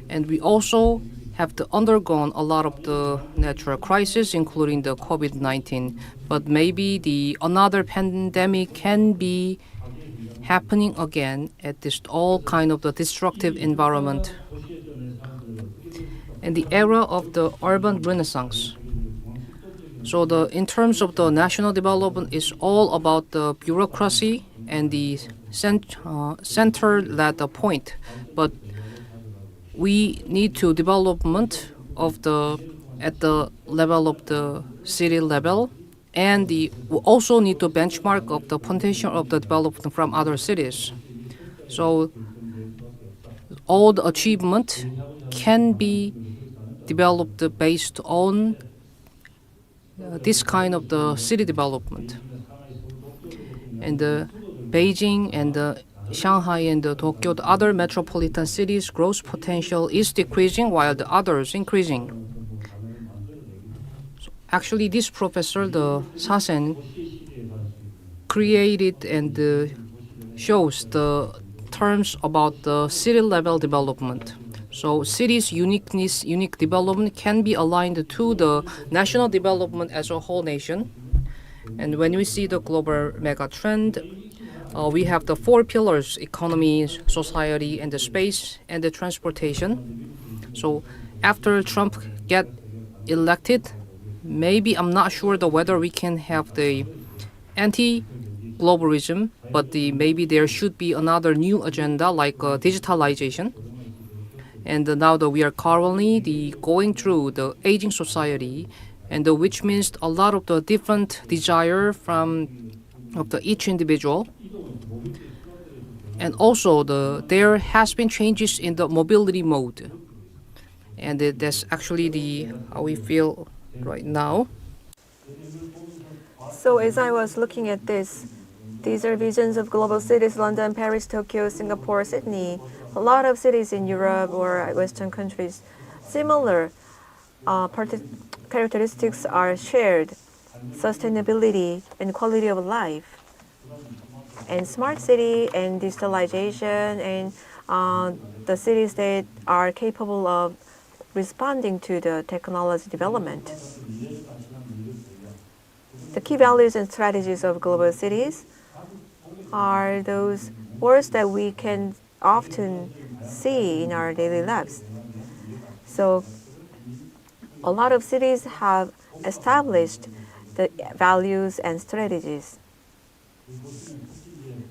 And we also have undergone a lot of the natural crisis, including the COVID-19. But maybe another pandemic can be happening again at this all kind of the destructive environment. And the era of the urban renaissance. So in terms of the national development, is all about the bureaucracy and the center-led point. But we need to development at the level of the city level, and we also need to benchmark of the potential of the development from other cities. So all the achievement can be developed based on this kind of the city development. And Beijing and Shanghai and Tokyo, the other metropolitan cities' growth potential is decreasing while the others increasing. So actually, this professor, the Sasen, created and shows the terms about the city level development. So cities' unique development can be aligned to the national development as a whole nation. And when we see the global mega trend, we have the 4 pillars: economy, society, and the space, and the transportation. So after Trump get elected, maybe I'm not sure whether we can have the anti-globalism, but maybe there should be another new agenda like digitalization. And now that we are currently going through the aging society, and which means a lot of the different desire of each individual. And also there has been changes in the mobility mode, and that's actually how we feel right now. So as I was looking at this, these are visions of global cities: London, Paris, Tokyo, Singapore, Sydney. A lot of cities in Europe or Western countries, similar characteristics are shared: sustainability and quality of life, and smart city and digitalization, and the cities that are capable of responding to the technology development. The key values and strategies of global cities are those words that we can often see in our daily lives. So a lot of cities have established the values and strategies.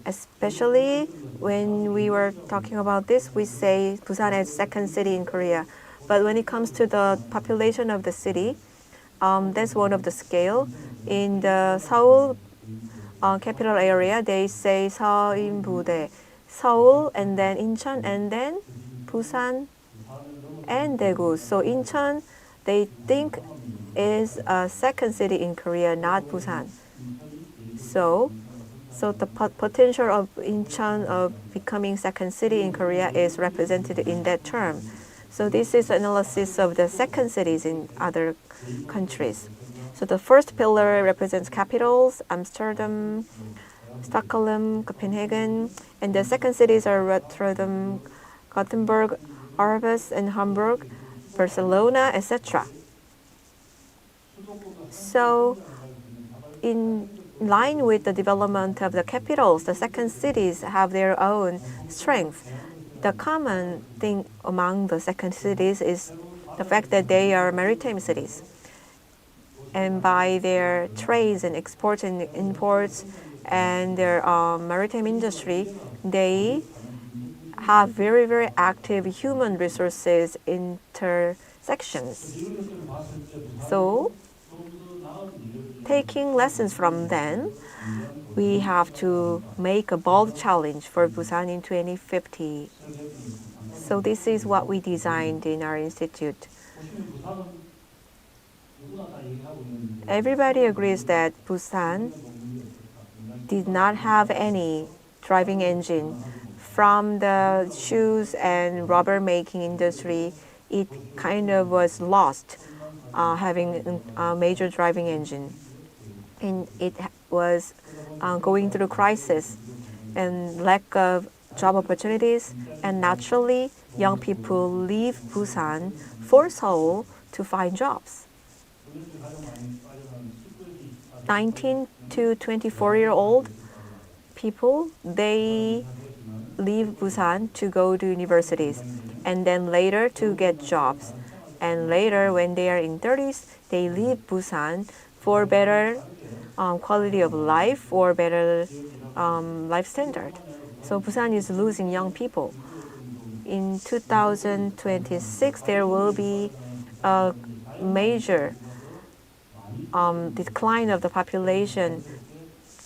Especially when we were talking about this, we say Busan is second city in Korea. But when it comes to the population of the city, that's one of the scale. In the Seoul capital area, they say 서인부대, Seoul, and then Incheon, and then Busan and Daegu. So Incheon, they think is a second city in Korea, not Busan. So the potential of Incheon of becoming second city in Korea is represented in that term. So this is analysis of the second cities in other countries. So the first pillar represents capitals, Amsterdam, Stockholm, Copenhagen, and the second cities are Rotterdam, Gothenburg, Aarhus, and Hamburg, Barcelona, etc. So in line with the development of the capitals, the second cities have their own strength. The common thing among the second cities is the fact that they are maritime cities. And by their trades and exports and imports and their maritime industry, they have very, very active human resources intersections. So taking lessons from them, we have to make a bold challenge for Busan in 2050. So this is what we designed in our institute. Everybody agrees that Busan did not have any driving engine. From the shoes and rubber making industry, it kind of was lost having a major driving engine. And it was going through crisis and lack of job opportunities, and naturally young people leave Busan for Seoul to find jobs. 19 to 24-year-old people, they leave Busan to go to universities and then later to get jobs. And later when they are in 30s, they leave Busan for better quality of life or better life standard. So Busan is losing young people. In 2026, there will be a major decline of the population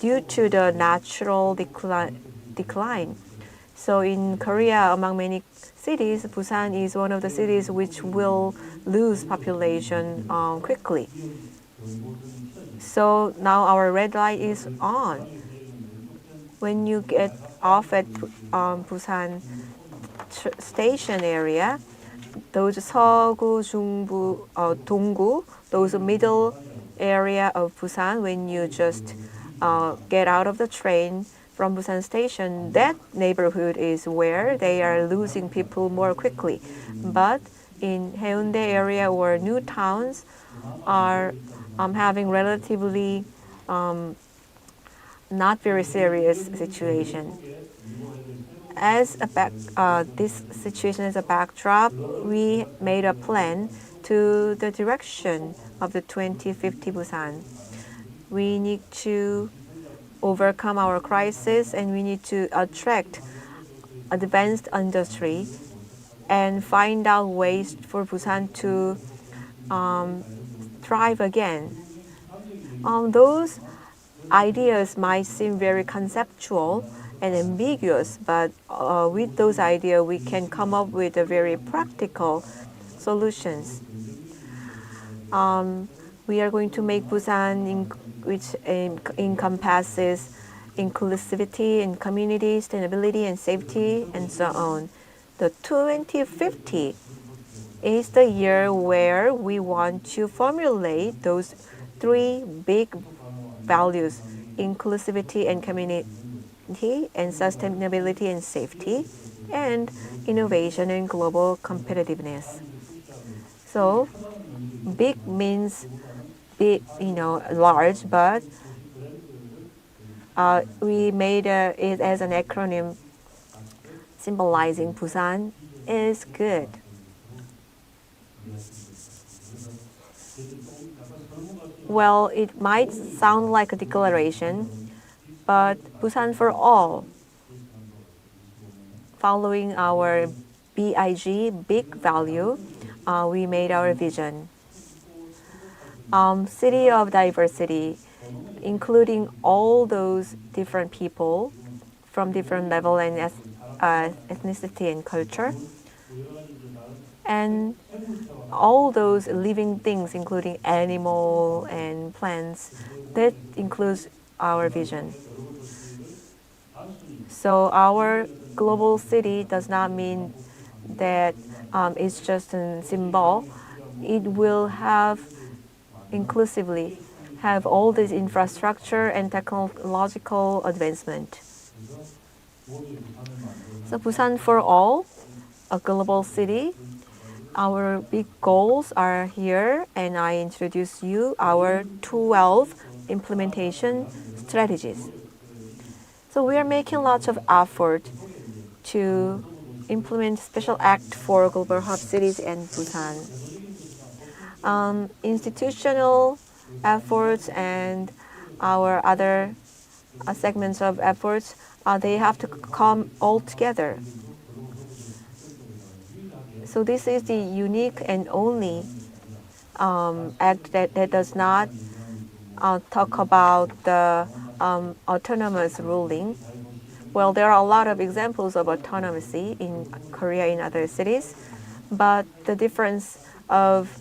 due to the natural decline. So in Korea, among many cities, Busan is one of the cities which will lose population quickly. So now our red light is on. When you get off at Busan station area, those 서구, 중부, 동구, those middle area of Busan, when you just get out of the train from Busan station, that neighborhood is where they are losing people more quickly. But in Haeundae area or new towns are having relatively not very serious situation. As this situation as a backdrop, we made a plan to the direction of the 2050 Busan. We need to overcome our crisis and we need to attract advanced industry and find out ways for Busan to thrive again. Those ideas might seem very conceptual and ambiguous, but with those ideas we can come up with a very practical solutions. We are going to make Busan which encompasses inclusivity and community, sustainability and safety, and so on. The 2050 is the year where we want to formulate those three big values: inclusivity and community, and sustainability and safety, and innovation and global competitiveness. So big means big, large, but we made it as an acronym symbolizing Busan is good. Well, it might sound like a declaration, but Busan for all, following our BIG, big value, we made our vision. City of diversity, including all those different people from different level and ethnicity and culture, and all those living things, including animal and plants, that includes our vision. So our global city does not mean that it's just a symbol. It will have inclusively have all this infrastructure and technological advancement. So Busan for all, a global city. Our big goals are here, and I introduce you our 12 implementation strategies. So we are making lots of effort to implement special act for global hub cities and Busan. Institutional efforts and our other segments of efforts, they have to come all together. So this is the unique and only act that does not talk about the autonomous ruling. Well, there are a lot of examples of autonomy in Korea, in other cities, but the difference of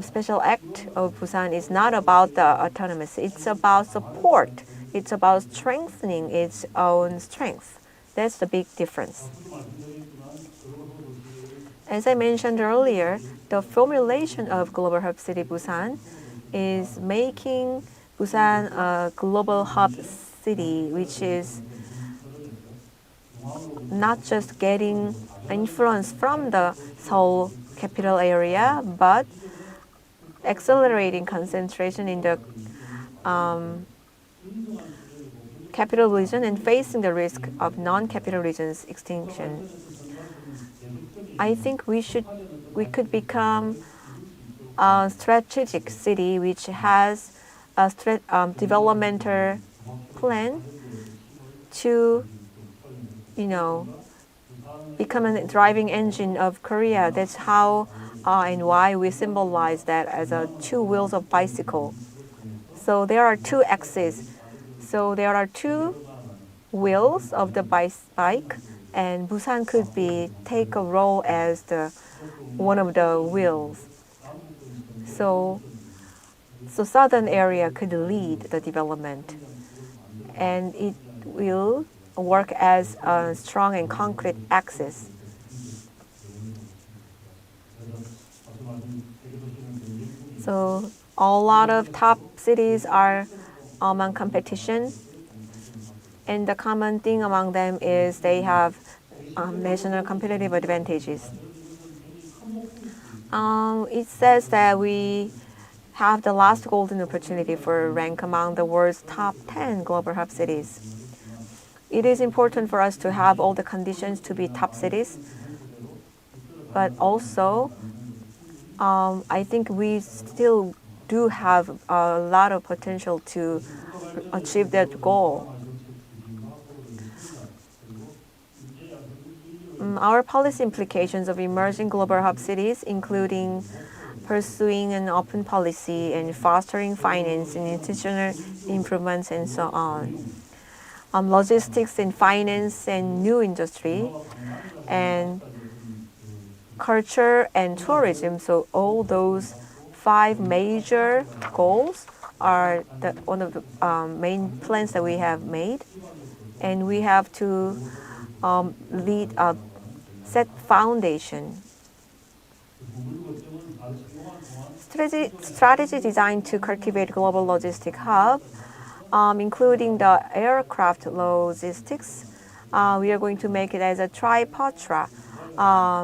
Special Act of Busan is not about the autonomy. It's about support. It's about strengthening its own strength. That's the big difference. As I mentioned earlier, the formulation of Global Hub City Busan is making Busan a global hub city, which is not just getting influence from the Seoul capital area, but accelerating concentration in the capital region and facing the risk of non-capital regions extinction. I think we could become a strategic city which has a developmental plan to, become a driving engine of Korea. That's how and why we symbolize that as two wheels of bicycle. So there are two axes. So there are two wheels of the bike, and Busan could take a role as one of the wheels. So southern area could lead the development, and it will work as a strong and concrete axis. So a lot of top cities are among competition, and the common thing among them is they have national competitive advantages. It says that we have the last golden opportunity for rank among the world's top 10 global hub cities. It is important for us to have all the conditions to be top cities, but also I think we still do have a lot of potential to achieve that goal. Our policy implications of emerging global hub cities, including pursuing an open policy and fostering finance and institutional improvements and so on. Logistics and finance and new industry, and culture and tourism. So all those 5 major goals are one of the main plans that we have made, and we have to set foundation. Strategy designed to cultivate global logistic hub, including the aircraft logistics. We are going to make it as a tripotra.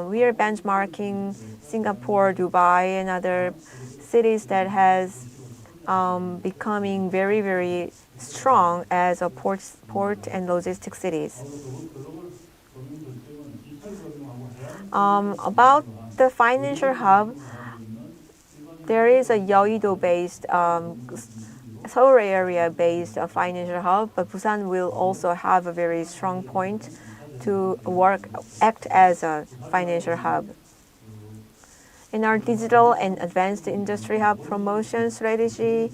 We are benchmarking Singapore, Dubai, and other cities that has becoming very, very strong as a port and logistic cities. About the financial hub, there is a Yeouido-based, Seoul area-based financial hub, but Busan will also have a very strong point to act as a financial hub. In our digital and advanced industry hub promotion strategy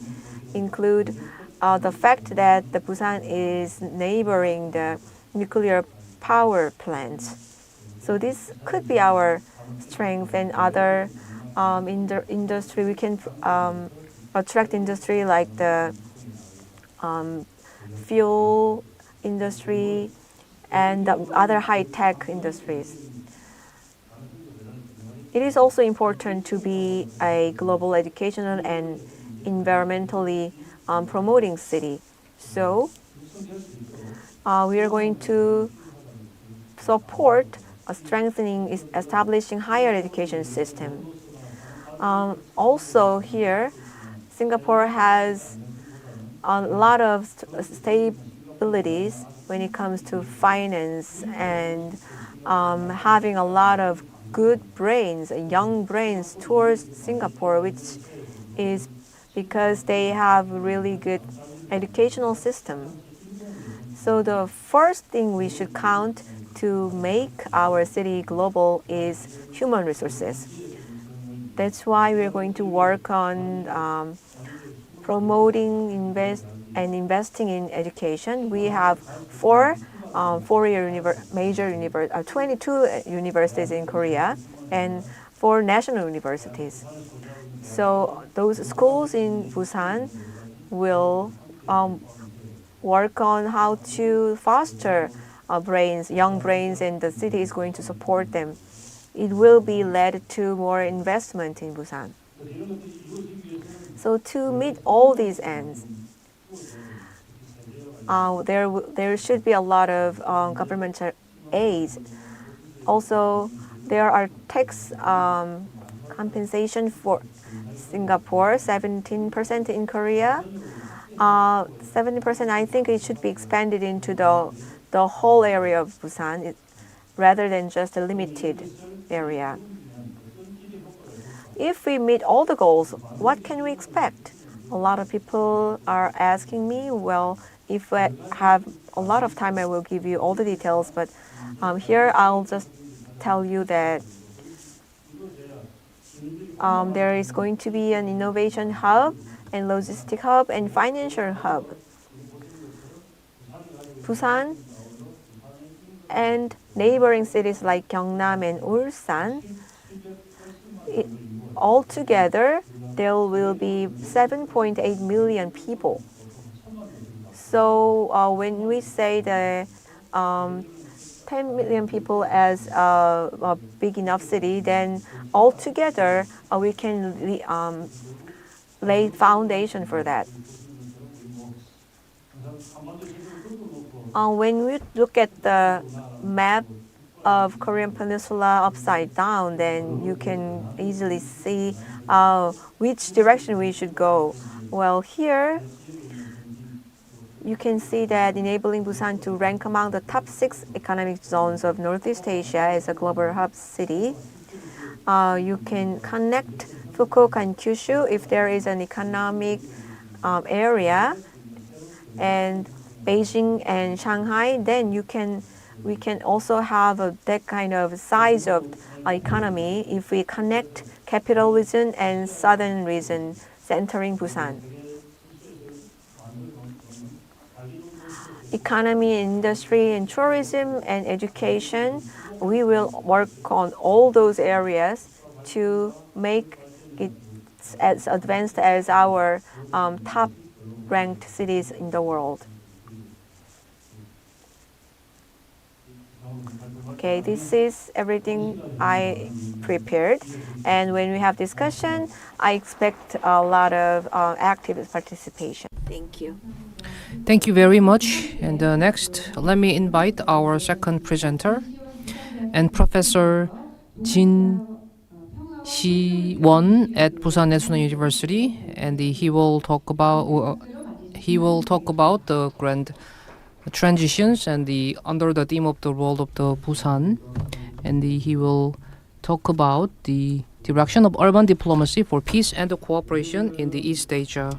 include the fact that the Busan is neighboring the nuclear power plants. So this could be our strength, and other industry we can attract industry like the fuel industry and the other high-tech industries. It is also important to be a global educational and environmentally promoting city. So we are going to support strengthening, establishing higher education system. Also here, Singapore has a lot of stabilities when it comes to finance and having a lot of good brains, young brains towards Singapore, which is because they have a really good educational system. So the first thing we should count to make our city global is human resources. That's why we're going to work on promoting, investing in education. We have 22 universities in Korea and 4 national universities. So those schools in Busan will work on how to foster young brains, and the city is going to support them. It will be led to more investment in Busan. So to meet all these ends, there should be a lot of governmental aids. Also, there are tax compensation for Singapore, 17% in Korea. 70%, I think it should be expanded into the whole area of Busan rather than just a limited area. If we meet all the goals, what can we expect? A lot of people are asking me, well, if I have a lot of time, I will give you all the details, but here I'll just tell you that there is going to be an innovation hub and logistic hub and financial hub. Busan and neighboring cities like Gyeongnam and Ulsan, altogether there will be 7.8 million people. So when we say the 10 million people as a big enough city, then altogether we can lay foundation for that. When we look at the map of Korean Peninsula upside down, then you can easily see which direction we should go. Well, here you can see that enabling Busan to rank among the top 6 economic zones of Northeast Asia as a global hub city. You can connect Fukuoka and Kyushu if there is an economic area, and Beijing and Shanghai, then we can also have that kind of size of economy if we connect capital region and southern region centering Busan. Economy, industry, and tourism and education, we will work on all those areas to make it as advanced as our top ranked cities in the world. Okay, this is everything I prepared, and when we have discussion, I expect a lot of active participation. Thank you. Thank you very much. And next, let me invite our second presenter, and Professor Jin Si-won at Busan National University, and he will talk about the grand transitions and under the theme of the role of the Busan, and he will talk about the direction of urban diplomacy for peace and cooperation in the East Asia.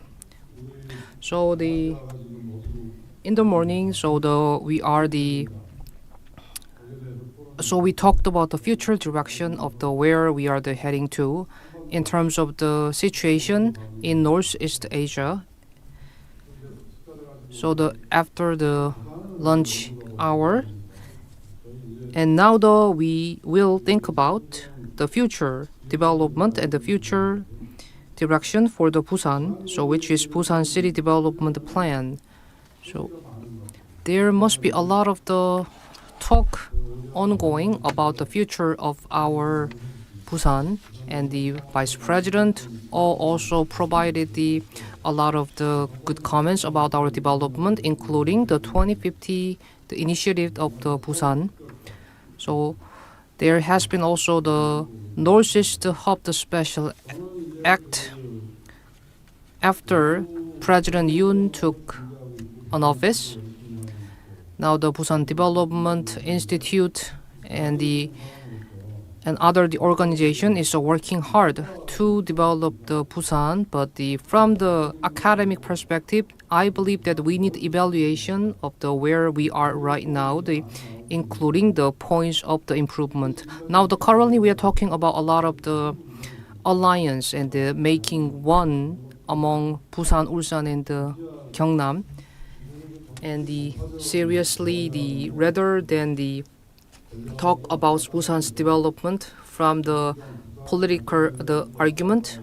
So in the morning, we talked about the future direction of where we are heading to in terms of the situation in Northeast Asia. So after the lunch hour, and now we will think about the future development and the future direction for the Busan, which is Busan City Development Plan. So there must be a lot of the talk ongoing about the future of our Busan, and the Vice President also provided a lot of the good comments about our development, including the 2050 the initiative of the Busan. So there has been also the Northeast Hub the Special Act after President Yoon took an office. Now the Busan Development Institute and other organization is working hard to develop the Busan, but from the academic perspective, I believe that we need evaluation of where we are right now, including the points of the improvement. Now currently we are talking about a lot of the alliance and making one among Busan, Ulsan, and Gyeongnam. And seriously, rather than talk about Busan's development from the political argument,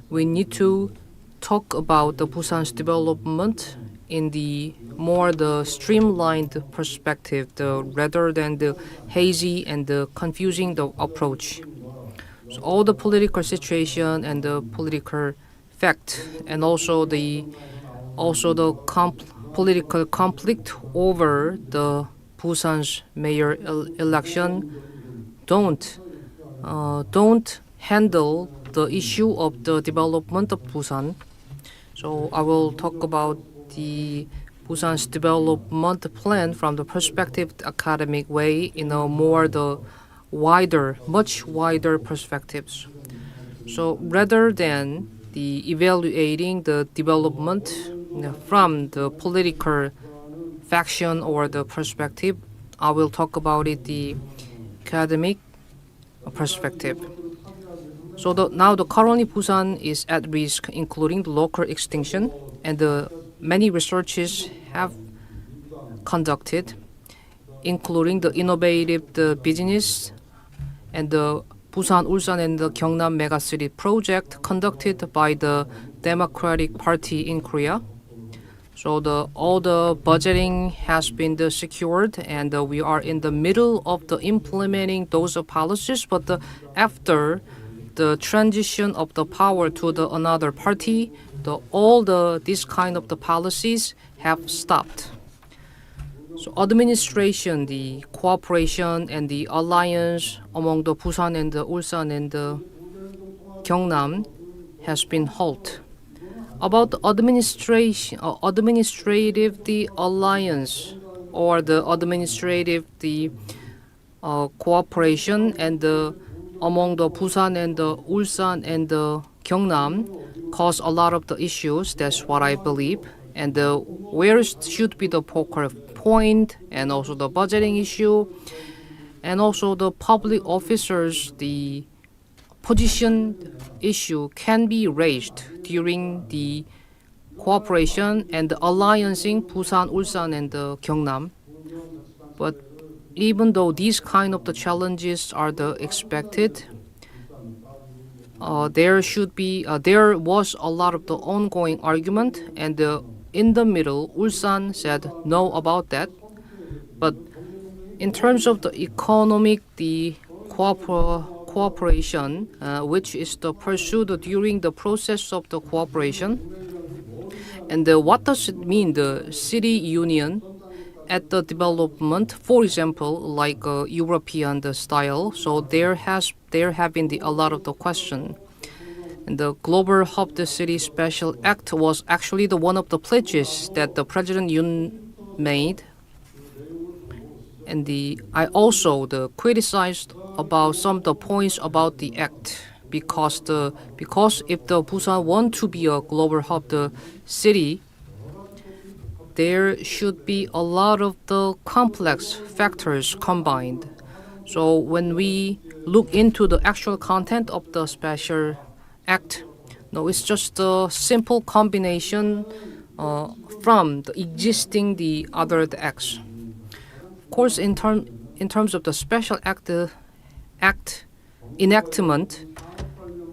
we need to talk about the Busan's development in the streamlined perspective, rather than the hazy and the confusing approach. So all the political situation and the political fact, and also the political conflict over the Busan's mayor election don't handle the issue of the development of Busan. So I will talk about the Busan's development plan from the perspective academic way in a much wider perspectives. So rather than evaluating the development from the political faction or the perspective, I will talk about the academic perspective. So now currently Busan is at risk, including the local extinction, and many researches have conducted, including the innovative business and the Busan, Ulsan, and the Gyeongnam megacity project conducted by the Democratic Party in Korea. So all the budgeting has been secured, and we are in the middle of implementing those policies. But after the transition of the power to another party, this kind of the policies have stopped. So administration, the cooperation and the alliance among the Busan and the Ulsan and the Gyeongnam has been halted. About the administrative alliance or the administrative cooperation and among the Busan and the Ulsan and the Gyeongnam cause a lot of the issues. That's what I believe. And where should be the focal point, and also the budgeting issue, and also the public officers, the position issue can be raised during the cooperation and the alliancing Busan, Ulsan, and the Gyeongnam. But even though these kind of the challenges are expected, there was a lot of the ongoing argument, and in the middle, Ulsan said no about that. But in terms of the economic, the cooperation, which is pursued during the process of the cooperation, and what does it mean, the city union at the development, for example, like European style. So there have been a lot of the question. And the Global Hub the City Special Act was actually one of the pledges that the President Yoon made. And I also criticized about some of the points about the act, because if the Busan want to be a global hub, the city, there should be a lot of the complex factors combined. So when we look into the actual content of the special act, no, it's just a simple combination from the existing the other acts. Of course, in terms of the special act enactment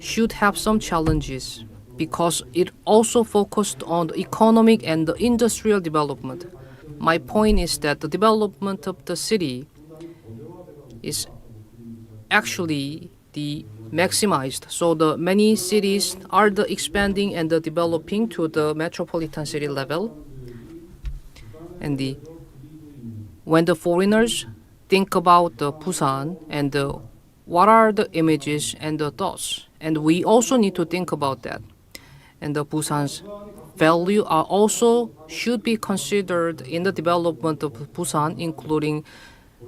should have some challenges because it also focused on the economic and the industrial development. My point is that the development of the city is actually the maximized. So the many cities are the expanding and the developing to the metropolitan city level. And when the foreigners think about the Busan and what are the images and the thoughts, and we also need to think about that. And the Busan's value are also should be considered in the development of Busan, including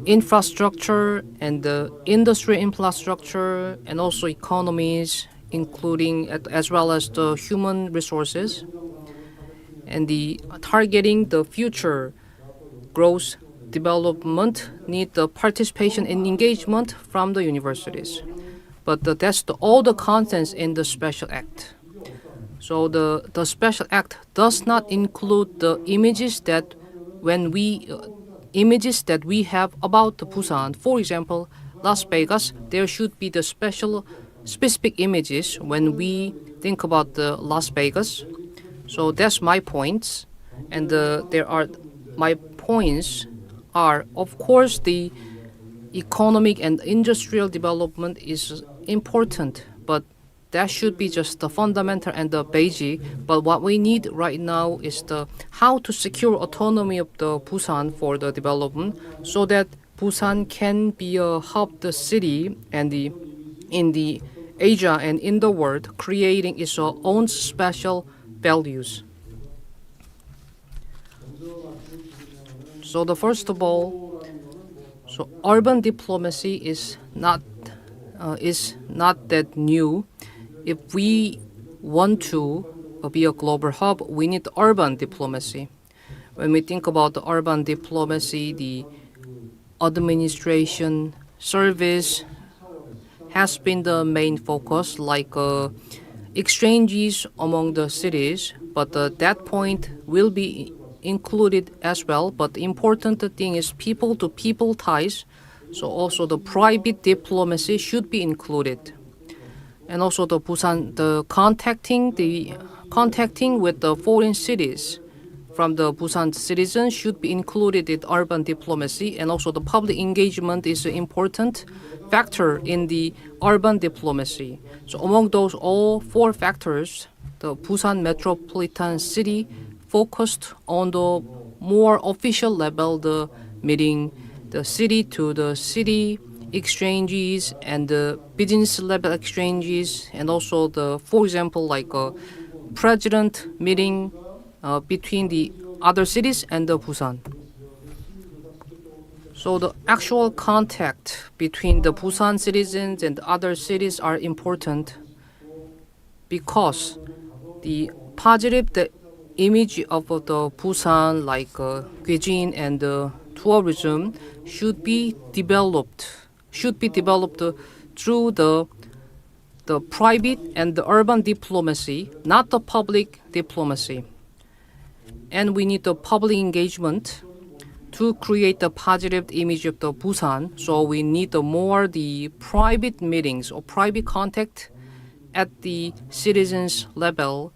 infrastructure and the industry infrastructure and also economies, including as well as the human resources, and the targeting the future growth development need the participation and engagement from the universities. But that's all the contents in the special act. So the special act does not include the images that we have about the Busan. For example, Las Vegas, there should be the specific images when we think about the Las Vegas. So that's my points, and my points are, of course, the economic and industrial development is important, but that should be just the fundamental and the basic. But what we need right now is how to secure autonomy of the Busan for the development, so that Busan can be a hub, the city, and in the Asia and in the world, creating its own special values. So first of all, so urban diplomacy is not that new. If we want to be a global hub, we need urban diplomacy. When we think about the urban diplomacy, the administration service has been the main focus, like exchanges among the cities, but that point will be included as well. But the important thing is people-to-people ties, so also the private diplomacy should be included. And also the Busan, the contacting with the foreign cities from the Busan citizens should be included in urban diplomacy, and also the public engagement is an important factor in the urban diplomacy. So among those all four factors, the Busan metropolitan city focused on the more official level, the meeting, the city to the city exchanges and the business level exchanges, and also for example, like a president meeting between the other cities and the Busan. So the actual contact between the Busan citizens and other cities are important because the positive image of the Busan, like cuisine and tourism, should be developed through the private and the urban diplomacy, not the public diplomacy. And we need the public engagement to create the positive image of the Busan. So we need the private meetings or private contact at the citizens level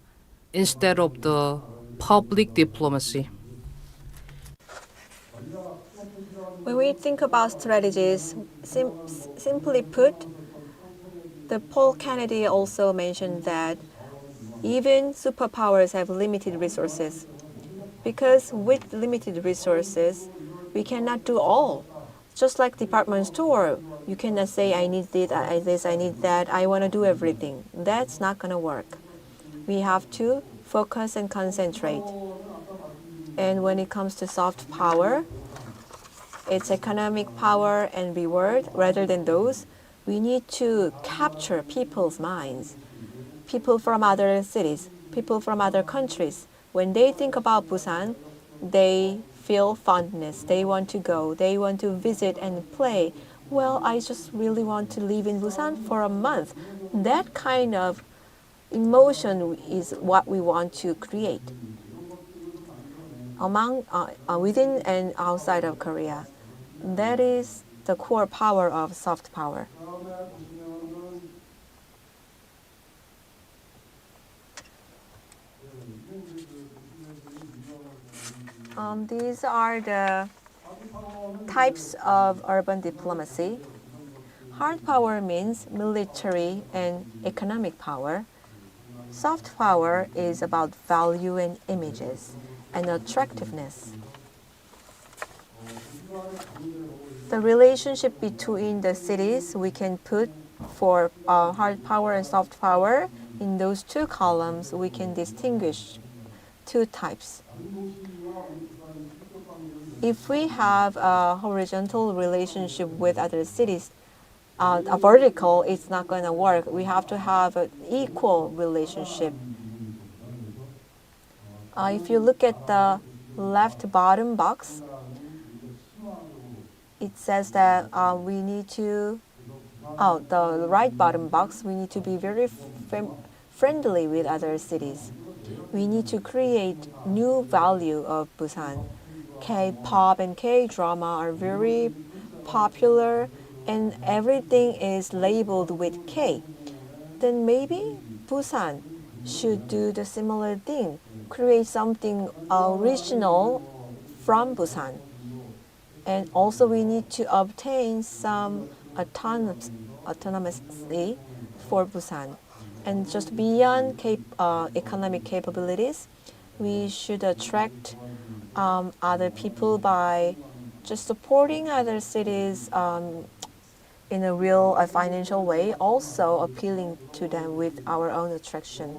instead of the public diplomacy. When we think about strategies, simply put, the Paul Kennedy also mentioned that even superpowers have limited resources. Because with limited resources, we cannot do all. Just like department store, you cannot say, I need this, I need that, I want to do everything. That's not going to work. We have to focus and concentrate. And when it comes to soft power, it's economic power and reward rather than those. We need to capture people's minds, people from other cities, people from other countries. When they think about Busan, they feel fondness. They want to go. They want to visit and play. Well, I just really want to live in Busan for a month. That kind of emotion is what we want to create among within and outside of Korea. That is the core power of soft power. These are the types of urban diplomacy. Hard power means military and economic power. Soft power is about value and images and attractiveness. The relationship between the cities we can put for hard power and soft power. In those two columns, we can distinguish two types. If we have a horizontal relationship with other cities, a vertical, it's not going to work. We have to have an equal relationship. If you look at the left bottom box, it says that we need to, the right bottom box, we need to be very friendly with other cities. We need to create new value of Busan. K-pop and K-drama are very popular and everything is labeled with K. Then maybe Busan should do the similar thing, create something original from Busan. And also we need to obtain some autonomously for Busan. And just beyond economic capabilities, we should attract other people by just supporting other cities in a real financial way, also appealing to them with our own attraction.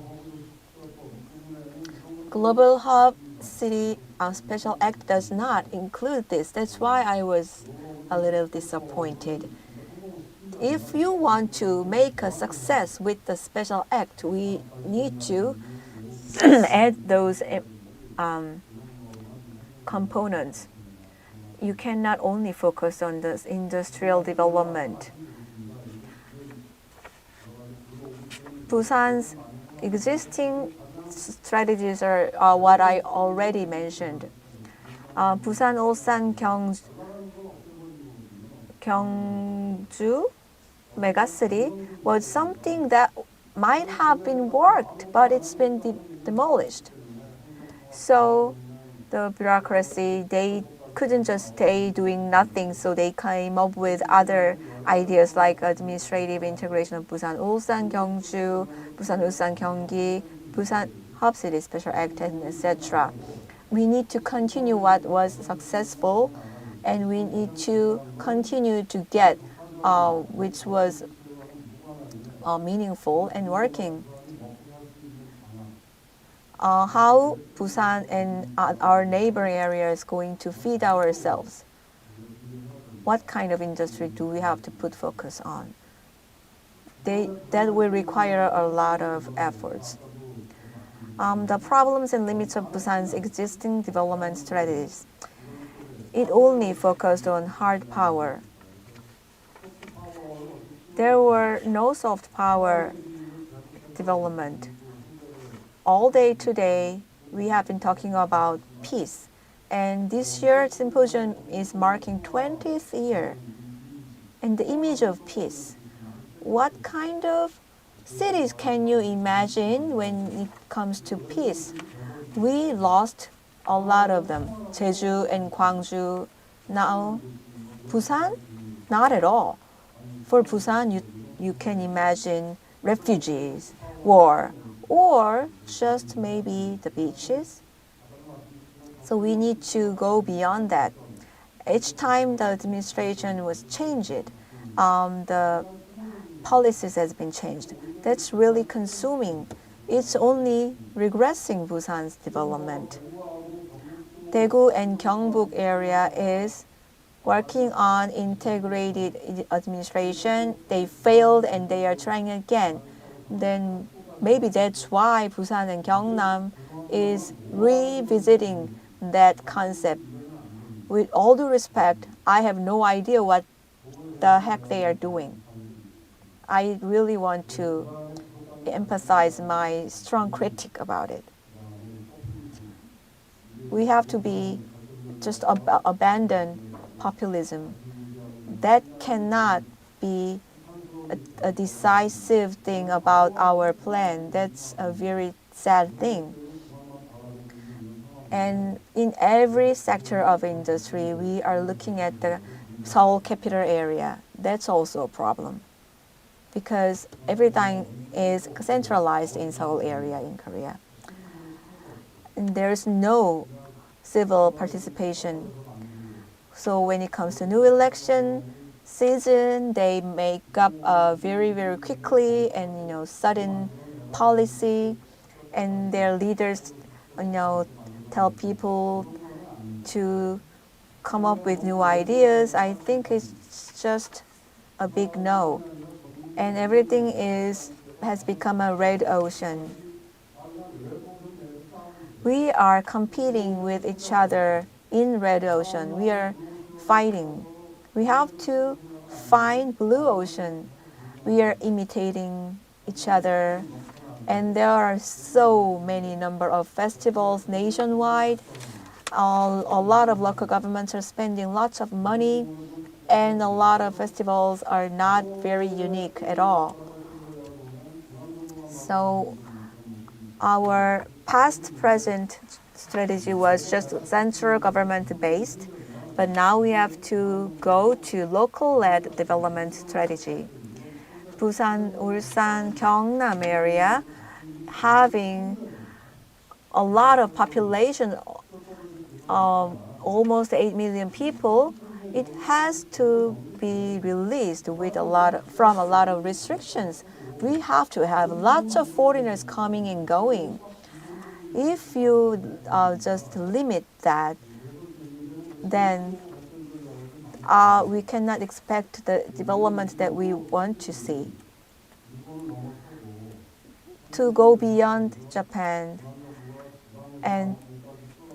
Global Hub City Special Act does not include this. That's why I was a little disappointed. If you want to make a success with the Special Act, we need to add those components. You cannot only focus on this industrial development. Busan's existing strategies are what I already mentioned. Busan, Ulsan, Gyeongju megacity was something that might have been worked, but it's been demolished. So the bureaucracy, they couldn't just stay doing nothing, so they came up with other ideas like administrative integration of Busan, Ulsan, Gyeongju, Busan, Ulsan, Gyeonggi, Busan Hub City Special Act, and etc. We need to continue what was successful, and we need to continue to get which was meaningful and working. How Busan and our neighboring area is going to feed ourselves. What kind of industry do we have to put focus on? That will require a lot of efforts. The problems and limits of Busan's existing development strategies. It only focused on hard power. There were no soft power development. All day today, we have been talking about peace. And this year, Symposium is marking 20th year. And the image of peace. What kind of cities can you imagine when it comes to peace? We lost a lot of them. Jeju and Gwangju. Now, Busan? Not at all. For Busan, you can imagine refugees, war, or just maybe the beaches. So we need to go beyond that. Each time the administration was changed, the policies has been changed. That's really consuming. It's only regressing Busan's development. Daegu and Gyeongbuk area is working on integrated administration. They failed and they are trying again. Then maybe that's why Busan and Gyeongnam is revisiting that concept. With all due respect, I have no idea what the heck they are doing. I really want to emphasize my strong critique about it. We have to be just abandon populism. That cannot be a decisive thing about our plan. That's a very sad thing. And in every sector of industry, we are looking at the Seoul capital area. That's also a problem because everything is centralized in Seoul area in Korea. And there's no civil participation. So when it comes to new election season, they make up very, very quickly and sudden policy, and their leaders tell people to come up with new ideas. I think it's just a big no. And everything has become a red ocean. We are competing with each other in red ocean. We are fighting. We have to find blue ocean. We are imitating each other. And there are so many number of festivals nationwide. A lot of local governments are spending lots of money, and a lot of festivals are not very unique at all. So our past-present strategy was just central government-based, but now we have to go to local-led development strategy. Busan, Ulsan, Gyeongnam area having a lot of population, almost 8 million people, it has to be released with from a lot of restrictions. We have to have lots of foreigners coming and going. If you just limit that, then we cannot expect the development that we want to see. To go beyond Japan, and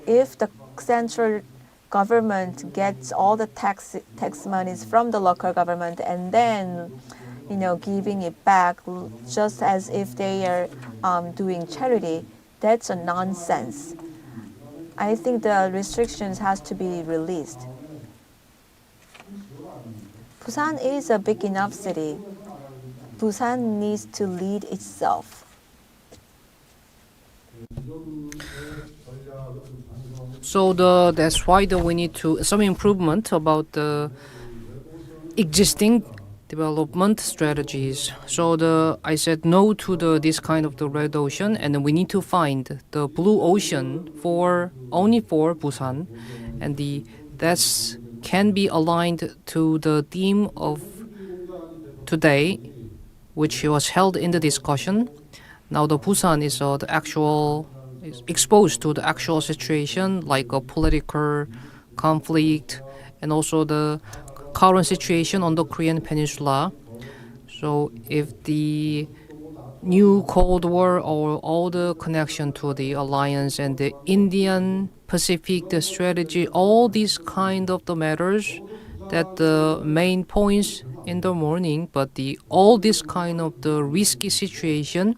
if the central government gets all the tax monies from the local government and then giving it back just as if they are doing charity, that's a nonsense. I think the restrictions has to be released. Busan is a big enough city. Busan needs to lead itself. So that's why we need some improvement about the existing development strategies. So I said no to this kind of the red ocean, and we need to find the blue ocean only for Busan, and that can be aligned to the theme of today, which was held in the discussion. Now the Busan is exposed to the actual situation, like a political conflict and also the current situation on the Korean Peninsula. So if the new Cold War or all the connection to the alliance and the Indian Pacific, the strategy, all these kind of the matters that the main points in the morning, but all this kind of the risky situation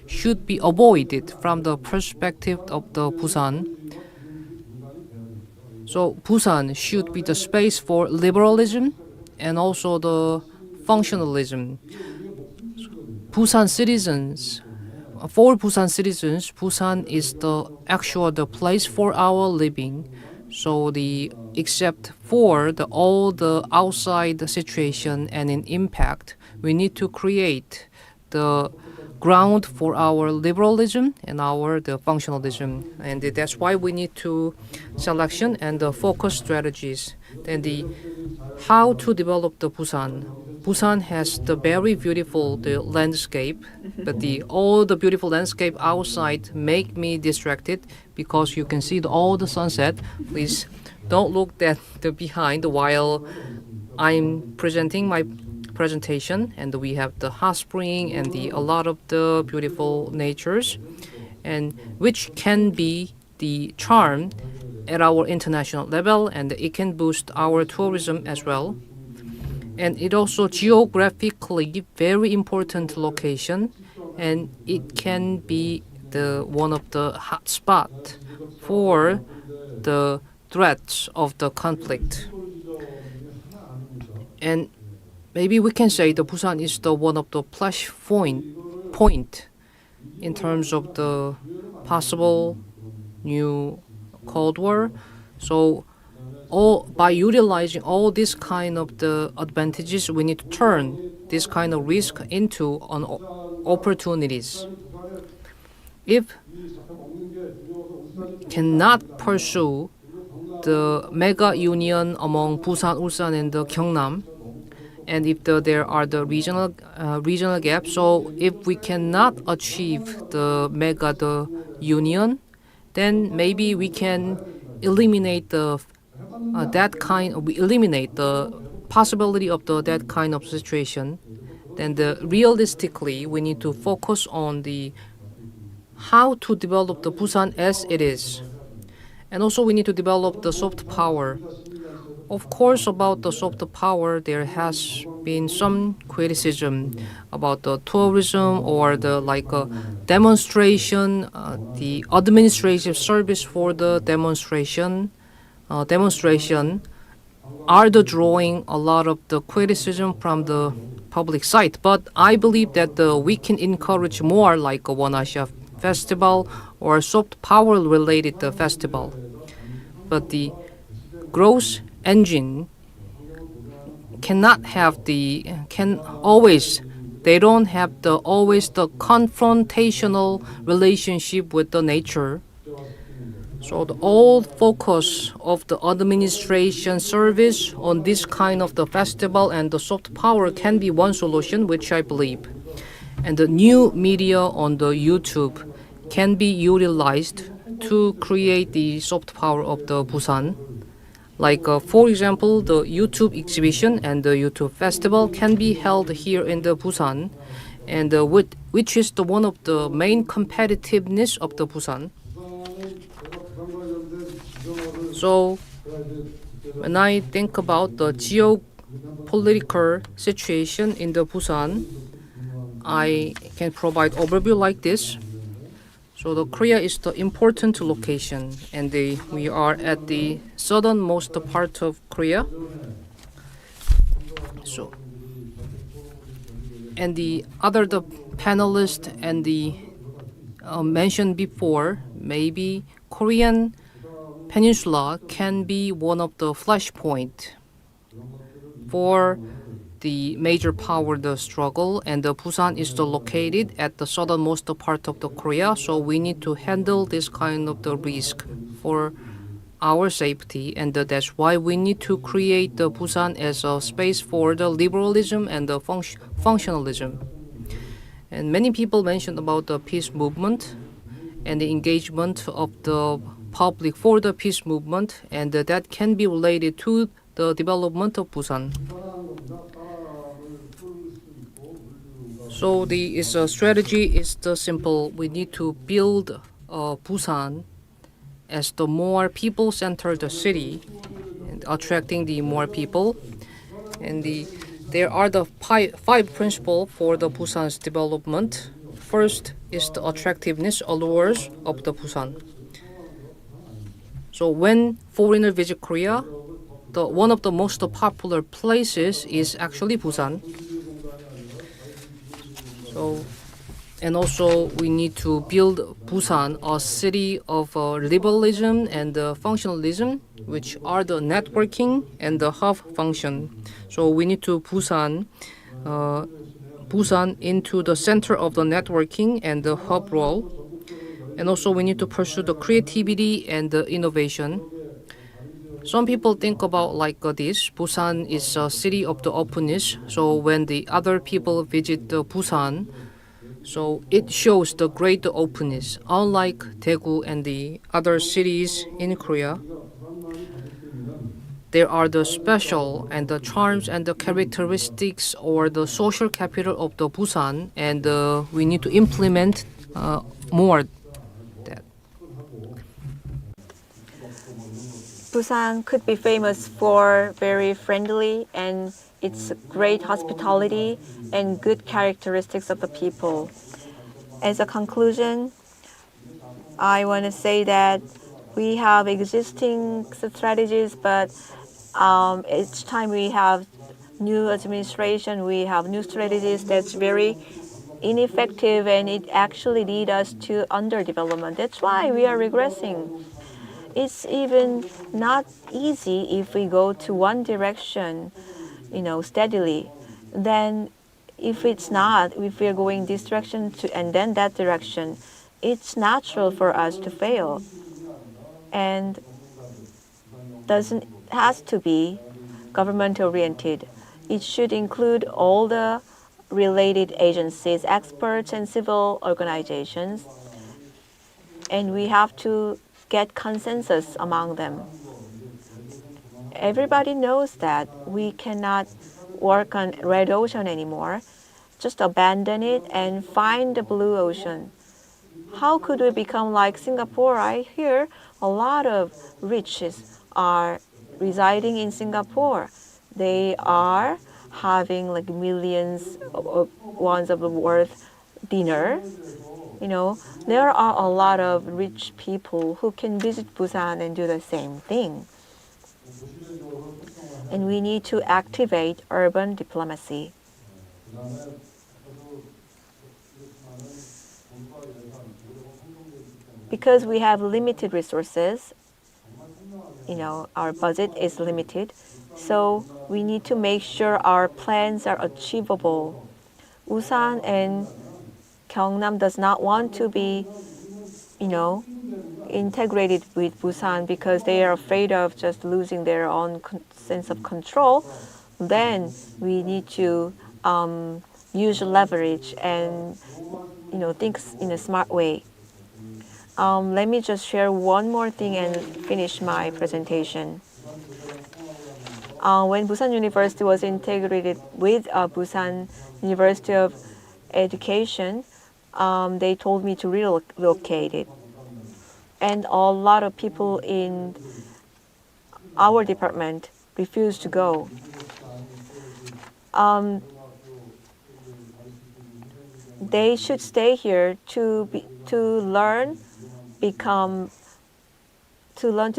should be avoided from the perspective of the Busan. So Busan should be the space for liberalism and also the functionalism. Busan citizens, Busan is the place for our living. So except for all the outside situation and an impact, we need to create the ground for our liberalism and the functionalism, and that's why we need to selection and the focus strategies. Then how to develop the Busan. Busan has the very beautiful landscape, but all the beautiful landscape outside make me distracted because you can see all the sunset. Please don't look at the behind while I'm presenting my presentation, and we have the hot spring and a lot of the beautiful natures, and which can be the charm at our international level, and it can boost our tourism as well. And it also geographically very important location, and it can be the one of the hot spot for the threats of the conflict. And maybe we can say the Busan is the one of the flash point in terms of the possible new Cold War. So by utilizing all this kind of the advantages, we need to turn this kind of risk into opportunities. If cannot pursue the mega union among Busan, Ulsan, and the Gyeongnam, and if there are the regional gaps, so if we cannot achieve the union, then maybe we can eliminate the possibility of that kind of situation. Then realistically, we need to focus on how to develop the Busan as it is. And also we need to develop the soft power. Of course, about the soft power, there has been some criticism about the tourism or the demonstration, the administrative service for the demonstration are drawing a lot of the criticism from the public side. But I believe that we can encourage more like a One Asia festival or soft power related festival. But the growth engine they don't have the always the confrontational relationship with the nature. So the old focus of the administration service on this kind of the festival and the soft power can be one solution, which I believe. And the new media on the YouTube can be utilized to create the soft power of the Busan. For example, the YouTube exhibition and the YouTube festival can be held here in the Busan, and which is one of the main competitiveness of the Busan. So, when I think about the geopolitical situation in the Busan, I can provide overview like this. So the Korea is the important location, and we are at the southernmost part of Korea. So, and the panelists and mentioned before, maybe Korean Peninsula can be one of the flashpoint for the major power struggle, and the Busan is located at the southernmost part of the Korea, so we need to handle this kind of the risk for our safety, and that's why we need to create the Busan as a space for the liberalism and the functionalism. And many people mentioned about the peace movement and the engagement of the public for the peace movement, and that can be related to the development of Busan. So the strategy is simple. We need to build Busan as the more people-centered city, and attracting the more people. And there are the five principles for the Busan's development. First is the attractiveness, allures of the Busan. So when foreigners visit Korea, one of the most popular places is actually Busan. So, and also we need to build Busan a city of liberalism and functionalism, which are the networking and the hub function. So we need to Busan into the center of the networking and the hub role. And also we need to pursue the creativity and the innovation. Some people think about this. Busan is a city of the openness. So when the other people visit the Busan, so it shows the great openness, unlike Daegu and the other cities in Korea. there are the special and the charms and the characteristics or the social capital of the Busan, and we need to implement more that. Busan could be famous for very friendly and its great hospitality and good characteristics of the people. As a conclusion, I want to say that we have existing strategies, but each time we have new administration, we have new strategies that's very ineffective, and it actually leads us to underdevelopment. That's why we are regressing. It's even not easy if we go to one direction, steadily. Then if it's not, if we're going this direction and then that direction, it's natural for us to fail. And has to be government oriented. It should include all the related agencies, experts, and civil organizations. And we have to get consensus among them. Everybody knows that we cannot work on red ocean anymore. Just abandon it and find the blue ocean. How could we become like Singapore? I hear a lot of riches are residing in Singapore. They are having like millions of ones of worth dinner. There are a lot of rich people who can visit Busan and do the same thing. And we need to activate urban diplomacy. Because we have limited resources, our budget is limited, so we need to make sure our plans are achievable. Ulsan and Gyeongnam does not want to be, integrated with Busan because they are afraid of just losing their own sense of control. Then we need to use leverage and, think in a smart way. Let me just share one more thing and finish my presentation. When Busan University was integrated with Busan University of Education, they told me to relocate it. And a lot of people in our department refused to go. They should stay here to learn to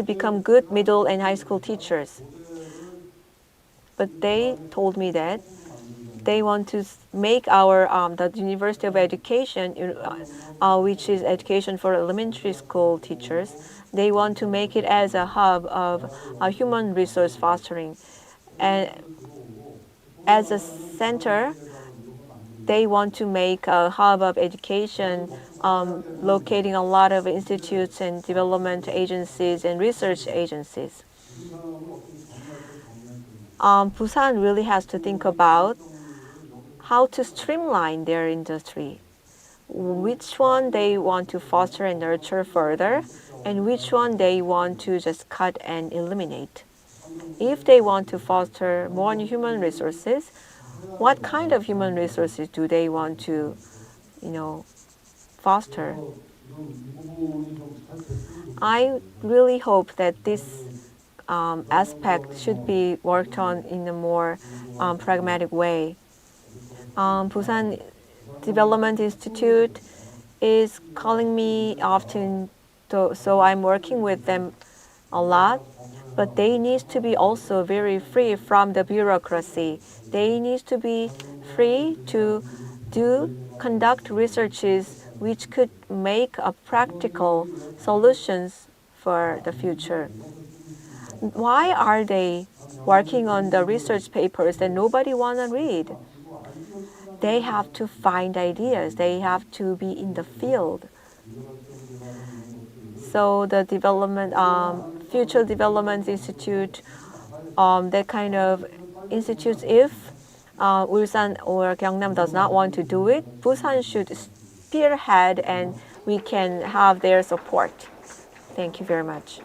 become good middle and high school teachers. But they told me that they want to make our the University of Education, which is education for elementary school teachers, they want to make it as a hub of human resource fostering. And as a center, they want to make a hub of education, locating a lot of institutes and development agencies and research agencies. Busan really has to think about how to streamline their industry, which one they want to foster and nurture further, and which one they want to just cut and eliminate. If they want to foster more human resources, what kind of human resources do they want to, foster? I really hope that this aspect should be worked on in a more pragmatic way. Busan Development Institute is calling me often, so I'm working with them a lot. But they need to be also very free from the bureaucracy. They need to be free to conduct researches which could make a practical solutions for the future. Why are they working on the research papers that nobody want to read? They have to find ideas. They have to be in the field. So the Future Development Institute, that kind of institutes, if Ulsan or Gyeongnam does not want to do it, Busan should spearhead and we can have their support. Thank you very much.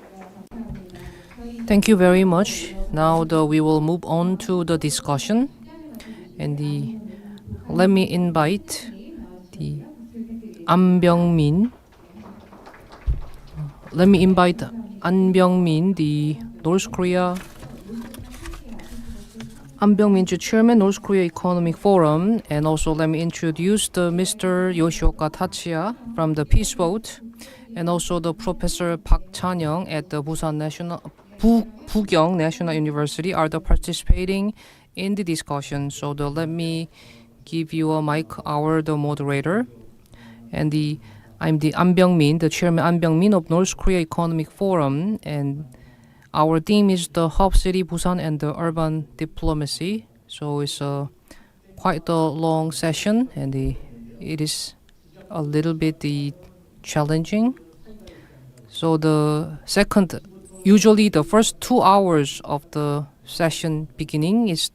Thank you very much. Now we will move on to the discussion, and let me invite the An Byung-min. Let me invite An Byung-min, the North Korea. An Byung-min, the Chairman, North Korea Economic Forum, and also let me introduce the Mr. Yoshioka Tatsuya from the Peace Boat, and also the Professor Park Chan-young at the Bukyong National University are the participating in the discussion. So let me give you a mic, the moderator, and I'm the An Byung-min, the Chairman An Byung-min of North Korea Economic Forum, and our theme is the hub city Busan and the urban diplomacy. So it's quite a long session, and it is a little bit challenging. So usually the first 2 hours of the session beginning is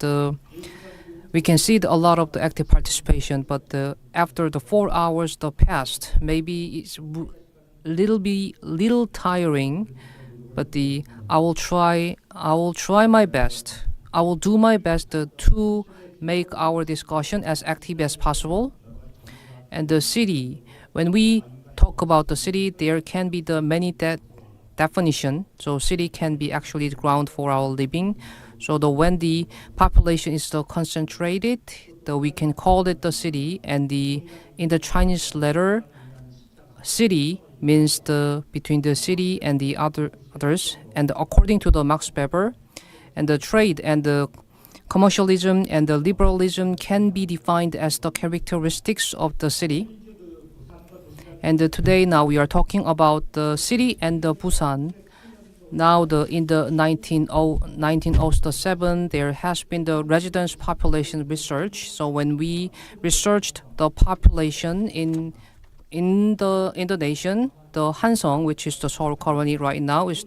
we can see a lot of the active participation, but after the 4 hours passed, maybe it's little tiring. But I will try my best. I will do my best to make our discussion as active as possible. And the city, when we talk about the city, there can be the many definition. So city can be actually the ground for our living. So when the population is concentrated, we can call it the city. And in the Chinese letter, city means between the city and the others. And according to the Max Weber, and the trade and the commercialism and the liberalism can be defined as the characteristics of the city. And today now we are talking about the city and the Busan. Now in the 1907 there has been the residence population research. So when we researched the population in the nation, the Hansong, which is the Seoul colony right now, is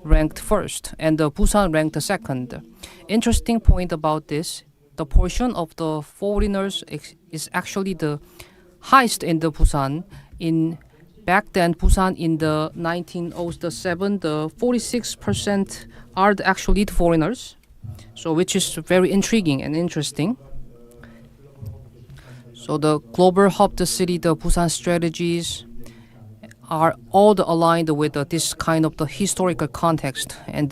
ranked first, and the Busan ranked second. Interesting point about this: the portion of the foreigners is actually the highest in the Busan. Back then, Busan in the 1907, the 46% are actually the foreigners. So which is very intriguing and interesting. So the global hub, the city, the Busan strategies are all aligned with this kind of the historical context. And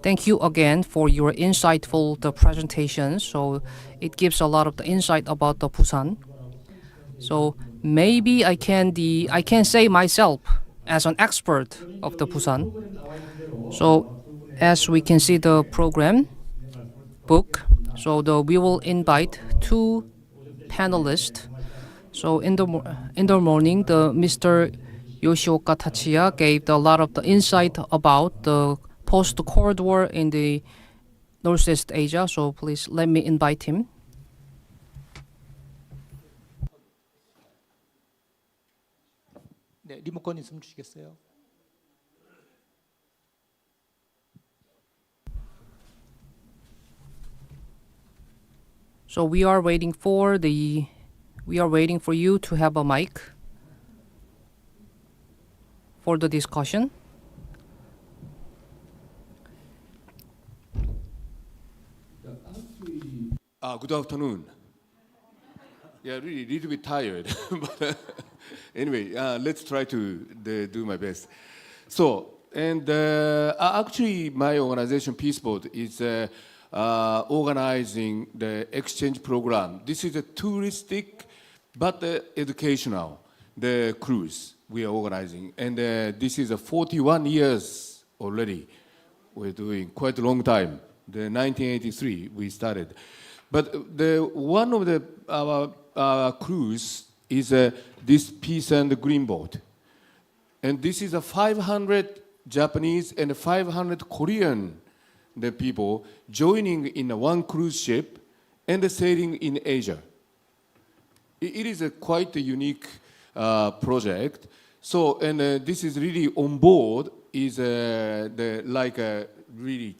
thank you again for your insightful presentation. So it gives a lot of the insight about the Busan. So maybe I can say myself as an expert of the Busan. So as we can see the program book, so we will invite 2 panelists. So in the morning, the Mr. Yoshioka Tatsuya gave a lot of the insight about the post-Cold War in the Northeast Asia. So please let me invite him. 네, 리모컨 있으면 주시겠어요? So we are waiting for you to have a mic for the discussion. Good afternoon. Yeah, really a little bit tired, but anyway, let's try to do my best. So, and actually, my organization, Peace Boat, is organizing the exchange program. This is a touristic but educational, the cruise we are organizing. And this is 41 years already. We're doing quite a long time. The 1983 we started. But one of our cruise is this Peace and Green Boat. And this is 500 Japanese and 500 Korean the people joining in one cruise ship and sailing in Asia. It is quite a unique project. So, and this is really on board is like a really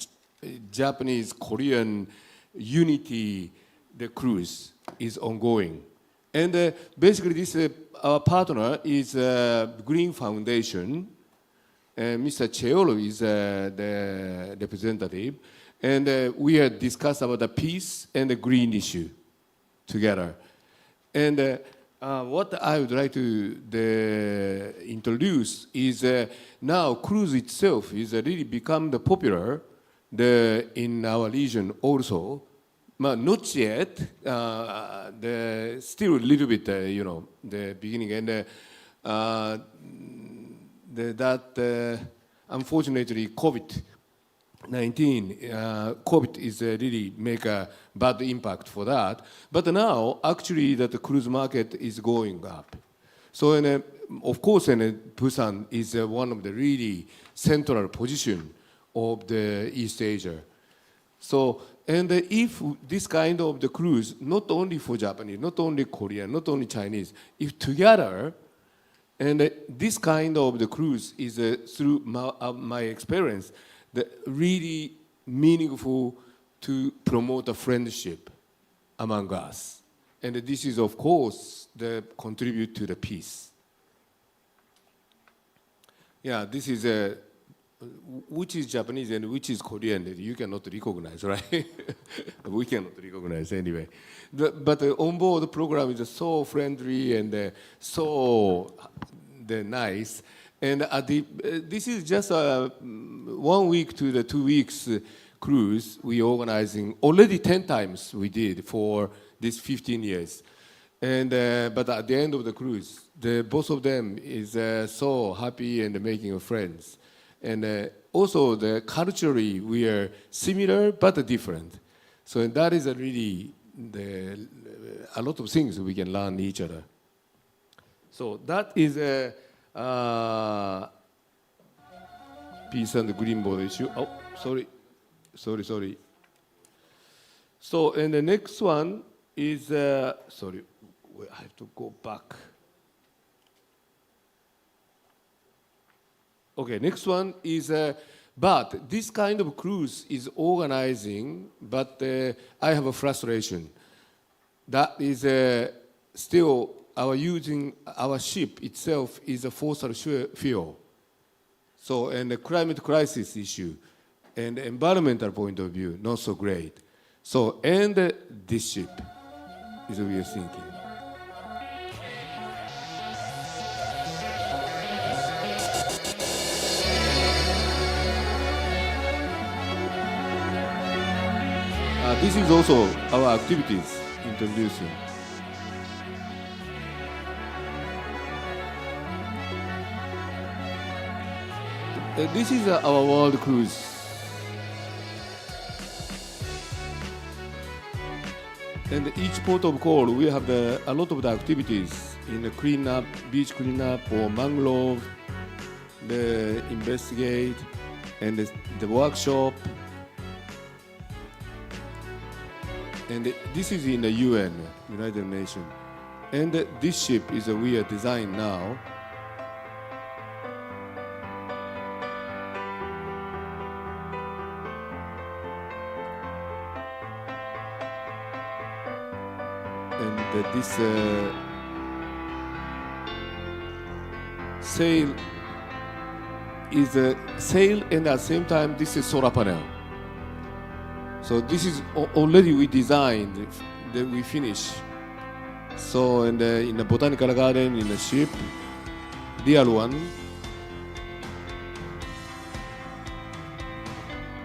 Japanese Korean unity. The cruise is ongoing, and basically this our partner is Green Foundation, and Mr. Cheolo is the representative, and we had discussed about the peace and the green issue together. And what I would like to introduce is now cruise itself is really become the popular in our region also. Not yet, still a little bit, the beginning. And unfortunately, COVID is really make a bad impact for that. But now, actually, that the cruise market is going up. So, of course, Busan is one of the really central position of the East Asia. So, and if this kind of the cruise, not only for Japanese, not only Korean, not only Chinese, if together, and this kind of the cruise is through my experience, really meaningful to promote a friendship among us. And this is, of course, the contribute to the peace. Yeah, this is which is Japanese and which is Korean, you cannot recognize, right? We cannot recognize anyway. But the onboard program is so friendly and so nice. And this is just a 1 week to the 2 weeks cruise we organizing. Already 10 times we did for these 15 years. And but at the end of the cruise, both of them is so happy and making friends. And also culturally we are similar but different. So that is really a lot of things we can learn each other. So that is peace and green border issue. Oh, sorry. So, and the next one is, sorry, I have to go back. Okay, next one is, but this kind of cruise is organizing, but I have a frustration. That is still our ship itself is a fossil fuel. So, and the climate crisis issue and environmental point of view, not so great. So, and this ship is what we are thinking. This is also our activities introducing. This is our world cruise. And each port of call, we have a lot of the activities in the cleanup, beach cleanup, or mangrove, the investigate, and the workshop. And this is in the UN, United Nations. And this ship is we are designed now. And this sail is a sail, and at the same time this is solar panel. So this is already we designed, that we finish. So in the botanical garden, in the ship, real one.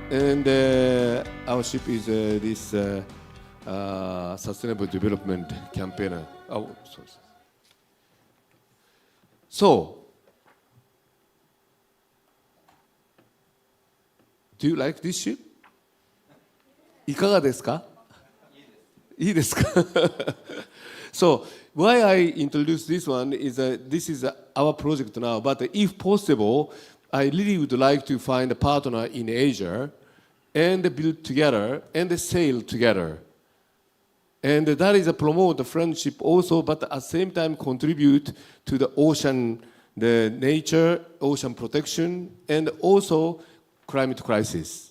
And our ship is this sustainable development campaign. Oh, sorry. So, do you like this ship? いかがですか? いいですか? So, why I introduce this one is this is our project now, but if possible, I really would like to find a partner in Asia and build together and sail together. And that is a promote the friendship also, but at the same time contribute to the ocean, the nature, ocean protection, and also climate crisis.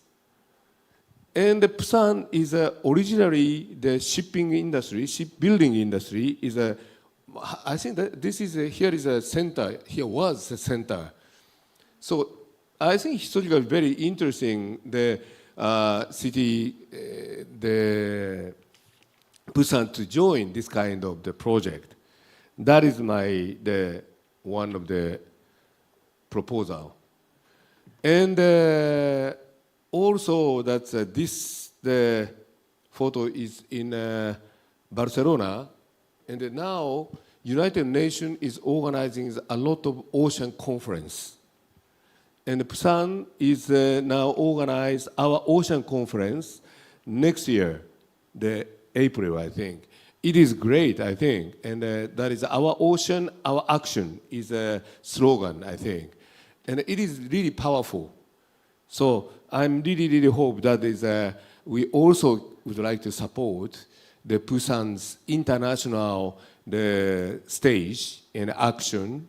And Busan is originally the shipping industry, shipbuilding industry is I think that this is here is a center. Here was a center. So I think historically very interesting the city, the Busan to join this kind of the project. That is the one of the proposal. And also that the photo is in Barcelona, and now United Nations is organizing a lot of ocean conference. And Busan is now organize our ocean conference next year, the April, I think. It is great, I think, and that is our ocean, our action is a slogan, I think, and it is really powerful. So I'm really hope that is we also would like to support the Busan's international the stage and action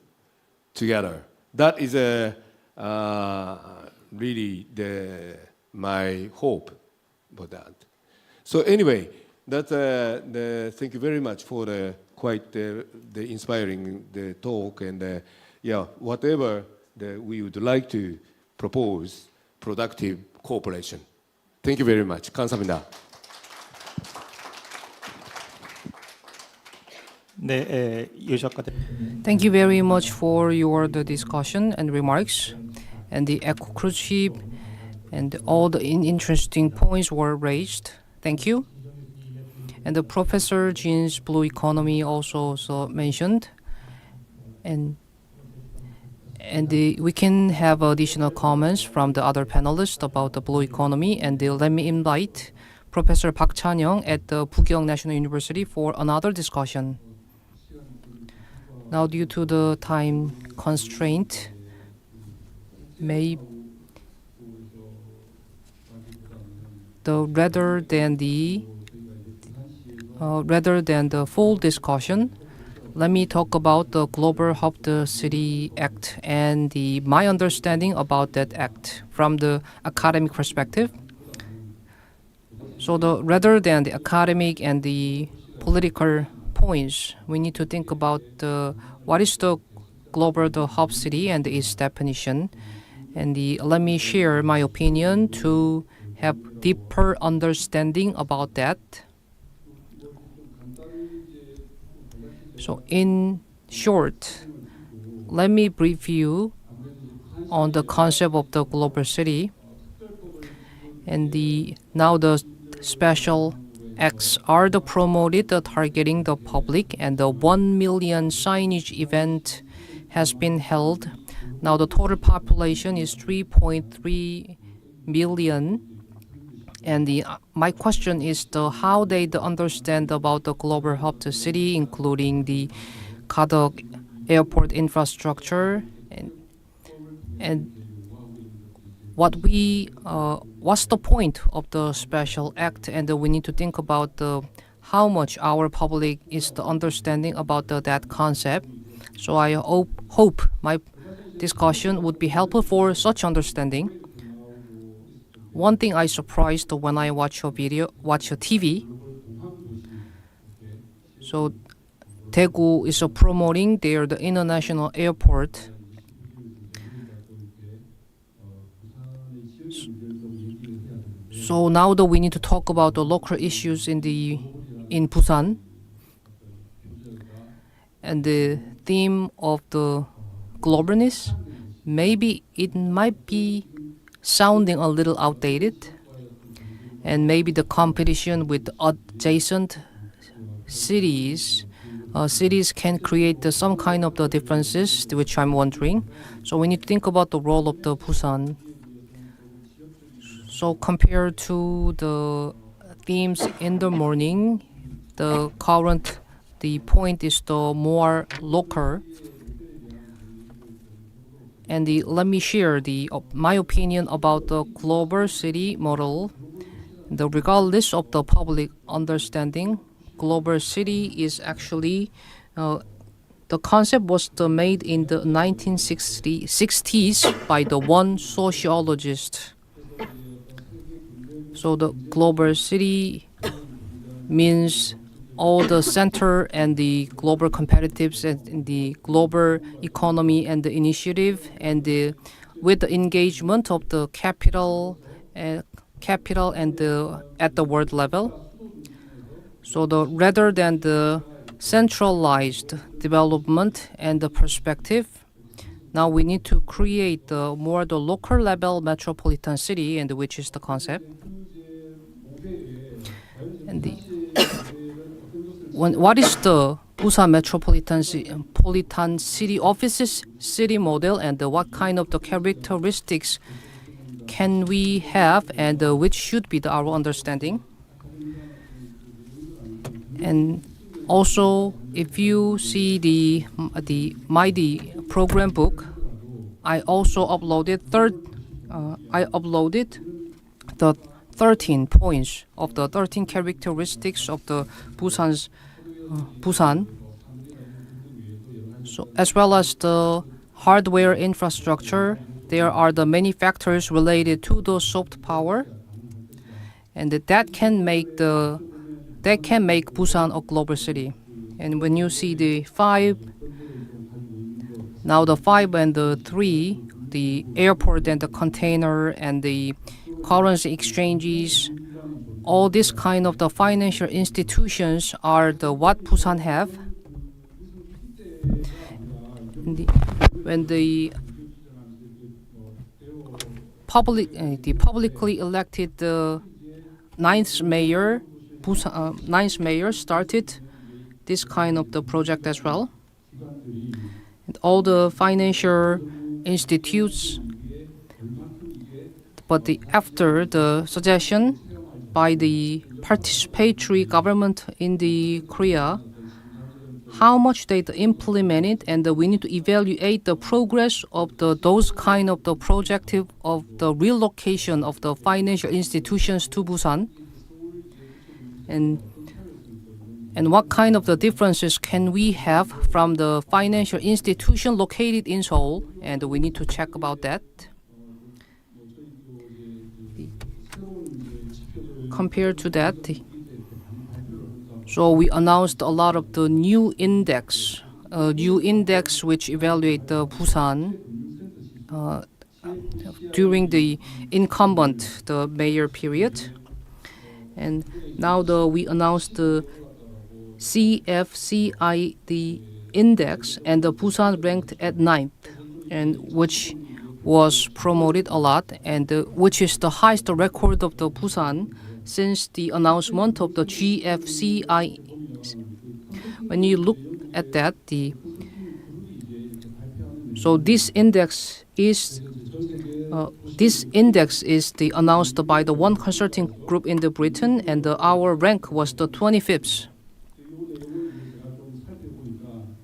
together. That is really my hope for that. So anyway, that thank you very much for the quite the inspiring the talk, and yeah, whatever we would like to propose productive cooperation. Thank you very much. 감사합니다. 네, Thank you very much for the discussion and remarks, and the cruise ship, and all the interesting points were raised. Thank you. And the Professor Jin's blue economy also mentioned, and we can have additional comments from the other panelists about the blue economy. And let me invite Professor Park Chan-young at the Bukyong National University for another discussion. Now, due to the time constraint, rather than the full discussion, let me talk about the Global Hub the City Act and my understanding about that act from the academic perspective. So rather than the academic and the political points, we need to think about what is the Global Hub City and its definition. And let me share my opinion to have deeper understanding about that. So in short, let me brief you on the concept of the global city. And now the special acts are promoted targeting the public, and the 1 million signage event has been held. Now the total population is 3.3 million. And my question is how they understand about the global hub to city, including the Kadok airport infrastructure, and what's the point of the special act, and we need to think about how much our public is the understanding about that concept. So I hope my discussion would be helpful for such understanding. One thing I surprised when I watch a TV. So Daegu is promoting the international airport. So now we need to talk about the local issues in Busan, and the theme of the globalness. Maybe it might be sounding a little outdated, and maybe the competition with adjacent cities can create some kind of the differences, which I'm wondering. So we need to think about the role of the Busan. So compared to the themes in the morning, the point is the more local. And let me share my opinion about the global city model. Regardless of the public understanding, global city is actually the concept was made in the 1960s by the one sociologist. So the global city means all the center and the global competitives and the global economy and the initiative, and with the engagement of the capital and at the world level. So rather than the centralized development and the perspective, now we need to create the more the local level metropolitan city, and which is the concept. And what is the Busan metropolitan city offices city model, and what kind of the characteristics can we have, and which should be our understanding? And also, if you see the program book, I also uploaded the 13 points of the 13 characteristics of the Busan. So as well as the hardware infrastructure, there are the many factors related to the soft power, and that can make Busan a global city. And when you see the 5 and the 3, the airport and the container and the currency exchanges, all this kind of the financial institutions are the what Busan have. When the publicly elected ninth mayor started this kind of the project as well. And all the financial institutes, but after the suggestion by the participatory government in the Korea, how much they implemented, and we need to evaluate the progress of those kind of the project of the relocation of the financial institutions to Busan, and what kind of the differences can we have from the financial institution located in Seoul, and we need to check about that. Compared to that, so we announced a lot of the new index which evaluate the Busan during the incumbent the mayor period, and now we announced the CFCI the index, and the Busan ranked at 9th, and which was promoted a lot, and which is the highest record of the Busan since the announcement of the GFCI. When you look at that, this index is announced by the one consulting group in the Britain, and our rank was the 25th.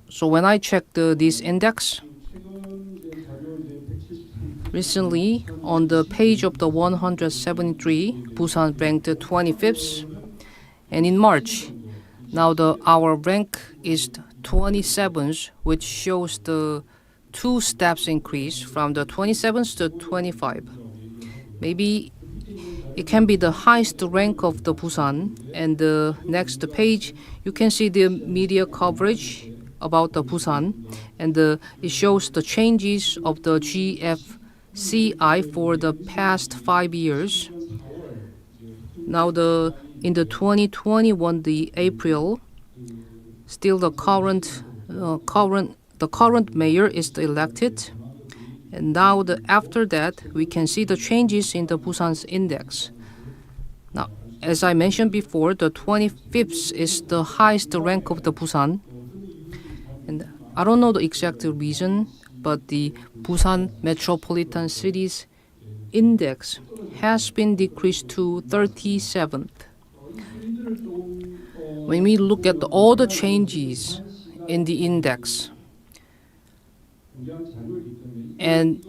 So when I checked this index recently, on the page of the 173, Busan ranked 25th, and in March, now our rank is 27th, which shows the 2 steps increase from the 27th to 25. Maybe it can be the highest rank of the Busan. And the next page, you can see the media coverage about the Busan, and it shows the changes of the GFCI for the past 5 years. Now in the 2021 the April, still the current mayor is elected, and now after that we can see the changes in the Busan's index. Now, as I mentioned before, the 25th is the highest rank of the Busan, and I don't know the exact reason, but the Busan metropolitan cities index has been decreased to 37th. When we look at all the changes in the index, and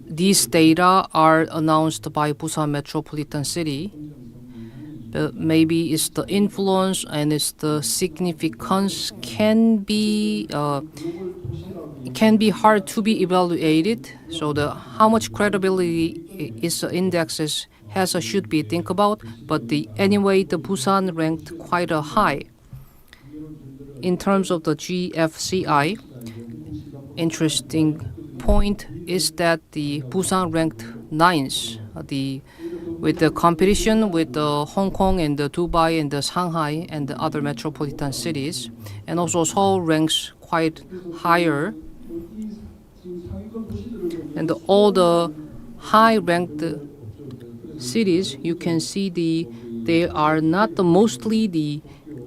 these data are announced by Busan metropolitan city, but maybe it's the influence and it's the significance can be hard to be evaluated. So how much credibility is the indexes should be think about. But anyway, the Busan ranked quite a high in terms of the GFCI. Interesting point is that the Busan ranked 9th, with the competition with the Hong Kong and the Dubai and the Shanghai and the other metropolitan cities, and also Seoul ranks quite higher. And all the high-ranked cities, you can see they are not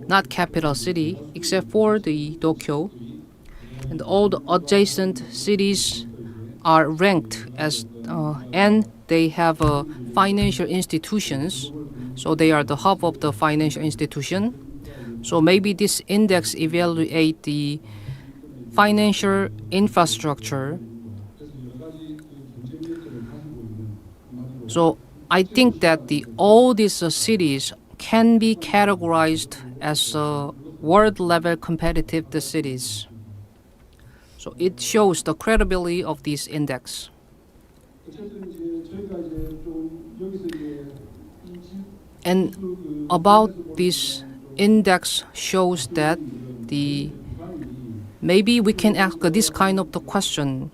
not capital city, except for the Tokyo. And all the adjacent cities are ranked as, and they have financial institutions, so they are the hub of the financial institution. So maybe this index evaluate the financial infrastructure. So I think that all these cities can be categorized as world-level competitive cities. So it shows the credibility of this index. And about this index shows that maybe we can ask this kind of the question.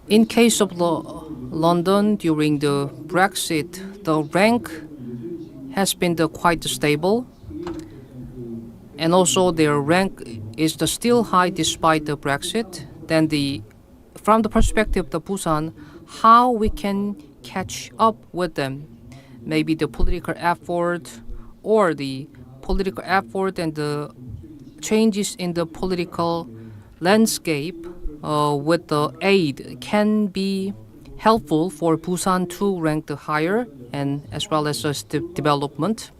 In case of London during the Brexit, the rank has been quite stable, and also their rank is still high despite the Brexit. Then from the perspective of the Busan, how we can catch up with them? Maybe the political effort and the changes in the political landscape with the aid can be helpful for Busan to rank higher, and as well as development.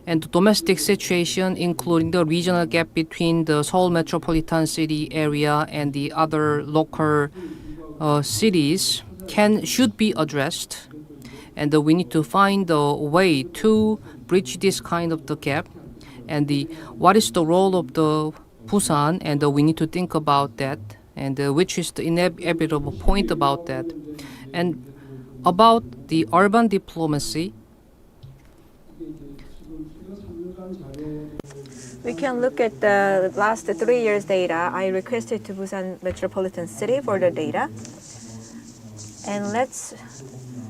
And the domestic situation, including the regional gap between the Seoul metropolitan city area and the other local cities, should be addressed. And we need to find a way to bridge this kind of the gap. And what is the role of the Busan? And we need to think about that. And which is the inevitable point about that. And about the urban diplomacy, We can look at the last 3 years data. I requested to Busan Metropolitan City for the data. And let's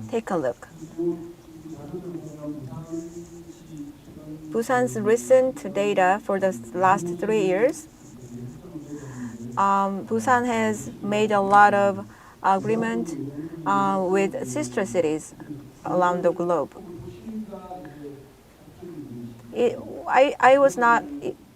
take a look. Busan's recent data for the last 3 years. Busan has made a lot of agreement with sister cities around the globe. I was not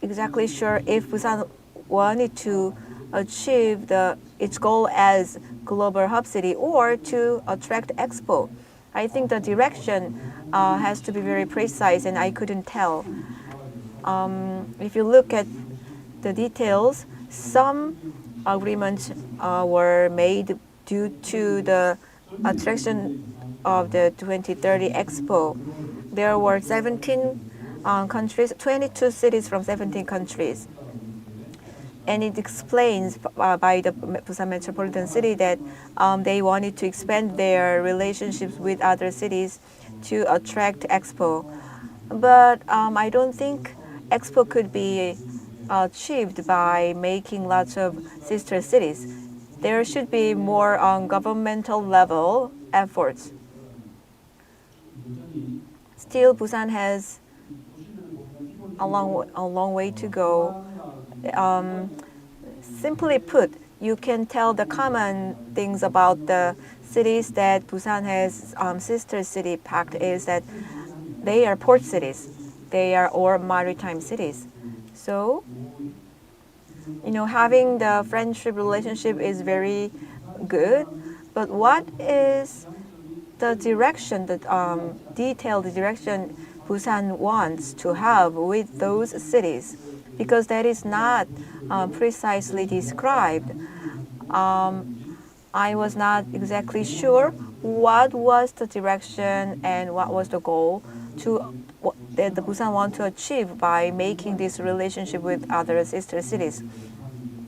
exactly sure if Busan wanted to achieve its goal as global hub city or to attract expo. I think the direction has to be very precise, and I couldn't tell. If you look at the details, some agreements were made due to the attraction of the 2030 Expo. There were 17 countries, 22 cities from 17 countries. And it explains by the Busan Metropolitan City that they wanted to expand their relationships with other cities to attract Expo. But I don't think Expo could be achieved by making lots of sister cities. There should be more on governmental level efforts. Still, Busan has a long way to go. Simply put, you can tell the common things about the cities that Busan has sister city pact is that they are port cities. They are all maritime cities. So, having the friendship relationship is very good, but what is the direction, the detailed direction Busan wants to have with those cities? Because that is not precisely described. I was not exactly sure what was the direction and what was the goal that the Busan want to achieve by making this relationship with other sister cities.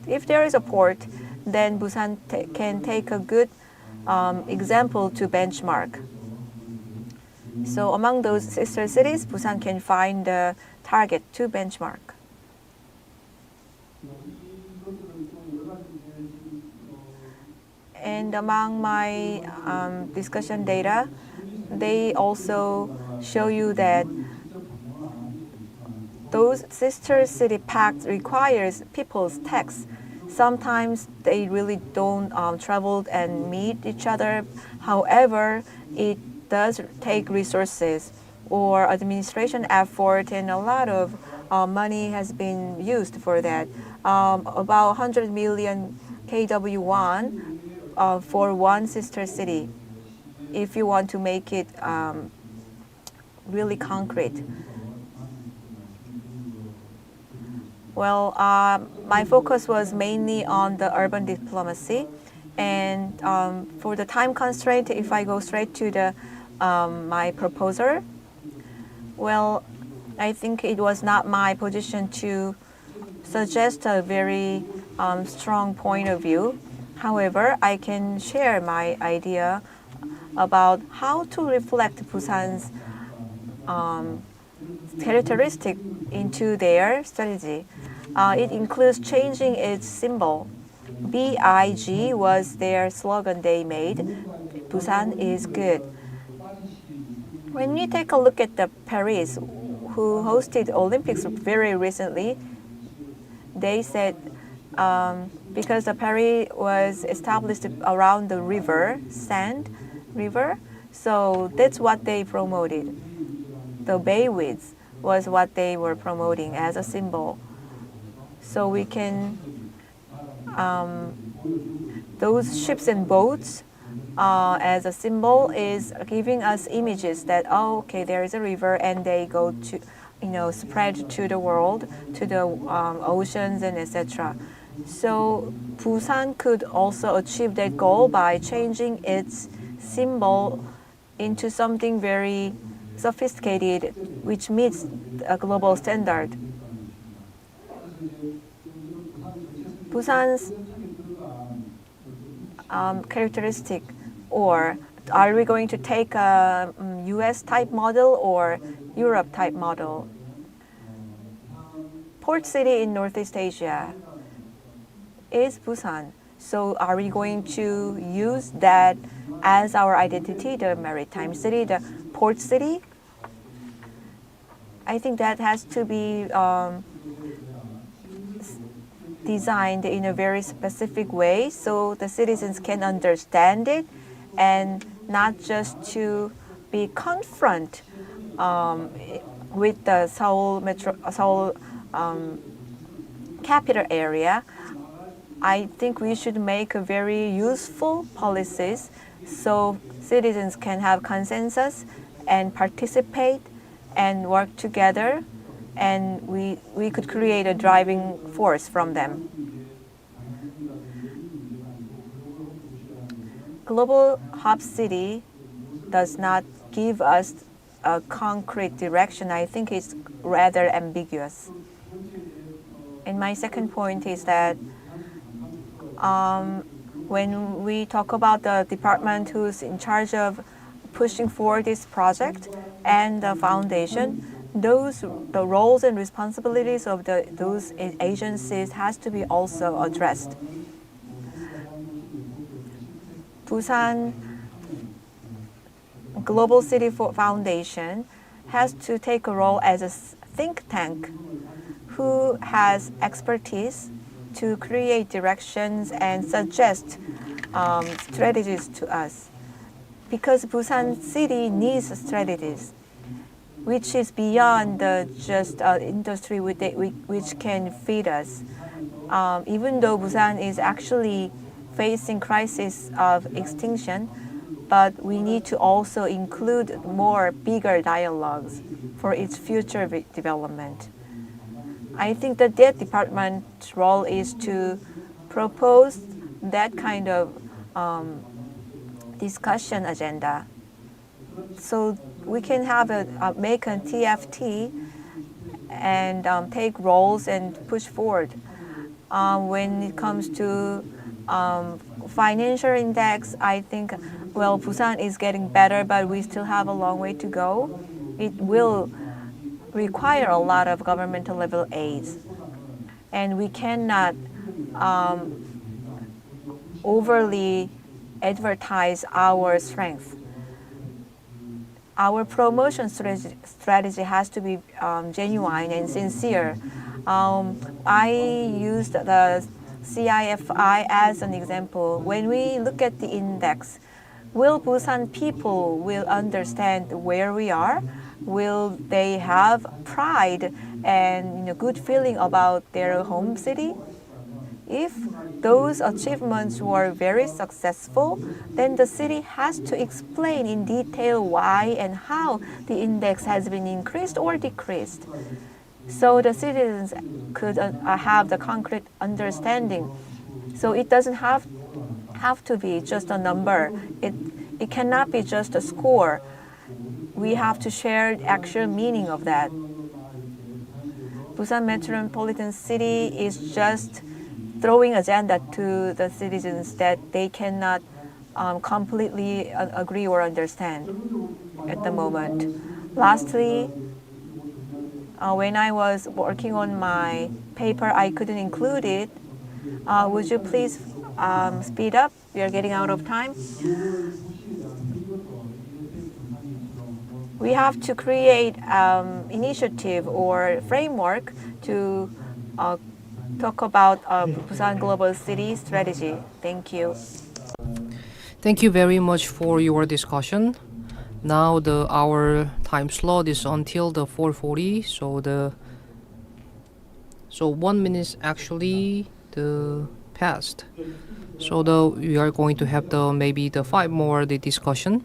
If there is a port, then Busan can take a good example to benchmark. So among those sister cities, Busan can find the target to benchmark. And among my discussion data, they also show you that those sister city pacts requires people's tax. Sometimes they really don't travel and meet each other. However, it does take resources or administration effort, and a lot of money has been used for that. About 100 million KW1 for one sister city, if you want to make it really concrete. Well, my focus was mainly on the urban diplomacy, and for the time constraint, if I go straight to the my proposal, well, I think it was not my position to suggest a very strong point of view. However, I can share my idea about how to reflect Busan's characteristic into their strategy. It includes changing its symbol. BIG was their slogan they made. Busan is good. When we take a look at the Paris, who hosted Olympics very recently, they said because the Paris was established around the river, sand river, so that's what they promoted. The bay width was what they were promoting as a symbol. So we can, those ships and boats as a symbol is giving us images that, oh, okay, there is a river and they go to, spread to the world, to the oceans and etc. So Busan could also achieve that goal by changing its symbol into something very sophisticated, which meets a global standard. Busan's characteristic, or are we going to take a US type model or Europe type model? Port city in Northeast Asia is Busan. So are we going to use that as our identity, the maritime city, the port city? I think that has to be designed in a very specific way so the citizens can understand it and not just to be confront with the Seoul capital area. I think we should make a very useful policies so citizens can have consensus and participate and work together, and we could create a driving force from them. Global hub city does not give us a concrete direction. I think it's rather ambiguous. And my second point is that when we talk about the department who's in charge of pushing forward this project and the foundation, the roles and responsibilities of those agencies has to be also addressed. Busan Global City Foundation has to take a role as a think tank who has expertise to create directions and suggest strategies to us. Because Busan City needs strategies, which is beyond the just industry which can feed us. Even though Busan is actually facing crisis of extinction, but we need to also include more bigger dialogues for its future development. I think that department's role is to propose that kind of discussion agenda. So we can have make a TFT and take roles and push forward. When it comes to financial index, I think, well, Busan is getting better, but we still have a long way to go. It will require a lot of governmental level aids. And we cannot overly advertise our strength. Our promotion strategy has to be genuine and sincere. I used the CIFI as an example. When we look at the index, will Busan people will understand where we are? Will they have pride and good feeling about their home city? If those achievements were very successful, then the city has to explain in detail why and how the index has been increased or decreased, so the citizens could have the concrete understanding. So it doesn't have to be just a number. It cannot be just a score. We have to share the actual meaning of that. Busan Metropolitan City is just throwing agenda to the citizens that they cannot completely agree or understand at the moment. Lastly, when I was working on my paper, I couldn't include it. Would you please speed up? We are getting out of time. We have to create initiative or framework to talk about Busan Global City Strategy. Thank you. Thank you very much for your discussion. Now our time slot is until the 4:40. So 1 minute actually passed. So we are going to have maybe the 5 more discussion,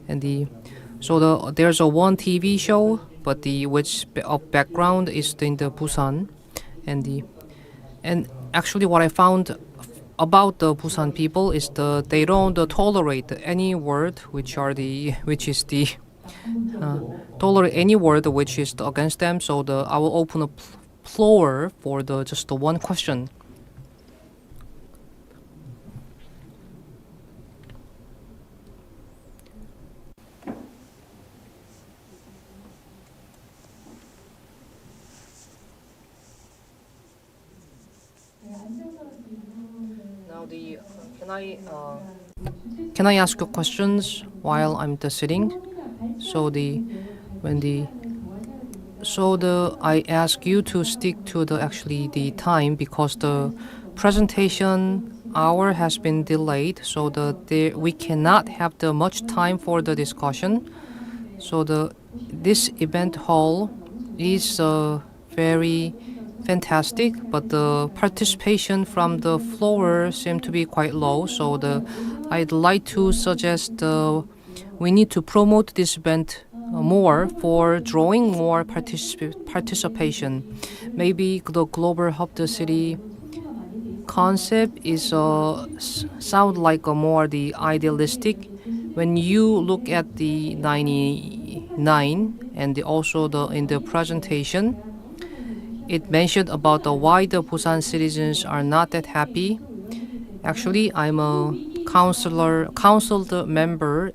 and there's one TV show, but which background is in the Busan, and actually what I found about the Busan people is they don't tolerate any word tolerate any word which is against them. So I will open a floor for just the one question. Can I ask you questions while I'm sitting? I ask you to stick to the time, because the presentation hour has been delayed, so we cannot have much time for the discussion. So this event hall is very fantastic, but the participation from the floor seemed to be quite low. So I'd like to suggest we need to promote this event more for drawing more participation. Maybe the global hub the city concept is sound like more idealistic. When you look at the 99 and also in the presentation, it mentioned about why the Busan citizens are not that happy. Actually, I'm a council member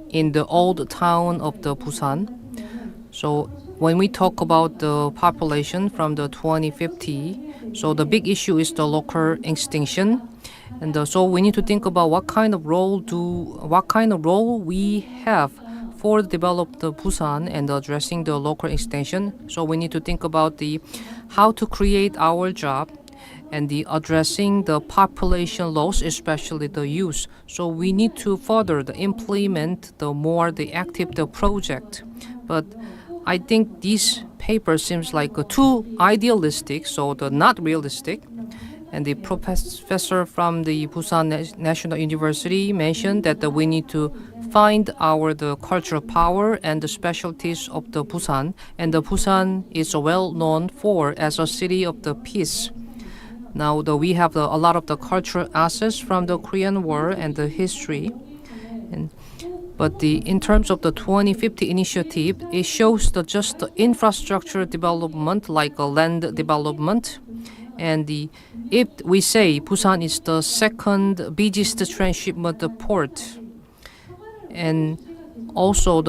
in the old town of the Busan. So when we talk about the population from the 2050, so the big issue is the local extinction, and so we need to think about what kind of role we have for develop the Busan and addressing the local extension. So we need to think about how to create our job and addressing the population loss, especially the youth. So we need to further implement the active project. But I think this paper seems like too idealistic, so not realistic. And the professor from the Busan National University mentioned that we need to find the cultural power and the specialties of the Busan. And the Busan is well known as a city of the peace. Now we have a lot of the cultural assets from the Korean War and the history. But in terms of the 2050 initiative, it shows just the infrastructure development, like land development. And if we say Busan is the second busiest transshipment port, and also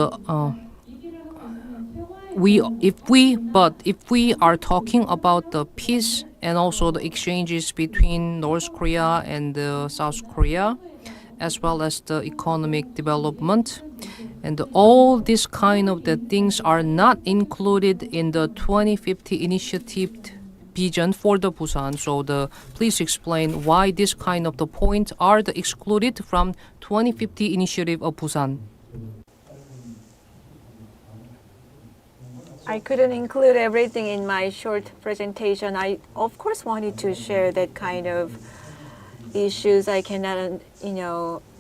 if we are talking about the peace and also the exchanges between North Korea and South Korea, as well as the economic development. And all these kind of the things are not included in the 2050 initiative vision for the Busan. So please explain why this kind of the points are excluded from 2050 initiative of Busan. I couldn't include everything in my short presentation. I, of course, wanted to share that kind of issues. I cannot,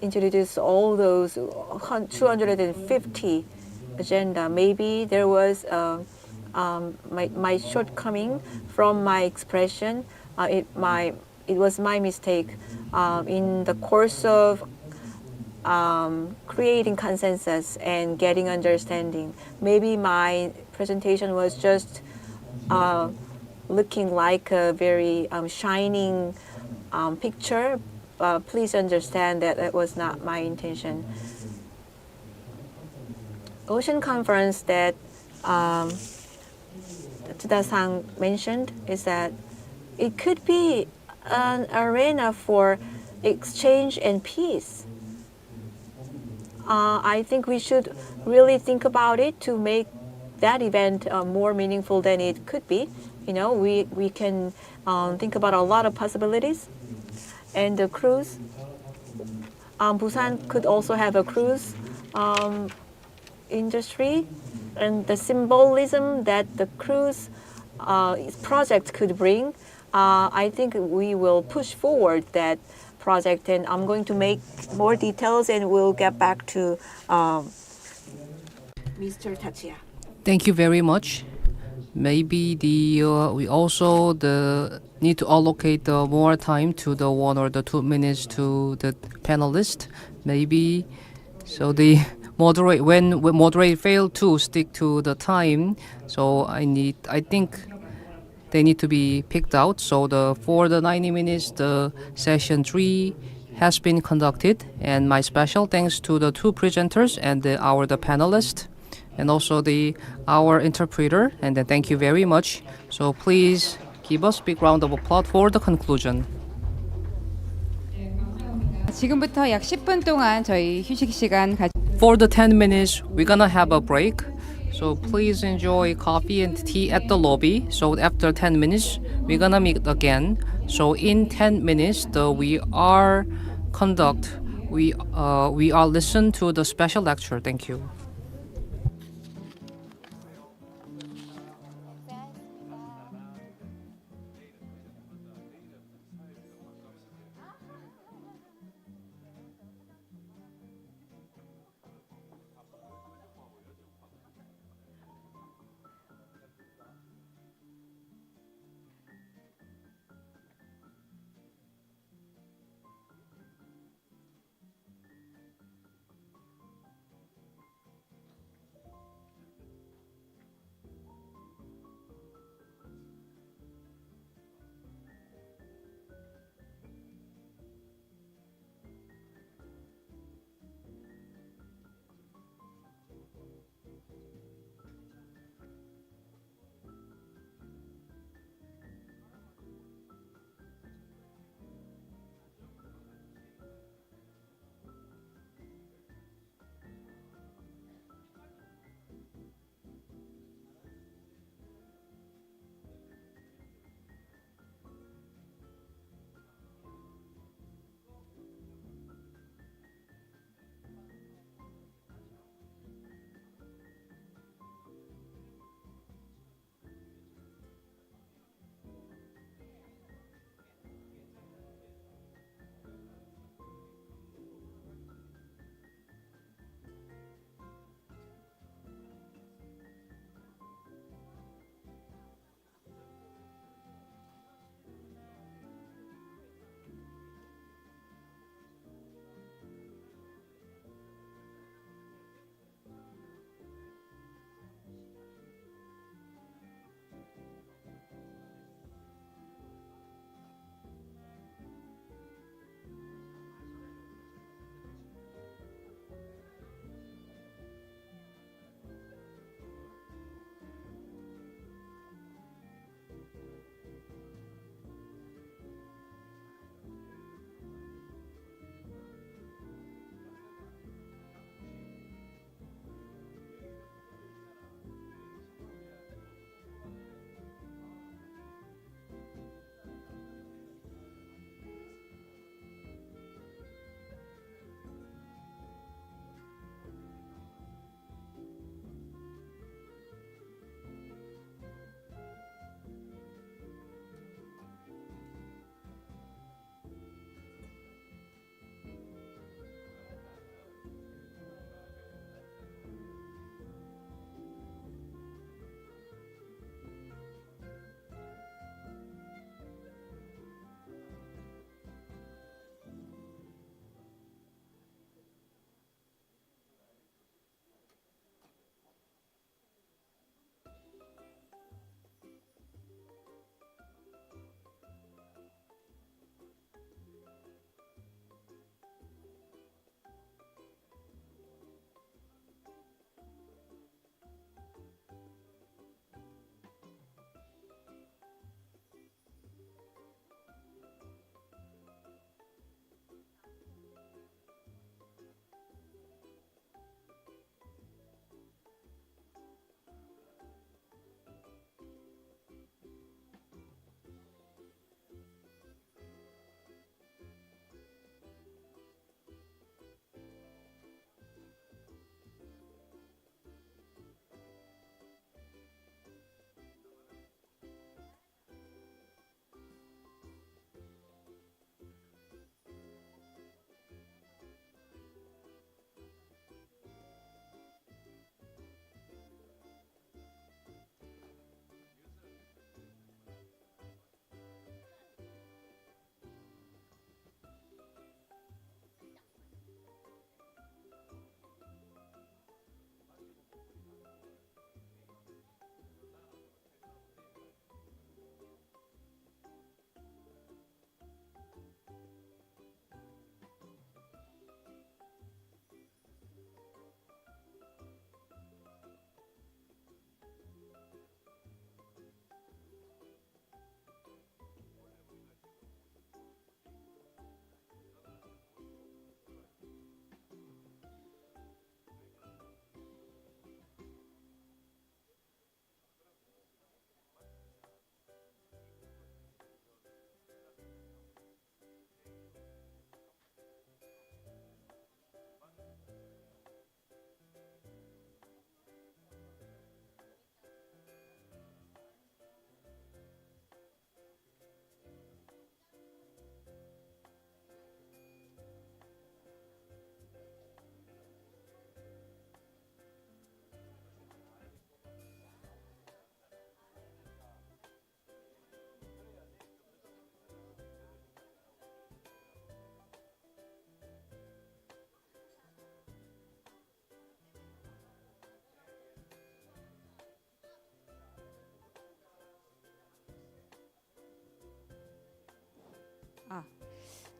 introduce all those 250 agenda. Maybe there was my shortcoming from my expression. It was my mistake in the course of creating consensus and getting understanding. Maybe my presentation was just looking like a very shining picture. Please understand that that was not my intention. Ocean conference that Tsuda-san mentioned is that it could be an arena for exchange and peace. I think we should really think about it to make that event more meaningful than it could be. We can think about a lot of possibilities. And the cruise, Busan could also have a cruise industry, and the symbolism that the cruise project could bring. I think we will push forward that project, and I'm going to make more details, and we'll get back to Mr. Tachiya. Thank you very much. Maybe we also need to allocate more time to the 1 or the 2 minutes to the panelist. Maybe so when moderate fail to stick to the time. So I think they need to be picked out. So for the 90 minutes, the session 3 has been conducted, and my special thanks to the 2 presenters and the panelists, and also our interpreter. And then thank you very much. So please give us a big round of applause for the conclusion. 지금부터 약 10분 동안 저희 휴식 시간 For the 10 minutes, we're gonna have a break. So please enjoy coffee and tea at the lobby. So after 10 minutes, we're gonna meet again. So in 10 minutes, we are listen to the special lecture. Thank you.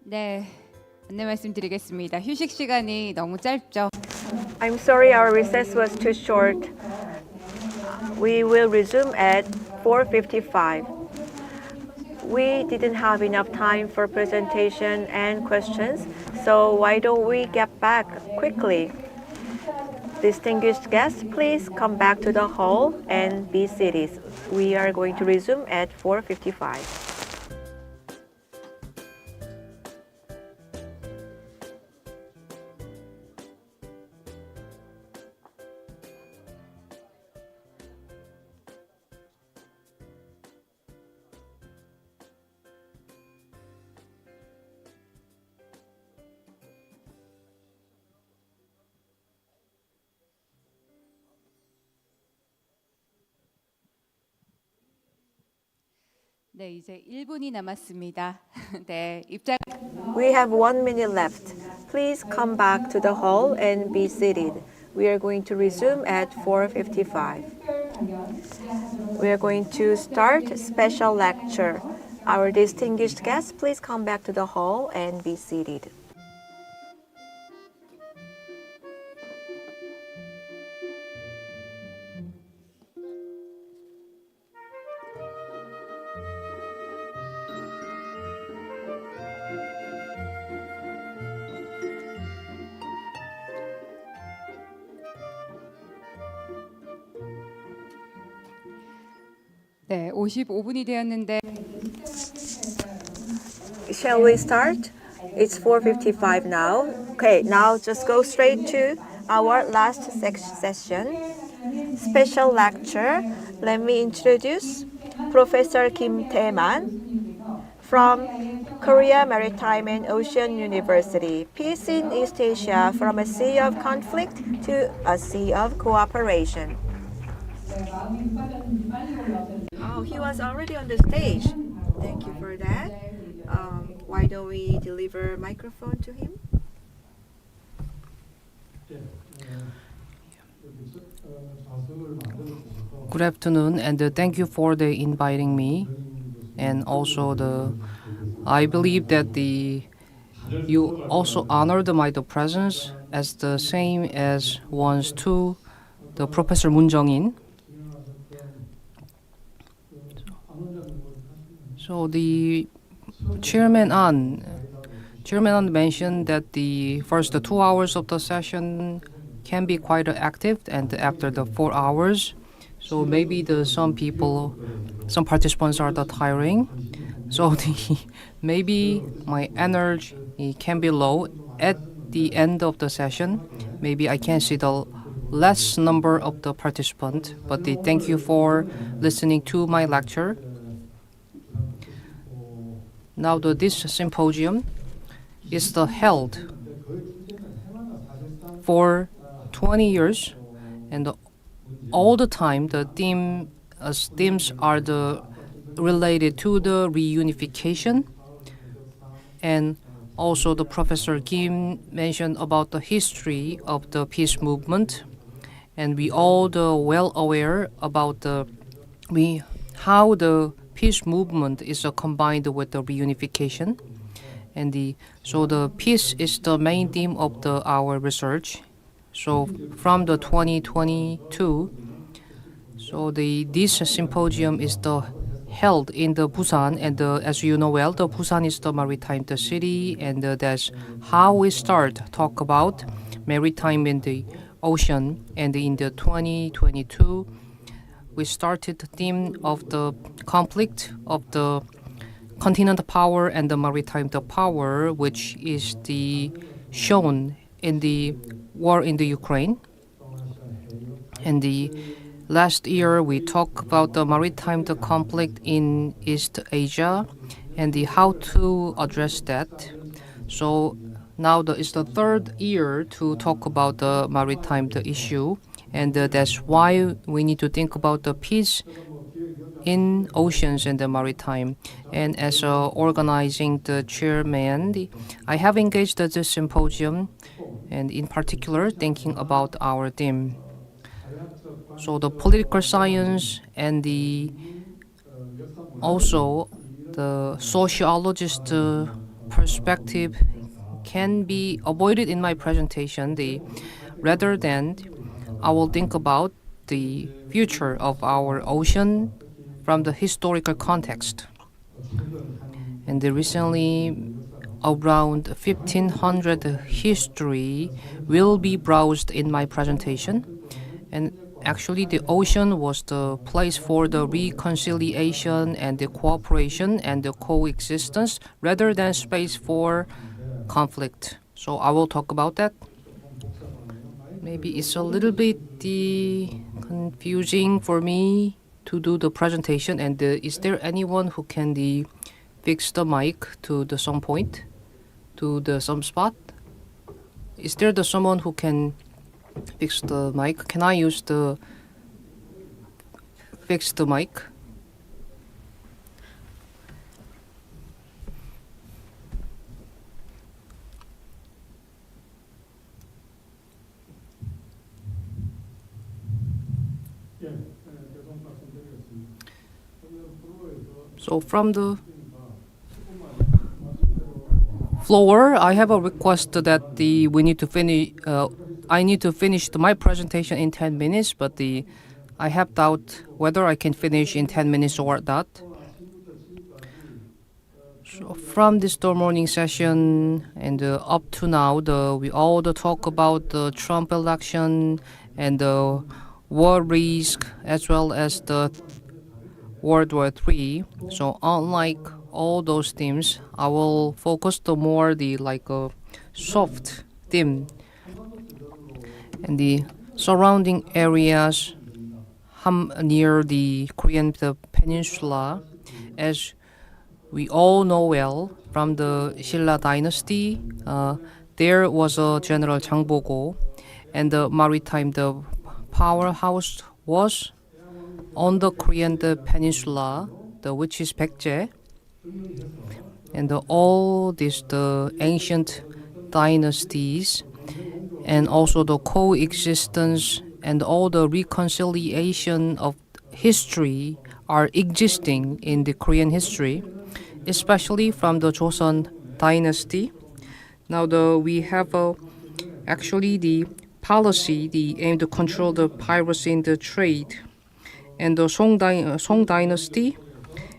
네, 안내 말씀드리겠습니다. 휴식 시간이 너무 짧죠? I'm sorry our recess was too short. We will resume at 4:55. We didn't have enough time for presentation and questions, so why don't we get back quickly? Distinguished guests, please come back to the hall and be seated. We are going to resume at 4:55. 네, 이제 1분이 남았습니다. 네, 입장. We have 1 minute left. Please come back to the hall and be seated. We are going to resume at 4:55. We are going to start special lecture. Our distinguished guests, please come back to the hall and be seated. 네, 55분이 되었는데 Shall we start? It's 4:55 now. Okay, now just go straight to our last session. Special lecture. Let me introduce Professor Kim Tae-man from Korea Maritime and Ocean University. Peace in East Asia from a sea of conflict to a sea of cooperation. Oh, he was already on the stage. Thank you for that. Why don't we deliver microphone to him? Good afternoon, and thank you for inviting me. And also I believe that you also honored my presence as the same as once to the Professor Moon Jung-in. So the Chairman An mentioned that the first 2 hours of the session can be quite active, and after the 4 hours, so maybe some participants are tiring. So maybe my energy can be low at the end of the session. Maybe I can see the less number of the participants, but thank you for listening to my lecture. Now this symposium is held for 20 years, and all the time the themes are related to the reunification, and also the Professor Kim mentioned about the history of the peace movement, and we all well aware about how the peace movement is combined with the reunification, and so the peace is the main theme of our research. So from 2022, so this symposium is held in Busan, and as you know well, Busan is the maritime city, and that's how we talk about maritime in the ocean. And in 2022, we started the theme of the conflict of the continental power and the maritime power, which is shown in the war in the Ukraine. And last year we talked about the maritime conflict in East Asia and how to address that. So now it's the third year to talk about the maritime issue. And that's why we need to think about the peace in oceans and the maritime. And as organizing the chairman, I have engaged this symposium, and in particular thinking about our theme. So the political science and also the sociologist perspective can be avoided in my presentation. Rather than I will think about the future of our ocean from the historical context. And recently, around 1500 history will be browsed in my presentation. And actually, the ocean was the place for the reconciliation and the cooperation and the coexistence rather than space for conflict. So I will talk about that. Maybe it's a little bit confusing for me to do the presentation. And is there anyone who can fix the mic to some point, to some spot? Is there someone who can fix the mic? Can I use fix the mic? So from the floor, I have a request that we need to finish. I need to finish my presentation in 10 minutes, but I have doubt whether I can finish in 10 minutes or not. So from this morning session and up to now, we all talk about the Trump election and the war risk as well as the World War III. So unlike all those themes, I will focus more soft theme and the surrounding areas near the Korean peninsula. As we all know well, from the Silla dynasty, there was a General Jangbogo, and the maritime powerhouse was on the Korean peninsula, which is Baekje. And all these ancient dynasties and also the coexistence and all the reconciliation of history are existing in the Korean history, especially from the Joseon dynasty. Now we have actually the policy, the aim to control the piracy in the trade, and the Song dynasty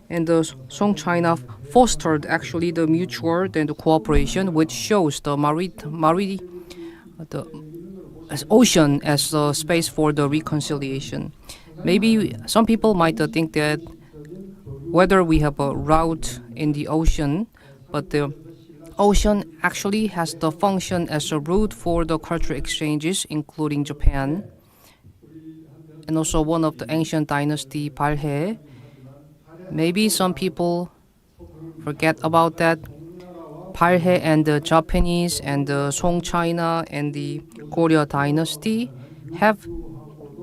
and the Song China fostered actually the mutual and the cooperation, which shows the ocean as a space for the reconciliation. Maybe some people might think that whether we have a route in the ocean, but the ocean actually has the function as a route for the cultural exchanges, including Japan, and also one of the ancient dynasty, Balhae. Maybe some people forget about that. Balhae and the Japanese and the Song China and the Goryeo dynasty had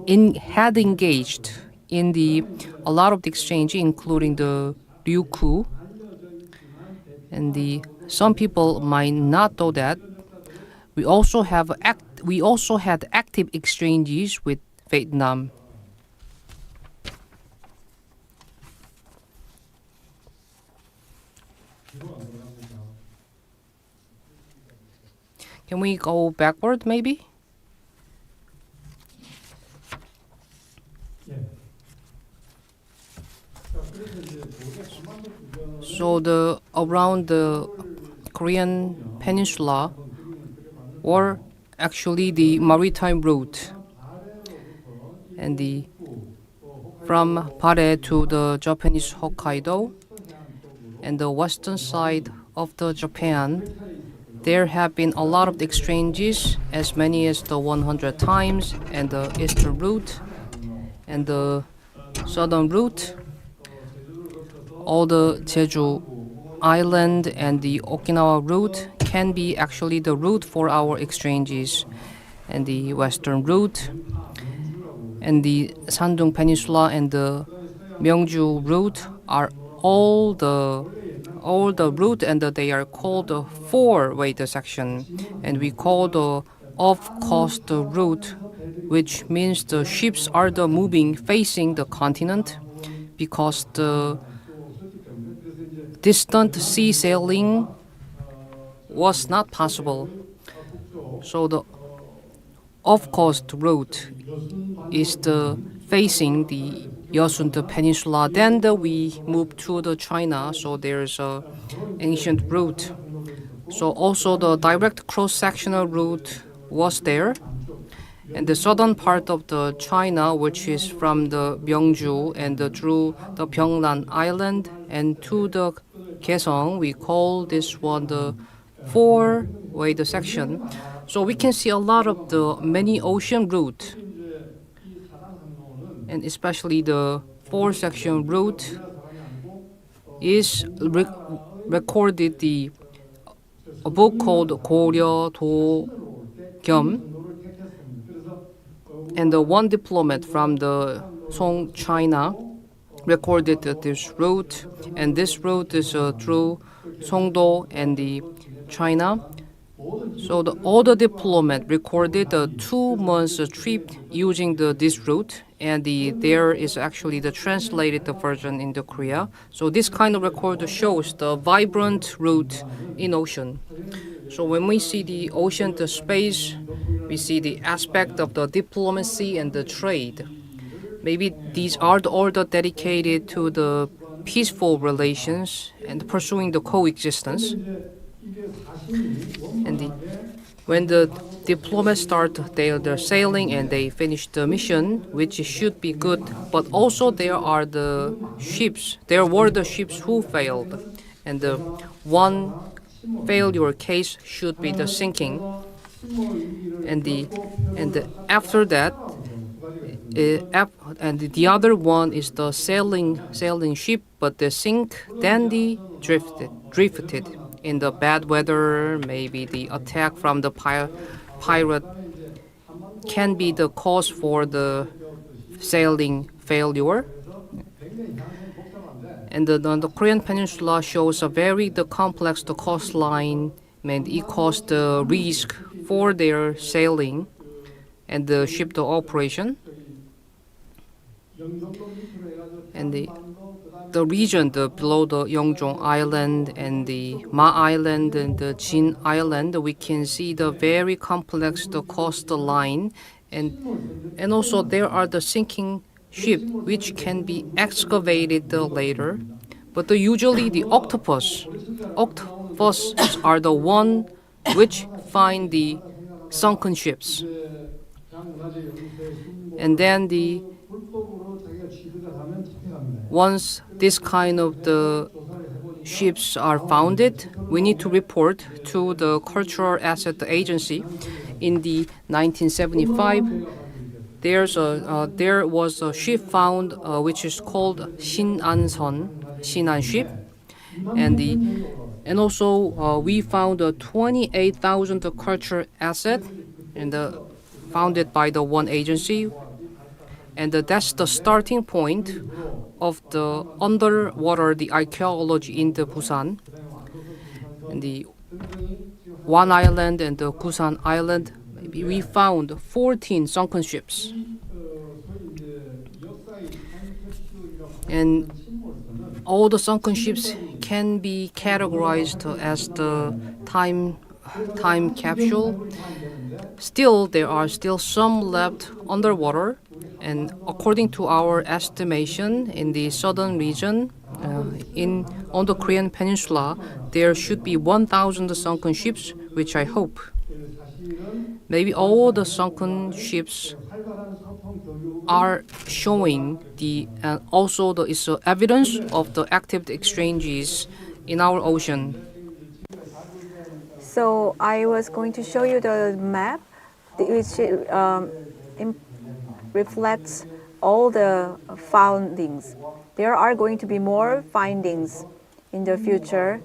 engaged in a lot of the exchange, including the Ryukyu. And some people might not know that we also had active exchanges with Vietnam. Can we go backward, maybe? So around the Korean peninsula, or actually the maritime route, and from Balhae to the Japanese Hokkaido, and the western side of the Japan, there have been a lot of exchanges, as many as the 100 times, and the eastern route and the southern route. All the Jeju Island and the Okinawa route can be actually the route for our exchanges, and the western route and the Shandong Peninsula and the Myeongju route are all the route, and they are called the four-way section, and we call the off-coast route, which means the ships are moving facing the continent, because the distant sea sailing was not possible. So the off-coast route is facing the Yeosundo Peninsula. Then we moved to the China, so there's a ancient route. So also the direct cross-sectional route was there. And the southern part of the China, which is from the Myeongju and through the Pyeonglan Island and to the Kaesong, we call this one the four-way section. So we can see a lot of the many ocean route, and especially the four-section route is recorded a book called 고려-도겸, and the one diplomat from the Song China recorded this route, and this route is through Songdo and the China. So all the diplomat recorded a 2 months trip using this route, and there is actually the translated version in the Korea. So this kind of record shows the vibrant route in ocean. So when we see the ocean, the space, we see the aspect of the diplomacy and the trade. Maybe these are all dedicated to the peaceful relations and pursuing the coexistence. And when the diplomats start their sailing and they finish the mission, which should be good, but also there were the ships who failed, and the one failure case should be the sinking, and after that, and the other one is the sailing ship, but the sink, then the drifted in the bad weather. Maybe the attack from the pirate can be the cause for the sailing failure. And the Korean Peninsula shows a very complex coastline, and it caused the risk for their sailing and the ship operation. And the region below the Yeongjong Island and the Ma Island and the Jin Island, we can see the very complex coastline, and also there are the sinking ship which can be excavated later. But usually the octopuses are the one which find the sunken ships. And then once this kind of the ships are founded, we need to report to the Cultural Asset Agency. In the 1975, there was a ship found which is called Sinan ship, and also we found 28,000 cultural asset and founded by the one agency, and that's the starting point of the underwater archaeology in the Busan. And the one island and the Busan island, we found 14 sunken ships. And all the sunken ships can be categorized as the time capsule. Still, there are some left underwater, and according to our estimation, in the southern region, on the Korean Peninsula, there should be 1,000 sunken ships, which I hope. Maybe all the sunken ships are showing also is evidence of the active exchanges in our ocean. So I was going to show you the map, which reflects all the findings. There are going to be more findings in the future.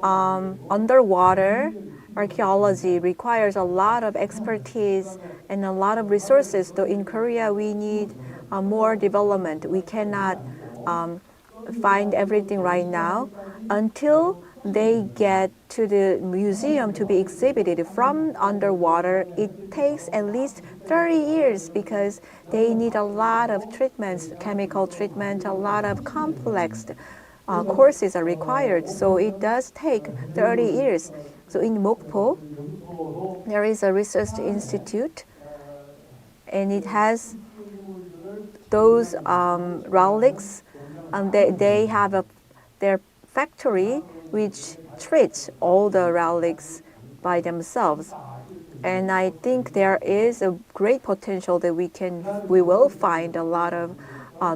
Underwater archaeology requires a lot of expertise and a lot of resources. So in Korea, we need more development. We cannot find everything right now until they get to the museum to be exhibited from underwater. It takes at least 30 years because they need a lot of treatments, chemical treatment, a lot of complex courses are required. So it does take 30 years. So in Mokpo, there is a research institute, and it has those relics, and they have their factory which treats all the relics by themselves. And I think there is a great potential that we will find a lot of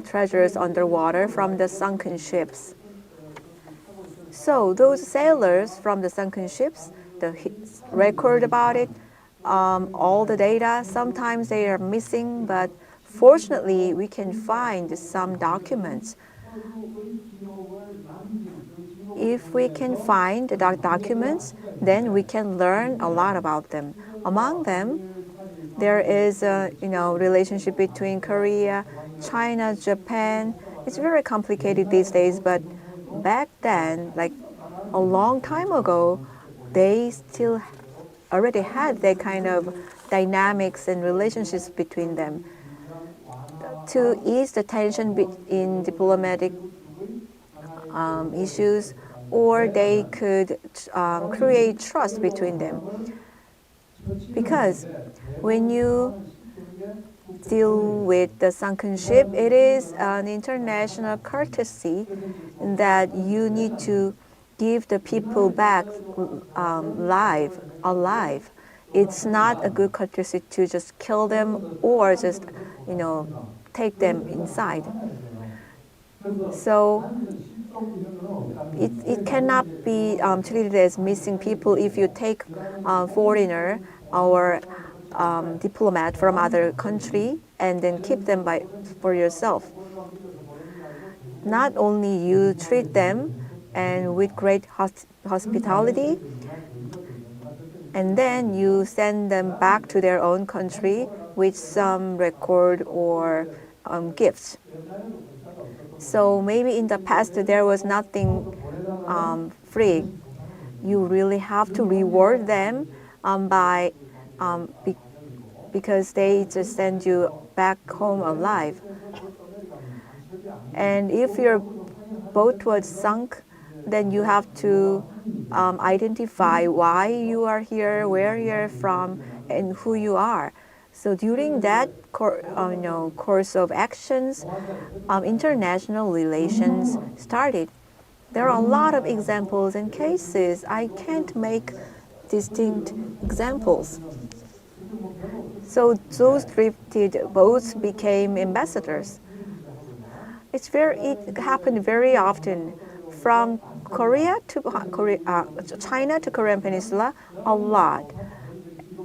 treasures underwater from the sunken ships. So those sailors from the sunken ships, the record about it, all the data, sometimes they are missing, but fortunately we can find some documents. If we can find the documents, then we can learn a lot about them. Among them, there is a relationship between Korea, China, Japan. It's very complicated these days, but back then, like a long time ago, they still already had that kind of dynamics and relationships between them. To ease the tension in diplomatic issues, or they could create trust between them. Because when you deal with the sunken ship, it is an international courtesy that you need to give the people back alive. It's not a good courtesy to just kill them or just, take them inside. So it cannot be treated as missing people if you take a foreigner or diplomat from other country and then keep them for yourself. Not only you treat them and with great hospitality, and then you send them back to their own country with some record or gifts. So maybe in the past there was nothing free. You really have to reward them because they just send you back home alive. And if your boat was sunk, then you have to identify why you are here, where you're from, and who you are. So during that course of actions, international relations started. There are a lot of examples and cases. I can't make distinct examples. So those drifted boats became ambassadors. It happened very often, from China to Korean Peninsula, a lot.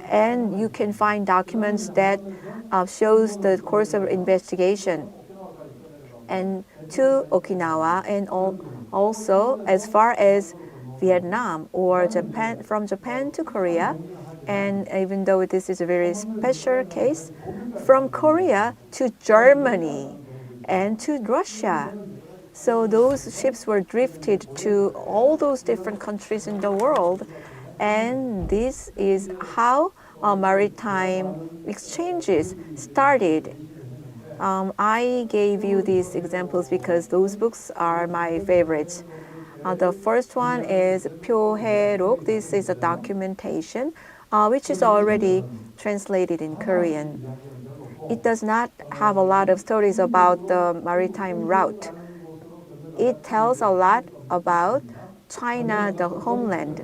And you can find documents that shows the course of investigation, and to Okinawa, and also as far as Vietnam or Japan, from Japan to Korea. And even though this is a very special case, from Korea to Germany and to Russia. So those ships were drifted to all those different countries in the world. And this is how maritime exchanges started. I gave you these examples because those books are my favorites. The first one is 표해록. This is a documentation which is already translated in Korean. It does not have a lot of stories about the maritime route. It tells a lot about China, the homeland.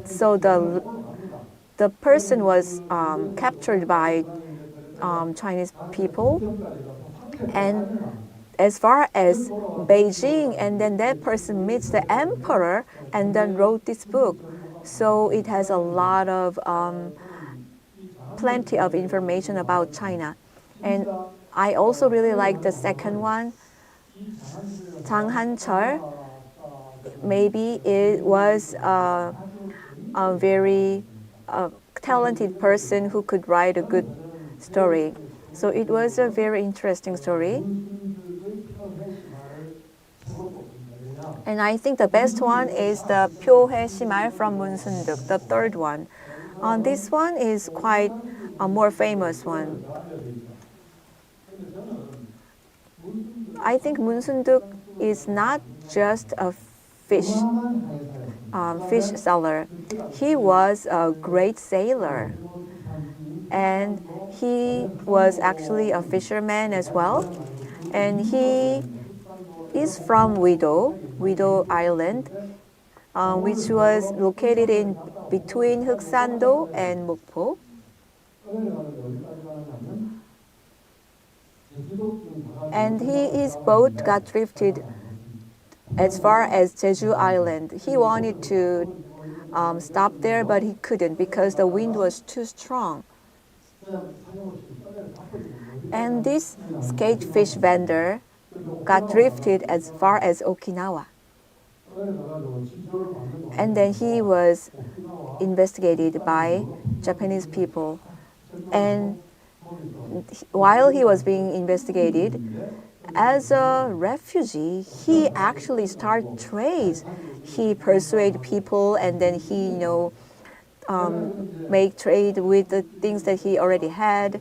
So the person was captured by Chinese people, and as far as Beijing, and then that person meets the emperor and then wrote this book. So it has a lot of plenty of information about China. And I also really like the second one, 장한철. Maybe it was a very talented person who could write a good story. So it was a very interesting story. And I think the best one is the 표해심'을 from 문순득, the third one. This one is quite a more famous one. I think 문순득 is not just a fish seller. He was a great sailor, and he was actually a fisherman as well. And he is from Wido Island, which was located in between Huksando and Mokpo. And his boat got drifted as far as Jeju Island. He wanted to stop there, but he couldn't because the wind was too strong. And this skatefish vendor got drifted as far as Okinawa. And then he was investigated by Japanese people. And while he was being investigated, as a refugee, he actually started trades. He persuaded people, and then he, make trade with the things that he already had.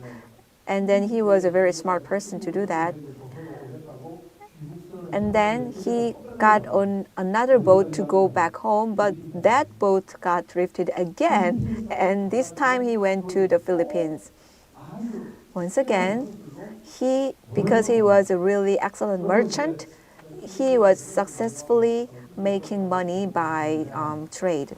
And then he was a very smart person to do that. And then he got on another boat to go back home, but that boat got drifted again, and this time he went to the Philippines. Once again, because he was a really excellent merchant, he was successfully making money by trade.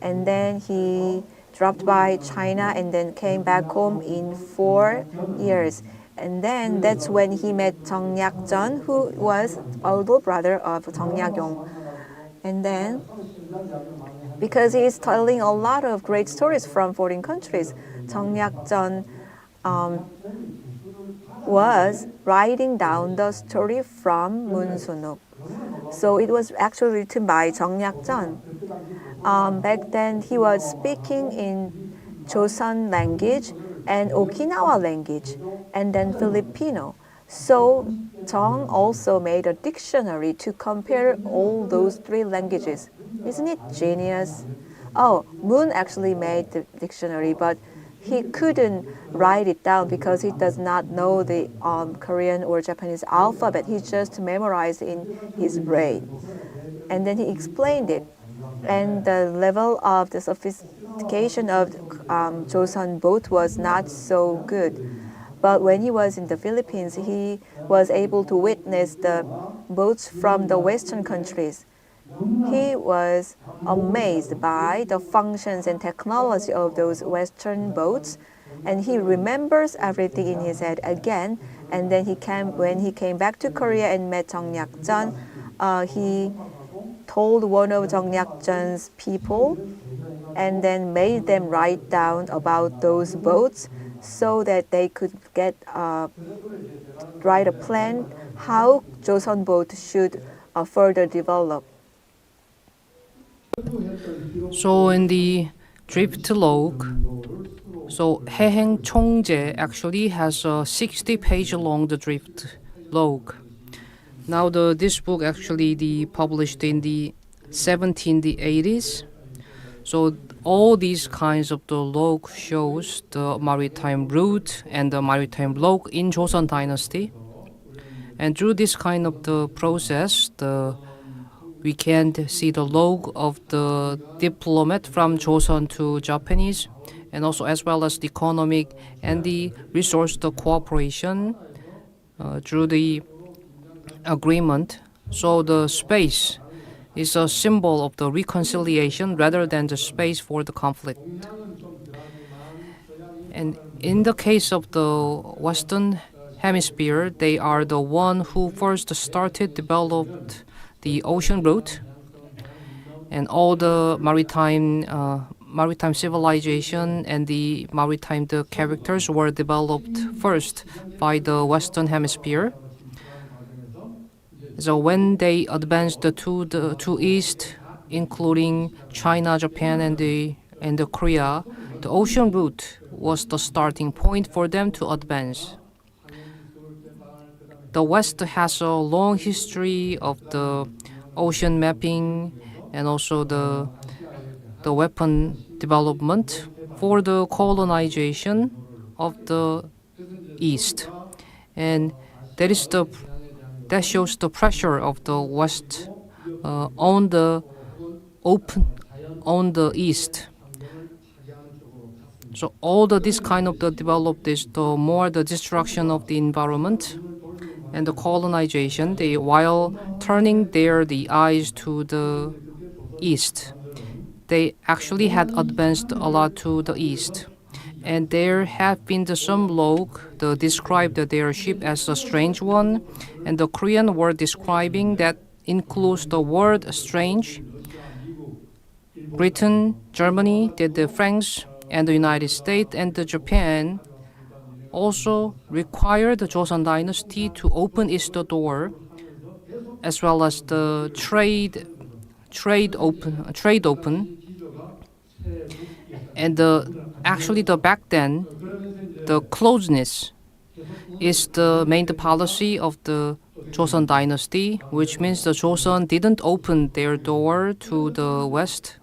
And then he dropped by China and then came back home in 4 years. And then that's when he met Jung Yak-jeon, who was older brother of Jung Yak-yong. And then, because he is telling a lot of great stories from foreign countries, Jung Yak-jeon was writing down the story from Moon Sunuk. So it was actually written by Jung Yak-jeon. Back then, he was speaking in Joseon language and Okinawa language, and then Filipino. So Jung also made a dictionary to compare all those 3 languages. Isn't it genius? Oh, Moon actually made the dictionary, but he couldn't write it down because he does not know the Korean or Japanese alphabet. He just memorized in his brain. And then he explained it. And the level of the sophistication of Joseon boat was not so good. But when he was in the Philippines, he was able to witness the boats from the Western countries. He was amazed by the functions and technology of those Western boats, and he remembers everything in his head again. And then when he came back to Korea and met Jung Yak-jeon, he told one of Jung Yak-jeon's people and then made them write down about those boats so that they could write a plan how Joseon boat should further develop. So in the drift log, so 해행 총재 actually has a 60-page long drift log. Now this book actually published in the 1780s. So all these kinds of the log shows the maritime route and the maritime log in Joseon Dynasty. And through this kind of the process, we can see the log of the diplomat from Joseon to Japanese, and also as well as the economic and the resource the cooperation through the agreement. So the space is a symbol of the reconciliation rather than the space for the conflict. And in the case of the Western Hemisphere, they are the one who first developed the ocean route, and all the maritime civilization and the maritime characters were developed first by the Western Hemisphere. So when they advanced to east, including China, Japan, and the Korea, the ocean route was the starting point for them to advance. The West has a long history of the ocean mapping and also the weapon development for the colonization of the East. And that is the that shows the pressure of the West on the East. So all this kind of the developed is the more the destruction of the environment and the colonization. They while turning the eyes to the East, they actually had advanced a lot to the East. And there have been some log described their ship as a strange one, and the Korean word describing that includes the word strange. Britain, Germany, the France, and the United States and Japan also required the Joseon dynasty to open its door, as well as the trade open. And actually, back then, the closeness is the main policy of the Joseon dynasty, which means the Joseon didn't open their door to the West,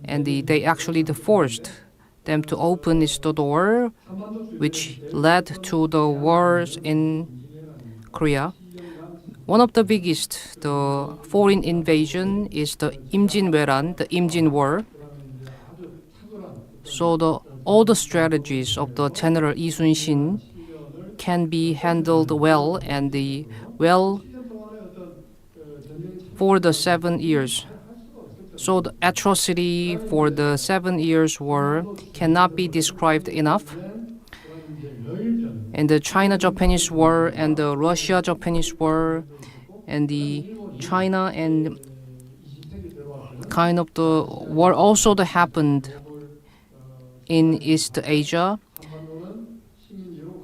and they actually forced them to open its door, which led to the wars in Korea. One of the biggest, the foreign invasion, is the 임진왜란, the Imjin War. So all the strategies of the General Lee Sun-shin can be handled well for the 7 years. So the atrocity for the 7 years war cannot be described enough. And the China-Japanese war and the Russia-Japanese war and the China and kind of the war also happened in East Asia.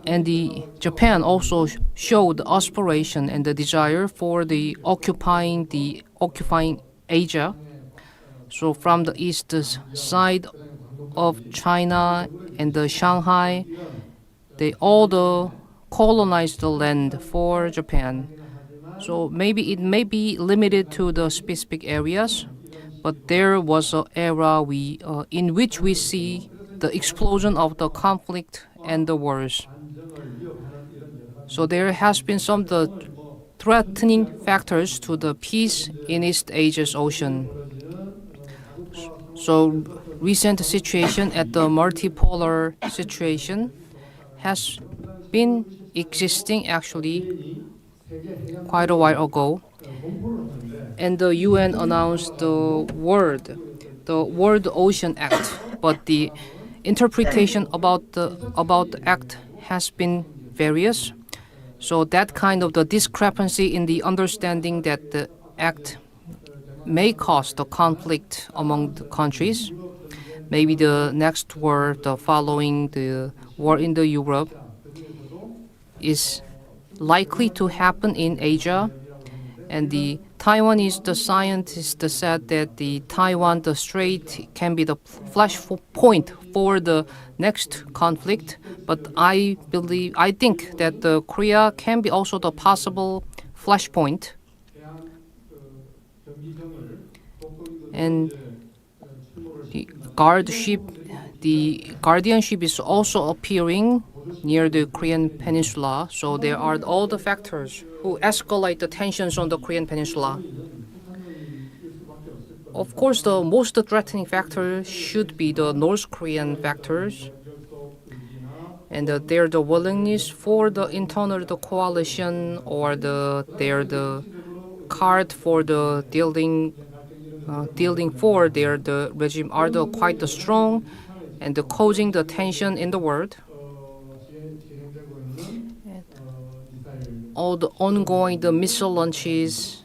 And the Japan also showed the aspiration and the desire for the occupying Asia. So from the east side of China and the Shanghai, they all colonized the land for Japan. So maybe it may be limited to the specific areas, but there was an era in which we see the explosion of the conflict and the wars. So there has been some threatening factors to the peace in East Asia's ocean. So recent situation at the multipolar situation has been existing actually quite a while ago. And the UN announced the World Ocean Act, but the interpretation about the act has been various. So that kind of the discrepancy in the understanding that the act may cause the conflict among the countries. Maybe the next war, following the war in the Europe, is likely to happen in Asia. And the Taiwanese scientists said that the Taiwan Strait can be the flashpoint for the next conflict. But I think that the Korea can be also the possible flashpoint. And the guardianship is also appearing near the Korean Peninsula. So there are all the factors who escalate the tensions on the Korean Peninsula. Of course, the most threatening factor should be the North Korean factors, and their willingness for the internal coalition or their card for the dealing for the regime are quite strong and causing the tension in the world. All the ongoing missile launches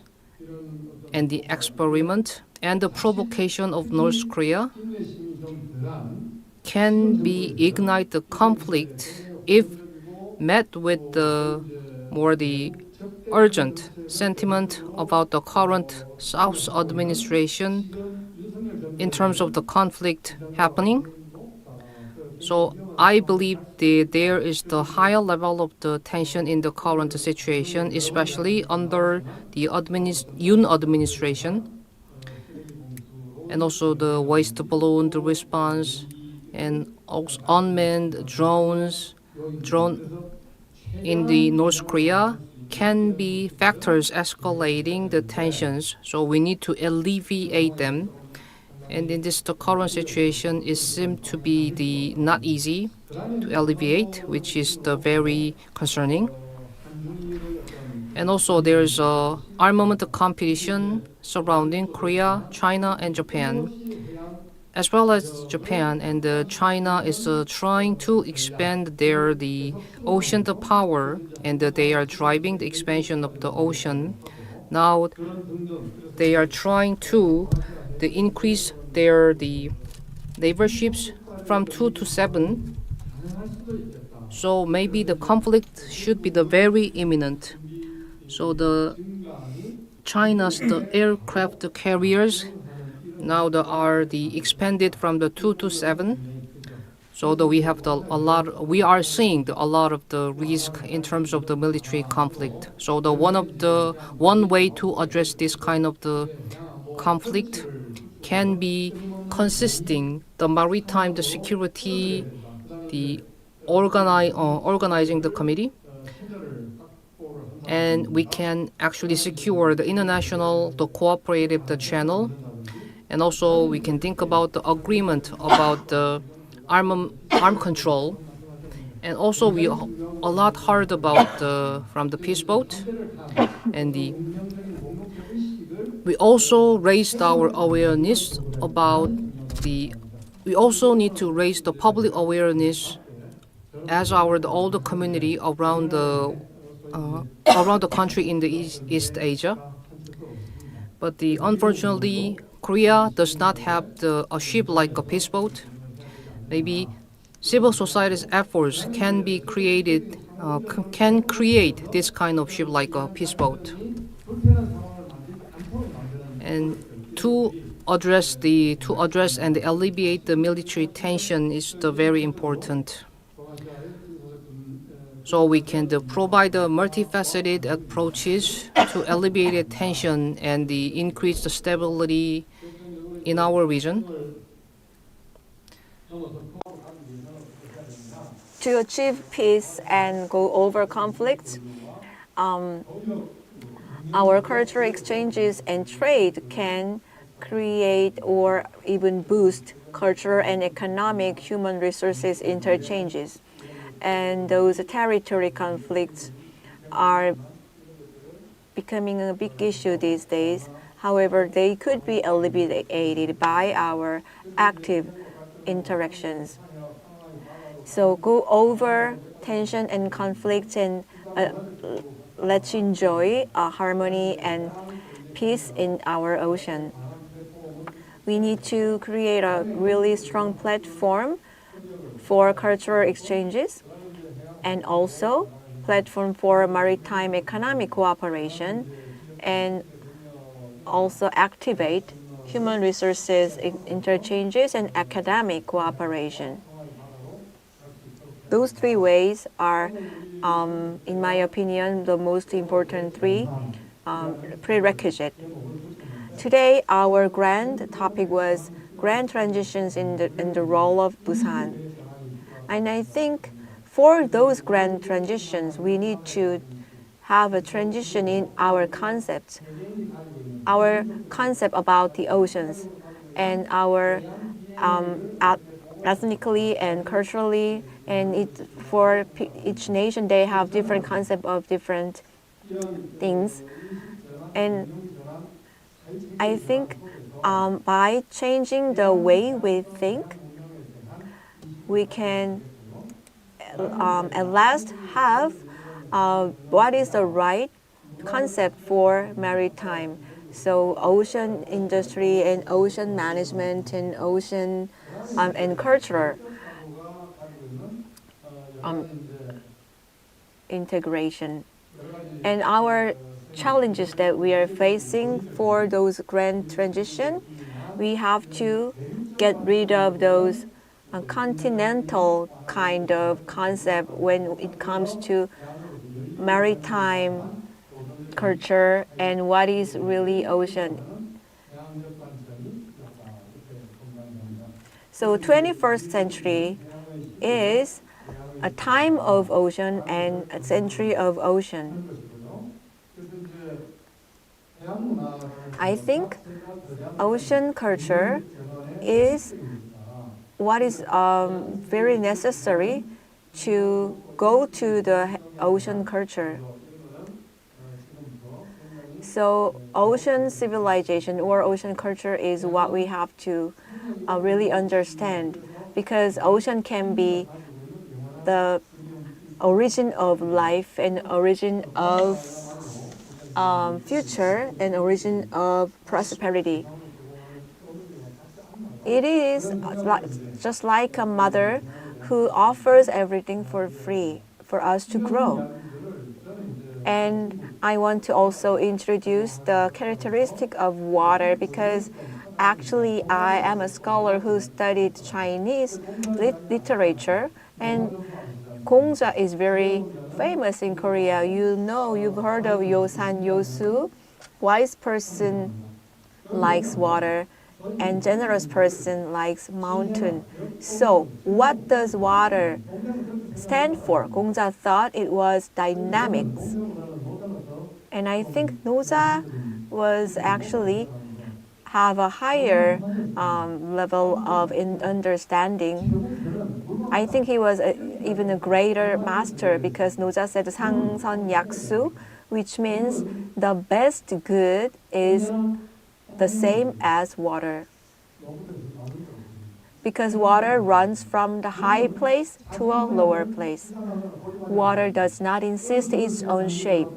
and the experiment and the provocation of North Korea can ignite the conflict if met with the urgent sentiment about the current South administration in terms of the conflict happening. So I believe there is the higher level of the tension in the current situation, especially under the Yoon administration, and also the waste balloon response and also unmanned drone in the North Korea can be factors escalating the tensions, so we need to alleviate them. And in this, the current situation, it seems to be not easy to alleviate, which is the very concerning. And also there's a armament competition surrounding Korea, China, and Japan, as well as Japan. And China is trying to expand the ocean power, and they are driving the expansion of the ocean. Now they are trying to increase the naval ships from 2 to 7. So maybe the conflict should be the very imminent. So the aircraft carriers now are expanded from the 2 to 7. So we have we are seeing a lot of the risk in terms of the military conflict. So one way to address this kind of the conflict can be consisting the maritime, the security, the organizing the committee, and we can actually secure the international, the cooperative, the channel, and also we can think about the agreement about the arm control, and also we a lot heard about from the peace boat, and we also raised our awareness about we also need to raise the public awareness as all the community around the country in the East Asia. But unfortunately, Korea does not have a ship like a peace boat. Maybe civil society's efforts can be created, can create this kind of ship like a peace boat. And to address and alleviate the military tension is very important. So we can provide multifaceted approaches to alleviate tension and increase the stability in our region. To achieve peace and go over conflicts, our cultural exchanges and trade can create or even boost cultural and economic human resources interchanges. And those territory conflicts are becoming a big issue these days. However, they could be alleviated by our active interactions. So go over tension and conflict and let's enjoy harmony and peace in our ocean. We need to create a really strong platform for cultural exchanges and also platform for maritime economic cooperation, and also activate human resources interchanges and academic cooperation. Those three ways are, in my opinion, the most important three prerequisites. Today, our grand topic was grand transitions in the role of Busan. And I think for those grand transitions, we need to have a transition in our concept about the oceans, and our ethnically and culturally, and for each nation they have different concept of different things. And I think by changing the way we think, we can at last have what is the right concept for maritime. So ocean industry and ocean management and ocean and cultural integration. And our challenges that we are facing for those grand transition, we have to get rid of those continental kind of concept when it comes to maritime culture and what is really ocean. So 21st century is a time of ocean and a century of ocean. I think ocean culture is what is very necessary to go to the ocean culture. So ocean civilization or ocean culture is what we have to really understand, because ocean can be the origin of life and origin of future and origin of prosperity. It is just like a mother who offers everything for free for us to grow. And I want to also introduce the characteristic of water, because actually I am a scholar who studied Chinese literature, and Gongja is very famous in Korea. You know, you've heard of Yosan Yosu. Wise person likes water, and generous person likes mountain. So what does water stand for? Gongja thought it was dynamics. And I think Noja was actually have a higher level of understanding. I think he was even a greater master, because Noja said 상선 약수, which means the best good is the same as water. Because water runs from the high place to a lower place. Water does not insist its own shape.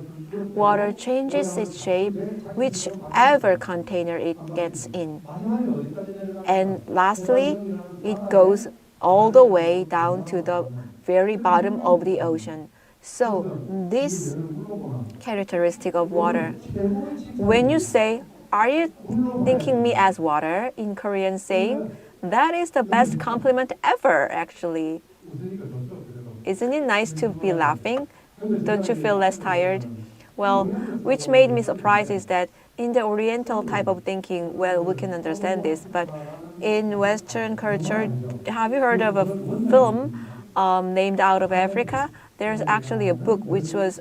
Water changes its shape whichever container it gets in. And lastly, it goes all the way down to the very bottom of the ocean. So this characteristic of water, when you say, "Are you thinking me as water?" in Korean saying, that is the best compliment ever, actually. Isn't it nice to be laughing? Don't you feel less tired? Well, which made me surprised is that in the Oriental type of thinking, well, we can understand this, but in Western culture, have you heard of a film named Out of Africa? There's actually a book which was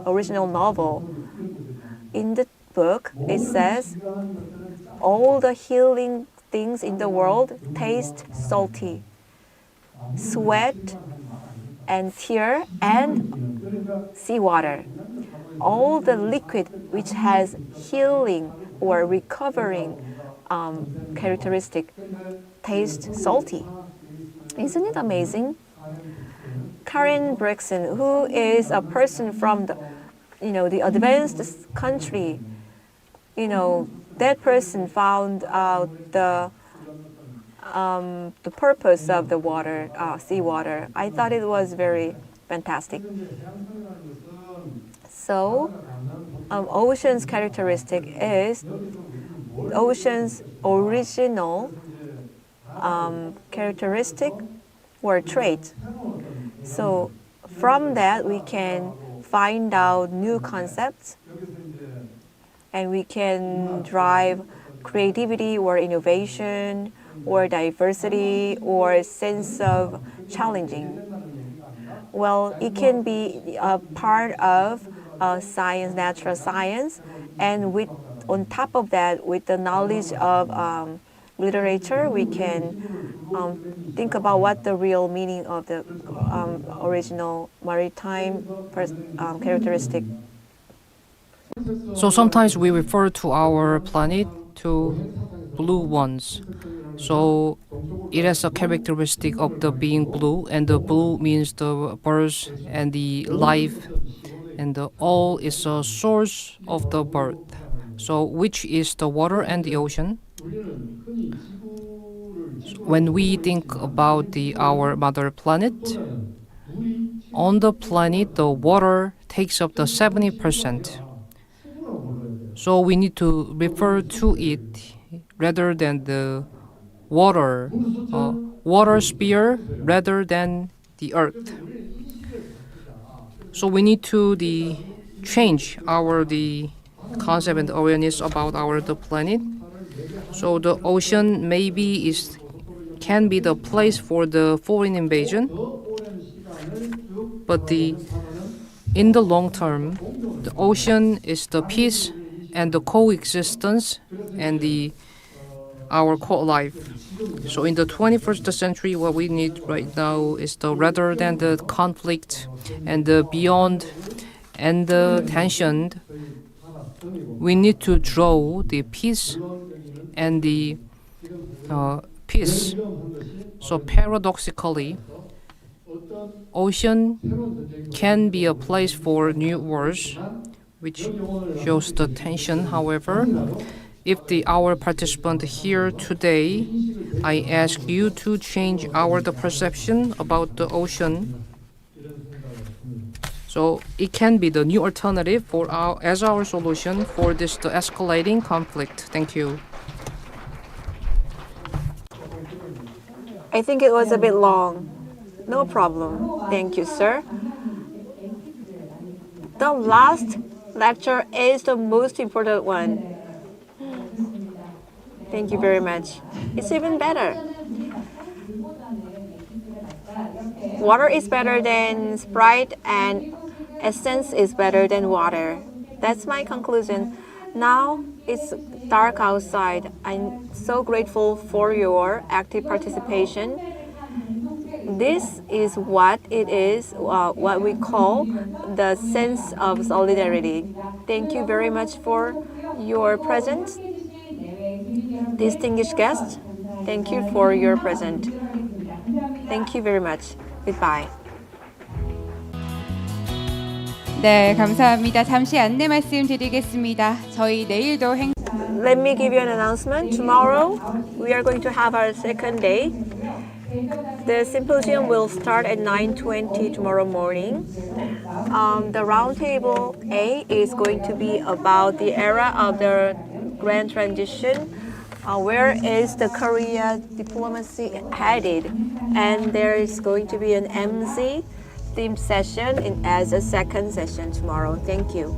original novel. In the book, it says, all the healing things in the world taste salty. Sweat and tear and seawater. All the liquid which has healing or recovering characteristic taste salty. Isn't it amazing? Karen Brixton, who is a person from the advanced country, that person found out the purpose of the water, seawater. I thought it was very fantastic. So, ocean's characteristic is ocean's original characteristic or trait. So, from that we can find out new concepts, and we can drive creativity or innovation or diversity or sense of challenging. Well, it can be a part of science, natural science, and on top of that, with the knowledge of literature, we can think about what the real meaning of the original maritime characteristic. So sometimes we refer to our planet to blue ones. So it has a characteristic of the being blue, and the blue means the birth and the life, and the all is a source of the birth. So which is the water and the ocean? When we think about our mother planet, on the planet the water takes up the 70%. So we need to refer to it rather than the water sphere rather than the earth. So we need to change our concept and awareness about the planet. So the ocean maybe can be the place for the foreign invasion, but in the long term, the ocean is the peace and the coexistence and our co-life. So in the 21st century, what we need right now is rather than the conflict and the beyond and the tension, we need to draw the peace and the peace. So paradoxically, ocean can be a place for new wars, which shows the tension. However, if our participant here today, I ask you to change the perception about the ocean. So it can be the new alternative as our solution for the escalating conflict. Thank you. I think it was a bit long. No problem. Thank you, sir. The last lecture is the most important one. Thank you very much. It's even better. Water is better than Sprite and essence is better than water. That's my conclusion. Now it's dark outside. I'm so grateful for your active participation. This is what it is, what we call the sense of solidarity. Thank you very much for your presence. Distinguished guests, thank you for your presence. Thank you very much. Goodbye. 네, 감사합니다. 잠시 안내 말씀드리겠습니다. 저희 내일도 Let me give you an announcement. Tomorrow, we are going to have our second day. The symposium will start at 9:20 tomorrow morning. The roundtable A is going to be about the era of the grand transition. Where is the Korea diplomacy headed? And there is going to be an MC themed session as a second session tomorrow. Thank you.